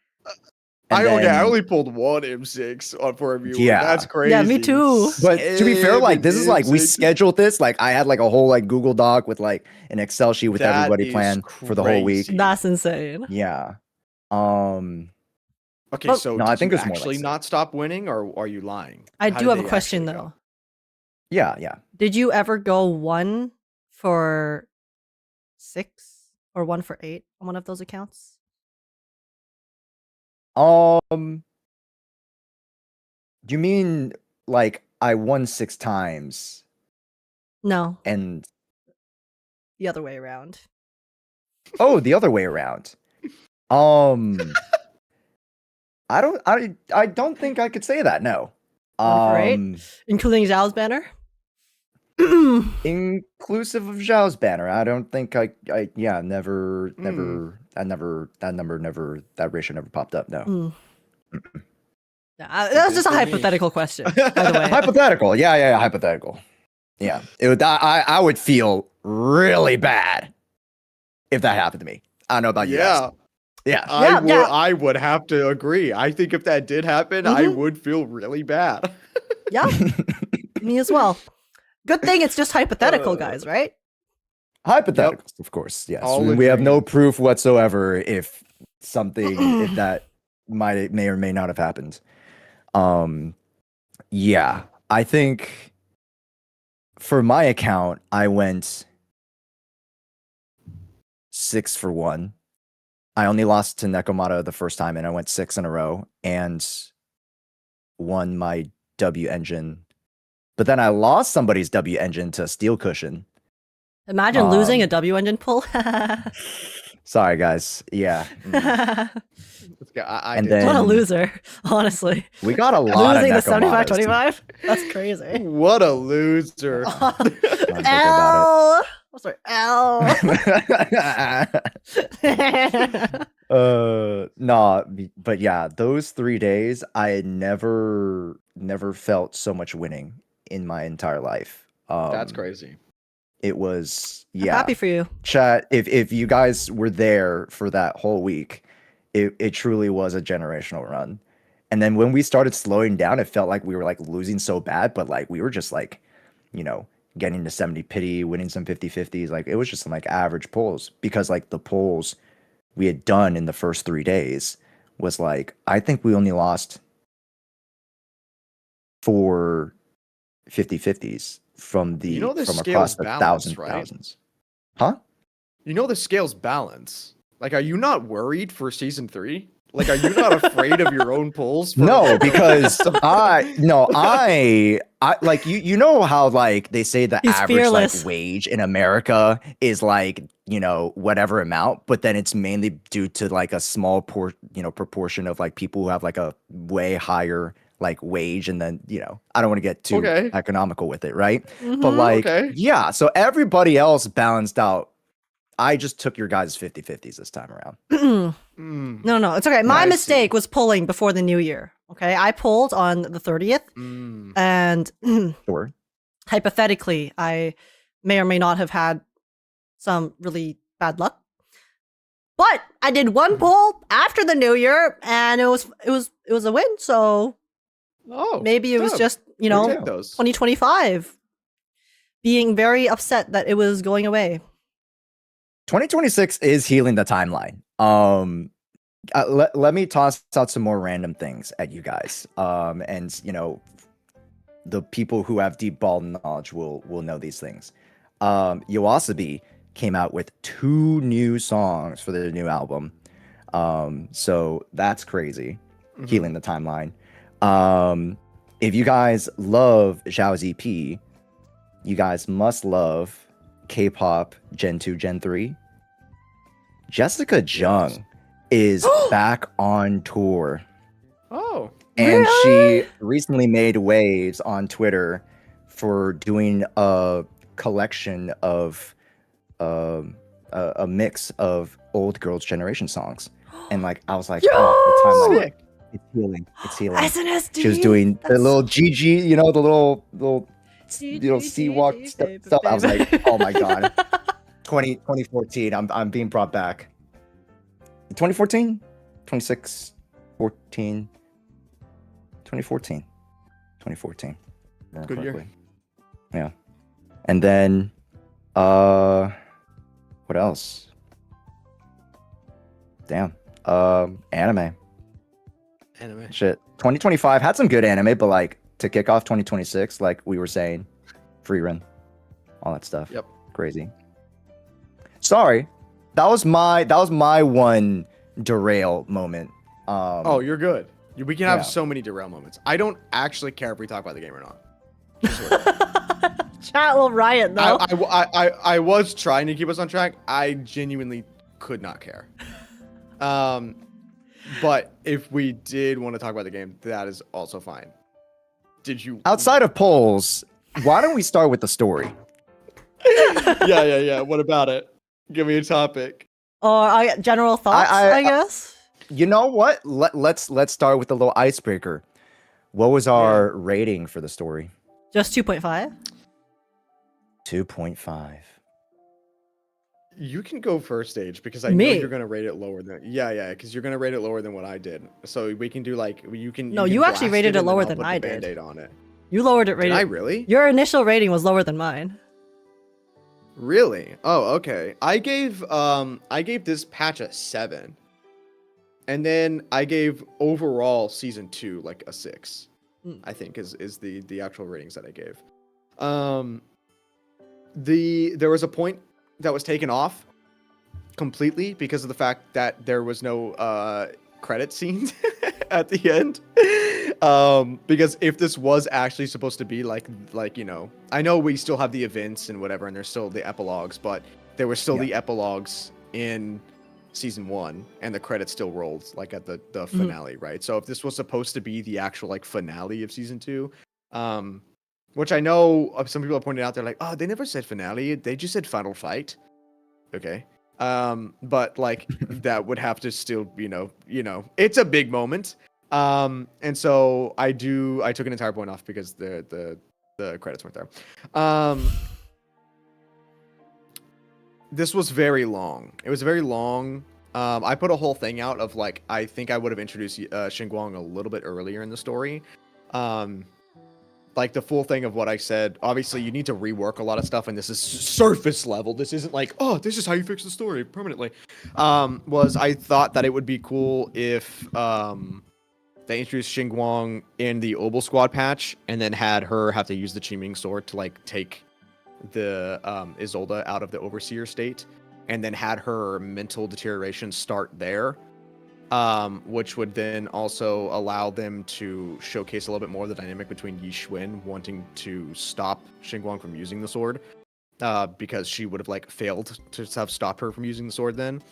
I
then-
only pulled one M6 for a viewer.
Yeah.
That's crazy.
Yeah, me too.
But to be fair, like this is like we
M6.
scheduled this. Like I had like a whole like Google Doc with like an Excel sheet with
That
everybody
is
planned for the whole week.
crazy.
That's insane.
Yeah.
Okay,
Oh.
so
No,
did
I think
you
it's more like
actually
6.
not stop winning, or are you lying?
I
How
do
did
have a
they
question
actually go?
though.
Yeah.
Did you ever go 1 for 6 or 1 for 8 on one of those accounts?
Do you mean like I won 6 times
No,
And
the other way around.
oh, the other way around. I don't think I could say that. No.
1 for 8, including Zhao's banner.
Inclusive of Zhao's banner. I don't think never, that ratio never popped up. No.
That was just a hypothetical question, by the way.
Hypothetical. Yeah, hypothetical. Yeah. I would feel really bad if that happened to me. I don't know about you guys. Yeah.
I would have to agree. I think if that did happen, I would feel really bad.
Yeah. Me as well. Good thing it's just hypothetical, guys, right?
Hypotheticals, of course. Yes. We have no proof whatsoever if that may or may not have happened. Yeah. I think for my account, I went 6 for 1. I only lost to Nekomata the first time, and I went 6 in a row and won my W engine. But then I lost somebody's W engine to Steel Cushion.
Imagine losing a W engine pull.
Sorry, guys. Yeah.
What a loser, honestly.
We got a lot
losing
of
the 75-25. That's crazy.
What a loser.
L. Oh, sorry, L.
Nah, but yeah, those 3 days, I had never felt so much winning in my entire life.
That's crazy.
It was,
I'm happy for you.
Chat, if you guys were there for that whole week, it truly was a generational run. And then when we started slowing down, it felt like we were like losing so bad, but like we were just like, getting to 70 pity, winning some 50-50s. Like it was just some like average pulls, because like the pulls we had done in the first 3 days was like, I think we only lost 4 50-50s from from across the thousands. Huh?
The scales balance. Like, are you not worried for season 3? Like, are you not afraid of your own pulls?
No, because I like how like they say the average like wage in America is like, whatever amount, but then it's mainly due to like a small proportion of like people who have like a way higher like wage, and then I don't want to get too economical with it, right? But like yeah, so everybody else balanced out. I just took your guys' 50-50s this time around.
No, it's okay. My mistake was pulling before the new year. Okay, I pulled on the 30th, and
sure.
Hypothetically, I may or may not have had some really bad luck. But I did one pull after the new year, and it was a win. So maybe it was just 2025 being very upset that it was going away.
2026 is healing the timeline. Let me toss out some more random things at you guys. And the people who have deep ball knowledge will know these things. Yoasobi came out with 2 new songs for the new album. So that's crazy. Healing the timeline. If you guys love Zhao's EP, you guys must love K-pop Gen 2, Gen 3. Jessica Jung is back on tour.
Oh.
And she recently made waves on Twitter for doing a collection of a mix of old Girls' Generation songs. And like I was like, the timeline, it's healing. It's healing.
SNSD.
She was doing the little GG, the little C-walk stuff. I was like, oh my god. 2014. I'm being brought back. 2014? 26, 14, 2014. 2014.
Good year.
Yeah. And then what else? Damn. Anime. Shit. 2025 had some good anime, but like to kick off 2026, like we were saying, free run, all that stuff.
Yep.
Crazy. Sorry, that was my one derail moment.
Oh, you're good. We can have so many derail moments. I don't actually care if we talk about the game or not.
Chat will riot though.
I was trying to keep us on track. I genuinely could not care. But if we did want to talk about the game, that is also fine. Did you?
Outside of polls, why don't we start with the story?
Yeah. What about it? Give me a topic.
Or general thoughts, I guess.
You know what? Let's start with the little icebreaker. What was our rating for the story?
Just 2.5.
2.5.
You can go first, Stage, because I know you're gonna rate it lower than because you're gonna rate it lower than what I did. So we can do like you can.
No,
you
you actually rated it lower than I did.
Band-Aid on it.
You lowered it.
Did I really?
Your initial rating was lower than mine.
Really? Oh, okay. I gave this patch a 7, and then I gave overall season 2 like a 6. I think is the actual ratings that I gave. There was a point that was taken off completely because of the fact that there was no credit scenes at the end. Because if this was actually supposed to be like I know we still have the events and whatever, and there's still the epilogues, but there were still the epilogues in season 1, and the credits still rolled like at the finale, right? So if this was supposed to be the actual like finale of season 2, which I know some people have pointed out, they're like, oh, they never said finale, they just said final fight. Okay. But like that would have to still, it's a big moment. And so I took an entire point off because the credits weren't there. This was very long. It was very long. I put a whole thing out of like, I think I would have introduced Shunguang a little bit earlier in the story. Like the full thing of what I said, obviously you need to rework a lot of stuff, and this is surface level. This isn't like, oh, this is how you fix the story permanently. I thought that it would be cool if they introduced Shunguang in the Obel Squad patch, and then had her have to use the Qiming sword to like take the Isolde out of the Overseer state, and then had her mental deterioration start there. Which would then also allow them to showcase a little bit more of the dynamic between Yi Xuan wanting to stop Shunguang from using the sword, because she would have like failed to have stopped her from using the sword then.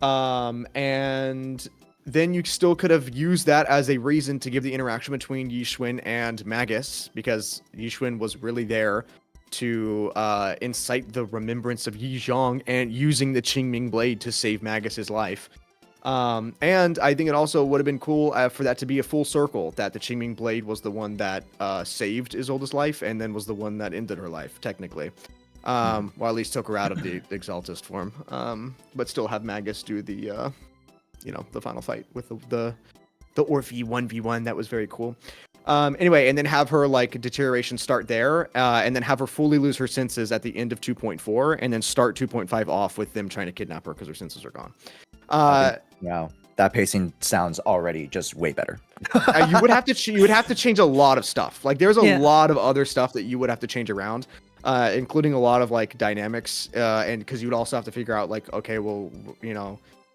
And then you still could have used that as a reason to give the interaction between Yi Xuan and Magus, because Yi Xuan was really there to incite the remembrance of Yi Zhang and using the Qingming blade to save Magus's life. And I think it also would have been cool for that to be a full circle, that the Qingming blade was the one that saved Isolde's life, and then was the one that ended her life, technically. Well, at least took her out of the Exaltist form. But still have Magus do the, the final fight with the Orphe 1v1. That was very cool. Anyway, and then have her like deterioration start there, and then have her fully lose her senses at the end of 2.4, and then start 2.5 off with them trying to kidnap her because her senses are gone.
Wow, that pacing sounds already just way better.
You would have to change a lot of stuff. Like there's a lot of other stuff that you would have to change around, including a lot of like dynamics, and because you would also have to figure out like, okay, well,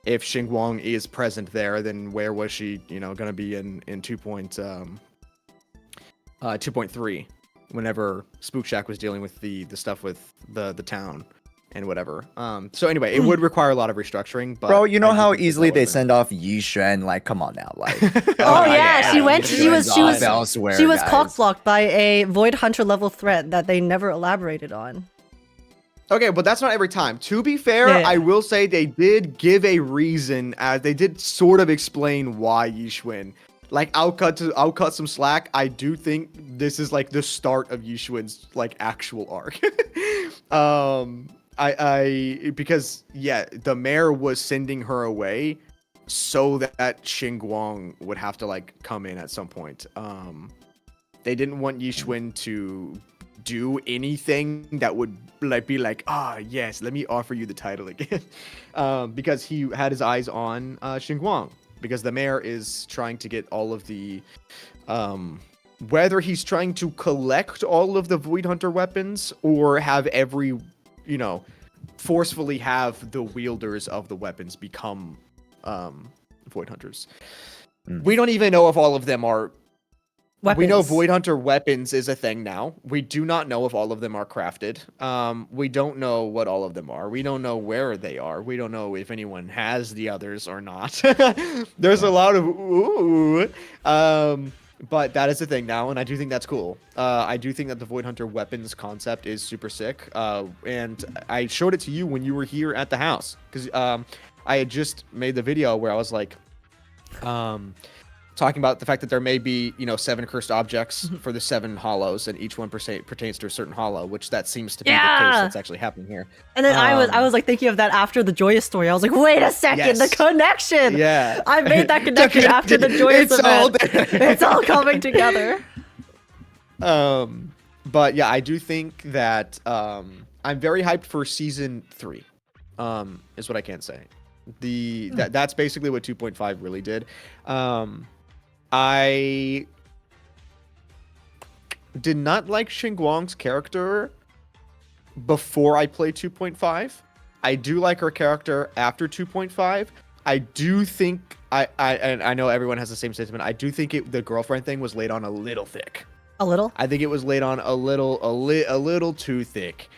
if Shunguang is present there, then where was she, going to be in 2.3, whenever Spook Shack was dealing with the stuff with the town and whatever. So anyway, it would require a lot of restructuring. But
bro, you know how easily they send off Yi Xuan? Like, come on now, like.
She was
elsewhere,
cock blocked by a Void Hunter level threat that they never elaborated on.
Okay, but that's not every time. To be fair, I will say they did give a reason, as they did sort of explain why Yi Xuan. Like, I'll cut some slack. I do think this is like the start of Yi Xuan's like actual arc. Because the mayor was sending her away so that Shunguang would have to like come in at some point. They didn't want Yi Xuan to do anything that would like be like, yes, let me offer you the title again, because he had his eyes on Shunguang, because the mayor is trying to get all of the whether he's trying to collect all of the Void Hunter weapons or have every forcefully have the wielders of the weapons become Void Hunters. We don't even know if all of them are We know
Weapons.
Void Hunter weapons is a thing now. We do not know if all of them are crafted. We don't know what all of them are. We don't know where they are. We don't know if anyone has the others or not. There's a lot of ooh. But that is the thing now, and I do think that's cool. I do think that the Void Hunter weapons concept is super sick. And I showed it to you when you were here at the house, because I had just made the video where I was like, talking about the fact that there may be, 7 cursed objects for the 7 hollows, and each one pertains to a certain hollow, which that seems to be the case that's actually happening here.
And then I was like thinking of that after the Joyous story. I was like, wait a second, the connection.
Yeah.
I made that connection after the Joyous event. It's all coming together.
But yeah, I do think that I'm very hyped for season 3. Is what I can say. That's basically what 2.5 really did. I did not like Shunguang's character before I played 2.5. I do like her character after 2.5. I do think and I know everyone has the same sentiment. I do think the girlfriend thing was laid on a little thick.
A little?
I think it was laid on a little too thick.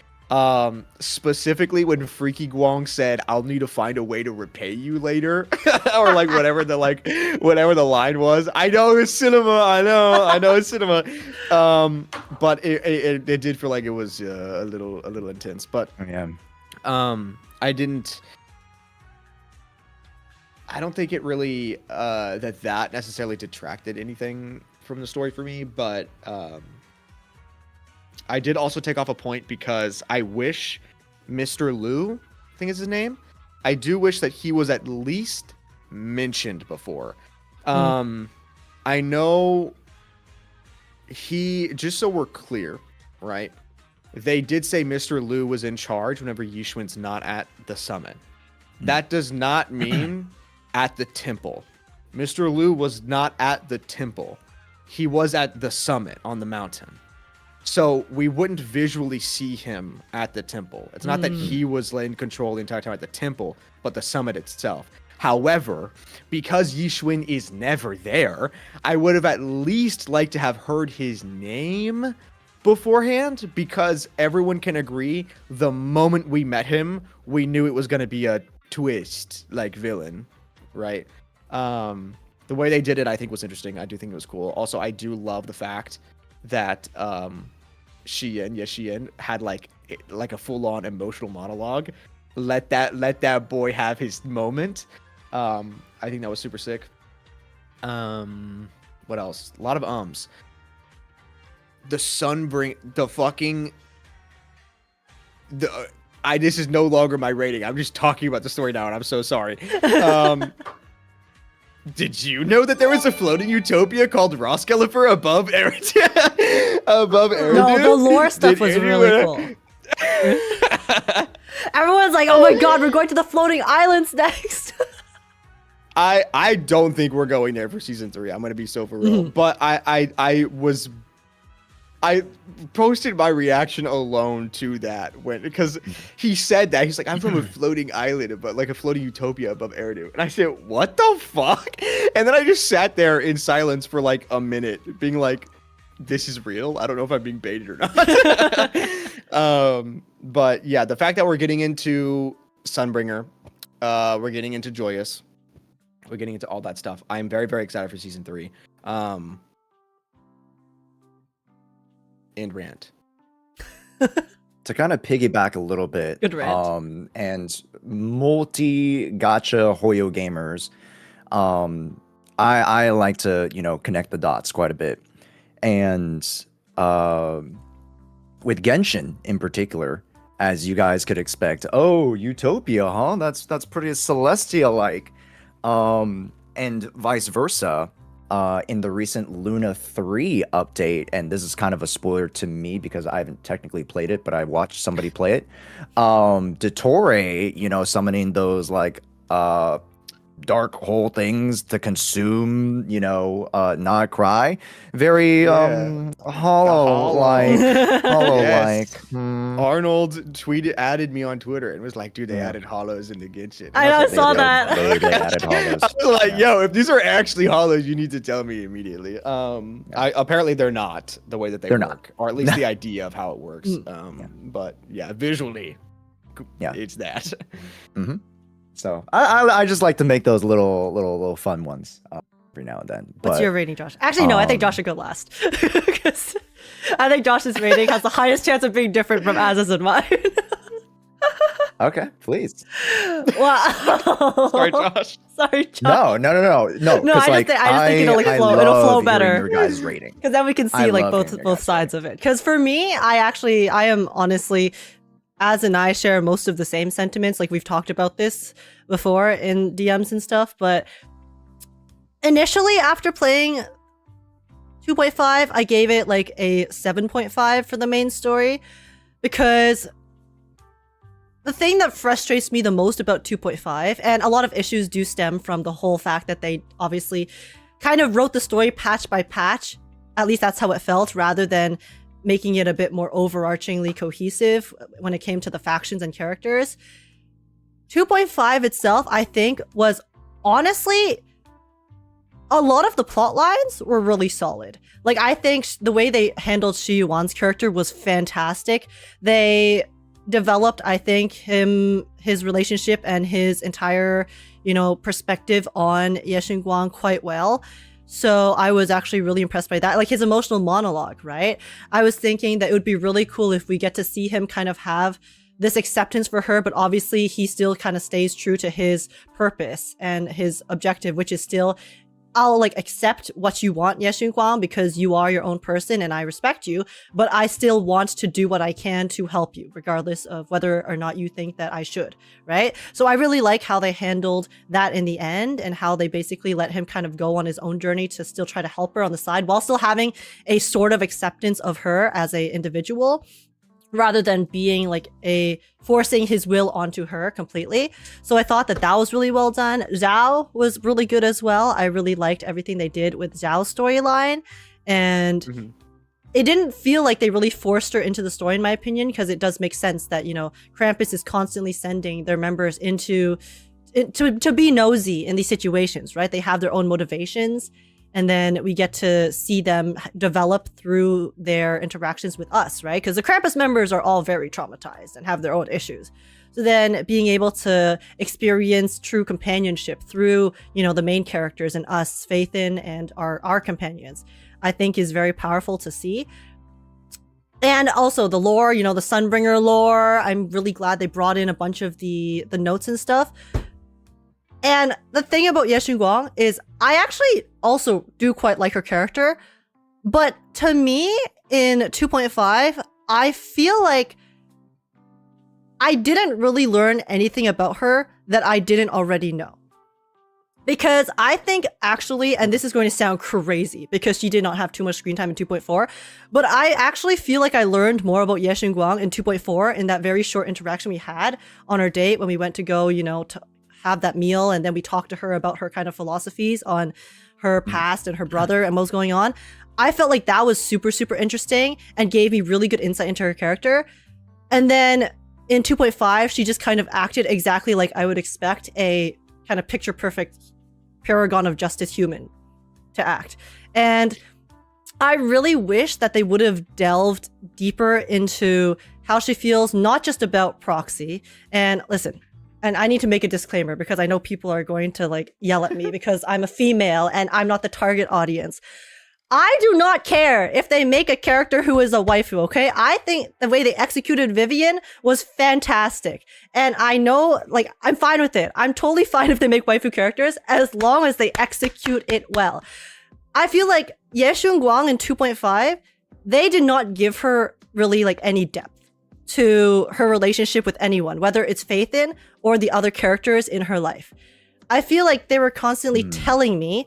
Specifically when Freaky Guang said, "I'll need to find a way to repay you later," or like whatever the line was. I know it's cinema. I know it's cinema. But it did feel like it was a little intense. But
yeah,
I don't think it really that necessarily detracted anything from the story for me, but I did also take off a point because I wish Mr. Liu, I think is his name, I do wish that he was at least mentioned before. I know just so we're clear, right? They did say Mr. Liu was in charge whenever Yishuan's not at the summit. That does not mean at the temple. Mr. Liu was not at the temple. He was at the summit on the mountain. So we wouldn't visually see him at the temple. It's not that he was in control the entire time at the temple, but the summit itself. However, because Yishuan is never there, I would have at least liked to have heard his name beforehand, because everyone can agree the moment we met him, we knew it was going to be a twist, like villain, right? The way they did it, I think, was interesting. I do think it was cool. Also, I do love the fact that Xian had like a full-on emotional monologue. Let that boy have his moment. I think that was super sick. What else? A lot of ums. This is no longer my rating. I'm just talking about the story now, and I'm so sorry. Did you know that there was a floating utopia called Roskelifer above Eridu?
No, the lore stuff was really cool. Everyone's like, "Oh my god, we're going to the floating islands next."
I don't think we're going there for season 3. I'm gonna be so for real. But I posted my reaction alone to that because he said that he's like, "I'm from a floating island, but like a floating utopia above Eridu," and I said, "What the fuck?" And then I just sat there in silence for like a minute, being like, "This is real. I don't know if I'm being baited or not." But yeah, the fact that we're getting into Sunbringer, we're getting into Joyous, we're getting into all that stuff. I'm very, very excited for season 3. And rant.
To kind of piggyback a little bit,
Good rant.
And multi-gacha Hoyo gamers, I like to, connect the dots quite a bit. And with Genshin in particular, as you guys could expect, oh, Utopia, huh? That's pretty Celestia-like. And vice versa. In the recent Luna 3 update, and this is kind of a spoiler to me because I haven't technically played it, but I watched somebody play it. Dottore, summoning those like dark hole things to consume, not cry. Very hollow like
Arnold added me on Twitter and was like, dude, they added hollows into Genshin. And
I saw that.
They added hollows.
I was like, yo, if these are actually hollows, you need to tell me immediately. Apparently they're not the way that they're
not.
work, or at least the idea of how it works. But yeah, visually, it's that.
Mm-hmm. So I just like to make those little fun ones every now and then.
What's your rating, Josh? Actually, no, I think Josh should go last. Because I think Josh's rating has the highest chance of being different from Az's and mine.
Okay, please.
Wow.
Sorry, Josh.
Sorry, Josh.
No.
No, I just think it'll flow better.
Your guys' rating.
Because then we can see both sides of it. Because for me, I am honestly, Az and I share most of the same sentiments. Like we've talked about this before in DMs and stuff. But initially, after playing 2.5, I gave it like a 7.5 for the main story. Because the thing that frustrates me the most about 2.5, and a lot of issues do stem from the whole fact that they obviously kind of wrote the story patch by patch. At least that's how it felt, rather than making it a bit more overarchingly cohesive when it came to the factions and characters. 2.5 itself, I think, was honestly, a lot of the plot lines were really solid. Like, I think the way they handled Shuyuan's character was fantastic. They developed, I think, his relationship and his entire, perspective on Ye Shunguang quite well. So I was actually really impressed by that. Like his emotional monologue, right? I was thinking that it would be really cool if we get to see him kind of have this acceptance for her, but obviously he still kind of stays true to his purpose and his objective, which is still, I'll accept what you want, Ye Shunguang, because you are your own person and I respect you, but I still want to do what I can to help you, regardless of whether or not you think that I should, right? So I really like how they handled that in the end and how they basically let him kind of go on his own journey to still try to help her on the side while still having a sort of acceptance of her as an individual, rather than being forcing his will onto her completely. So I thought that was really well done. Zhao was really good as well. I really liked everything they did with Zhao's storyline. And it didn't feel like they really forced her into the story, in my opinion, because it does make sense that, Krampus is constantly sending their members to be nosy in these situations, right? They have their own motivations. And then we get to see them develop through their interactions with us, right? Because the Krampus members are all very traumatized and have their own issues. So then being able to experience true companionship through, the main characters and us, Faithin and our companions, I think is very powerful to see. And also the lore, the Sunbringer lore. I'm really glad they brought in a bunch of the notes and stuff. And the thing about Ye Shunguang is I actually also do quite like her character, but to me in 2.5, I feel like I didn't really learn anything about her that I didn't already know. Because I think actually, and this is going to sound crazy because she did not have too much screen time in 2.4, but I actually feel like I learned more about Ye Shunguang in 2.4 in that very short interaction we had on our date when we went to go, to have that meal, and then we talked to her about her kind of philosophies on her past and her brother and what was going on. I felt like that was super, super interesting and gave me really good insight into her character. And then in 2.5, she just kind of acted exactly like I would expect a kind of picture perfect paragon of justice human to act. And I really wish that they would have delved deeper into how she feels, not just about Proxy. And listen, and I need to make a disclaimer because I know people are going to yell at me because I'm a female and I'm not the target audience. I do not care if they make a character who is a waifu, okay? I think the way they executed Vivian was fantastic. And I know, I'm fine with it. I'm totally fine if they make waifu characters as long as they execute it well. I feel like Ye Shunguang in 2.5, they did not give her really any depth to her relationship with anyone, whether it's Faithin or the other characters in her life. I feel like they were constantly telling me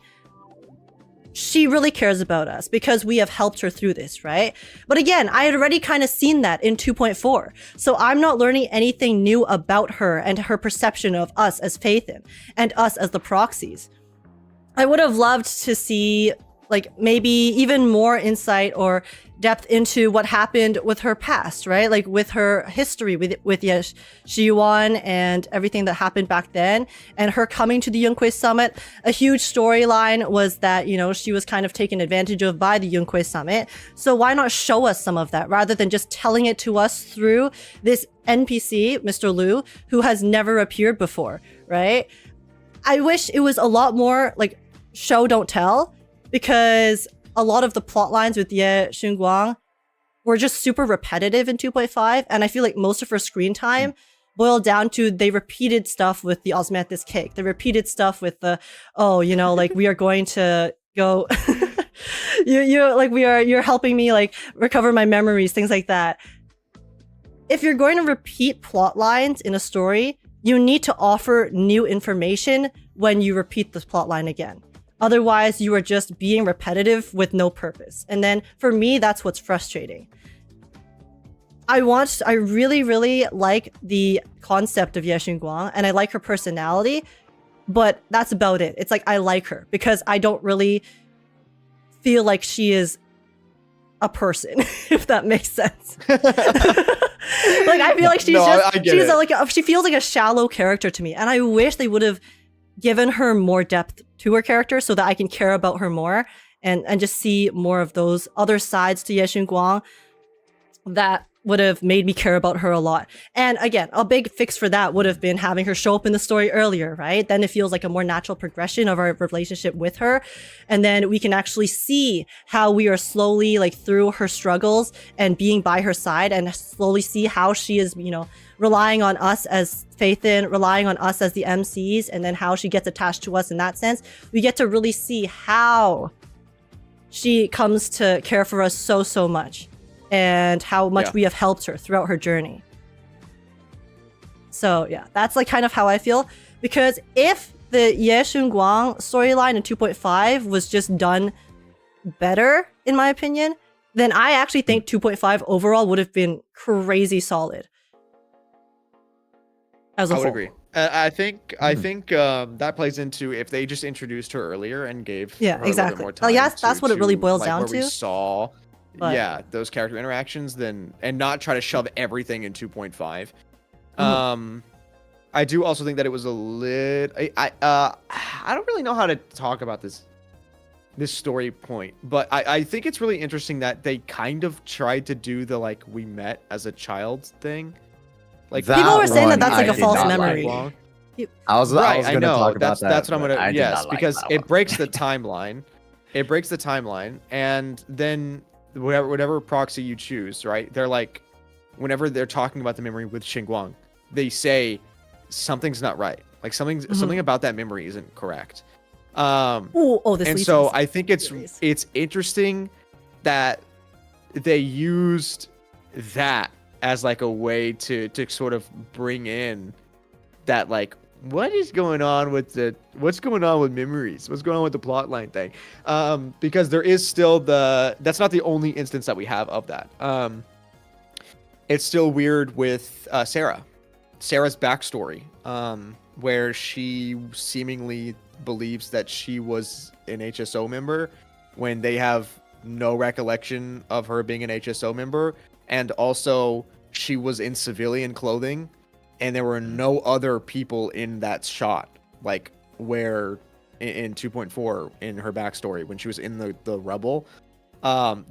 she really cares about us because we have helped her through this, right? But again, I had already kind of seen that in 2.4. So I'm not learning anything new about her and her perception of us as Faithin and us as the proxies. I would have loved to see like maybe even more insight or depth into what happened with her past, right? Like with her history with Shiyuan and everything that happened back then, and her coming to the Yunque Summit. A huge storyline was that, you know, she was kind of taken advantage of by the Yunque Summit. So why not show us some of that rather than just telling it to us through this NPC, Mr. Liu, who has never appeared before, right? I wish it was a lot more like show, don't tell, because a lot of the plot lines with Shunguang were just super repetitive in 2.5, and I feel like most of her screen time boiled down to they repeated stuff with the osmanthus cake. They repeated stuff with the, oh, you know, like we are going to go, you're helping me like recover my memories, things like that. If you're going to repeat plot lines in a story, you need to offer new information when you repeat the plot line again. Otherwise, you are just being repetitive with no purpose. And then for me, that's what's frustrating. I really, really like the concept of Ye Xunguang, and I like her personality, but that's about it. It's like I like her because I don't really feel like she is a person, if that makes sense. Like I feel like she feels like a shallow character to me, and I wish they would have given her more depth to her character so that I can care about her more and just see more of those other sides to Ye Xunguang that would have made me care about her a lot. And again, a big fix for that would have been having her show up in the story earlier, right? Then it feels like a more natural progression of our relationship with her. And then we can actually see how we are slowly like through her struggles and being by her side, and slowly see how she is, you know, relying on us as Faithin, relying on us as the MCs, and then how she gets attached to us in that sense. We get to really see how she comes to care for us so much, and how much we have helped her throughout her journey. So yeah, that's like kind of how I feel. Because if the Ye Xunguang storyline in 2.5 was just done better, in my opinion, then I actually think 2.5 overall would have been crazy solid. As a whole.
I would agree. I think that plays into if they just introduced her earlier and gave her a little bit more time.
Yes, that's what it really boils down to.
We saw, those character interactions, then, and not try to shove everything in 2.5. I do also think that it was a I don't really know how to talk about this story point, but I think it's really interesting that they kind of tried to do the like we met as a child thing. Like
people were saying that that's like a false memory.
I was gonna talk about that.
That's what I'm gonna. Yes, because it breaks the timeline. It breaks the timeline, and then whatever proxy you choose, right? They're like, whenever they're talking about the memory with Shunguang, they say something's not right. Like something about that memory isn't correct. And so I think it's interesting that they used that as like a way to sort of bring in that like what's going on with memories, what's going on with the plotline thing, because there is still that's not the only instance that we have of that. It's still weird with Sarah's backstory, where she seemingly believes that she was an HSO member when they have no recollection of her being an HSO member. And also, she was in civilian clothing, and there were no other people in that shot, like where in 2.4 in her backstory when she was in the rubble.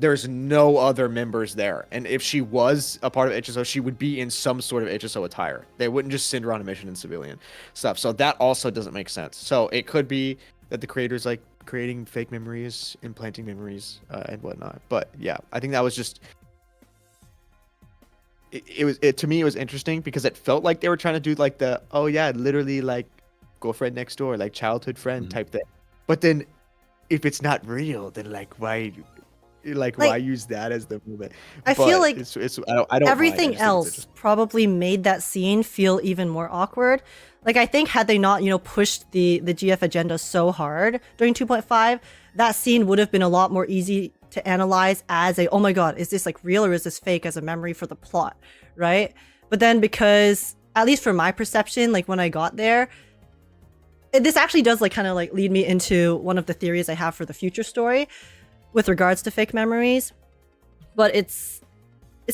There's no other members there, and if she was a part of HSO, she would be in some sort of HSO attire. They wouldn't just send her on a mission in civilian stuff. So that also doesn't make sense. So it could be that the creators like creating fake memories, implanting memories, and whatnot. But yeah, I think that was just. To me it was interesting because it felt like they were trying to do like the literally like girlfriend next door, like childhood friend type thing. But then if it's not real, then like why Like why use that as the moment?
I feel like
it's I don't mind.
everything else probably made that scene feel even more awkward. Like I think had they not, pushed the GF agenda so hard during 2.5, that scene would have been a lot more easy to analyze as a, oh my god, is this like real or is this fake as a memory for the plot, right? But then because, at least from my perception, like when I got there, this actually does like kind of like lead me into one of the theories I have for the future story with regards to fake memories. But it's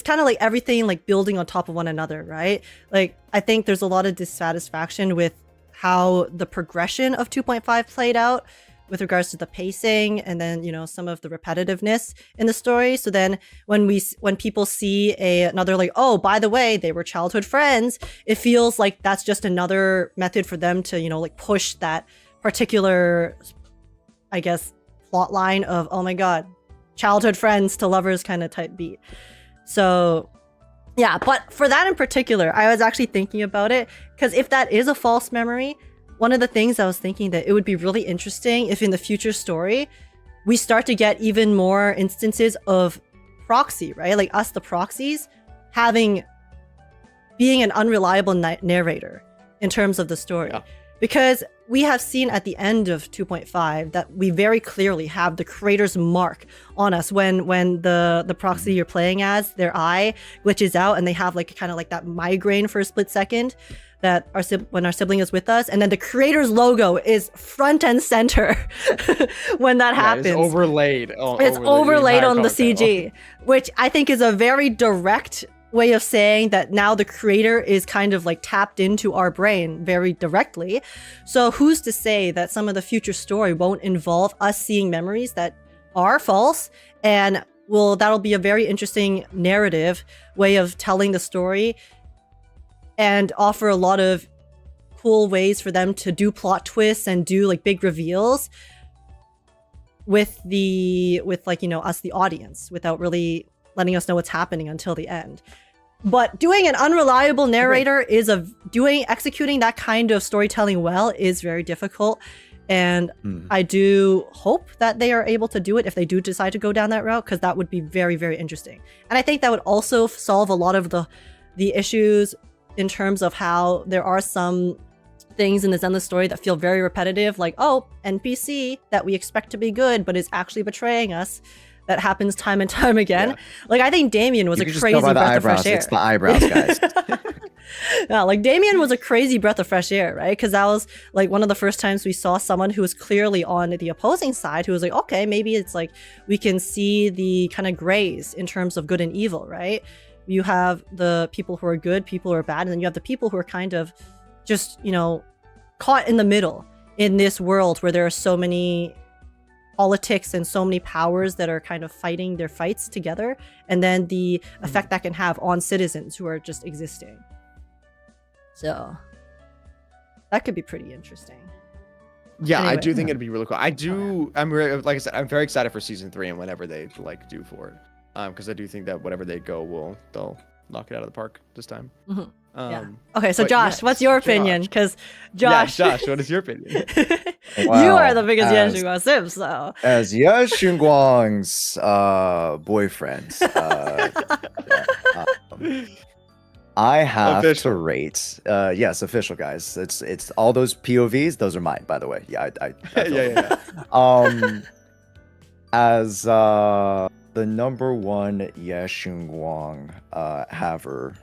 kind of like everything like building on top of one another, right? Like I think there's a lot of dissatisfaction with how the progression of 2.5 played out with regards to the pacing and then some of the repetitiveness in the story. So then when people see another like, oh, by the way, they were childhood friends, it feels like that's just another method for them to like push that particular, I guess, plot line of, oh my god, childhood friends to lovers kind of type beat. So yeah, but for that in particular, I was actually thinking about it because if that is a false memory, one of the things I was thinking that it would be really interesting if in the future story, we start to get even more instances of Proxy, right? Like us, the proxies, being an unreliable narrator in terms of the story. Yeah. Because we have seen at the end of 2.5 that we very clearly have the creator's mark on us when the proxy you're playing as, their eye glitches out and they have like kind of like that migraine for a split second that when our sibling is with us, and then the creator's logo is front and center when that happens.
It's overlaid.
It's overlaid on the CG, which I think is a very direct way of saying that now the creator is kind of like tapped into our brain very directly. So who's to say that some of the future story won't involve us seeing memories that are false, and that'll be a very interesting narrative way of telling the story and offer a lot of cool ways for them to do plot twists and do like big reveals with us, the audience, without really letting us know what's happening until the end. But doing an unreliable narrator executing that kind of storytelling well is very difficult. And I do hope that they are able to do it if they do decide to go down that route, because that would be very, very interesting. And I think that would also solve a lot of the issues in terms of how there are some things in the Zenless story that feel very repetitive, like, oh, NPC that we expect to be good, but is actually betraying us. That happens time and time again. Yeah. Like, I think Damien was a crazy breath of fresh air.
It's the eyebrows, guys.
Yeah, like Damien was a crazy breath of fresh air, right? Because that was like one of the first times we saw someone who was clearly on the opposing side, who was like, okay, maybe it's like we can see the kind of grays in terms of good and evil, right? You have the people who are good, people who are bad, and then you have the people who are kind of just, caught in the middle in this world where there are so many politics and so many powers that are kind of fighting their fights together, and then the effect that can have on citizens who are just existing. So that could be pretty interesting.
Yeah, anyway. I do think it'd be really cool. Like I said, I'm very excited for season 3 and whatever they do for it. Because I do think that whatever they go, they'll knock it out of the park this time.
Mm-hmm. Yeah. Okay, so Josh, what's your opinion? Because Josh,
what is your opinion?
Well, you are the biggest Shunguang sim, so
as Shunguang's boyfriend, I have to rate. Yes, official, guys. It's all those POVs. Those are mine, by the way. Yeah, yeah. As the number one Shunguang haver,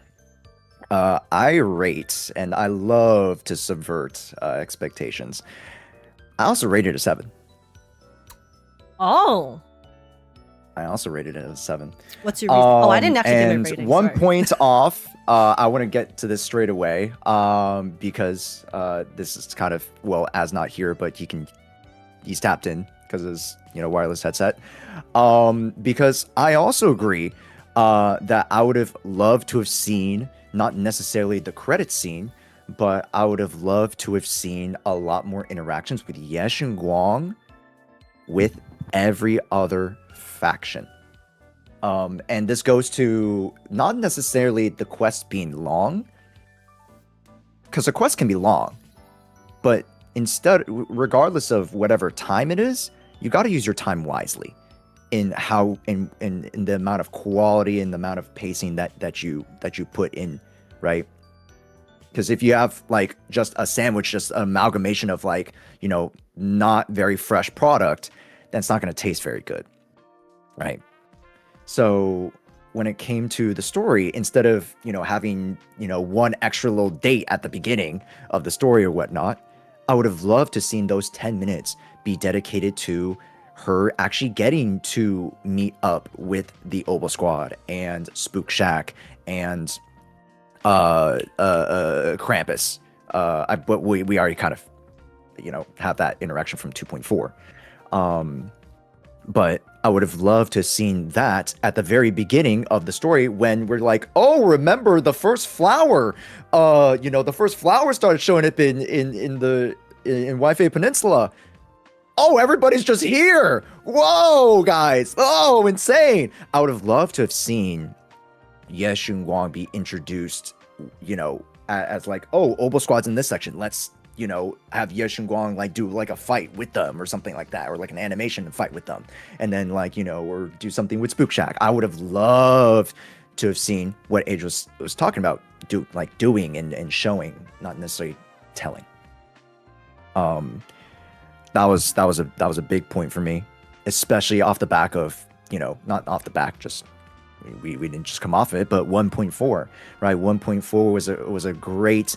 I rate, and I love to subvert expectations. I also rated it a 7.
Oh.
I also rated it a 7.
What's your reason? I didn't actually give it a rating.
One point off. I want to get to this straight away because this is kind of, as not here, but he's tapped in because of his wireless headset. Because I also agree that I would have loved to have seen, not necessarily the credit scene, but I would have loved to have seen a lot more interactions with Shunguang with every other faction. And this goes to not necessarily the quest being long, because a quest can be long, but instead, regardless of whatever time it is, you got to use your time wisely. in how in the amount of quality and the amount of pacing that you put in, right? Because if you have like just a sandwich, just an amalgamation of like, you know, not very fresh product, then it's not going to taste very good, right? So when it came to the story, instead of, you know, having, you know, one extra little date at the beginning of the story or whatnot, I would have loved to seen those 10 minutes be dedicated to her actually getting to meet up with the Obo Squad and Spook Shack and Krampus. But we already kind of, you know, have that interaction from 2.4. But I would have loved to have seen that at the very beginning of the story when we're like, oh, remember the first flower? You know, the first flower started showing up in Waifei Peninsula. Oh, everybody's just here. Whoa, guys. Oh, insane. I would have loved to have seen Shunguang be introduced, you know, as like, oh, Obo Squad's in this section. Let's, you know, have Shunguang like do like a fight with them or something like that, or like an animation and fight with them. And then like, you know, or do something with Spook Shack. I would have loved to have seen what Age was talking about, doing and showing, not necessarily telling. That was a big point for me, especially off the back of, you know, not off the back, just we didn't just come off of it, but 1.4, right? 1.4 was a great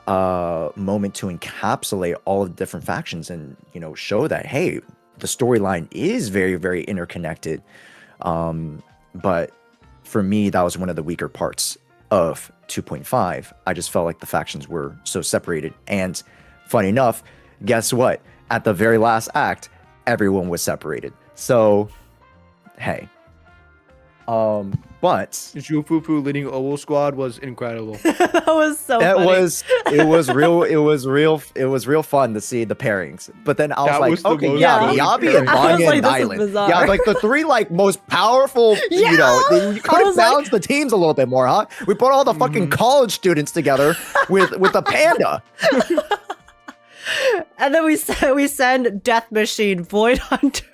moment to encapsulate all of the different factions and, you know, show that, hey, the storyline is very, very interconnected. But for me, that was one of the weaker parts of 2.5. I just felt like the factions were so separated. And funny enough, guess what? At the very last act, everyone was separated. So, hey. But
Zhufufu leading Owo Squad was incredible.
That was so funny.
It was real fun to see the pairings. But then I was like, okay,
yeah,
Yabi and Banyue and Dialyn. Yeah, like the three like most powerful,
yeah!
You know, you could have balanced the teams a little bit more, huh? We put all the fucking college students together with a panda.
And then we send Death Machine Void Hunter.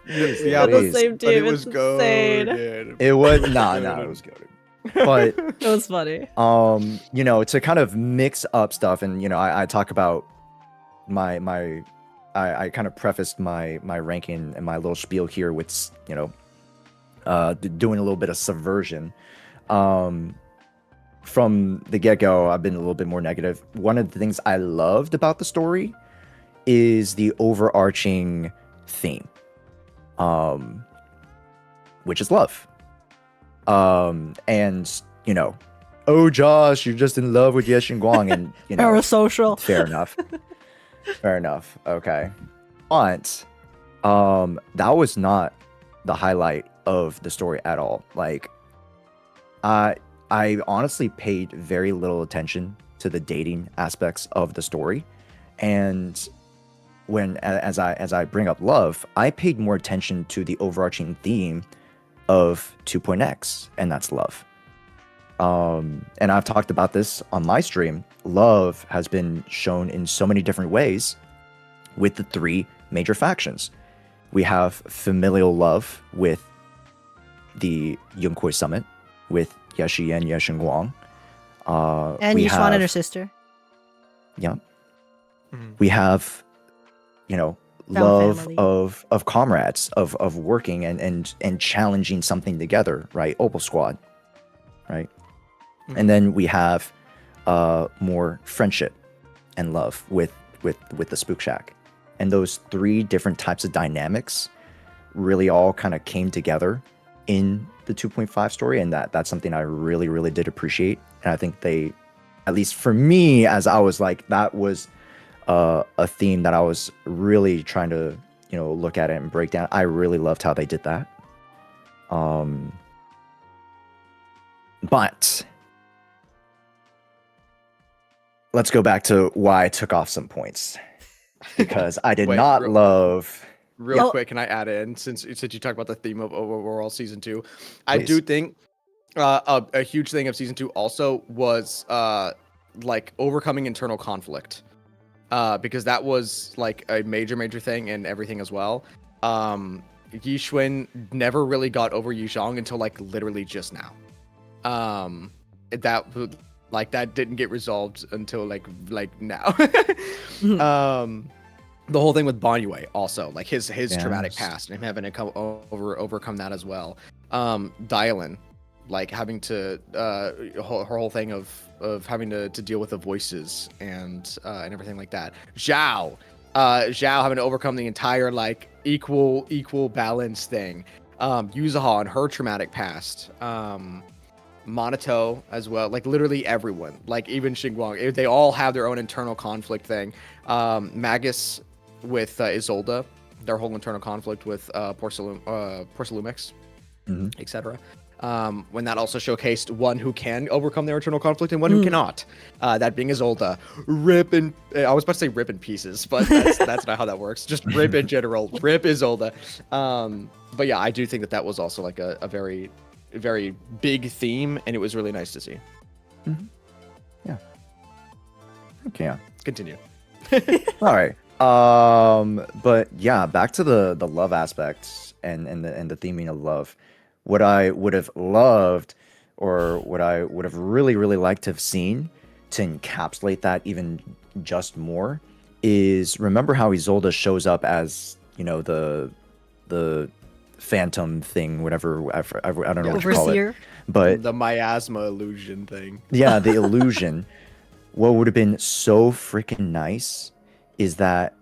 Yeah,
on the same team.
It was
insane.
It was it was good. But
it was funny.
You know, to kind of mix up stuff, and you know, I talk about I kind of prefaced my ranking and my little spiel here with, you know, doing a little bit of subversion. From the get-go, I've been a little bit more negative. One of the things I loved about the story is the overarching theme, which is love. And, you know, oh, Josh, you're just in love with Shunguang, and, you know,
parasocial.
Fair enough. Fair enough. Okay. But, that was not the highlight of the story at all. Like, I honestly paid very little attention to the dating aspects of the story, and as I bring up love, I paid more attention to the overarching theme of 2.x, and that's love. And I've talked about this on my stream. Love has been shown in so many different ways with the three major factions. We have familial love with the Yunkai Summit, with Yeshi and Shunguang.
And Yishuan and her sister.
Yeah. Mm-hmm. We have, you know, love family. of comrades, of working and challenging something together, right? Obo Squad, right? Mm-hmm. And then we have more friendship and love with the Spook Shack. And those three different types of dynamics really all kind of came together in the 2.5 story, and that's something I really, really did appreciate. And I think they, at least for me, as I was like, that was a theme that I was really trying to, you know, look at it and break down. I really loved how they did that. But let's go back to why I took off some points, because I did not love.
Real quick, can I add in, since you talk about the theme of overall season 2? Please. I do think a huge thing of season 2 also was like overcoming internal conflict. because that was like a major thing and everything as well. Yi Xuan never really got over Yi Zhang until like literally just now. That didn't get resolved until like now. The whole thing with Banyue also, like his traumatic past and him having to overcome that as well. Dialyn, like having to her whole thing of having to deal with the voices and everything like that. Zhao having to overcome the entire like equal balance thing. Yuzuha and her traumatic past. Minato as well, like literally everyone, like even Shunguang, they all have their own internal conflict thing. Magus with Isolde, their whole internal conflict with Porcelumix, etc. When that also showcased one who can overcome their internal conflict and one who cannot. That being Isolde. I was about to say rip in pieces, but that's not how that works. Just rip in general. Rip Isolde. But yeah, I do think that was also like a very, very big theme, and it was really nice to see.
Yeah. Okay. Yeah.
Continue.
All right. But yeah, back to the love aspects and the theming of love. What I would have loved, or what I would have really liked to have seen to encapsulate that even just more, is remember how Isolde shows up as, you know, the phantom thing, whatever, I don't know what you call it, but
the miasma illusion thing.
Yeah, the illusion. What would have been so freaking nice is that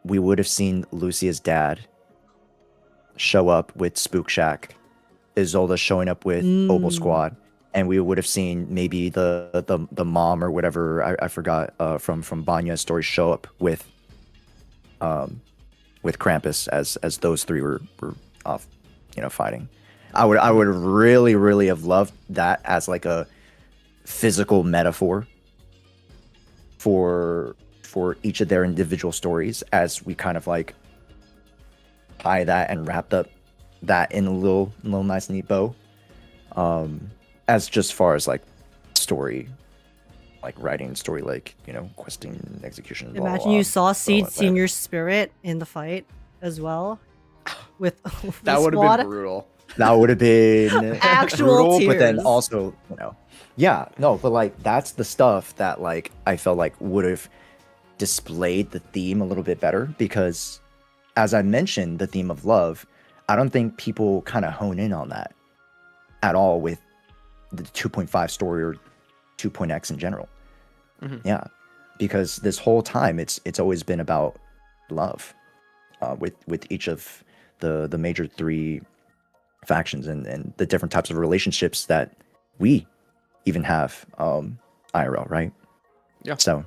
we would have seen Lucia's dad show up with Spook Shack, Isolde showing up with Obel Squad, and we would have seen maybe the mom or whatever, I forgot, from Banyue's story show up with Krampus as those three were off, you know, fighting. I would really have loved that as like a physical metaphor for each of their individual stories, as we kind of like tie that and wrapped up that in a little nice neat bow. As just far as like story, like writing story, like, you know, questing, execution.
Imagine you saw Seed Senior Spirit in the fight as well. With
that would have been brutal.
That would have been
actual
brutal,
tears.
but then also, you know, yeah, no, but like that's the stuff that like I felt like would have displayed the theme a little bit better, because as I mentioned, the theme of love, I don't think people kind of hone in on that at all with the 2.5 story or 2.x in general. Yeah, because this whole time it's always been about love, with each of the major three factions and the different types of relationships that we even have IRL, right?
Yeah.
So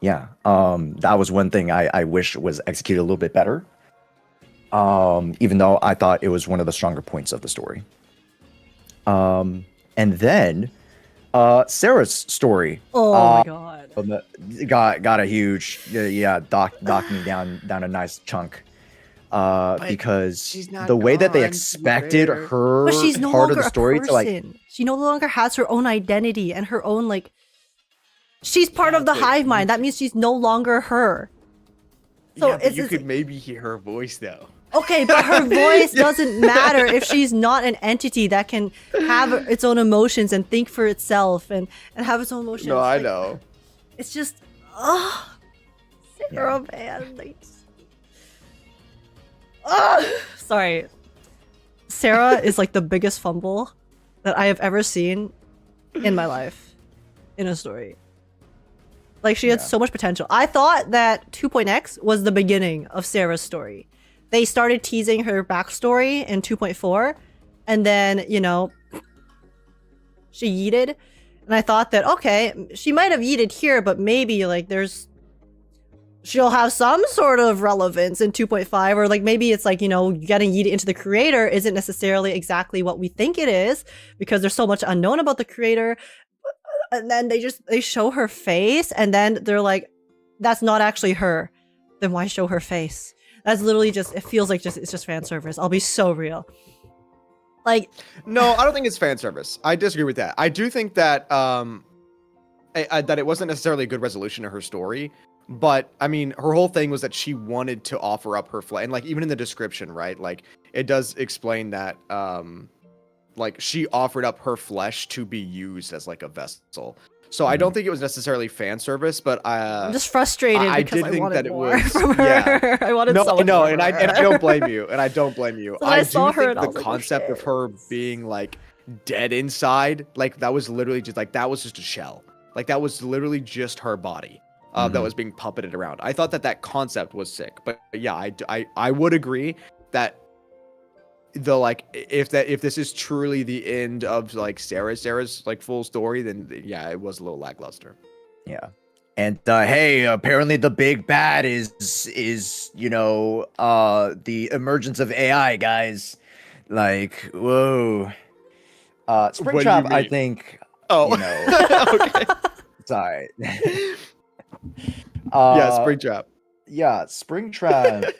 yeah, that was one thing I wish was executed a little bit better, even though I thought it was one of the stronger points of the story. And then Sarah's story.
Oh my god.
Got a huge docked me down a nice chunk. Because the way that they expected her
but she's no
part of
longer
the story
a person.
to like,
she no longer has her own identity and her own like, she's part of the hive mind. That means she's no longer her. So
yeah, you could maybe hear her voice though.
Okay, but her voice doesn't matter if she's not an entity that can have its own emotions and think for itself and have its own emotions.
No, I know.
It's just, Sarah, man. Like, sorry. Sarah is like the biggest fumble that I have ever seen in my life in a story. Like, she had so much potential. I thought that 2.x was the beginning of Sarah's story. They started teasing her backstory in 2.4, and then, you know, she yeeted. And I thought that, okay, she might have yeeted here, but maybe, like, she'll have some sort of relevance in 2.5, or, like, maybe it's, like, you know, getting yeeted into the creator isn't necessarily exactly what we think it is, because there's so much unknown about the creator. And then they show her face, and then they're like, that's not actually her. Then why show her face? That's literally just, it feels like it's just fan service. I'll be so real. Like,
no, I don't think it's fan service. I disagree with that. I do think that that it wasn't necessarily a good resolution of her story, But I mean, her whole thing was that she wanted to offer up her flesh, and like even in the description, right? Like it does explain that, like she offered up her flesh to be used as like a vessel. So I don't think it was necessarily fan service, but
I'm just frustrated
I
because
did
I
think
wanted
that it
more
was
from her.
yeah.
I wanted
No,
so much
no,
more
and
from
I
her.
don't blame you, and I don't blame you.
So I
I
saw
do
her
think
and I
the
was like, oh,
concept of her being like dead inside, like that was literally just like that was just a shell. Like that was literally just her body that was being puppeted around. I thought that concept was sick, but yeah, I would agree that the like if this is truly the end of like Sarah's like full story, then yeah, it was a little lackluster.
Yeah. And hey, apparently the big bad is you know the emergence of AI, guys. Like, whoa.
What do you
Springtrap, I
mean?
think.
Oh,
You know,
okay.
sorry.
Yeah, Springtrap.
Yeah, Springtrap.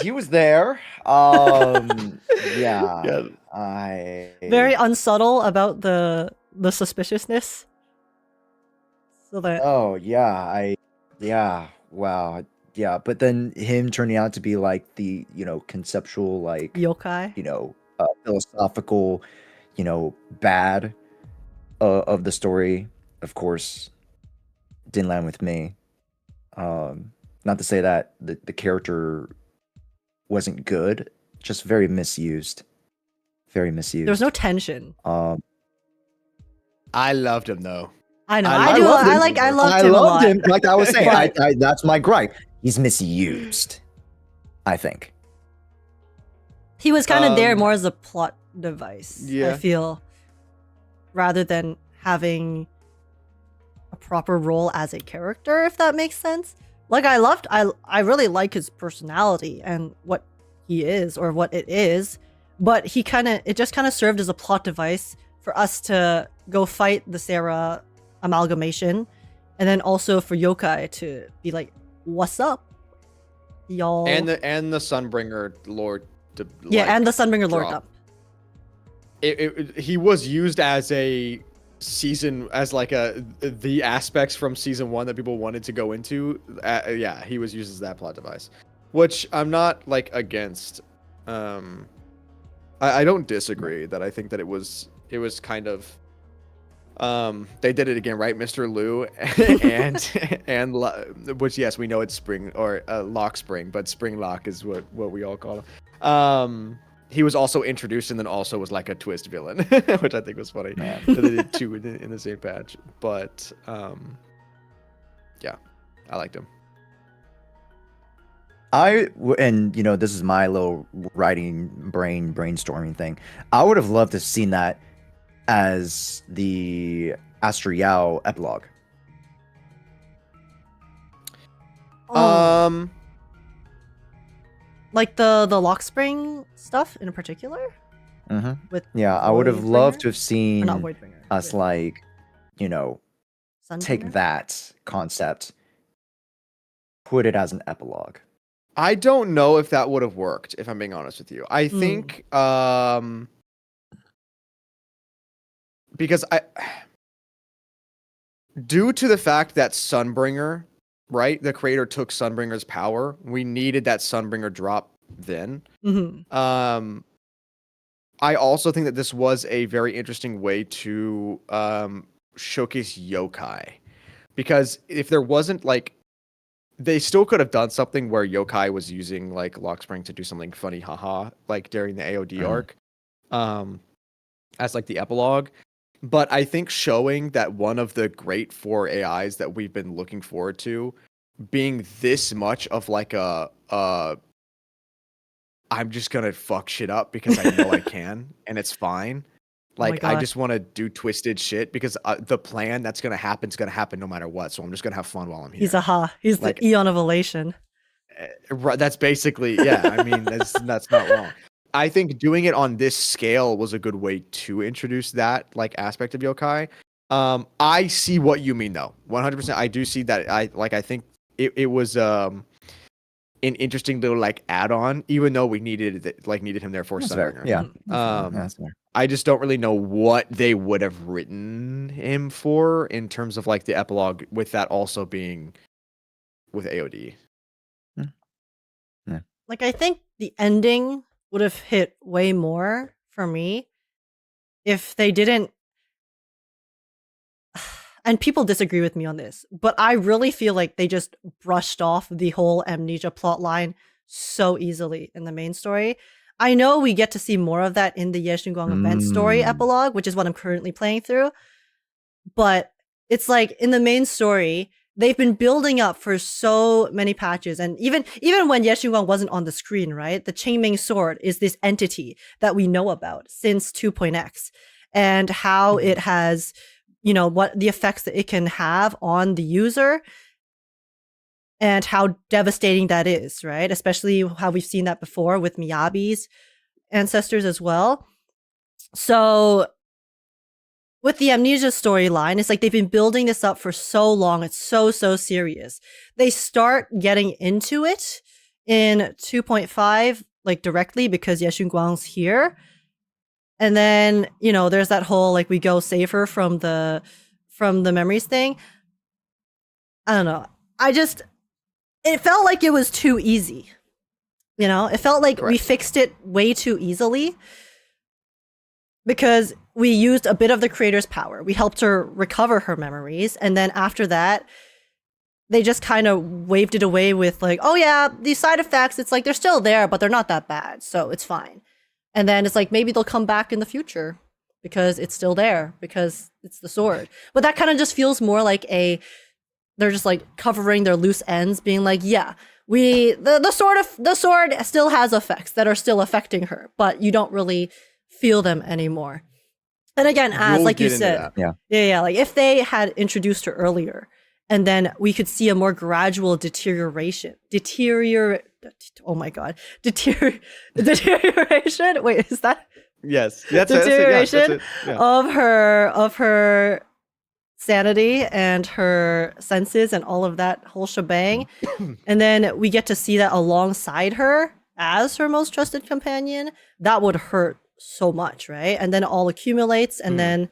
He was there. Yeah.
Very unsubtle about the suspiciousness. So that
Oh yeah, wow, yeah. But then him turning out to be like the conceptual like
yokai.
philosophical bad of the story, of course, didn't land with me. Not to say that the character wasn't good, just very misused. Very misused.
There was no tension.
I loved him though.
I know.
I
I do.
loved him.
I loved him a lot.
him. Like I was saying,
But-
that's my gripe. He's misused, I think.
He was kind of there more as a plot device.
Yeah.
I feel, rather than having a proper role as a character, if that makes sense. Like I really like his personality and what he is or what it is, but it just kind of served as a plot device for us to go fight the Sarah amalgamation, and then also for yokai to be like, "What's up, y'all?"
And the Sunbringer Lord.
And the Sunbringer Lord
drop.
up.
He was used as a season as like the aspects from season 1 that people wanted to go into. Yeah, he was used as that plot device, which I'm not like against. I don't disagree that I think that it was kind of they did it again, right, Mr. Liu, and which yes, we know it's Spring or Lock Spring, but Spring Lock is what we all call him. He was also introduced and then also was like a twist villain, which I think was funny. That they did two in the same patch, but yeah, I liked him.
And this is my little brainstorming thing. I would have loved to have seen that as the Astro Yao epilogue.
Like the Lock Spring stuff in particular. With
I would have loved to have seen
not Voidbringer,
us
with
like take
Sunbringer?
that concept, put it as an epilogue.
I don't know if that would have worked, if I'm being honest with you. I think because due to the fact that Sunbringer, right, the creator took Sunbringer's power, we needed that Sunbringer drop then. I also think that this was a very interesting way to showcase yokai, because if there wasn't like, they still could have done something where yokai was using like Lockspring to do something funny, haha, like during the AOD arc, as like the epilogue. But I think showing that one of the great 4 AIs that we've been looking forward to being this much of like I'm just gonna fuck shit up because I know I can, and it's fine. Like, I just want to do twisted shit because the plan that's gonna happen is gonna happen no matter what. So I'm just gonna have fun while I'm here.
He's
like,
the Eon of Elation.
That's basically, yeah. I mean, that's not wrong. I think doing it on this scale was a good way to introduce that like aspect of yokai. I see what you mean though. 100%. I do see that. I think it was an interesting little like add-on, even though we needed him there for Sunbringer.
Yeah.
That's fair. I just don't really know what they would have written him for in terms of like the epilogue, with that also being with AOD.
Like, I think the ending would have hit way more for me if they didn't. And people disagree with me on this, but I really feel like they just brushed off the whole amnesia plot line so easily in the main story. I know we get to see more of that in the Ye Shunguang event story epilogue, which is what I'm currently playing through. But it's like in the main story, they've been building up for so many patches. And even when Ye Shunguang wasn't on the screen, right? The Qingming sword is this entity that we know about since 2.x and how it has, you know, what the effects that it can have on the user and how devastating that is, right? Especially how we've seen that before with Miyabi's ancestors as well. So with the amnesia storyline, it's like they've been building this up for so long. It's so serious. They start getting into it in 2.5, like directly because Ye Shunguang's here. And then, you know, there's that whole, like, we go save her from the memories thing. I don't know. It felt like it was too easy. You know, it felt like we fixed it way too easily because we used a bit of the creator's power. We helped her recover her memories. And then after that, they just kind of waved it away with like, oh yeah, these side effects, it's like they're still there, but they're not that bad. So it's fine. And then it's like, maybe they'll come back in the future because it's still there, because it's the sword. But that kind of just feels more like they're just like covering their loose ends, being like, yeah, the sword still has effects that are still affecting her, but you don't really feel them anymore. And again, as like you said, yeah, like if they had introduced her earlier, and then we could see a more gradual deterioration. Oh my god, deterioration. Wait, is that?
Yes,
deterioration of her sanity and her senses and all of that whole shebang. And then we get to see that alongside her as her most trusted companion. That would hurt so much, right? And then it all accumulates, and then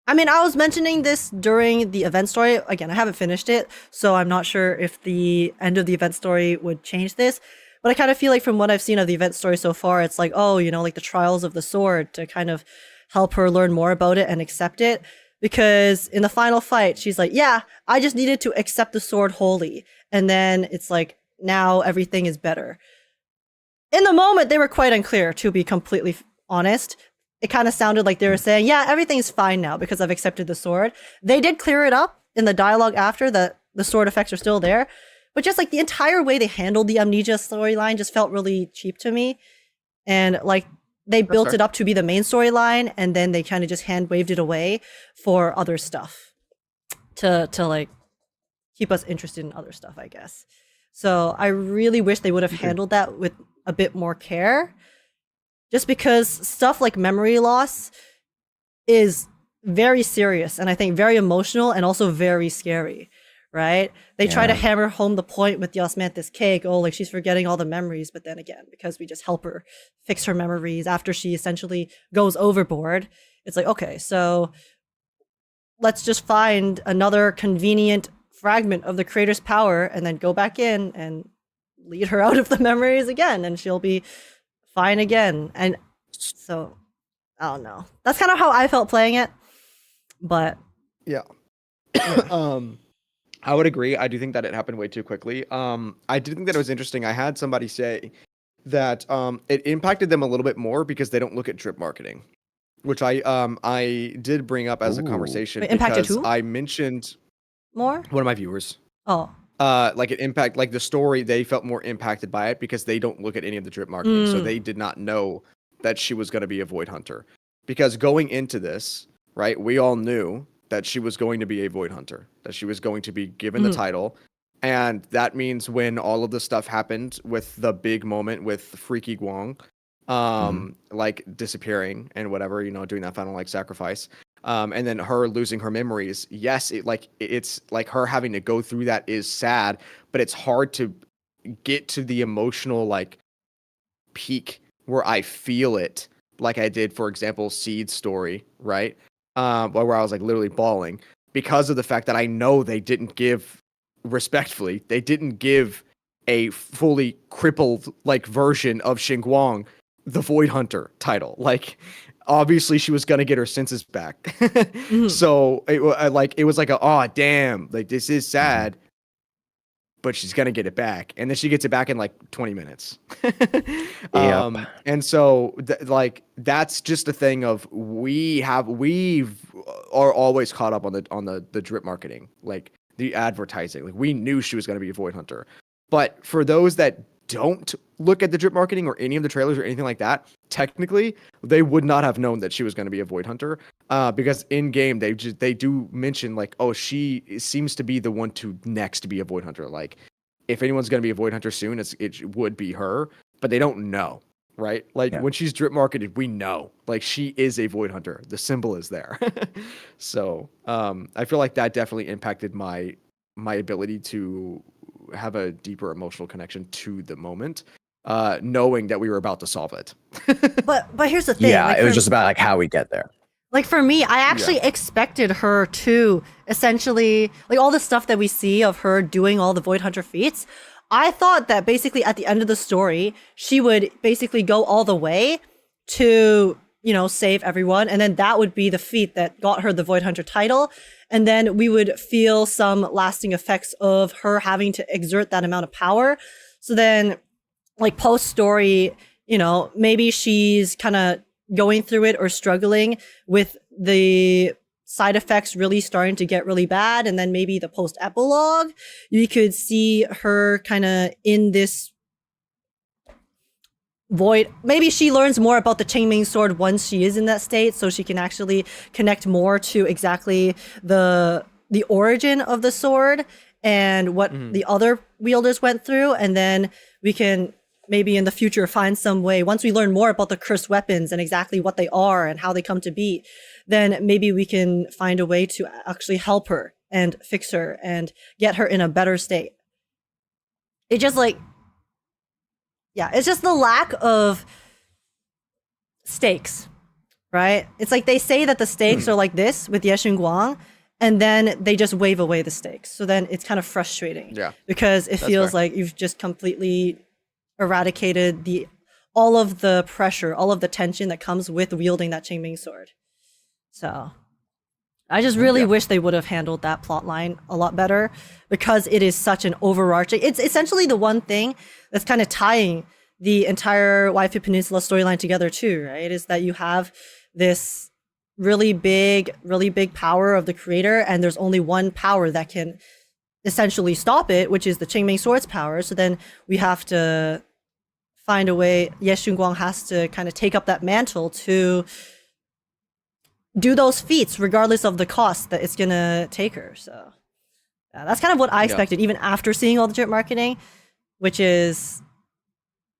I mean, I was mentioning this during the event story. Again, I haven't finished it, so I'm not sure if the end of the event story would change this. But I kind of feel like from what I've seen of the event story so far, it's like, oh, you know, like the trials of the sword to kind of help her learn more about it and accept it. Because in the final fight, she's like, yeah, I just needed to accept the sword wholly. And then it's like, now everything is better. In the moment, they were quite unclear, to be completely honest. It kind of sounded like they were saying, yeah, everything's fine now because I've accepted the sword. They did clear it up in the dialogue after that the sword effects are still there. But just like the entire way they handled the amnesia storyline just felt really cheap to me. And like they built it up to be the main storyline, and then they kind of just hand waved it away for other stuff to like keep us interested in other stuff, I guess. So I really wish they would have handled that with a bit more care. Just because stuff like memory loss is very serious and I think very emotional and also very scary, right? They try to hammer home the point with the osmanthus cake, oh, like she's forgetting all the memories, but then again, because we just help her fix her memories after she essentially goes overboard, it's like, okay, so let's just find another convenient fragment of the creator's power and then go back in and lead her out of the memories again, and she'll be fine again. And so I don't know, that's kind of how I felt playing it, but
I would agree. I do think that it happened way too quickly. I did think that it was interesting. I had somebody say that it impacted them a little bit more because they don't look at drip marketing, which I did bring up as a conversation.
Wait, impacted
because
who?
I mentioned
More?
one of my viewers.
Oh.
Like it impact, like the story, they felt more impacted by it because they don't look at any of the drip marketing, so they did not know that she was going to be a Void Hunter. Because going into this, right, we all knew that she was going to be a Void Hunter, that she was going to be given the title, and that means when all of the stuff happened with the big moment with Freaky Guang, like disappearing and whatever, you know, doing that final like sacrifice. And then her losing her memories. Yes, it's like her having to go through that is sad, but it's hard to get to the emotional like peak where I feel it, like I did, for example, Seed's story, right? Where I was like literally bawling because of the fact that I know they didn't give respectfully, they didn't give a fully crippled like version of Shunguang the Void Hunter title. Like, obviously she was gonna get her senses back. So it was like oh damn, like this is sad, but she's gonna get it back, and then she gets it back in like 20 minutes. And so that's just a thing of we are always caught up on the drip marketing, like the advertising. Like, we knew she was gonna be a Void Hunter, but for those that don't look at the drip marketing or any of the trailers or anything like that, technically they would not have known that she was going to be a Void Hunter, because in game they do mention like, oh, she seems to be the one to next be a Void Hunter. Like, if anyone's going to be a Void Hunter soon, it would be her, but they don't know, right? Like, when she's drip marketed, we know like she is a Void Hunter. The symbol is there. So I feel like that definitely impacted my ability to have a deeper emotional connection to the moment, knowing that we were about to solve it.
But here's the thing.
Yeah,
like,
it was just about like how we get there.
Like, for me, I actually expected her to essentially, like, all the stuff that we see of her doing all the Void Hunter feats, I thought that basically at the end of the story, she would basically go all the way to, save everyone. And then that would be the feat that got her the Void Hunter title. And then we would feel some lasting effects of her having to exert that amount of power. So then, like, post-story, maybe she's kind of going through it or struggling with the side effects really starting to get really bad. And then maybe the post-epilogue, you could see her kind of in this void. Maybe she learns more about the Qingming sword once she is in that state, so she can actually connect more to exactly the origin of the sword and what the other wielders went through. And then we can maybe in the future find some way, once we learn more about the cursed weapons and exactly what they are and how they come to be, then maybe we can find a way to actually help her and fix her and get her in a better state. It just it's just the lack of stakes, right? It's like they say that the stakes are like this with Ye Shunguang, and then they just wave away the stakes. So then it's kind of frustrating. Yeah. Because it feels like you've just completely eradicated all of the pressure, all of the tension that comes with wielding that Qingming sword. So I just really wish they would have handled that plot line a lot better, because it is such an overarching, it's essentially the one thing that's kind of tying the entire Waifu Peninsula storyline together too, right? Is that you have this really big power of the creator, and there's only one power that can essentially stop it, which is the Qingming sword's power. So then we have to find a way, Ye Shunguang has to kind of take up that mantle to do those feats regardless of the cost that it's gonna take her. So that's kind of what I expected, even after seeing all the drip marketing, which is,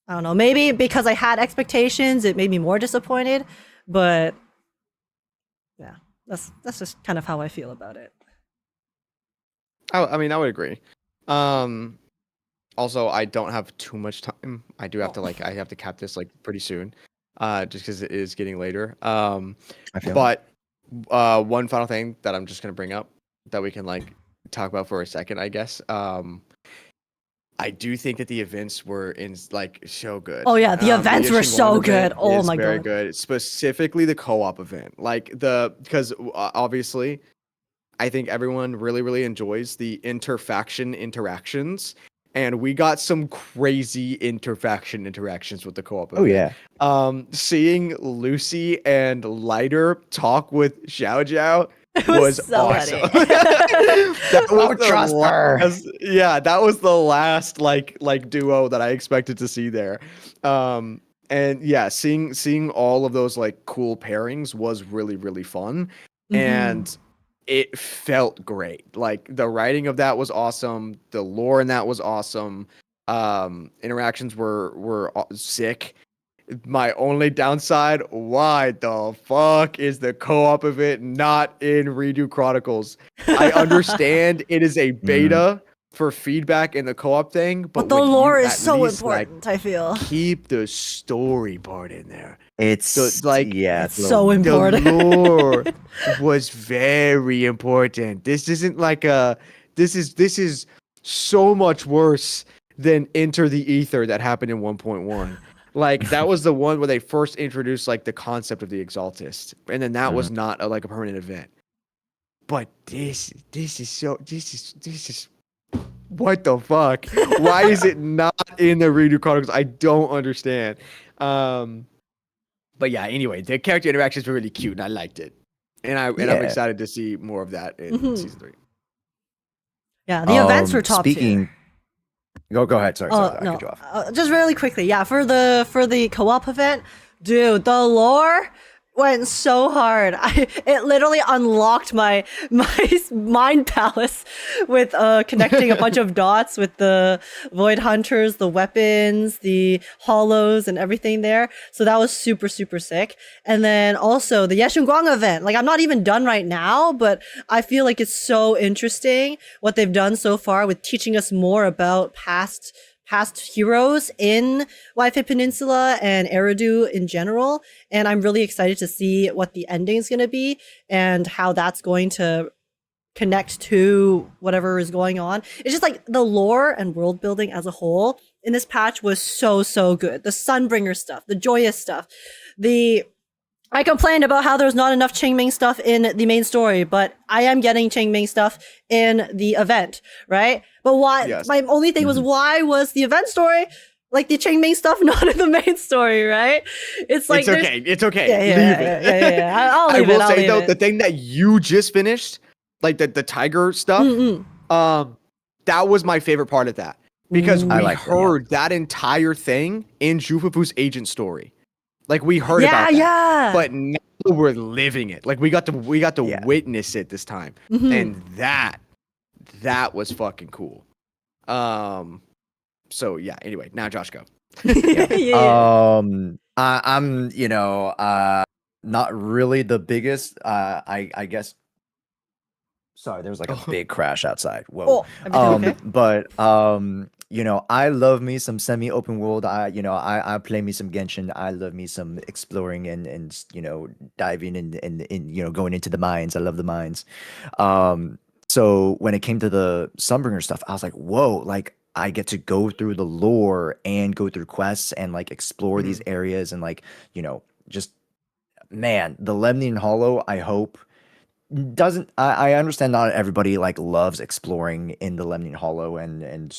I don't know, maybe because I had expectations, it made me more disappointed, but yeah, that's just kind of how I feel about it.
I mean, I would agree. Also, I don't have too much time. I do have to I have to cap this pretty soon, just because it is getting later. But one final thing that I'm just gonna bring up that we can talk about for a second, I guess. I do think that the events were so good.
Oh yeah, the events were so good. Oh my god,
very good. Specifically the co-op event, because obviously, I think everyone really enjoys the interfaction interactions, and we got some crazy interfaction interactions with the co-op event.
Oh yeah.
Seeing Lucy and Lighter talk with Xiao Jiao was
so
awesome. That was
trust her.
That was the last duo that I expected to see there. And yeah, seeing all of those cool pairings was really fun. And it felt great. The writing of that was awesome. The lore in that was awesome. Interactions were sick. My only downside, why the fuck is the co-op of it not in Redo Chronicles? I understand it is a beta for feedback in the co-op thing,
but the lore is so important, I feel.
Keep the story part in there.
It's
it's so important.
The lore was very important. This isn't this is so much worse than Enter the Ether that happened in 1.1. Like that was the one where they first introduced like the concept of the Exaltist, and then that was not a permanent event. But this is what the fuck? Why is it not in the redo Chronicles? I don't understand. But yeah, anyway, the character interactions were really cute, and I liked it, and I'm excited to see more of that in season 3.
Yeah, the events were top tier.
Go ahead. Sorry, I
no.
cut you off.
Just really quickly, yeah, for the co-op event, dude, the lore went so hard. It literally unlocked my mind palace with connecting a bunch of dots with the void hunters, the weapons, the hollows, and everything there. So that was super, super sick. And then also the Shunguang event. Like, I'm not even done right now, but I feel like it's so interesting what they've done so far with teaching us more about past heroes in Wi-Fi Peninsula and Eridu in general. And I'm really excited to see what the ending is going to be and how that's going to connect to whatever is going on. It's just like the lore and world building as a whole in this patch was so good. The Sunbringer stuff, the joyous stuff, I complained about how there's not enough Qingming stuff in the main story, but I am getting Qingming stuff in the event, right? But why? Yes. My only thing was, why was the event story, like the Qingming stuff, not in the main story, right? It's like
it's okay.
Yeah,
leave it.
Yeah. I'll leave
I will say though, the thing that you just finished, like the tiger stuff, that was my favorite part of that because we heard that entire thing in Zhufufu's agent story. Like we heard about that, but now we're living it. Like we got to witness it this time, and that was fucking cool. So yeah. Anyway, now Josh, go.
I'm not really the biggest. I guess. Sorry, there was like a big crash outside. Whoa.
Okay?
But I love me some semi-open world. I play me some Genshin. I love me some exploring and diving and going into the mines. I love the mines. So when it came to the Sunbringer stuff, I was like, whoa, like I get to go through the lore and go through quests and like explore these areas and like, just man, the Lemnian Hollow, I hope doesn't I understand not everybody like loves exploring in the Lemnian Hollow and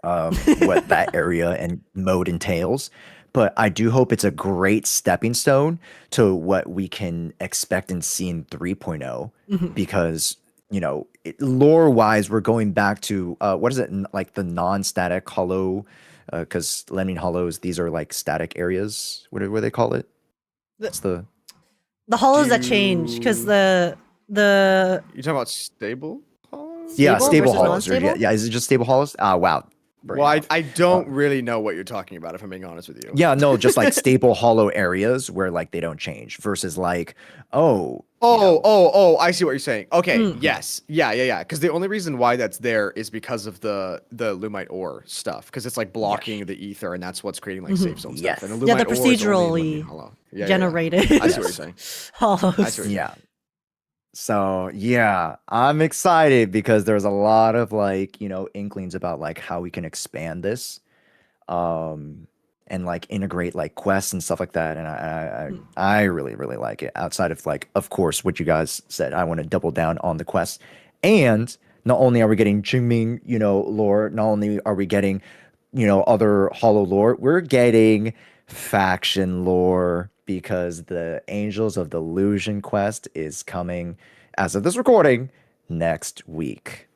what that area and mode entails, but I do hope it's a great stepping stone to what we can expect and see in 3.0 because lore wise we're going back to what is it, like the non-static hollow, because Lemnian Hollows, these are like static areas. What do they call it? That's the
hollows that change because the
you're talking about stable hollows?
Yeah, stable hollows. Yeah, is it just stable hollows? Wow.
Well, I don't really know what you're talking about, if I'm being honest with you.
Yeah, no, just like stable hollow areas where like they don't change versus like, I see what you're saying. Okay, yes. Yeah. Because the only reason why that's there is because of the Lumite ore stuff, because it's like blocking the ether, and that's what's creating like safe zone stuff. And the Lumite
the procedurally generated.
I see what you're saying.
Hollows.
So yeah, I'm excited because there's a lot of like, inklings about like how we can expand this, and like integrate like quests and stuff like that. And I really, really like it. Outside of like, of course, what you guys said, I want to double down on the quests. And not only are we getting Qingming, lore, not only are we getting, other hollow lore, we're getting faction lore. Because the Angels of Delusion quest is coming, as of this recording, next week.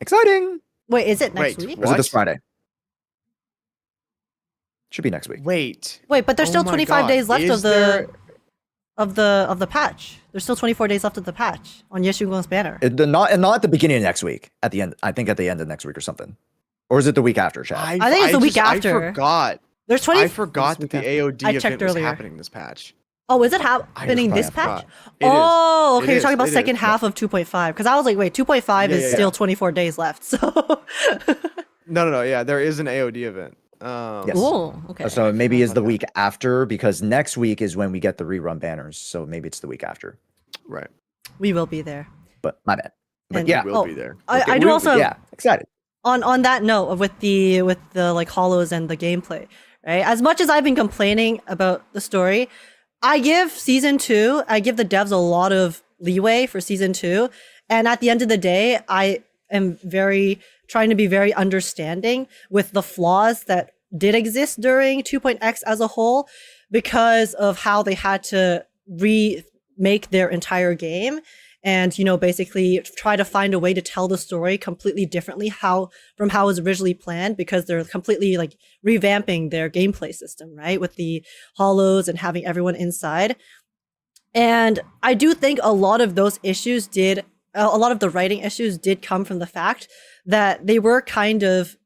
Exciting!
Wait, is it next week?
Or is it this Friday? Should be next week.
Wait,
but there's still 25 days left of the patch. There's still 24 days left of the patch on Shunguang's banner.
Not at the beginning of next week. At the end, I think at the end of next week or something. Or is it the week after, Chad?
I think it's the week after.
I forgot.
There's 20.
I forgot that the AOD event was happening this patch.
Oh, is it happening this patch? Okay, you're talking about second half of 2.5. Because I was like, wait, 2.5 is still 24 days left. So
No. Yeah, there is an AOD event.
Yes.
Oh, okay.
So maybe it's the week after, because next week is when we get the rerun banners. So maybe it's the week after.
Right.
We will be there.
But my bad. But
And
yeah,
Will be there.
I do also
yeah, excited.
on that note with the like hollows and the gameplay, right? As much as I've been complaining about the story, I give the devs a lot of leeway for season 2, and at the end of the day, I am trying to be very understanding with the flaws that did exist during 2.x as a whole, because of how they had to remake their entire game and, you know, basically try to find a way to tell the story completely differently from how it was originally planned, because they're completely like revamping their gameplay system, right? With the hollows and having everyone inside. And I do think a lot of the writing issues did come from the fact that they were kind of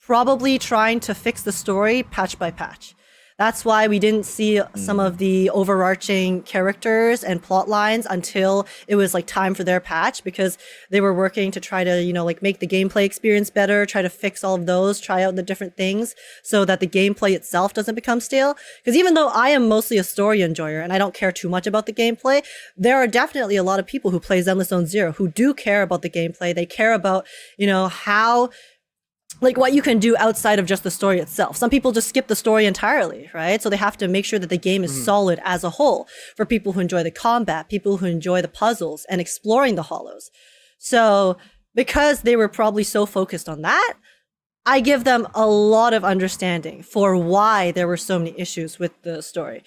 probably trying to fix the story patch by patch. That's why we didn't see some of the overarching characters and plot lines until it was like time for their patch, because they were working to try to, you know, like make the gameplay experience better, try to fix all of those, try out the different things so that the gameplay itself doesn't become stale. Because even though I am mostly a story enjoyer and I don't care too much about the gameplay, there are definitely a lot of people who play Zenless Zone Zero who do care about the gameplay. They care about, you know, how, like, what you can do outside of just the story itself. Some people just skip the story entirely, right? So they have to make sure that the game is solid as a whole for people who enjoy the combat, people who enjoy the puzzles and exploring the hollows. So because they were probably so focused on that, I give them a lot of understanding for why there were so many issues with the story.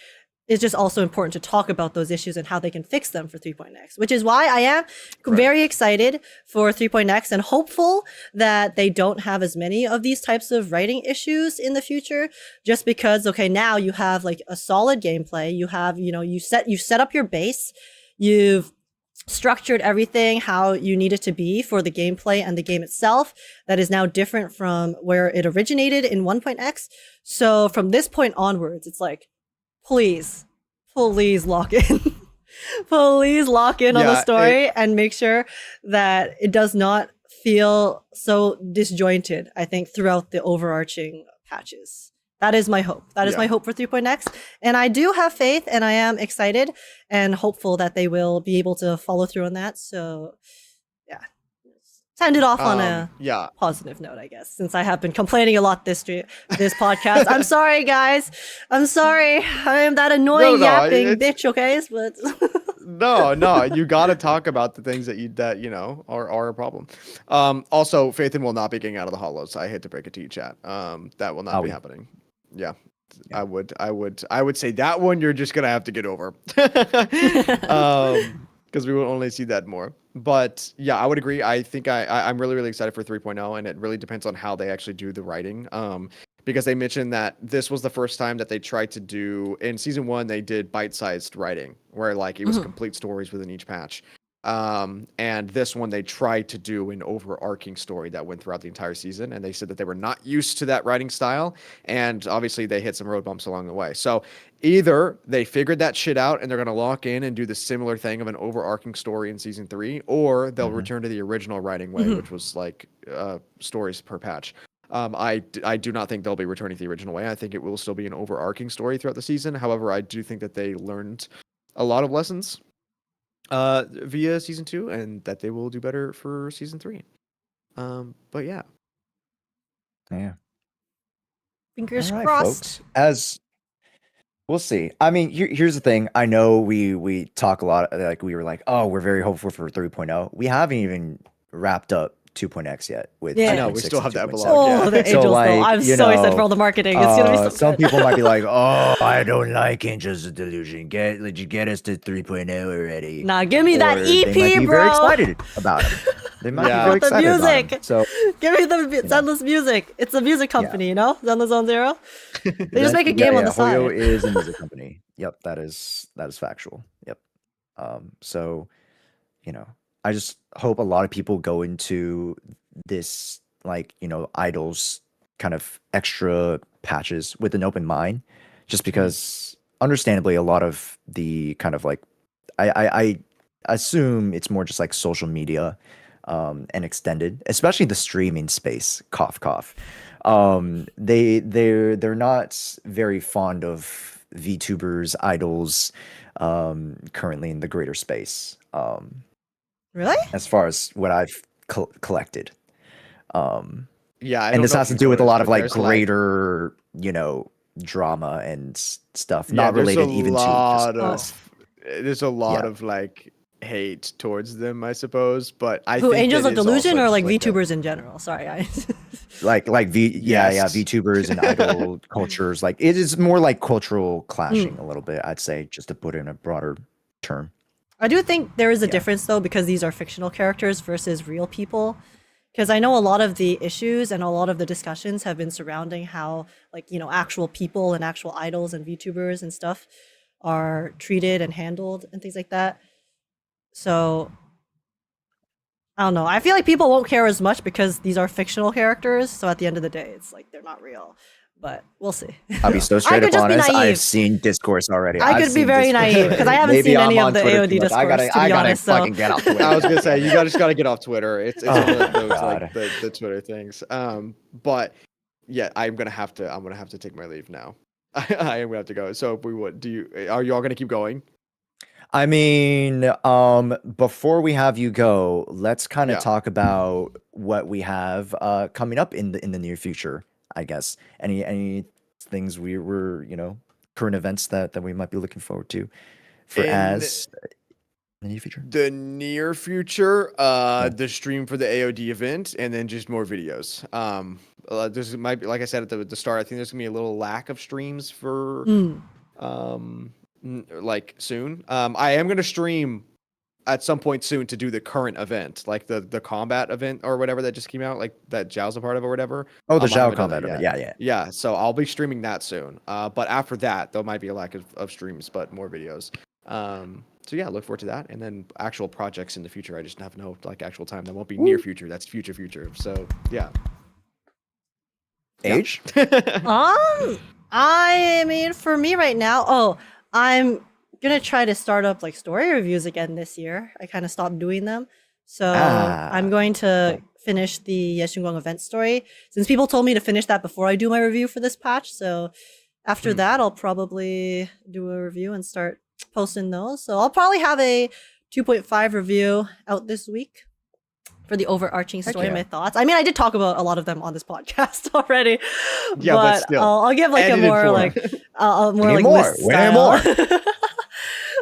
It's just also important to talk about those issues and how they can fix them for 3.x, which is why I am very excited for 3.x and hopeful that they don't have as many of these types of writing issues in the future, just because, okay, now you have like a solid gameplay. You have, you know, you set up your base, you've structured everything how you need it to be for the gameplay and the game itself that is now different from where it originated in 1.x. So from this point onwards, it's like, please lock in. Please lock in on the story and make sure that it does not feel so disjointed, I think, throughout the overarching patches. That is my hope. That is my hope for 3.x. And I do have faith and I am excited and hopeful that they will be able to follow through on that. So, yeah. To end it off on a positive note, I guess, since I have been complaining a lot this podcast. I'm sorry, guys. I'm sorry. I am that annoying yapping bitch, okay? But
no, you got to talk about the things that you know are a problem. Also, Phaethon will not be getting out of the hollows. I hate to break it to you, chat. That will not be happening. Yeah. I would say that one you're just gonna have to get over. Because we will only see that more. But yeah, I would agree. I think I'm really, really excited for 3.0, and it really depends on how they actually do the writing. Because they mentioned that this was the first time that they tried to do, in season 1, they did bite-sized writing, where like it was complete stories within each patch. And this one, they tried to do an overarching story that went throughout the entire season, and they said that they were not used to that writing style, and obviously they hit some road bumps along the way. So either they figured that shit out and they're going to lock in and do the similar thing of an overarching story in season 3, or they'll return to the original writing way, which was like stories per patch. I do not think they'll be returning to the original way. I think it will still be an overarching story throughout the season. However, I do think that they learned a lot of lessons via season 2, and that they will do better for season 3. But yeah.
Fingers
All right,
crossed.
folks. As we'll see. I mean, here's the thing. I know we talk a lot. Like we were like, oh, we're very hopeful for 3.0. We haven't even wrapped up 2.x yet. With
I know we still have that epilogue.
Oh, the angels!
So, like,
I'm so excited for all the marketing. It's gonna be so
some
good.
people might be like, "Oh, I don't like Angels of Delusion. Did you get us to 3.0 already?"
Nah, give me that
Or
EP,
they might be
bro.
very excited about it. They might be very
the
excited about
music.
it. So
Give me the Zenless music. It's a music company, you know, Zenless Zone Zero. They just make a game on the side.
Hoyo is a music company. Yep, that is factual. Yep. So, you know, I just hope a lot of people go into this, like, you know, idols kind of extra patches with an open mind, just because understandably a lot of the kind of like I assume it's more just like social media and extended, especially the streaming space, cough cough. They're not very fond of VTubers, idols currently in the greater space.
Really?
as far as what I've collected.
Yeah,
and this has to do with a lot of like greater, drama and stuff, not related even to.
There's a lot of like hate towards them, I suppose. But I
Who,
think
Angels of Delusion or like
like
VTubers in general? Sorry,
like VTubers and idol cultures. Like it is more like cultural clashing a little bit, I'd say, just to put it in a broader term.
I do think there is a difference though, because these are fictional characters versus real people. Because I know a lot of the issues and a lot of the discussions have been surrounding how, like, actual people and actual idols and VTubers and stuff are treated and handled and things like that. So, I don't know. I feel like people won't care as much because these are fictional characters. So at the end of the day, it's like they're not real. But we'll see.
I'll be so straight up honest. I've seen discourse already.
I could be very naive because I haven't seen any of the AOD discourse.
I gotta fucking get off Twitter.
I was gonna say you just gotta get off Twitter. It's one of those like the Twitter things. But yeah, I'm gonna have to take my leave now. I am gonna have to go. So if we would, are you all gonna keep going?
I mean, before we have you go, let's kind of talk about what we have coming up in the near future. I guess any things we were, current events that we might be looking forward to for the near future.
The near future, the stream for the AOD event, and then just more videos. This might be, like I said at the start, I think there's gonna be a little lack of streams for like soon. I am gonna stream at some point soon to do the current event, like the combat event or whatever that just came out, like that Zhao's a part of or whatever.
Oh, the Zhao combat event.
Yeah. So I'll be streaming that soon. But after that, there might be a lack of streams, but more videos. So yeah, look forward to that. And then actual projects in the future. I just have no like actual time. That won't be near future. That's future. So yeah.
Age?
I mean, for me right now, I'm gonna try to start up like story reviews again this year. I kind of stopped doing them, so I'm going to finish the Shunguang event story since people told me to finish that before I do my review for this patch. So after that, I'll probably do a review and start posting those. So I'll probably have a 2.5 review out this week for the overarching story and my thoughts. I mean, I did talk about a lot of them on this podcast already, but still, I'll give like a more like list style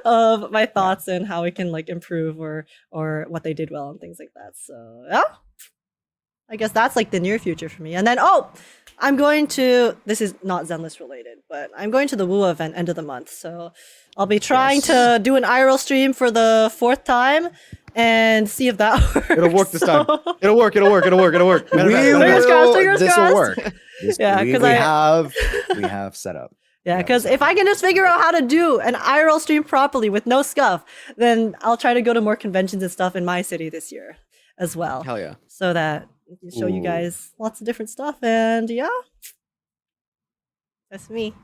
of my thoughts and how it can like improve or what they did well and things like that. So yeah, I guess that's like the near future for me. And then I'm going to, this is not Zenless related, but I'm going to the Wu event end of the month. So I'll be trying to do an IRL stream for the 4th time and see if that works.
It'll work this time. It'll work.
Fingers crossed.
This will work.
Yeah, because
we have set up.
Yeah, because if I can just figure out how to do an IRL stream properly with no scuff, then I'll try to go to more conventions and stuff in my city this year as well.
Hell yeah.
So that I can show you guys lots of different stuff. And yeah, that's me.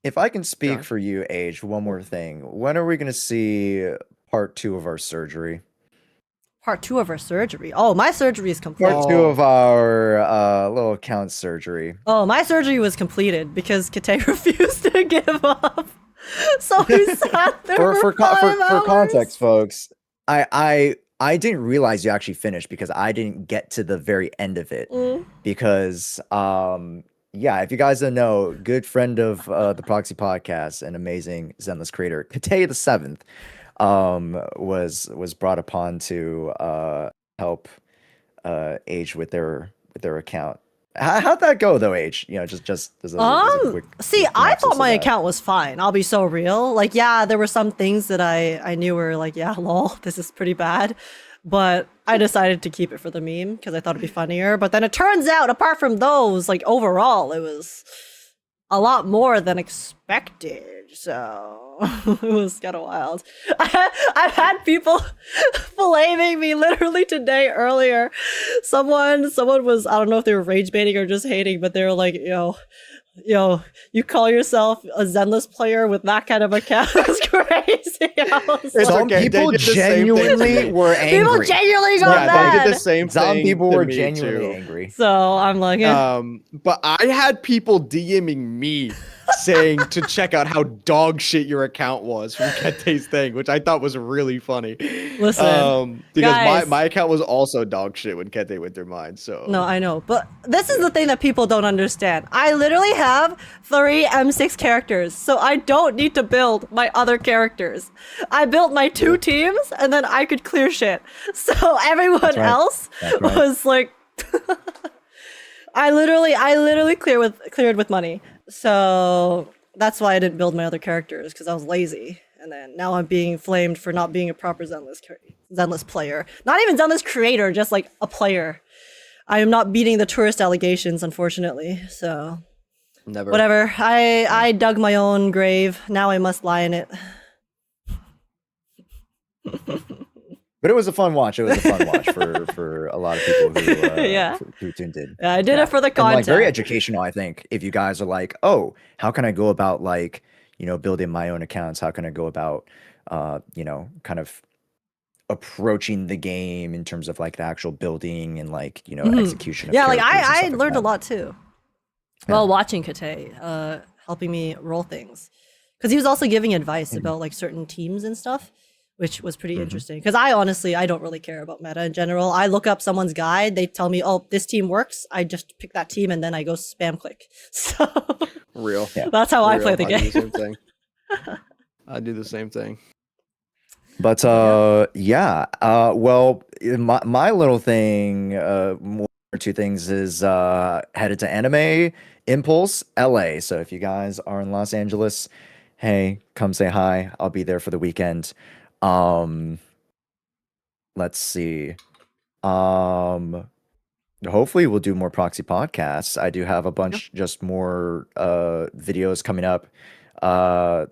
If I can speak for you, Age, one more thing. When are we going to see part 2 of our surgery?
Part 2 of our surgery? Oh, my surgery is complete.
Part 2 of our little account surgery.
Oh, my surgery was completed because Kate refused to give up. So we sat there for 5 hours.
For context, folks, I didn't realize you actually finished because I didn't get to the very end of it. Because yeah, if you guys don't know, good friend of the Proxy Podcast, an amazing Zenless creator, Kate the 7th, was brought upon to help Age with their account. How'd that go though, Age? Just as a quick
see, I thought my account was fine. I'll be so real. Like, yeah, there were some things that I knew were like, yeah, lol, this is pretty bad. But I decided to keep it for the meme because I thought it'd be funnier. But then it turns out, apart from those, like overall, it was a lot more than expected. So it was kind of wild. I've had people blaming me literally today earlier. Someone was, I don't know if they were rage baiting or just hating, but they were like, yo, you call yourself a Zenless player with that kind of account? That's crazy.
Some people genuinely were angry.
People genuinely got mad.
They did the same thing.
Some people were genuinely angry.
So I'm like,
but I had people DMing me saying to check out how dog shit your account was from Kette's thing, which I thought was really funny.
Listen,
because
guys.
my account was also dog shit when Kette went through mine. So
No, I know, but this is the thing that people don't understand. I literally have 3 M6 characters, so I don't need to build my other characters. I built my 2 teams, and then I could clear shit. So everyone else was like, I literally cleared with money. So that's why I didn't build my other characters, because I was lazy. And then now I'm being flamed for not being a proper Zenless player. Not even Zenless creator, just like a player. I am not beating the tourist allegations, unfortunately. So
never.
Whatever. I dug my own grave. Now I must lie in it.
But it was a fun watch. It was a fun watch for a lot of people who tuned in.
Yeah, I did it for the
And
content.
like very educational, I think. If you guys are like, oh, how can I go about like, building my own accounts? How can I go about, kind of approaching the game in terms of like the actual building and like, execution of
Yeah, like
characters and
I
stuff like
learned a
that.
lot too. While watching Kate, helping me roll things. Because he was also giving advice about like certain teams and stuff, which was pretty interesting. Because I don't really care about meta in general. I look up someone's guide, they tell me, oh, this team works. I just pick that team and then I go spam click. So
Real.
Yeah.
that's how I play the
I
game.
do the same thing. I do the same thing.
But well, my little thing, one or 2 things is headed to Anime Impulse LA. So if you guys are in Los Angeles, hey, come say hi. I'll be there for the weekend. Let's see. Hopefully we'll do more Proxy podcasts. I do have a bunch just more videos coming up.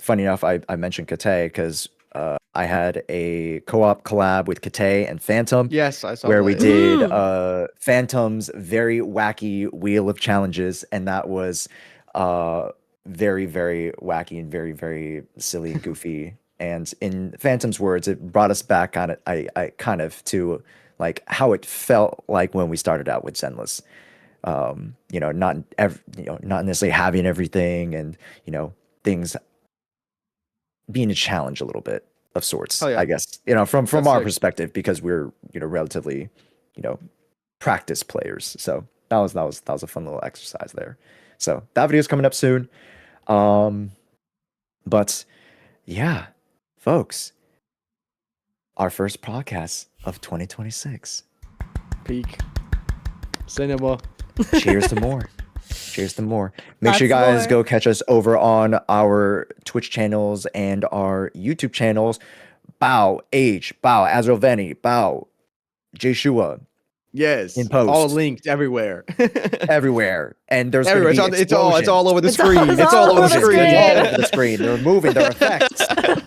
Funny enough, I mentioned Kate because I had a co-op collab with Kate and Phantom.
Yes, I saw
where
that.
we did Phantom's very wacky wheel of challenges, and that was very, very wacky and very, very silly and goofy. And in Phantom's words, it brought us back on it. I kind of to like how it felt like when we started out with Zenless. Not necessarily having everything, and things being a challenge a little bit of sorts.
Oh, yeah.
I guess from
That's
our
sick.
perspective, because we're relatively practice players. So that was a fun little exercise there. So that video's coming up soon. But yeah, folks, our first podcast of 2026.
Peak. Cinema.
Cheers to more. Cheers to more. Make sure you
Lots
guys
more.
go catch us over on our Twitch channels and our YouTube channels. Bow, Azrael Venny, Bow, Jeshua,
Yes.
In post.
All linked everywhere.
everywhere. And there's gonna
Everywhere.
be
It's all over the
It's all-
screen. It's all over the
explosions.
screen.
It's all over the screen. They're moving, they're effects.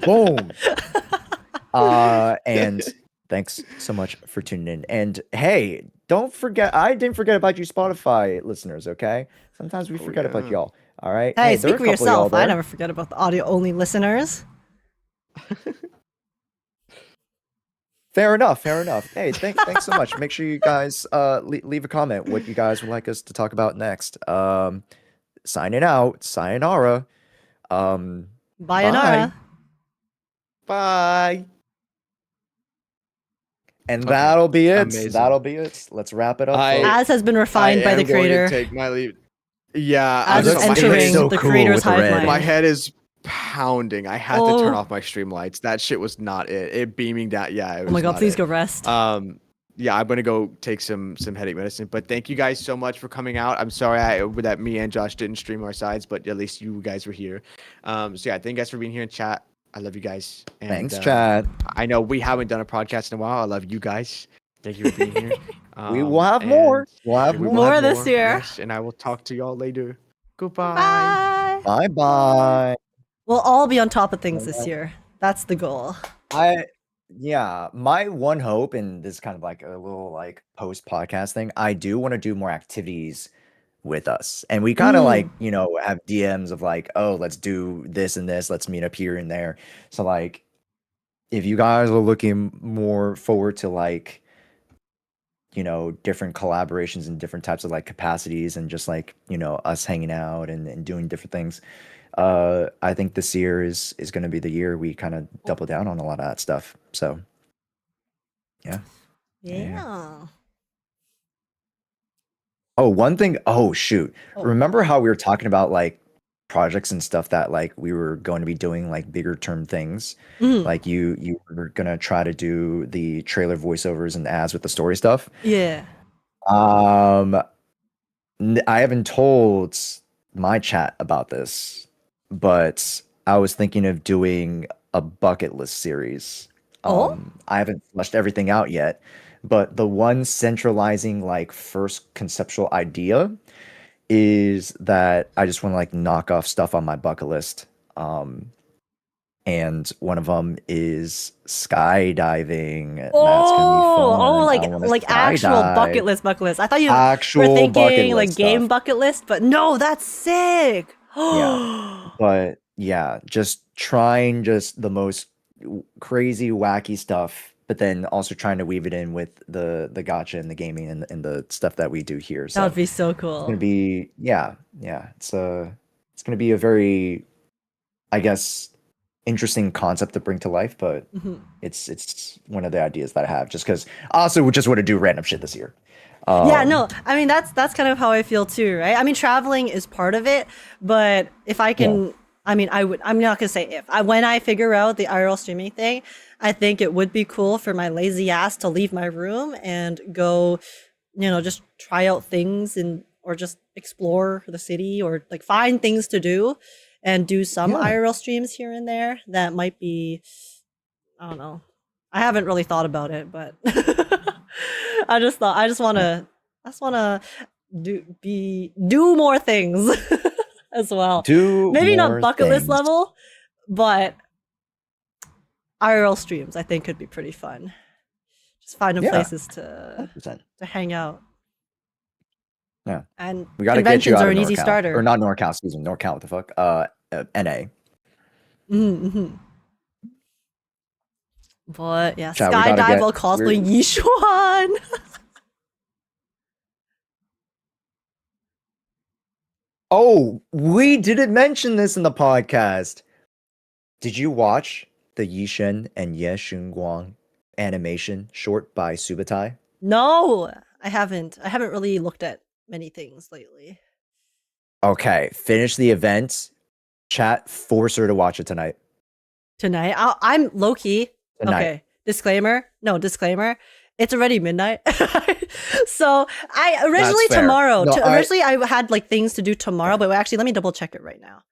Boom. And thanks so much for tuning in. And hey, don't forget, I didn't forget about you Spotify listeners, okay? Sometimes we forget about y'all. All right.
Hey,
there are
speak for
a couple of y'all
yourself. I
there.
never forget about the audio only listeners.
Fair enough. Hey, thanks so much. Make sure you guys leave a comment what you guys would like us to talk about next. Signing out. Sayonara.
Bayonara.
Bye.
And
Okay.
that'll be it.
Amazing.
That'll be it. Let's wrap it up.
I-
folks.
As has been refined by
I
the
am going to
creator.
take my leave. Yeah.
As
This
is
my
is
entering
so
the
cool
creator's
with the
hive
red.
mind.
My head is pounding. I had to
Oh.
turn off my stream lights. That shit was not it. It beaming down. Yeah. It
Oh
was
my god,
not
please
it.
go rest.
Yeah, I'm gonna go take some headache medicine. But thank you guys so much for coming out. I'm sorry that me and Josh didn't stream our sides, but at least you guys were here. So yeah, thank you guys for being here in chat. I love you guys. And,
Thanks, Chad.
I know we haven't done a podcast in a while. I love you guys. Thank you for being here.
We will have more.
and
We'll have
we will
More
have
this year.
Yes, and I will talk to y'all later. Goodbye.
Bye.
Bye bye.
We'll all be on top of things this year. That's the goal.
My one hope, and this is kind of like a little like post podcast thing, I do want to do more activities with us. And we kind of like, have DMs of like, oh, let's do this and this, let's meet up here and there. So like, if you guys are looking more forward to like, different collaborations and different types of like capacities and just like, us hanging out and doing different things, I think this year is going to be the year we kind of double down on a lot of that stuff. So, yeah.
Yeah.
Oh, one thing. Oh, shoot.
Oh.
Remember how we were talking about like projects and stuff that like we were going to be doing like bigger term things?
Mhm.
Like you were gonna try to do the trailer voiceovers and ads with the story stuff.
Yeah.
I haven't told my chat about this, but I was thinking of doing a bucket list series.
Oh?
I haven't fleshed everything out yet, but the one centralizing like first conceptual idea is that I just want to like knock off stuff on my bucket list. And one of them is skydiving. That's gonna be fun. I wanna
like actual
skydive.
bucket list. I thought you were
Actual bucket
thinking like
list
game
stuff.
bucket list, but no, that's sick.
Yeah. But yeah, just trying just the most crazy, wacky stuff, but then also trying to weave it in with the gacha and the gaming and the stuff that we do here.
That
So
would be so
it's
cool.
gonna be it's gonna be a very, I guess, interesting concept to bring to life, but
Mhm.
it's one of the ideas that I have just because I also just want to do random shit this year.
Yeah, no, I mean that's kind of how I feel too, right? I mean traveling is part of it, but if I can, I mean I'm not gonna say if when I figure out the IRL streaming thing, I think it would be cool for my lazy ass to leave my room and go, just try out things or just explore the city or like find things to do and do some
Yeah.
IRL streams here and there. That might be, I don't know. I haven't really thought about it, but I just want to do more things as well.
Do
Maybe not
more
bucket list
things.
level, but IRL streams I think could be pretty fun. Just finding
Yeah,
places to
100%.
hang out.
Yeah.
And
We gotta get you
conventions
out
are
of
an easy
NorCal.
starter.
Or not NorCal, excuse me. NorCal, what the fuck? NA.
Mm-hmm. But yeah,
Chat, we gotta
skydive
get-
while cosplaying
we're-
Yishuan.
Oh, we didn't mention this in the podcast. Did you watch the Yishen and Ye Shunguang animation short by Subutai?
No, I haven't. I haven't really looked at many things lately.
Okay, finish the event. Chat, force her to watch it tonight.
Tonight, I'm low key.
Tonight.
Okay, disclaimer. No, disclaimer. It's already midnight. So I originally
That's fair.
tomorrow.
No,
Originally I had like things to do tomorrow, but actually let me double check it right now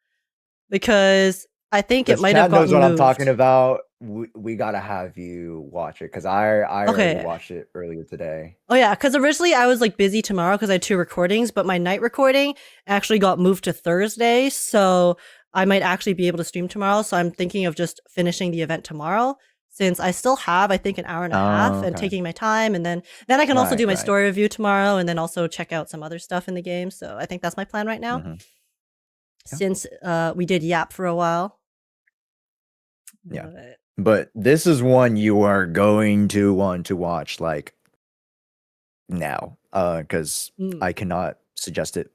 because I think it
Because
might
Chad
have gotten
knows what I'm
moved.
talking about. We gotta have you watch it because I
Okay.
already watched it earlier today.
Oh yeah, because originally I was like busy tomorrow because I had 2 recordings, but my night recording actually got moved to Thursday, so I might actually be able to stream tomorrow. So I'm thinking of just finishing the event tomorrow, since I still have I think an hour and a half, and
okay.
taking my time, and then I can also do my
Right.
story review tomorrow, and then also check out some other stuff in the game. So I think that's my plan right now.
Mhm. Yeah.
Since we did Yap for a while.
Yeah.
But-
But this is one you are going to want to watch like now, because
Mm.
I cannot suggest it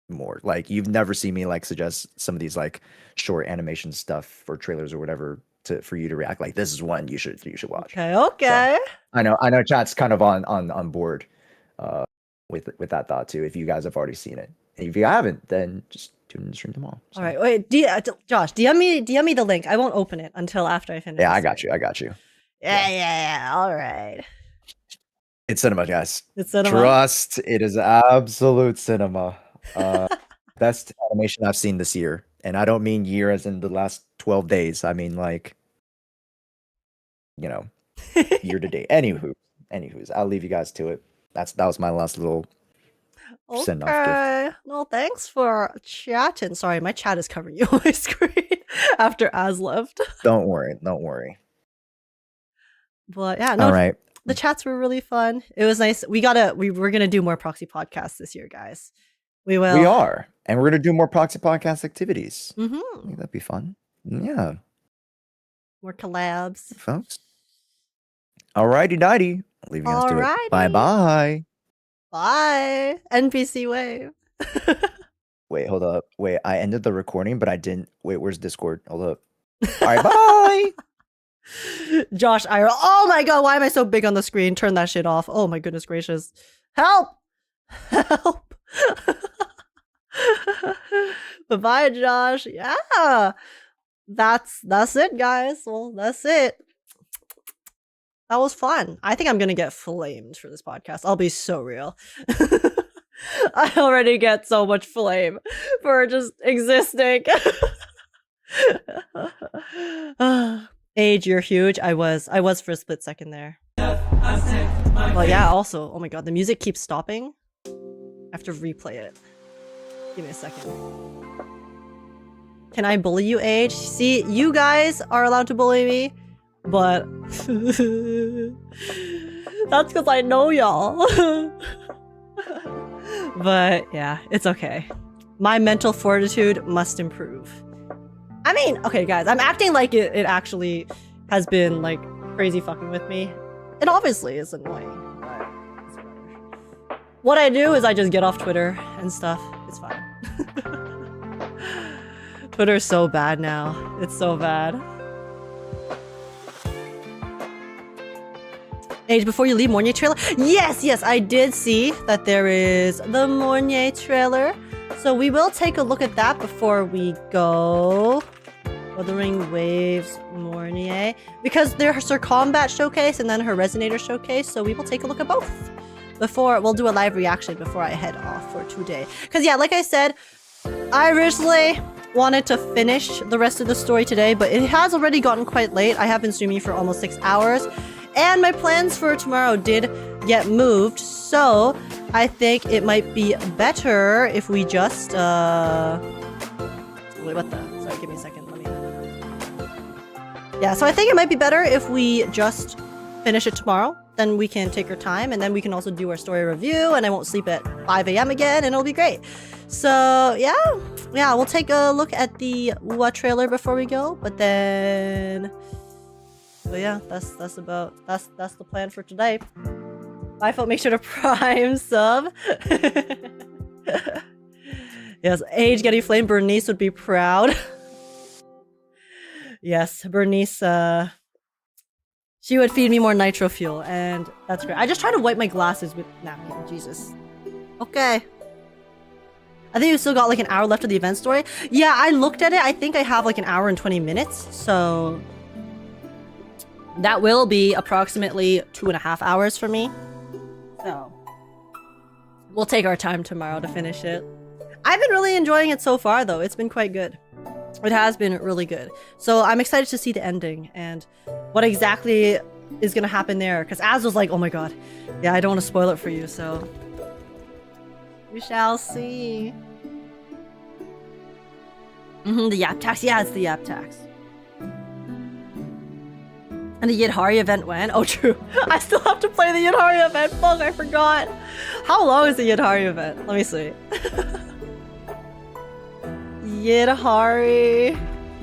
more. Like you've never seen me like suggest some of these like short animation stuff or trailers or whatever for you to react. Like this is one you should watch.
Okay.
I know chat's kind of on board with that thought too. If you guys have already seen it, and if you haven't, then just tune in the stream tomorrow. So,
All right. Wait, Josh, DM me the link. I won't open it until after I finish.
yeah,
this
I got
stream.
you. I got you.
Yeah. All right.
It's cinema, guys.
It's cinema.
Trust, it is absolute cinema. Best animation I've seen this year, and I don't mean year as in the last 12 days. I mean like, year to date. Anywho's, I'll leave you guys to it. That was my last little send off gift.
Okay. Well, thanks for chatting. Sorry, my chat is covering you on my screen after Az left.
Don't worry.
But yeah, no,
All right.
the chats were really fun. It was nice. We're gonna do more proxy podcasts this year, guys. We will.
We are, and we're gonna do more Proxy Podcast activities. I
Mm-hmm.
think that'd be fun. Yeah,
More collabs.
folks. Alrighty, nighty. Leaving us to it.
Alrighty.
Bye bye.
Bye. NPC wave.
Wait, hold up. Wait, I ended the recording, but I didn't. Wait, where's Discord? Hold up. All right, bye.
Josh Ira. Oh my god, why am I so big on the screen? Turn that shit off. Oh my goodness gracious. Help! Help! Bye-bye, Josh. Yeah. That's it, guys. Well, that's it. That was fun. I think I'm gonna get flamed for this podcast. I'll be so real. I already get so much flame for just existing. Age, you're huge. I was for a split second there. Well, yeah, also, oh my god, the music keeps stopping. I have to replay it. Give me a second. Can I bully you, Age? See, you guys are allowed to bully me, but that's because I know y'all. But yeah, it's okay. My mental fortitude must improve. I mean, okay, guys, I'm acting like it actually has been like crazy fucking with me. It obviously is annoying, but it's whatever. What I do is I just get off Twitter and stuff. It's fine. Twitter's so bad now. It's so bad. Age, before you leave, Mornier trailer? Yes, I did see that there is the Mornier trailer. So we will take a look at that before we go. Wuthering Waves, Mornier. Because there's her combat showcase and then her resonator showcase. So we will take a look at both. We'll do a live reaction before I head off for today. Because yeah, like I said, I originally wanted to finish the rest of the story today, but it has already gotten quite late. I have been streaming for almost 6 hours. And my plans for tomorrow did get moved, so I think it might be better if we just, wait, what the? Sorry, give me a second, Yeah, so I think it might be better if we just finish it tomorrow. Then we can take our time, and then we can also do our story review, and I won't sleep at 5 a.m. again, and it'll be great. So, yeah, we'll take a look at the trailer before we go, but then... So yeah, that's the plan for today. Bye, folks. Make sure to prime sub. Yes, Age getting flamed. Bernice would be proud. Yes, Bernice. She would feed me more nitro fuel, and that's great. I just try to wipe my glasses with napkin. Jesus. Okay. I think we still got like an hour left of the event story. Yeah, I looked at it. I think I have like an hour and 20 minutes. So. That will be approximately 2.5 hours for me. So, we'll take our time tomorrow to finish it. I've been really enjoying it so far, though. It's been quite good. It has been really good. So, I'm excited to see the ending and what exactly is going to happen there. Because Az was like, oh my god. Yeah, I don't want to spoil it for you, so... We shall see. The Yap Tax. Yeah, it's the Yap Tax. And the Yidhari event when? Oh, true. I still have to play the Yidhari event. Fuck, I forgot. How long is the Yidhari event? Let me see. Yidhari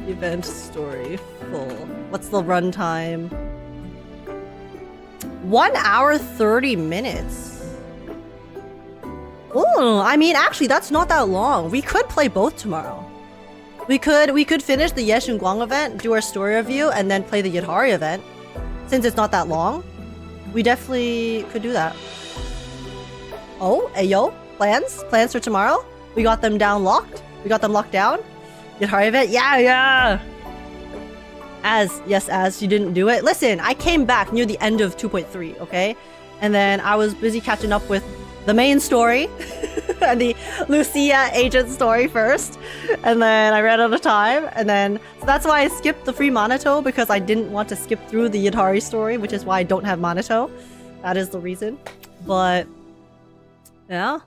event story full. What's the runtime? 1 hour 30 minutes. Oh, I mean, actually, that's not that long. We could play both tomorrow. We could finish the Shunguang event, do our story review, and then play the Yidhari event. Since it's not that long, we definitely could do that. Oh, ayo, plans for tomorrow? We got them locked down? Yidhari event? Yeah! Az you didn't do it. Listen, I came back near the end of 2.3, okay? And then I was busy catching up with the main story and the Lucia agent story first, and then I ran out of time, and then so that's why I skipped the free Monato, because I didn't want to skip through the Yidhari story, which is why I don't have Monato. That is the reason. But yeah,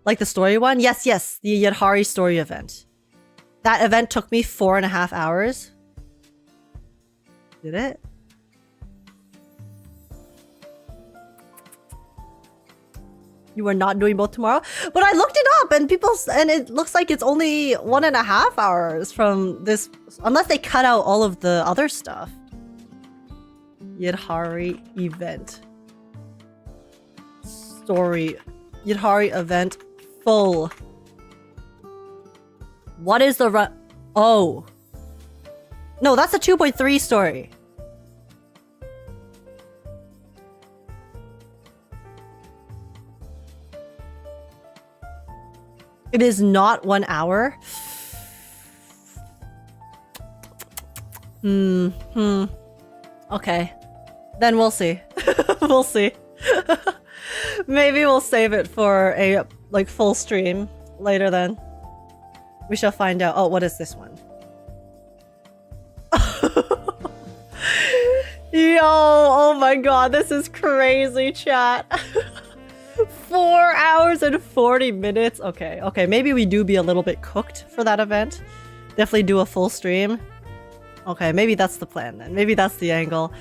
like the story one. Yes, the Yidhari story event. That event took me 4.5 hours. Did it? You are not doing both tomorrow, but I looked it up and it looks like it's only 1.5 hours from this, unless they cut out all of the other stuff. Yidhari event story. Yidhari event full. What is the run? Oh. No, that's a 2.3 story. It is not 1 hour. Okay. Then we'll see. We'll see. Maybe we'll save it for a like full stream later then. We shall find out. Oh, what is this one? Yo, oh my god, this is crazy, chat. 4 hours and 40 minutes. Okay, maybe we do be a little bit cooked for that event. Definitely do a full stream. Okay, maybe that's the plan then. Maybe that's the angle.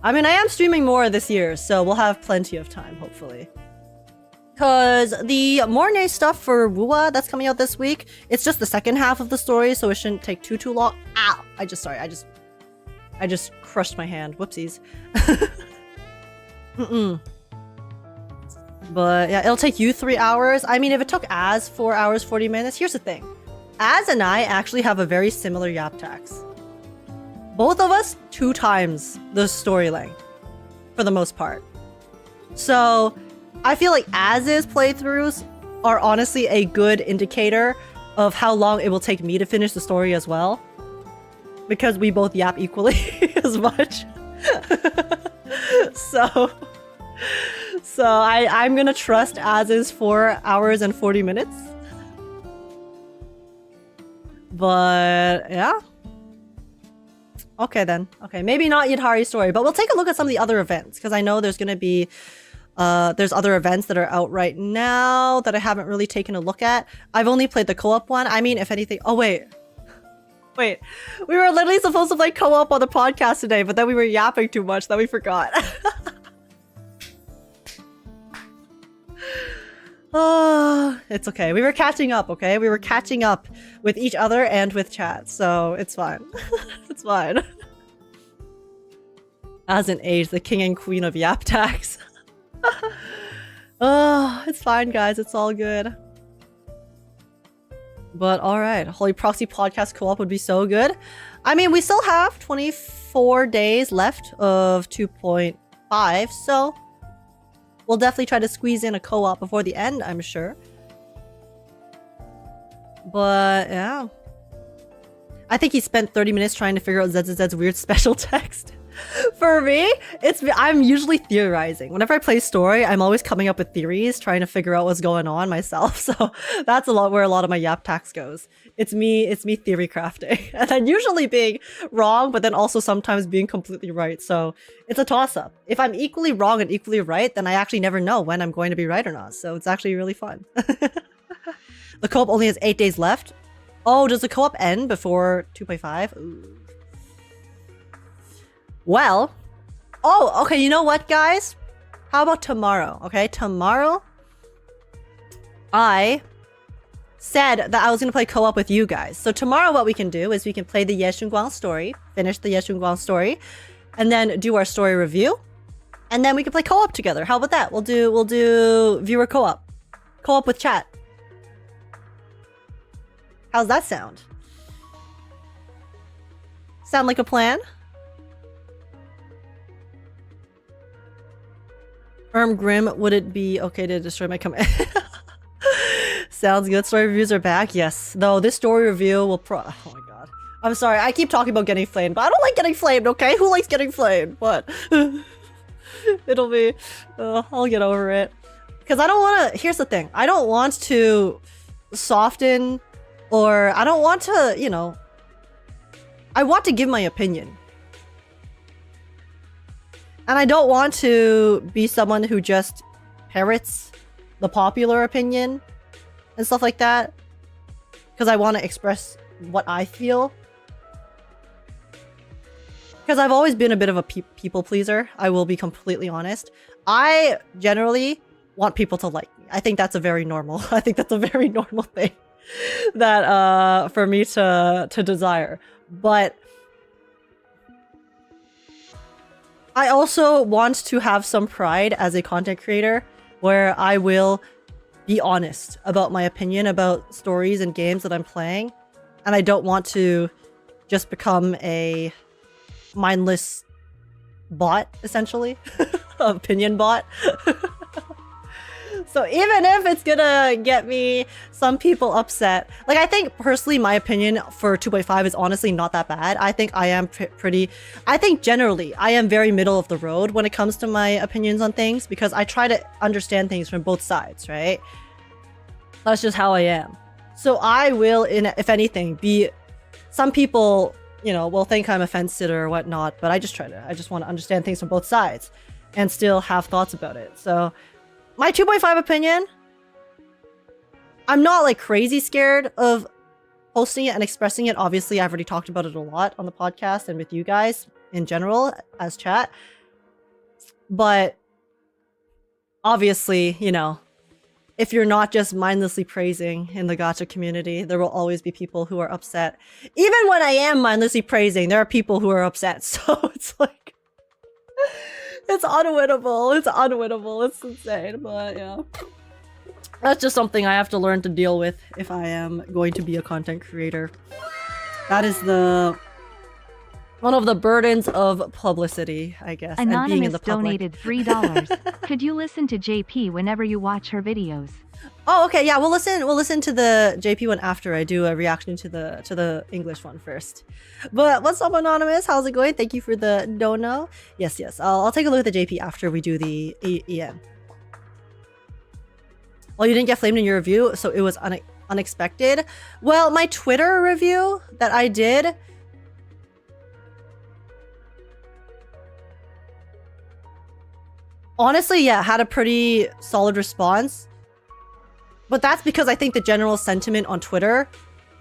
I mean, I am streaming more this year, so we'll have plenty of time, hopefully. Because the Mornay stuff for Wuwa that's coming out this week, it's just the second half of the story, so it shouldn't take too long. Ow! I just crushed my hand. Whoopsies. But yeah, it'll take you 3 hours. I mean, if it took Az 4 hours, 40 minutes, here's the thing. Az and I actually have a very similar yap tax. Both of us 2 times the story length, for the most part. So, I feel like Az's playthroughs are honestly a good indicator of how long it will take me to finish the story as well. Because we both yap equally as much. So I'm gonna trust Az's 4 hours and 40 minutes. But yeah. Okay then. Okay, maybe not Yadhari's story, but we'll take a look at some of the other events because I know there's gonna be there's other events that are out right now that I haven't really taken a look at. I've only played the co-op one. I mean, if anything, oh wait, we were literally supposed to play co-op on the podcast today, but then we were yapping too much that we forgot. Oh, it's okay. We were catching up, okay? We were catching up with each other and with chat, so it's fine. It's fine. As an age, the king and queen of yap tax. Oh, it's fine, guys. It's all good. But alright, Holy Proxy Podcast co-op would be so good. I mean, we still have 24 days left of 2.5, so we'll definitely try to squeeze in a co-op before the end, I'm sure. But yeah. I think he spent 30 minutes trying to figure out ZZZ's weird special text. For me, I'm usually theorizing. Whenever I play story, I'm always coming up with theories, trying to figure out what's going on myself. So that's where a lot of my yap tax goes. It's me theory crafting. And then usually being wrong, but then also sometimes being completely right. So it's a toss-up. If I'm equally wrong and equally right, then I actually never know when I'm going to be right or not. So it's actually really fun. The co-op only has 8 days left. Oh, does the co-op end before 2.5? Ooh. Well, oh, okay, you know what, guys? How about tomorrow, okay? Tomorrow, I said that I was going to play co-op with you guys. So tomorrow what we can do is we can play the Shunguang story, finish the Shunguang story, and then do our story review. And then we can play co-op together. How about that? We'll do viewer co-op. Co-op with chat. How's that sound? Sound like a plan? Grim, would it be okay to destroy my command? Sounds good. Story reviews are back. Yes. Though this story review will oh my god. I'm sorry. I keep talking about getting flamed, but I don't like getting flamed, okay? Who likes getting flamed? What? It'll be... I'll get over it. Because I don't want to... Here's the thing. I don't want to soften or... I don't want to, you know... I want to give my opinion. And I don't want to be someone who just parrots the popular opinion and stuff like that. Because I want to express what I feel. Because I've always been a bit of a people pleaser. I will be completely honest. I generally want people to like me. I think that's a very normal. I think that's a very normal thing that for me to desire. But I also want to have some pride as a content creator where I will be honest about my opinion about stories and games that I'm playing. and I don't want to just become a mindless bot, essentially. Opinion bot. So even if it's gonna get me some people upset, like I think personally my opinion for 2.5 is honestly not that bad. I think I am I think generally I am very middle of the road when it comes to my opinions on things, because I try to understand things from both sides, right? That's just how I am. So I will, if anything, be, some people, you know, will think I'm a fence sitter or whatnot, but I just want to understand things from both sides and still have thoughts about it. So my 2.5 opinion, I'm not like crazy scared of posting it and expressing it. Obviously, I've already talked about it a lot on the podcast and with you guys in general as chat. But obviously, you know, if you're not just mindlessly praising in the gacha community, there will always be people who are upset. Even when I am mindlessly praising, there are people who are upset. So it's like, it's unwinnable. It's unwinnable. It's insane. But yeah, that's just something I have to learn to deal with if I am going to be a content creator. That is one of the burdens of publicity, I guess.
Anonymous
and being in the public.
donated $3. Could you listen to JP whenever you watch her videos?
Oh, okay, yeah, we'll listen to the JP one after I do a reaction to the English one first. But what's up, Anonymous? How's it going? Thank you for the dono. Yes, I'll take a look at the JP after we do the EN. Well, you didn't get flamed in your review, so it was unexpected. Well, my Twitter review that I did, honestly, yeah, had a pretty solid response. But that's because I think the general sentiment on Twitter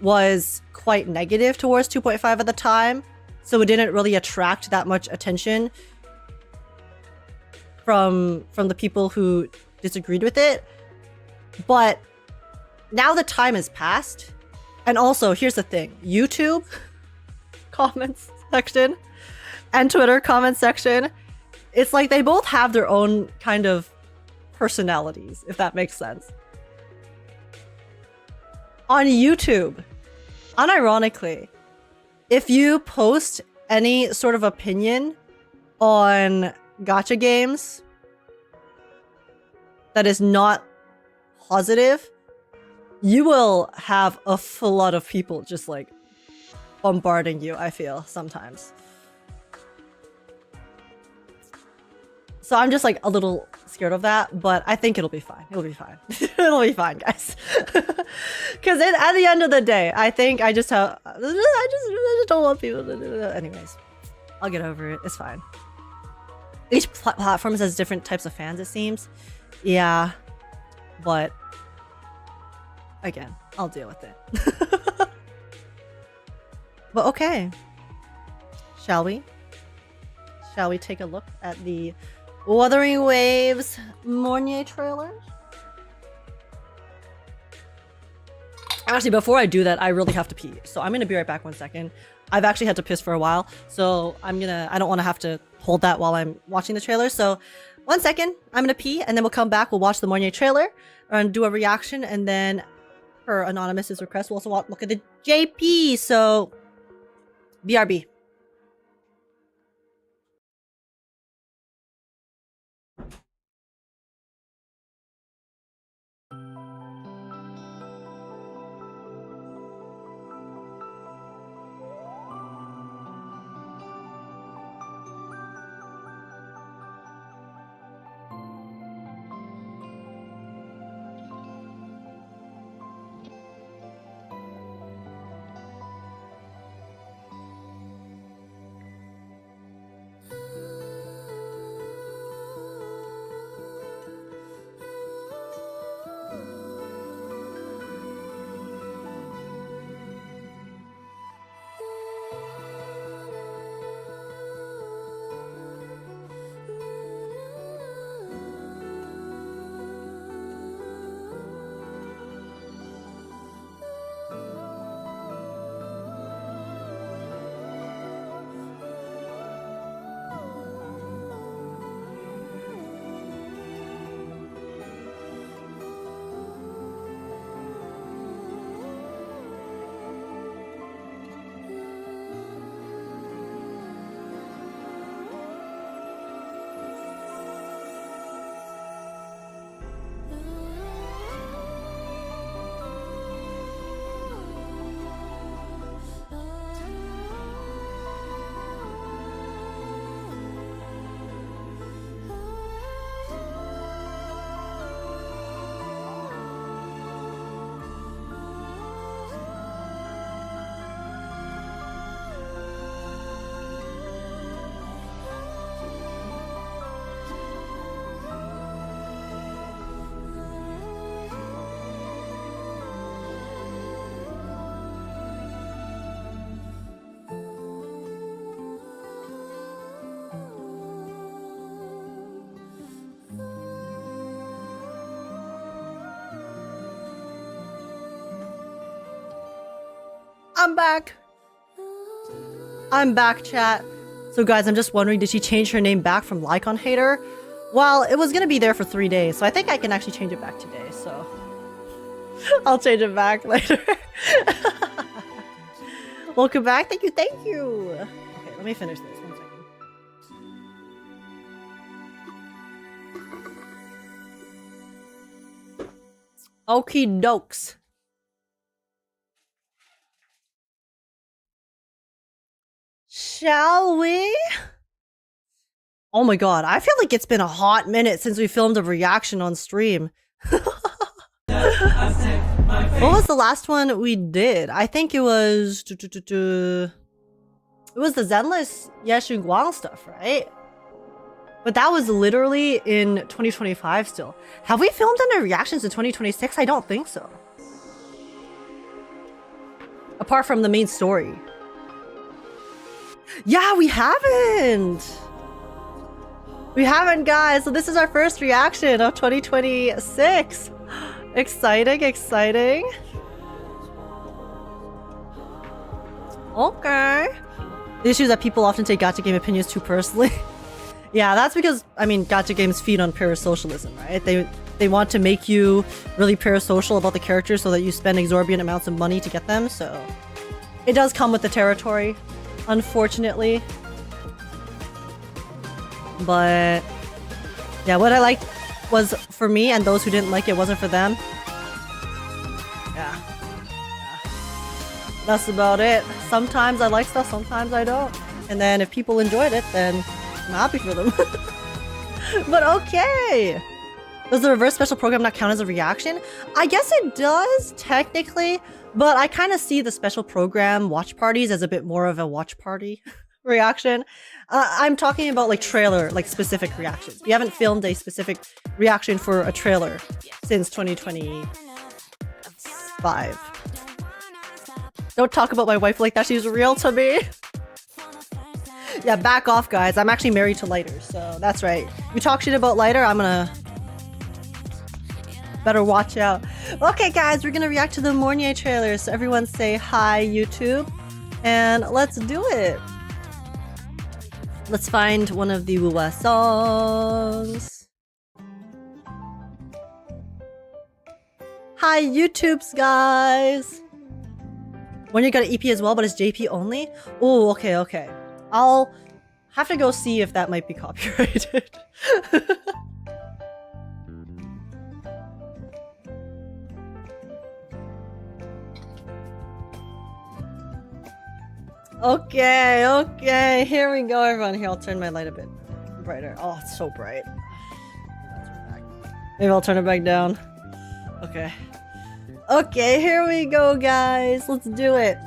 was quite negative towards 2.5 at the time. So it didn't really attract that much attention from the people who disagreed with it. But now the time has passed. And also, here's the thing. YouTube comments section and Twitter comments section, it's like they both have their own kind of personalities, if that makes sense. On YouTube, unironically, if you post any sort of opinion on gacha games that is not positive, you will have a flood of people just like bombarding you, I feel, sometimes. So I'm just like a little scared of that, but I think it'll be fine. It'll be fine. It'll be fine, guys. Because at the end of the day, I think I just don't want people to do that. Anyways, I'll get over it. It's fine. Each platform has different types of fans, it seems. Yeah, but again, I'll deal with it. But okay, shall we? Shall we take a look at the Wuthering Waves Banyue trailer? Actually, before I do that, I really have to pee. So I'm gonna be right back 1 second. I've actually had to piss for a while, so I don't want to have to hold that while I'm watching the trailer. So 1 second, I'm gonna pee, and then we'll come back. We'll watch the Banyue trailer and do a reaction, and then per Anonymous's request, we'll also look at the JP. So BRB. I'm back. I'm back, chat. So guys, I'm just wondering, did she change her name back from Lycon Hater? Well, it was gonna be there for 3 days, so I think I can actually change it back today, so I'll change it back later. Welcome back. Thank you, thank you. Okay, let me finish this. 1 second. Okie dokes. Shall we? Oh my god, I feel like it's been a hot minute since we filmed a reaction on stream. What was the last one we did? I think it was... It was the Zenless Shunguang stuff, right? But that was literally in 2025 still. Have we filmed any reactions in 2026? I don't think so. Apart from the main story. Yeah, we haven't! We haven't, guys! So this is our first reaction of 2026. Exciting, exciting. Okay. The issue is that people often take gacha game opinions too personally. Yeah, that's because, I mean, gacha games feed on parasocialism, right? They want to make you really parasocial about the characters so that you spend exorbitant amounts of money to get them, so... It does come with the territory, unfortunately. But... yeah, what I liked was for me, and those who didn't like it wasn't for them. Yeah. That's about it. Sometimes I like stuff, sometimes I don't. And then if people enjoyed it, then I'm happy for them. But okay! Does the reverse special program not count as a reaction? I guess it does, technically, but I kind of see the special program watch parties as a bit more of a watch party reaction. I'm talking about like trailer, like specific reactions. We haven't filmed a specific reaction for a trailer since 2025. Don't talk about my wife like that, she's real to me. Yeah, back off, guys. I'm actually married to Lighter, so that's right. You talk shit about Lighter, I'm gonna... better watch out. Okay, guys, we're gonna react to the Mornier trailer, so everyone say hi, YouTube. And let's do it. Let's find one of the Wuwa songs. Hi, YouTubes, guys. Mornier got an EP as well, but it's JP only? Oh, okay, okay. I'll have to go see if that might be copyrighted. Okay, okay, here we go, everyone. Here, I'll turn my light a bit brighter. Oh, it's so bright. Maybe I'll turn it back down. Okay. Okay, here we go, guys. Let's do it.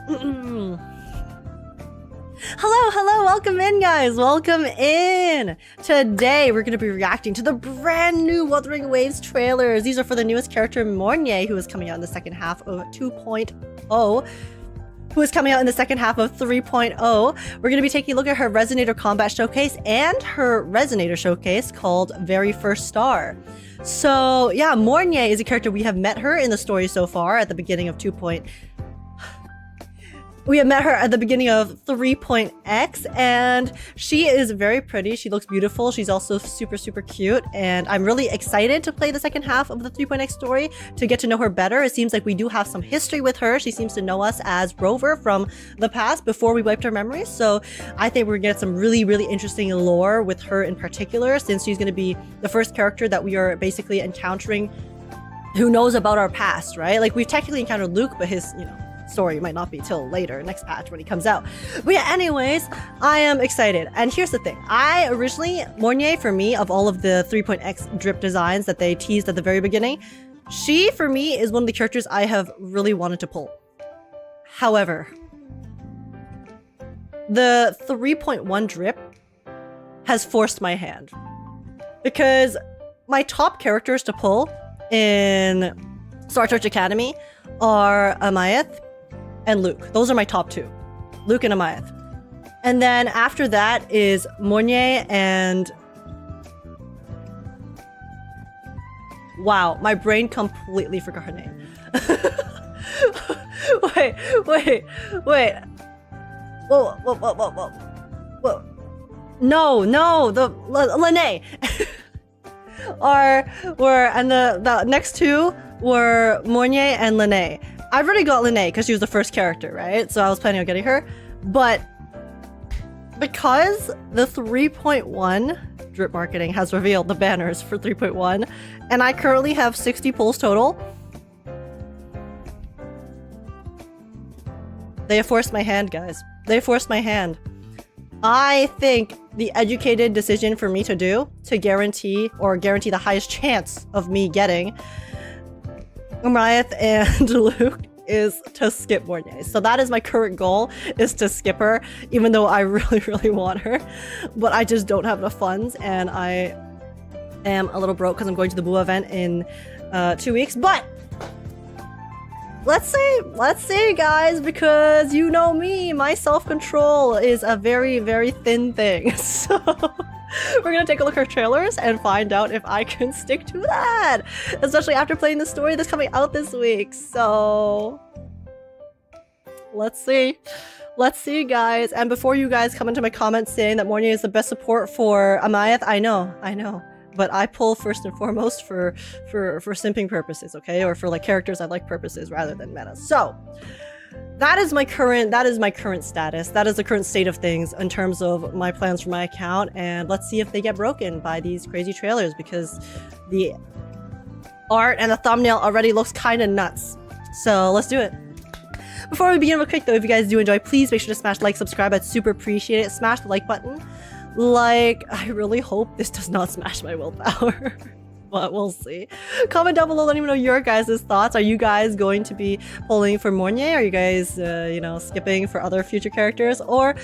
Hello, hello, welcome in, guys. Welcome in. Today, we're going to be reacting to the brand new Wuthering Waves trailers. These are for the newest character, Mornier, who is coming out in the second half of 2.0. Who is coming out in the second half of 3.0. We're going to be taking a look at her Resonator Combat Showcase and her Resonator Showcase called Very First Star. So yeah, Mornier is a character we have met her in the story so far at the beginning of 2.0. We have met her at the beginning of 3.x, and she is very pretty. She looks beautiful. She's also super, super cute, and I'm really excited to play the second half of the 3.x story to get to know her better. It seems like we do have some history with her. She seems to know us as Rover from the past before we wiped her memories, so I think we're gonna get some really, really interesting lore with her in particular, since she's gonna be the first character that we are basically encountering who knows about our past, right? Like, we've technically encountered Luke, but his, you know, story might not be till later, next patch when he comes out. But yeah, anyways, I am excited. And here's the thing. I originally, Mornier, for me, of all of the 3.x drip designs that they teased at the very beginning, she, for me, is one of the characters I have really wanted to pull. However, the 3.1 drip has forced my hand. Because my top characters to pull in Star Search Academy are Amayeth and Luke. Those are my top two. Luke and Amayeth. And then after that is Mornier and... Wow, my brain completely forgot her name. Wait. Whoa. No, the Lene. And the next two were Mornier and Lene. I've already got Lene because she was the first character, right? So I was planning on getting her. But because the 3.1 drip marketing has revealed the banners for 3.1, and I currently have 60 pulls total, they have forced my hand, guys. They forced my hand. I think the educated decision for me to do to guarantee the highest chance of me getting Amriath and Luke is to skip Mornier. So that is my current goal, is to skip her, even though I really want her. But I just don't have enough funds, and I am a little broke because I'm going to the Boo event in 2 weeks. But let's see, guys, because you know me, my self-control is a very thin thing. So we're gonna take a look at our trailers and find out if I can stick to that, especially after playing the story that's coming out this week. So let's see, guys. And before you guys come into my comments saying that Mornier is the best support for Amriath, I know, but I pull first and foremost for simping purposes, okay, or for like characters I like purposes rather than meta. So that is my current status. That is the current state of things in terms of my plans for my account, and let's see if they get broken by these crazy trailers, because the art and the thumbnail already looks kind of nuts. So let's do it. Before we begin real quick though, if you guys do enjoy, please make sure to smash like, subscribe. I'd super appreciate it. Smash the like button. Like, I really hope this does not smash my willpower. But we'll see. Comment down below, letting me know your guys' thoughts. Are you guys going to be pulling for Mornier? Are you guys, skipping for other future characters? Or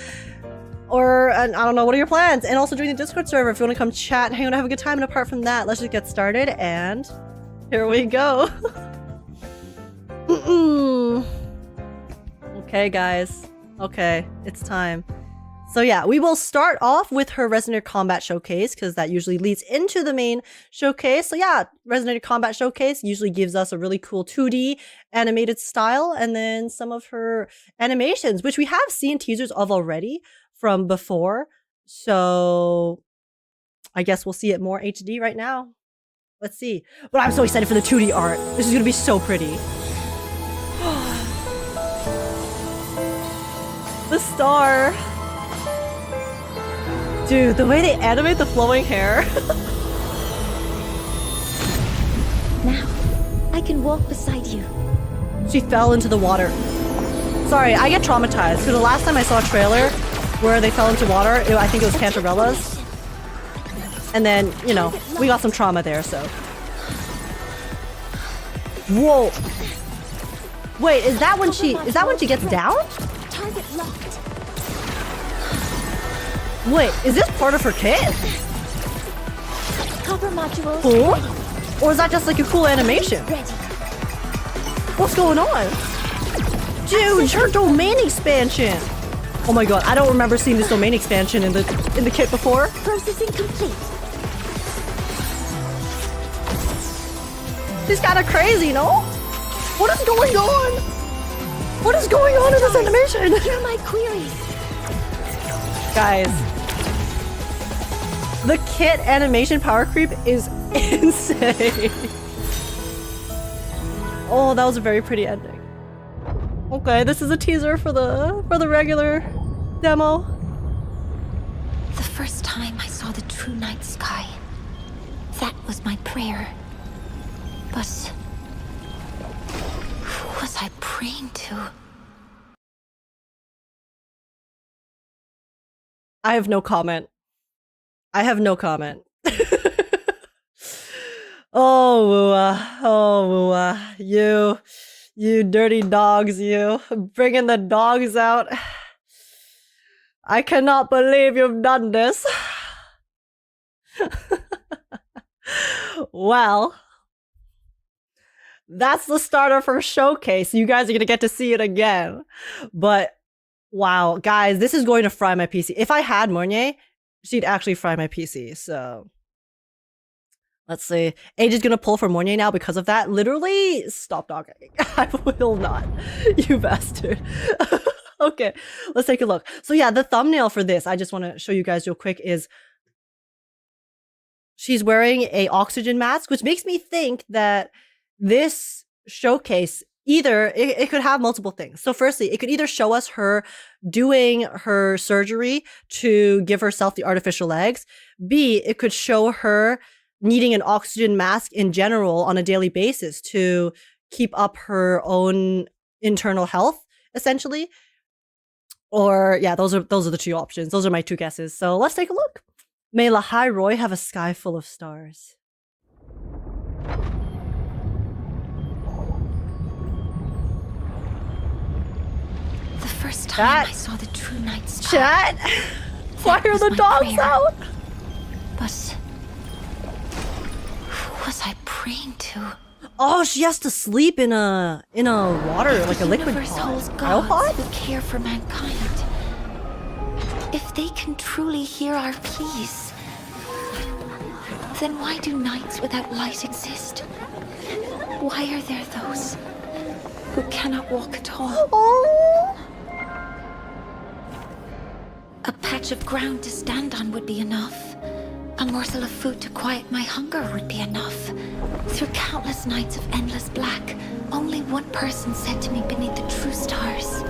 I don't know, what are your plans? And also join the Discord server if you want to come chat, hang out, have a good time. And apart from that, let's just get started. And here we go. Okay, guys. Okay, it's time. So yeah, we will start off with her Resonator Combat Showcase, because that usually leads into the main showcase. So yeah, Resonator Combat Showcase usually gives us a really cool 2D animated style, and then some of her animations, which we have seen teasers of already from before. So I guess we'll see it more HD right now. Let's see. But I'm so excited for the 2D art. This is going to be so pretty. The star. Dude, the way they animate the flowing hair.
Now, I can walk beside you.
She fell into the water. Sorry, I get traumatized. So the last time I saw a trailer where they fell into water, I think it was Cantarella's. And then, we got some trauma there, so. Whoa. Wait, is that when she gets down?
Target locked.
Wait, is this part of her kit?
Copper modules.
Cool? Or is that just like a cool animation?
Ready.
What's going on? Dude, her domain expansion! Oh my god, I don't remember seeing this domain expansion in the kit before.
Processing complete.
She's kinda crazy, no? What is going on? What is going on in this animation?
Hear my queries.
Guys, the kit animation power creep is insane. Oh, that was a very pretty ending. Okay, this is a teaser for the regular demo.
The first time I saw the true night sky, that was my prayer. But who was I praying to?
I have no comment. Oh, you dirty dogs, you. Bringing the dogs out. I cannot believe you've done this. Well, that's the start of her showcase. You guys are going to get to see it again. But wow, guys, this is going to fry my PC. If I had Mornier, she'd actually fry my PC. So Let's see. Age is gonna pull for Mornay now because of that. Literally, stop talking. I will not. You bastard. Okay, let's take a look. So yeah, the thumbnail for this, I just want to show you guys real quick, is she's wearing a oxygen mask, which makes me think that this showcase either, it could have multiple things. So firstly, it could either show us her doing her surgery to give herself the artificial legs. B, it could show her needing an oxygen mask in general on a daily basis to keep up her own internal health, essentially. Or yeah, those are the two options. Those are my two guesses. So let's take a look. May Lahai Roy have a sky full of stars.
The first time I saw the true night star.
Chat! Why are the dogs out?
But who was I praying to?
Oh, she has to sleep in a water, like a liquid
Holds
pod.
gods who care for mankind. If they can truly hear our pleas, then why do nights without light exist? Why are there those who cannot walk at all?
Oh.
A patch of ground to stand on would be enough. A morsel of food to quiet my hunger would be enough. Through countless nights of endless black, only one person said to me beneath the true stars.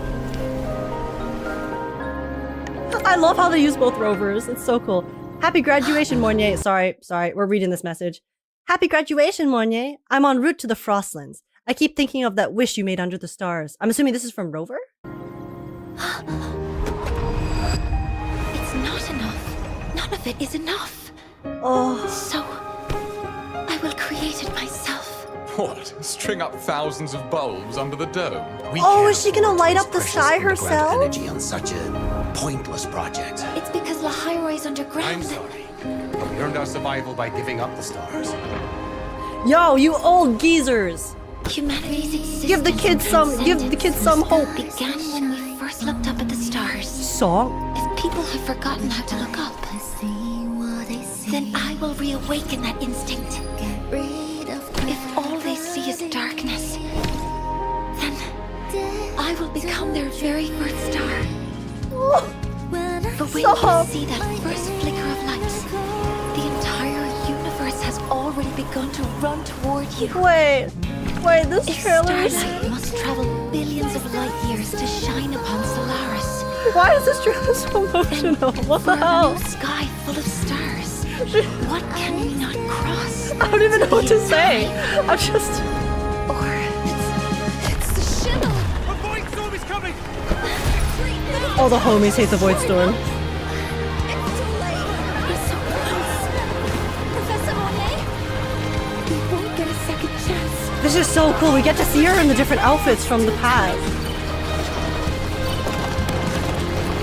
I love how they use both rovers. It's so cool. Happy graduation, Mornay. Sorry, we're reading this message. Happy graduation, Mornay. I'm en route to the Frostlands. I keep thinking of that wish you made under the stars. I'm assuming this is from Rover?
It's not enough. None of it is enough.
Oh.
So, I will create it myself.
What? String up thousands of bulbs under the dome?
Oh, is she gonna light up the sky herself?
Energy on such a pointless project.
It's because Lahairoy's underground.
I'm sorry, but we earned our survival by giving up the stars.
Yo, you old geezers!
Humanity's existence
Give the kids some hope.
Began when we first looked up at the stars.
Song?
If people have forgotten how to look up, then I will reawaken that instinct. If all they see is darkness, then I will become their very first star. But when you see that first flicker of light, the entire universe has already begun to run toward you.
Wait, this trailer is...
Starlight must travel billions of light years to shine upon Solaris.
Why is this trailer so emotional? What the hell?
A new sky full of stars. What can we not cross?
I don't even know what to say. I'm just...
Or it's the shimmel.
A void storm is coming!
All the homies hate the Void Storm.
It's too late. We're so close. Professor Monet, we won't get a second chance.
This is so cool. We get to see her in the different outfits from the past.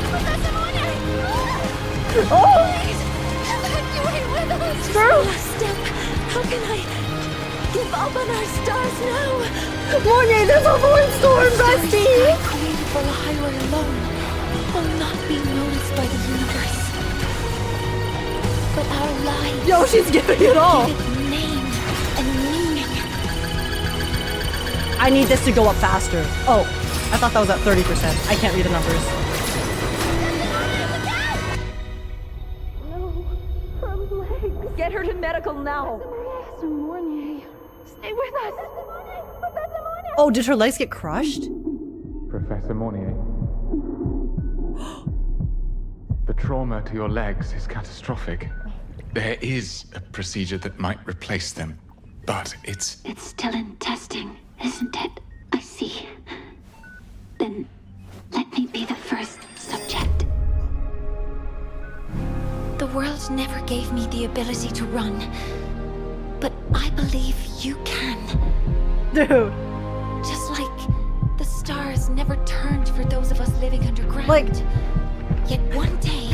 Professor Monet!
Oh!
Girl! Step. How can I give up on our stars now?
Mornay, there's a Void Storm, bestie!
The sky created for Lahairoy alone will not be noticed by the universe. But our lives...
Yo, she's giving it all!
Give it name and meaning.
I need this to go up faster. Oh, I thought that was at 30%. I can't read the numbers.
Get her to medical now. Professor Mornay, stay with us. Professor Mornay.
Oh, did her legs get crushed?
Professor Mornay. The trauma to your legs is catastrophic. There is a procedure that might replace them, but it's
still in testing, isn't it? I see. Then let me be the first subject. The world never gave me the ability to run, but I believe you can.
Dude.
Just like the stars never turned for those of us living underground.
Like,
yet one day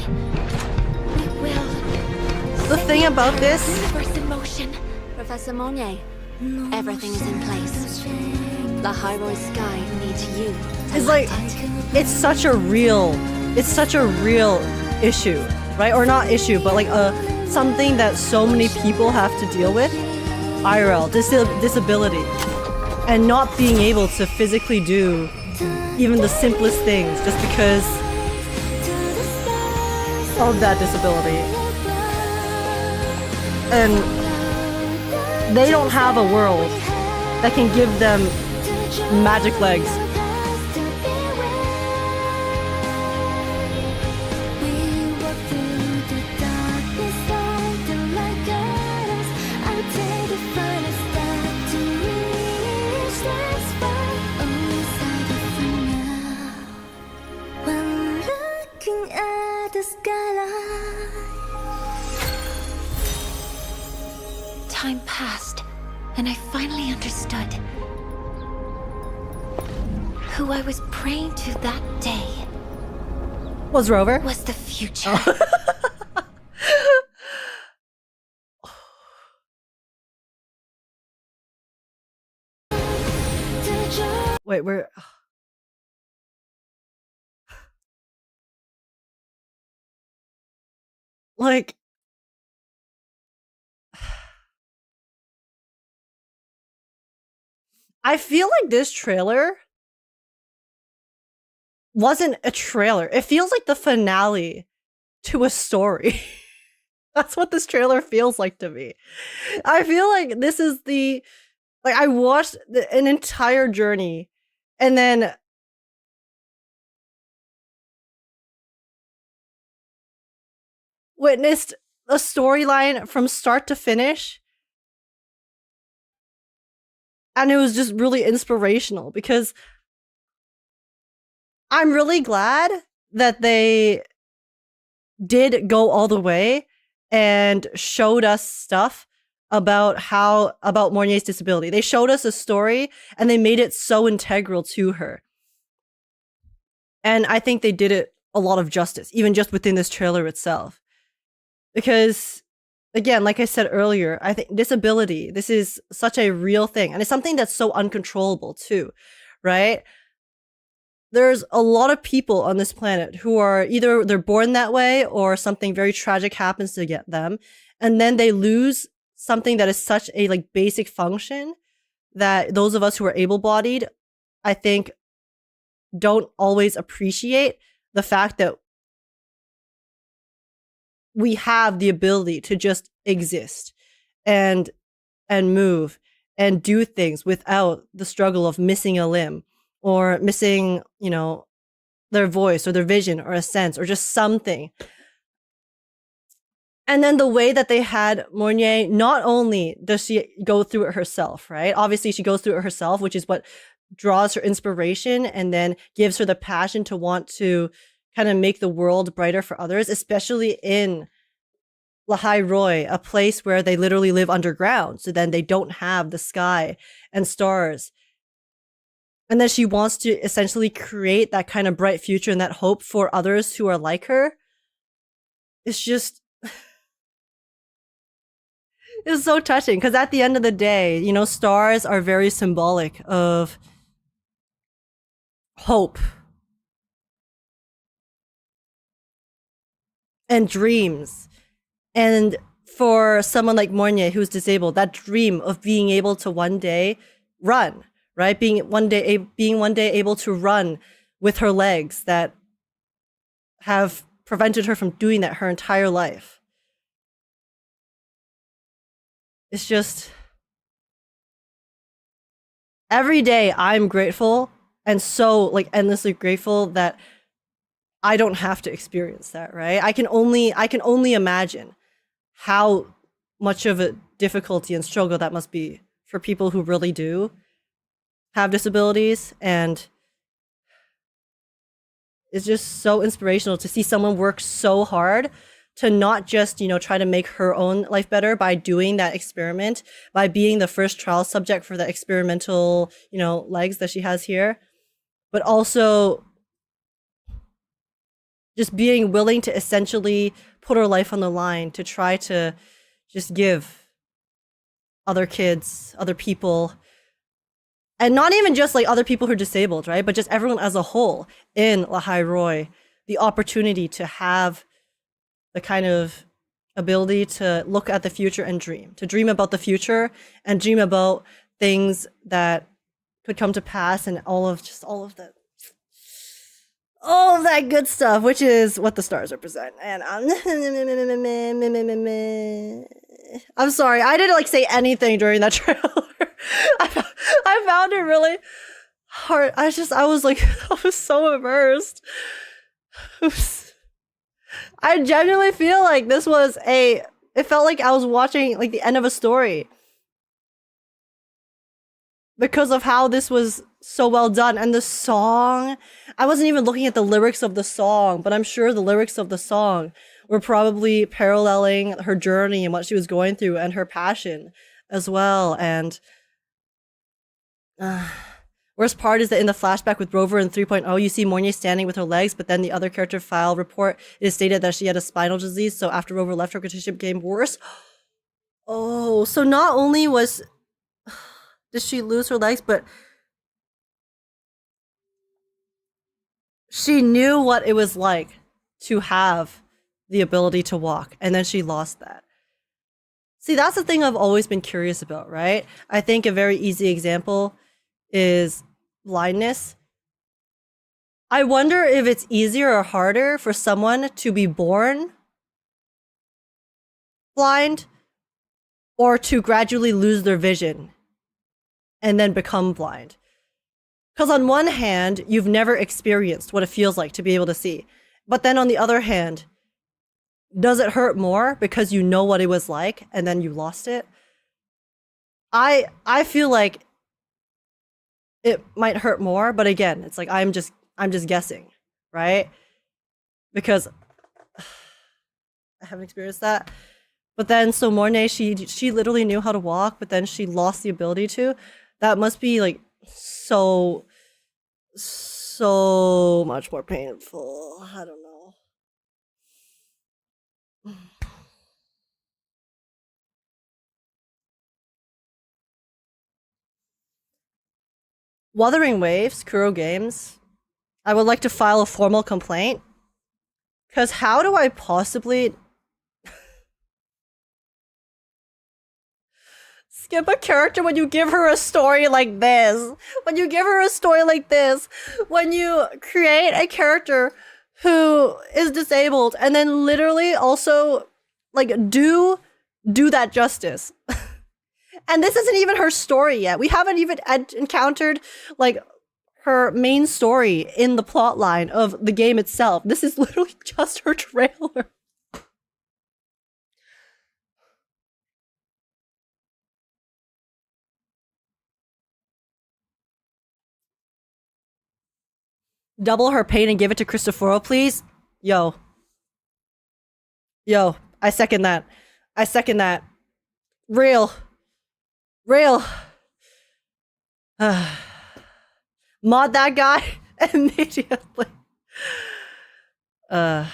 we will.
The thing about this,
universe in motion.
Professor Monet, everything is in place. Lahairoy's sky needs you.
it's like, it's such a real issue, right? Or not issue, but like a something that so many people have to deal with. IRL, disability, and not being able to physically do even the simplest things just because of that disability. And they don't have a world that can give them magic legs.
Time passed, and I finally understood. Who I was praying to that day
Was Rover?
was the future.
Wait, we're... Like... I feel like this trailer wasn't a trailer. It feels like the finale to a story. That's what this trailer feels like to me. I feel like this is the... Like, I watched an entire journey and then... witnessed a storyline from start to finish. And it was just really inspirational because I'm really glad that they did go all the way and showed us stuff about Mornier's disability. They showed us a story and they made it so integral to her. And I think they did it a lot of justice, even just within this trailer itself. Because again, like I said earlier, I think disability, this is such a real thing. And it's something that's so uncontrollable too, right? There's a lot of people on this planet who are either they're born that way or something very tragic happens to get them. And then they lose something that is such a like basic function that those of us who are able-bodied, I think, don't always appreciate the fact that we have the ability to just exist and move and do things without the struggle of missing a limb or missing, you know, their voice or their vision or a sense or just something. And then the way that they had Mornier, not only does she go through it herself, right? Obviously she goes through it herself, which is what draws her inspiration and then gives her the passion to want to kind of make the world brighter for others, especially in Lahai Roi, a place where they literally live underground. So then they don't have the sky and stars. And then she wants to essentially create that kind of bright future and that hope for others who are like her. It's just, it's so touching because at the end of the day, you know, stars are very symbolic of hope and dreams. And for someone like Mornier who's disabled, that dream of being able to one day run, right? Being one day able to run with her legs that have prevented her from doing that her entire life. It's just every day I'm grateful and so like endlessly grateful that I don't have to experience that, right? I can only imagine how much of a difficulty and struggle that must be for people who really do have disabilities. And it's just so inspirational to see someone work so hard to not just, you know, try to make her own life better by doing that experiment, by being the first trial subject for the experimental, you know, legs that she has here, but also just being willing to essentially put her life on the line to try to just give other kids, other people, and not even just like other people who are disabled, right? But just everyone as a whole in Lahai Roi, the opportunity to have the kind of ability to look at the future and dream, to dream about the future and dream about things that could come to pass and all of that good stuff, which is what the stars represent. And I'm sorry, I didn't like say anything during that trailer. I found it really hard. I was like, I was so immersed. I genuinely feel like this was it felt like I was watching like the end of a story. Because of how this was so well done. And the song, I wasn't even looking at the lyrics of the song, but I'm sure the lyrics of the song were probably paralleling her journey and what she was going through and her passion as well. And worst part is that in the flashback with Rover in 3.0, you see Mornye standing with her legs, but then the other character file report, it is stated that she had a spinal disease, so after Rover left, her condition became worse. Oh, so not only did she lose her legs, but she knew what it was like to have the ability to walk, and then she lost that. See, that's the thing I've always been curious about, right? I think a very easy example is blindness. I wonder if it's easier or harder for someone to be born blind or to gradually lose their vision and then become blind. Because on one hand, you've never experienced what it feels like to be able to see. But then on the other hand, does it hurt more because you know what it was like and then you lost it? I feel like it might hurt more, but again, it's like I'm just guessing, right? Because I haven't experienced that. But then so Mornye, she literally knew how to walk, but then she lost the ability to. That must be like so much more painful. I don't know. Wuthering Waves, Kuro Games, I would like to file a formal complaint. Because how do I possibly skip a character when you give her a story like this? When you give her a story like this, when you create a character who is disabled and then literally also like do that justice. And this isn't even her story yet. We haven't even encountered like her main story in the plot line of the game itself. This is literally just her trailer. Double her pain and give it to Cristoforo, please. Yo, I second that. Real. Mod that guy immediately. I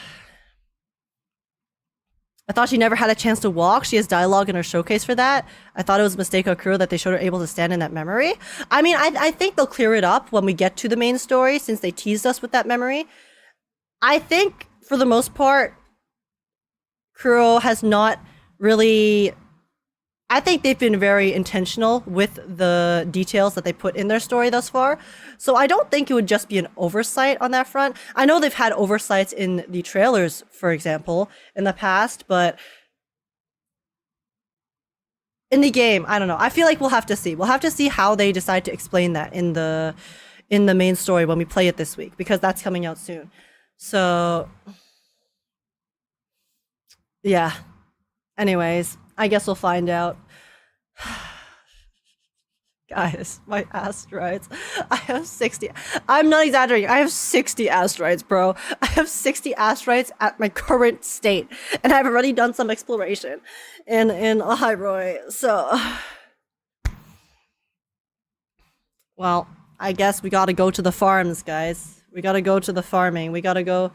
thought she never had a chance to walk. She has dialogue in her showcase for that. I thought it was a mistake of Kuro that they showed her able to stand in that memory. I mean, I think they'll clear it up when we get to the main story since they teased us with that memory. I think, for the most part, Kuro has not really... I think they've been very intentional with the details that they put in their story thus far. So I don't think it would just be an oversight on that front. I know they've had oversights in the trailers, for example, in the past, but in the game, I don't know. I feel like we'll have to see. We'll have to see how they decide to explain that in the main story when we play it this week, because that's coming out soon. So, yeah. Anyways, I guess we'll find out. Guys, my asteroids. I have 60. I'm not exaggerating. I have 60 asteroids, bro. I have 60 asteroids at my current state. And I've already done some exploration in Hyrule. So, well, I guess we gotta go to the farms, guys. We gotta go to the farming. We gotta go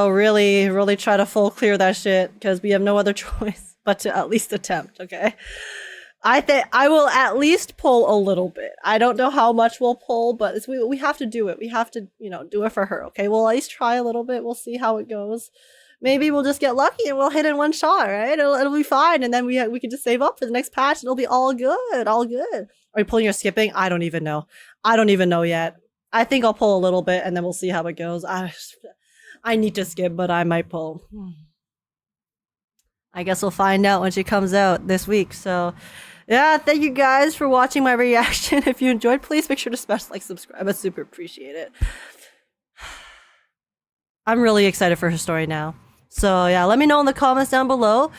really, really try to full clear that shit, because we have no other choice but to at least attempt, okay? I think I will at least pull a little bit. I don't know how much we'll pull, but we have to do it. We have to, do it for her, okay? We'll at least try a little bit. We'll see how it goes. maybe we'll just get lucky and we'll hit in one shot, right? It'll be fine, and then we can just save up for the next patch. It'll be all good, all good. Are you pulling or skipping? I don't even know. I don't even know yet. I think I'll pull a little bit, and then we'll see how it goes. I need to skip, but I might pull. I guess we'll find out when she comes out this week. So, yeah, thank you guys for watching my reaction. If you enjoyed, please make sure to smash like, subscribe. I super appreciate it. I'm really excited for her story now. So, yeah, let me know in the comments down below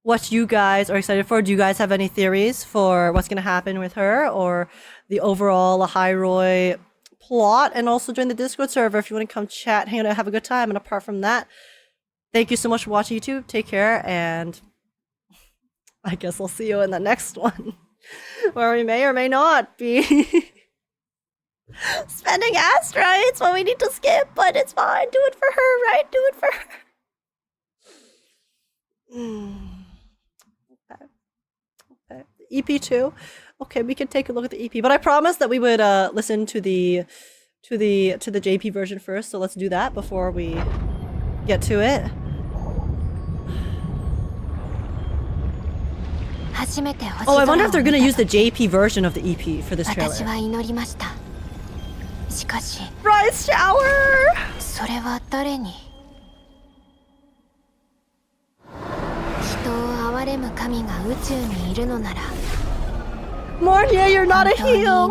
what you guys are excited for. Do you guys have any theories for what's going to happen with her or the overall Hyrule plot? And also join the Discord server if you want to come chat, hang out, have a good time. And apart from that, thank you so much for watching YouTube. Take care, and I guess I'll see you in the next one, where we may or may not be spending asteroids when we need to skip, but it's fine. Do it for her, right? Do it for her. Okay. EP2. Okay, we can take a look at the EP, but I promised that we would listen to the JP version first. So let's do that before we get to it. Oh, I wonder if they're gonna use the JP version of the EP for this trailer. Rise shower! Mornia, you're not a heel!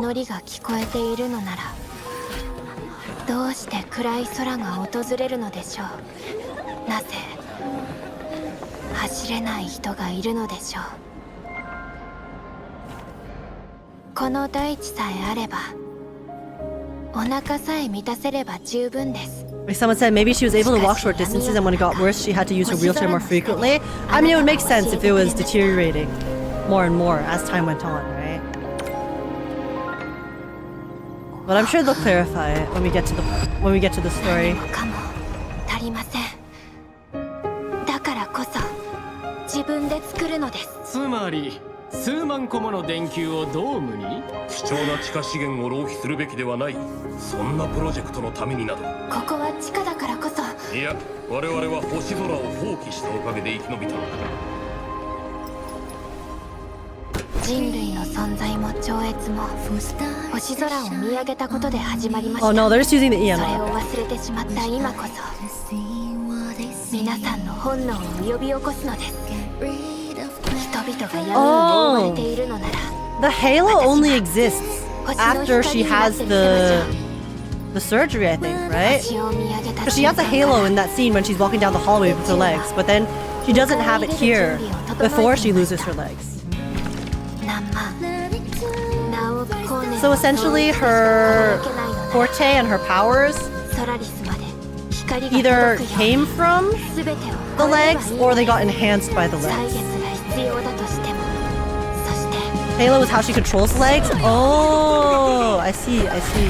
Like someone said, maybe she was able to walk short distances, and when it got worse, she had to use her wheelchair more frequently. I mean, it would make sense if it was deteriorating more and more as time went on, right? But I'm sure they'll clarify it when we get to the story.
数万個もの電球をドームに貴重な地下資源を浪費するべきではない。そんなプロジェクトのためになど。ここは地下だからこそ。いや、我々は星空を放棄したおかげで生き延びたのだ。人類の存在も超越も星空を見上げたことで始まりました。
Oh no, they're just using the EMR.
それを忘れてしまった今こそ皆さんの本能を呼び起こすのです。
Oh, the halo only exists after she has the surgery, I think, right? Because she has a halo in that scene when she's walking down the hallway with her legs, but then she doesn't have it here before she loses her legs. So essentially her forte and her powers either came from the legs or they got enhanced by the legs. Halo is how she controls the legs? Oh, I see, I see.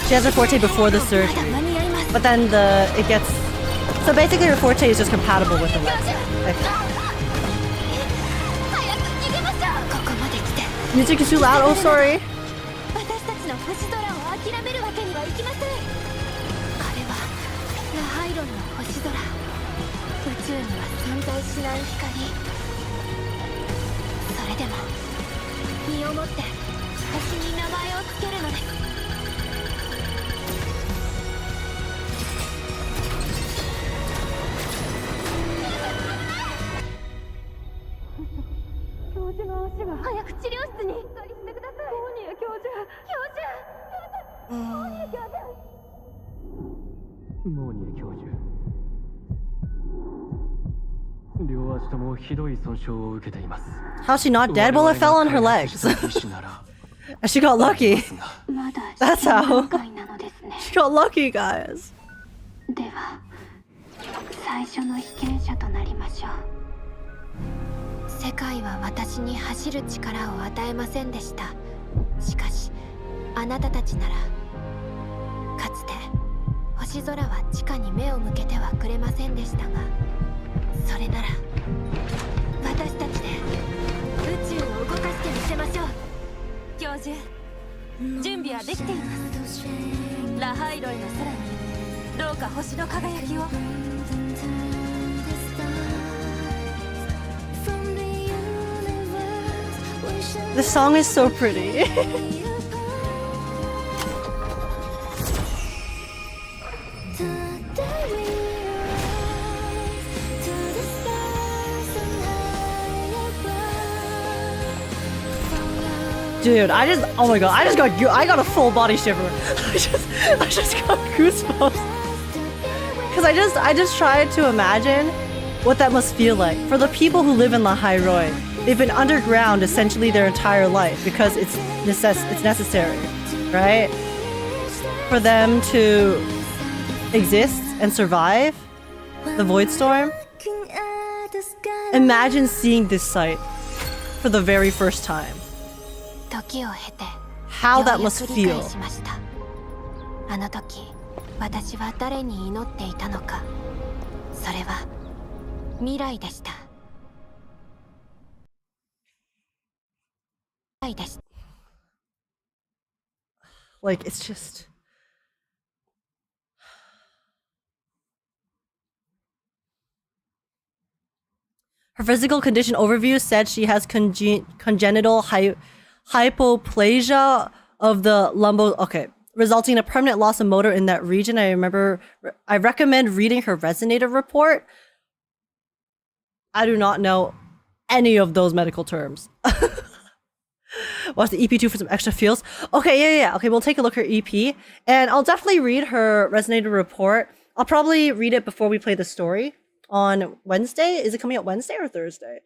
She has her forte before the surgery, but then it gets... So basically her forte is just compatible with the legs. Okay. Music is too loud? Oh, sorry. How's she not dead? Well, it fell on her legs. She got lucky. That's how. She got lucky, guys.
世界は私に走る力を与えませんでした。しかし、あなたたちなら、かつて星空は地下に目を向けてはくれませんでしたが、それなら私たちで宇してみせましょう。教授、準備はできています。ラハイロイの空にどうか星の輝きを。
The song is so pretty. Dude, oh my god, I got a full body shiver. I just got goosebumps. Cause I just tried to imagine what that must feel like for the people who live in La Hairoi. They've been underground essentially their entire life because it's necessary, right? For them to exist and survive the void storm. Imagine seeing this sight for the very first time. How that must feel.
あの時、私は誰に祈っていたのか。それは未来でした。
Like, it's just... Her physical condition overview said she has congenital hypoplasia of the lumbo... Okay. Resulting in a permanent loss of motor in that region. I recommend reading her resonator report. I do not know any of those medical terms. Watch the EP2 for some extra feels. Okay, yeah. Okay, we'll take a look at her EP. And I'll definitely read her resonator report. I'll probably read it before we play the story on Wednesday. Is it coming out Wednesday or Thursday?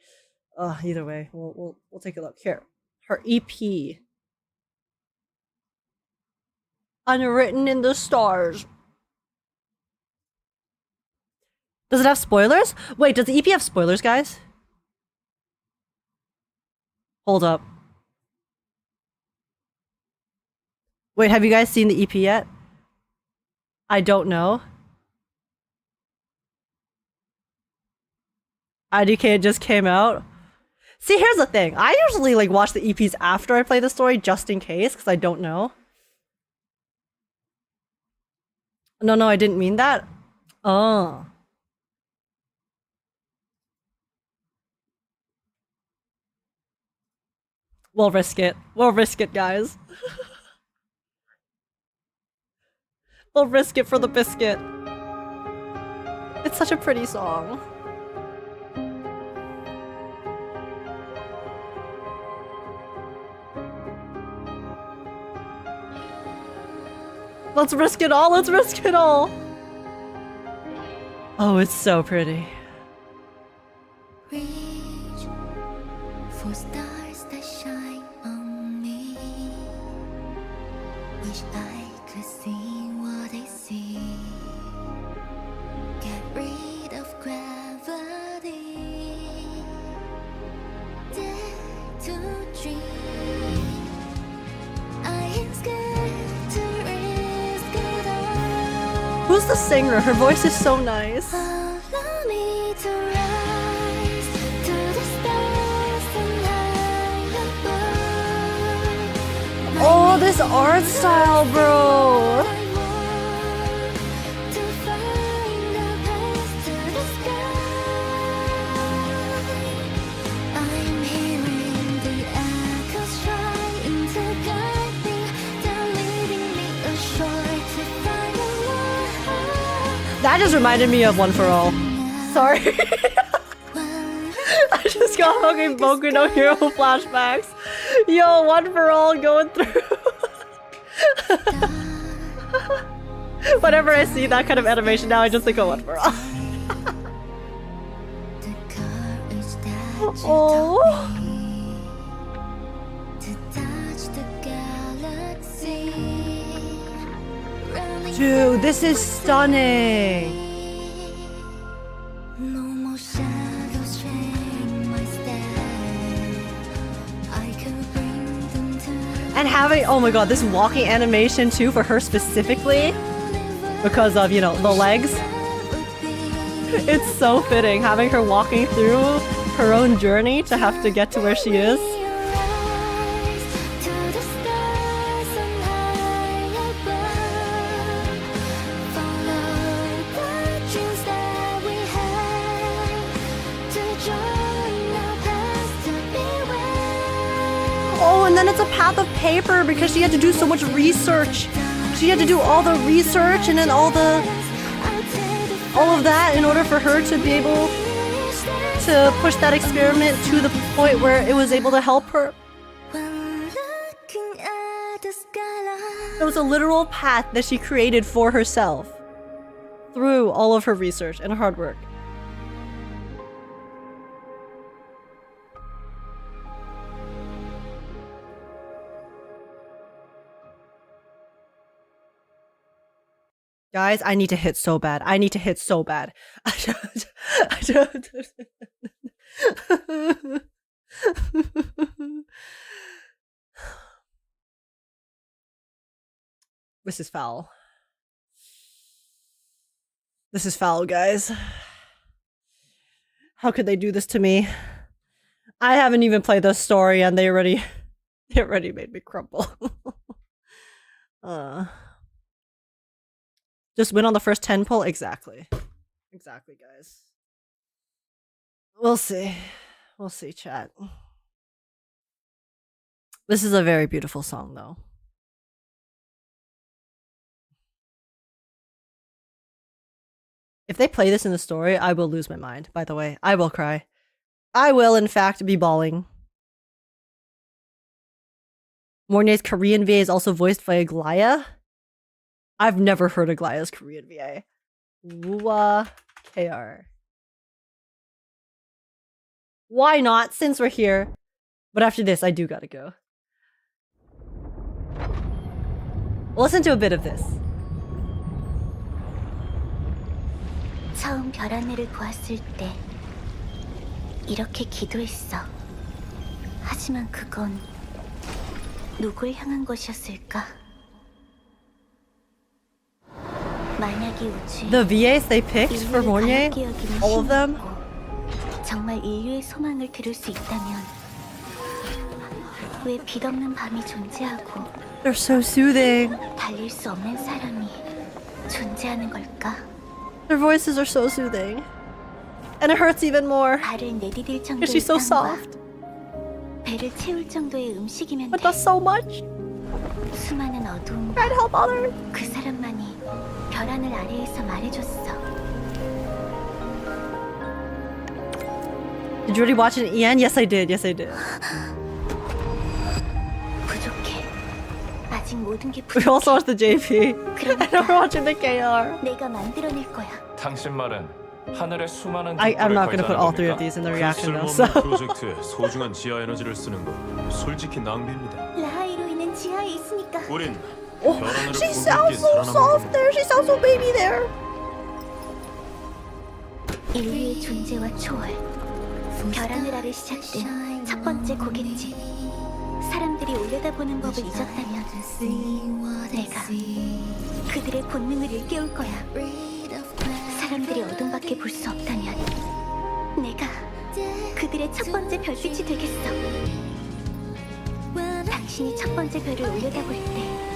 Either way, we'll take a look. Here, her EP. Unwritten in the stars. Does it have spoilers? Wait, does the EP have spoilers, guys? Hold up. Wait, have you guys seen the EP yet? I don't know. IDK just came out. See, here's the thing. I usually like watch the EPs after I play the story just in case, because I don't know. No, I didn't mean that. Oh. We'll risk it. We'll risk it, guys. We'll risk it for the biscuit. It's such a pretty song. Let's risk it all. Let's risk it all. Oh, it's so pretty.
Reach for stars that shine on me. Wish I could see what I see. Get rid of gravity. Dare to dream. I am scared to risk it all.
Who's the singer? Her voice is so nice.
Allow me to rise to the stars and high above.
Oh, this art style, bro.
To find a path to the sky. I'm hearing the echoes trying to guide me. They're leading me ashore to find a world.
That just reminded me of One for All. Sorry. I just got fucking Boku no Hero flashbacks. Yo, One for All going through. Whenever I see that kind of animation now, I just think of One for All. Oh.
To touch the galaxy.
Dude, this is stunning.
No more shadows shame my step. I could bring them to
And having, oh my god, this walking animation too for her specifically. Because of, you know, the legs. It's so fitting having her walking through her own journey to have to get to where she is. then it's a path of paper because she had to do so much research. She had to do all the research and then all of that in order for her to be able to push that experiment to the point where it was able to help her. It was a literal path that she created for herself through all of her research and hard work. Guys, I need to hit so bad. I need to hit so bad. This is foul. This is foul, guys. How could they do this to me? I haven't even played the story and they already made me crumble. Just win on the first 10 pull? Exactly. Exactly, guys. We'll see. We'll see, chat. This is a very beautiful song, though. If they play this in the story, I will lose my mind, by the way. I will cry. I will, in fact, be bawling. Mornay's Korean VA is also voiced by Aglaya. I've never heard Aglaya's Korean VA. Wua KR. Why not, since we're here? But after this, I do gotta go. Listen to a bit of this.
처음 별하늘을 보았을 때 이렇게 기도했어. 하지만 그건 누굴 향한 것이었을까? 만약에 우주에
The VAs they picked for Mornay, all of them.
정말 인류의 소망을 들을 수 있다면 왜 빛없는 밤이 존재하고
They're so soothing.
달릴 수 없는 사람이 존재하는 걸까?
Their voices are so soothing. And it hurts even more.
발을 내디딜
Because
정도의
she's so
땀과
soft.
배를 채울 정도의 음식이면
But
돼.
that's so much.
수많은 어두움과
Try to help others.
그 사람만이 별하늘 아래에서 말해줬어.
Did you already watch it, Ian? Yes, I did. Yes, I did.
부족해. 아직 모든 게
We also watched the JP.
그러니까
And we're watching the KR.
내가 만들어낼 거야.
당신 말은 하늘의 수많은
I'm not gonna
뒷불을
put all three of
걸자는
these in the
겁니까?
reaction though.
그
So.
쓸모없는 프로젝트에 소중한 지하 에너지를 쓰는 거 솔직히 낭비입니다.
라하이로 있는 지하에 있으니까.
우린
Oh, she sounds so soft there. She sounds so baby there.
인류의 존재와 초월. 별하늘 아래 시작된 첫 번째 고갯집. 사람들이 올려다보는 법을 잊었다면 내가 그들의 본능을 일깨울 거야. 사람들이 어둠밖에 볼 수 없다면 내가 그들의 첫 번째 별빛이 되겠어. 당신이 첫 번째 별을 올려다볼 때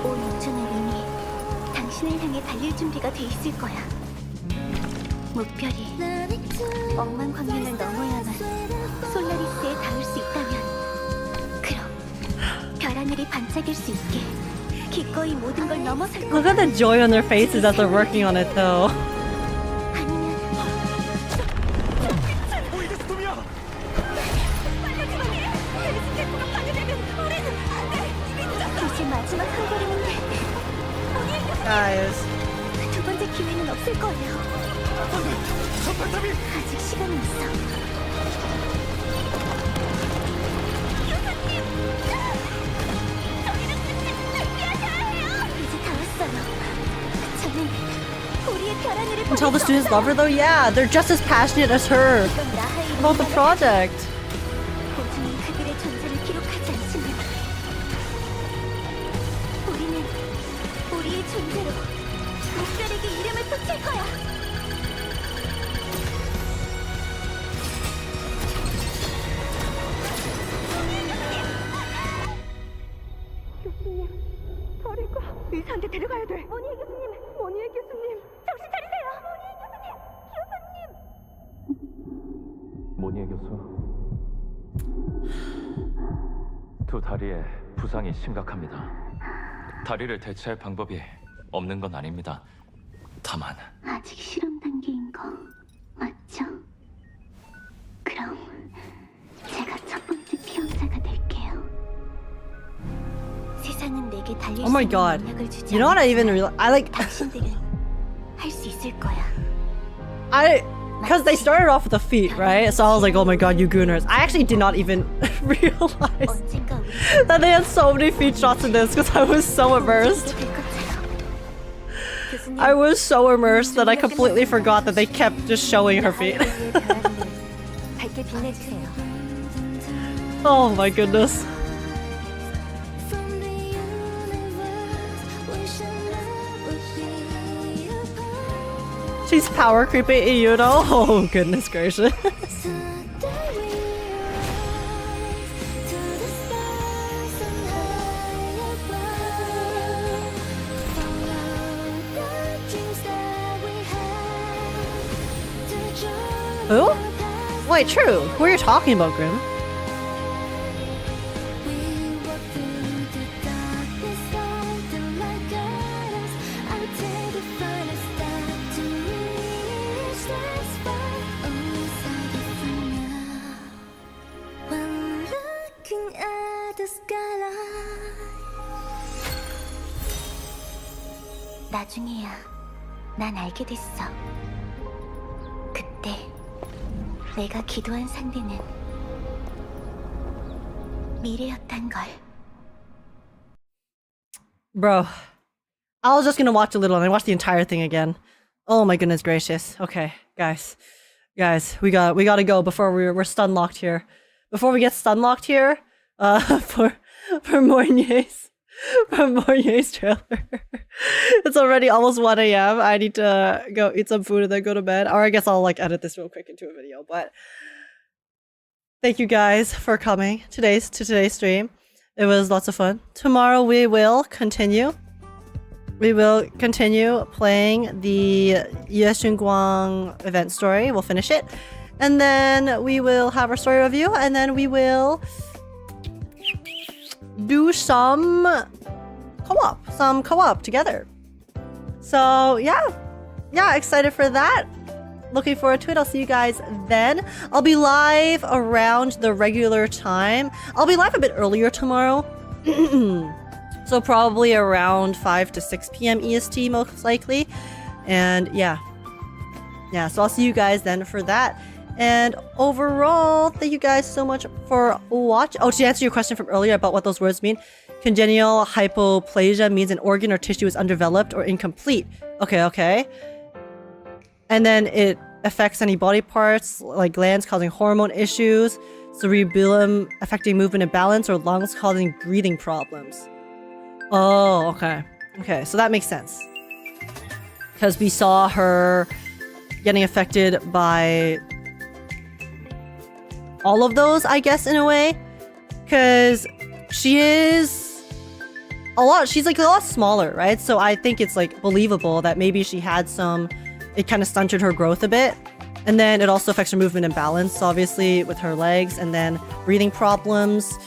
온 우주는 이미 당신을 향해 달릴 준비가 돼 있을 거야. 목별이 억만 광년을 넘어야만 솔라리스에 닿을 수 있다면 그럼 별하늘이 반짝일 수 있게 기꺼이 모든 걸 넘어설 거야.
Look at the joy on their faces as they're working on it though.
이제 마지막 한 걸음인데
Guys.
두 번째 기회는 없을 거예요. 아직 시간은 있어. 이제 다 왔어요. 저는 우리의 별하늘을
And tell the students love her though? Yeah, they're just as passionate as her about the project.
고증은 그들의 존재를 기록하지 않지만 우리는 우리의 존재로 목별에게 이름을 붙일 거야. 교수님, 저를 꼭 의사한테 데려가야 돼. 모니에 교수님, 모니에 교수님, 정신 차리세요. 모니에 교수님, 교수님.
모니에 교수. 두 다리에 부상이 심각합니다. 다리를 대체할 방법이 없는 건 아닙니다. 다만
아직 실험 단계인 거 맞죠? 그럼 제가 첫 번째 피험자가 될게요.
세상은 내게 달릴
Oh my
수 있는
god.
능력을 주지
You know what I even I like
당신들은 할 수 있을 거야.
because they started off with the feet, right? So I was like, oh my god, you gooners. I actually did not even realize that they had so many feet shots in this because I was so immersed. I was so immersed that I completely forgot that they kept just showing her feet.
밝게 빛내주세요.
Oh my goodness. She's power creeping you know? Oh goodness gracious. Who? Wait, true. Who are you talking about, Grim?
나중에야 난 알게 됐어. 그때 내가 기도한 상대는 미래였단 걸.
Bro, I was just gonna watch a little and I watched the entire thing again. Oh my goodness gracious. Okay, guys, we gotta go before we're stun locked here. Before we get stun locked here, for Banyue's trailer. It's already almost 1 a.m. I need to go eat some food and then go to bed. Or I guess I'll like edit this real quick into a video. But thank you guys for coming to today's stream. It was lots of fun. Tomorrow we will continue. We will continue playing the Shunguang event story. We'll finish it. And then we will have our story review. And then we will do some co-op together. So yeah, excited for that. Looking forward to it. I'll see you guys then. I'll be live around the regular time. I'll be live a bit earlier tomorrow. So probably around 5 to 6 p.m. EST most likely. And yeah, so I'll see you guys then for that. And overall, thank you guys so much for watching. Oh, to answer your question from earlier about what those words mean, congenital hypoplasia means an organ or tissue is undeveloped or incomplete. Okay. And then it affects any body parts, like glands causing hormone issues, cerebellum affecting movement and balance, or lungs causing breathing problems. Oh, okay, so that makes sense. Because we saw her getting affected by all of those, I guess, in a way, because she's a lot smaller, right? So I think it's like believable that maybe she had it kind of stunted her growth a bit. And then it also affects her movement and balance, obviously, with her legs, and then breathing problems.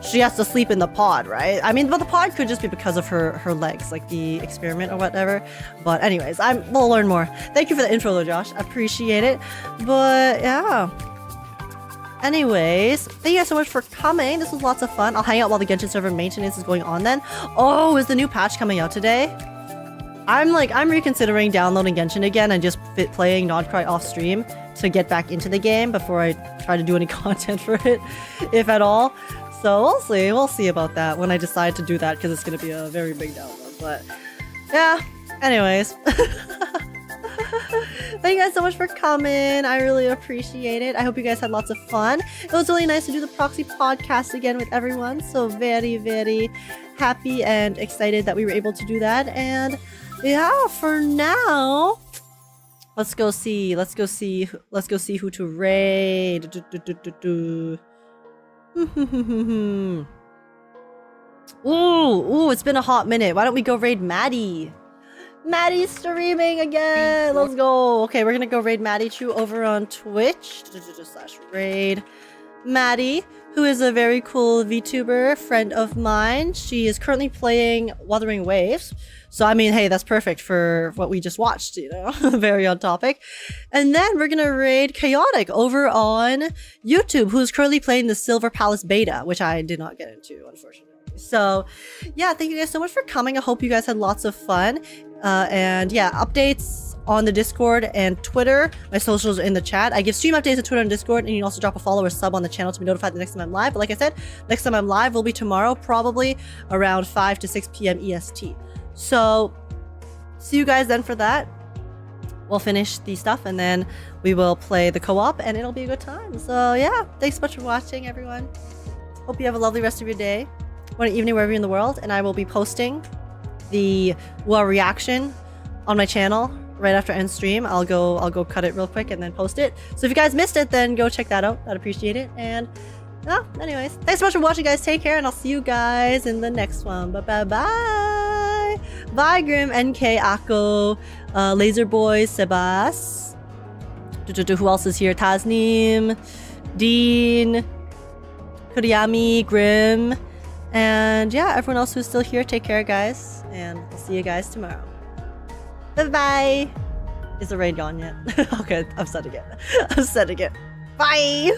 She has to sleep in the pod, right? I mean, but the pod could just be because of her legs, like the experiment or whatever. But anyways, we'll learn more. Thank you for the intro though, Josh. I appreciate it. But yeah. Anyways, thank you guys so much for coming. This was lots of fun. I'll hang out while the Genshin server maintenance is going on then. Oh, is the new patch coming out today? I'm reconsidering downloading Genshin again and just playing Nodcry off stream to get back into the game before I try to do any content for it, if at all. So we'll see about that when I decide to do that, because it's going to be a very big download. But yeah, anyways. Thank you guys so much for coming. I really appreciate it. I hope you guys had lots of fun. It was really nice to do the Proxy Podcast again with everyone. So very, very happy and excited that we were able to do that. And yeah, for now, let's go see who to raid. Ooh, it's been a hot minute. Why don't we go raid Maddie? Maddie's streaming again. Let's go. Okay, we're gonna go raid Maddie Chu over on Twitch. /raid Maddie, who is a very cool VTuber friend of mine. She is currently playing Wuthering Waves. So, I mean, hey, that's perfect for what we just watched, you know, very on topic. And then we're going to raid Chaotic over on YouTube, who's currently playing the Silver Palace beta, which I did not get into, unfortunately. So, yeah, thank you guys so much for coming. I hope you guys had lots of fun. And yeah, updates on the Discord and Twitter. My socials are in the chat. I give stream updates on Twitter and Discord, and you can also drop a follow or sub on the channel to be notified the next time I'm live. But like I said, next time I'm live will be tomorrow, probably around 5 to 6 p.m. EST. So, see you guys then for that. We'll finish the stuff, and then we will play the co-op, and it'll be a good time. So yeah, thanks so much for watching, everyone. Hope you have a lovely rest of your day, or evening, wherever you're in the world, and I will be posting the reaction on my channel right after end stream. I'll go cut it real quick and then post it. So if you guys missed it, then go check that out. I'd appreciate it. And anyways, thanks so much for watching, guys. Take care, and I'll see you guys in the next one. Bye. Bye, Grim, NK, Akko, Laser Boy, Sebas. Who else is here? Tasneem, Dean, Kuriyami, Grim, and yeah, everyone else who's still here. Take care, guys, and I'll see you guys tomorrow. Bye. Is the raid gone yet? Okay, I'm setting it. Bye.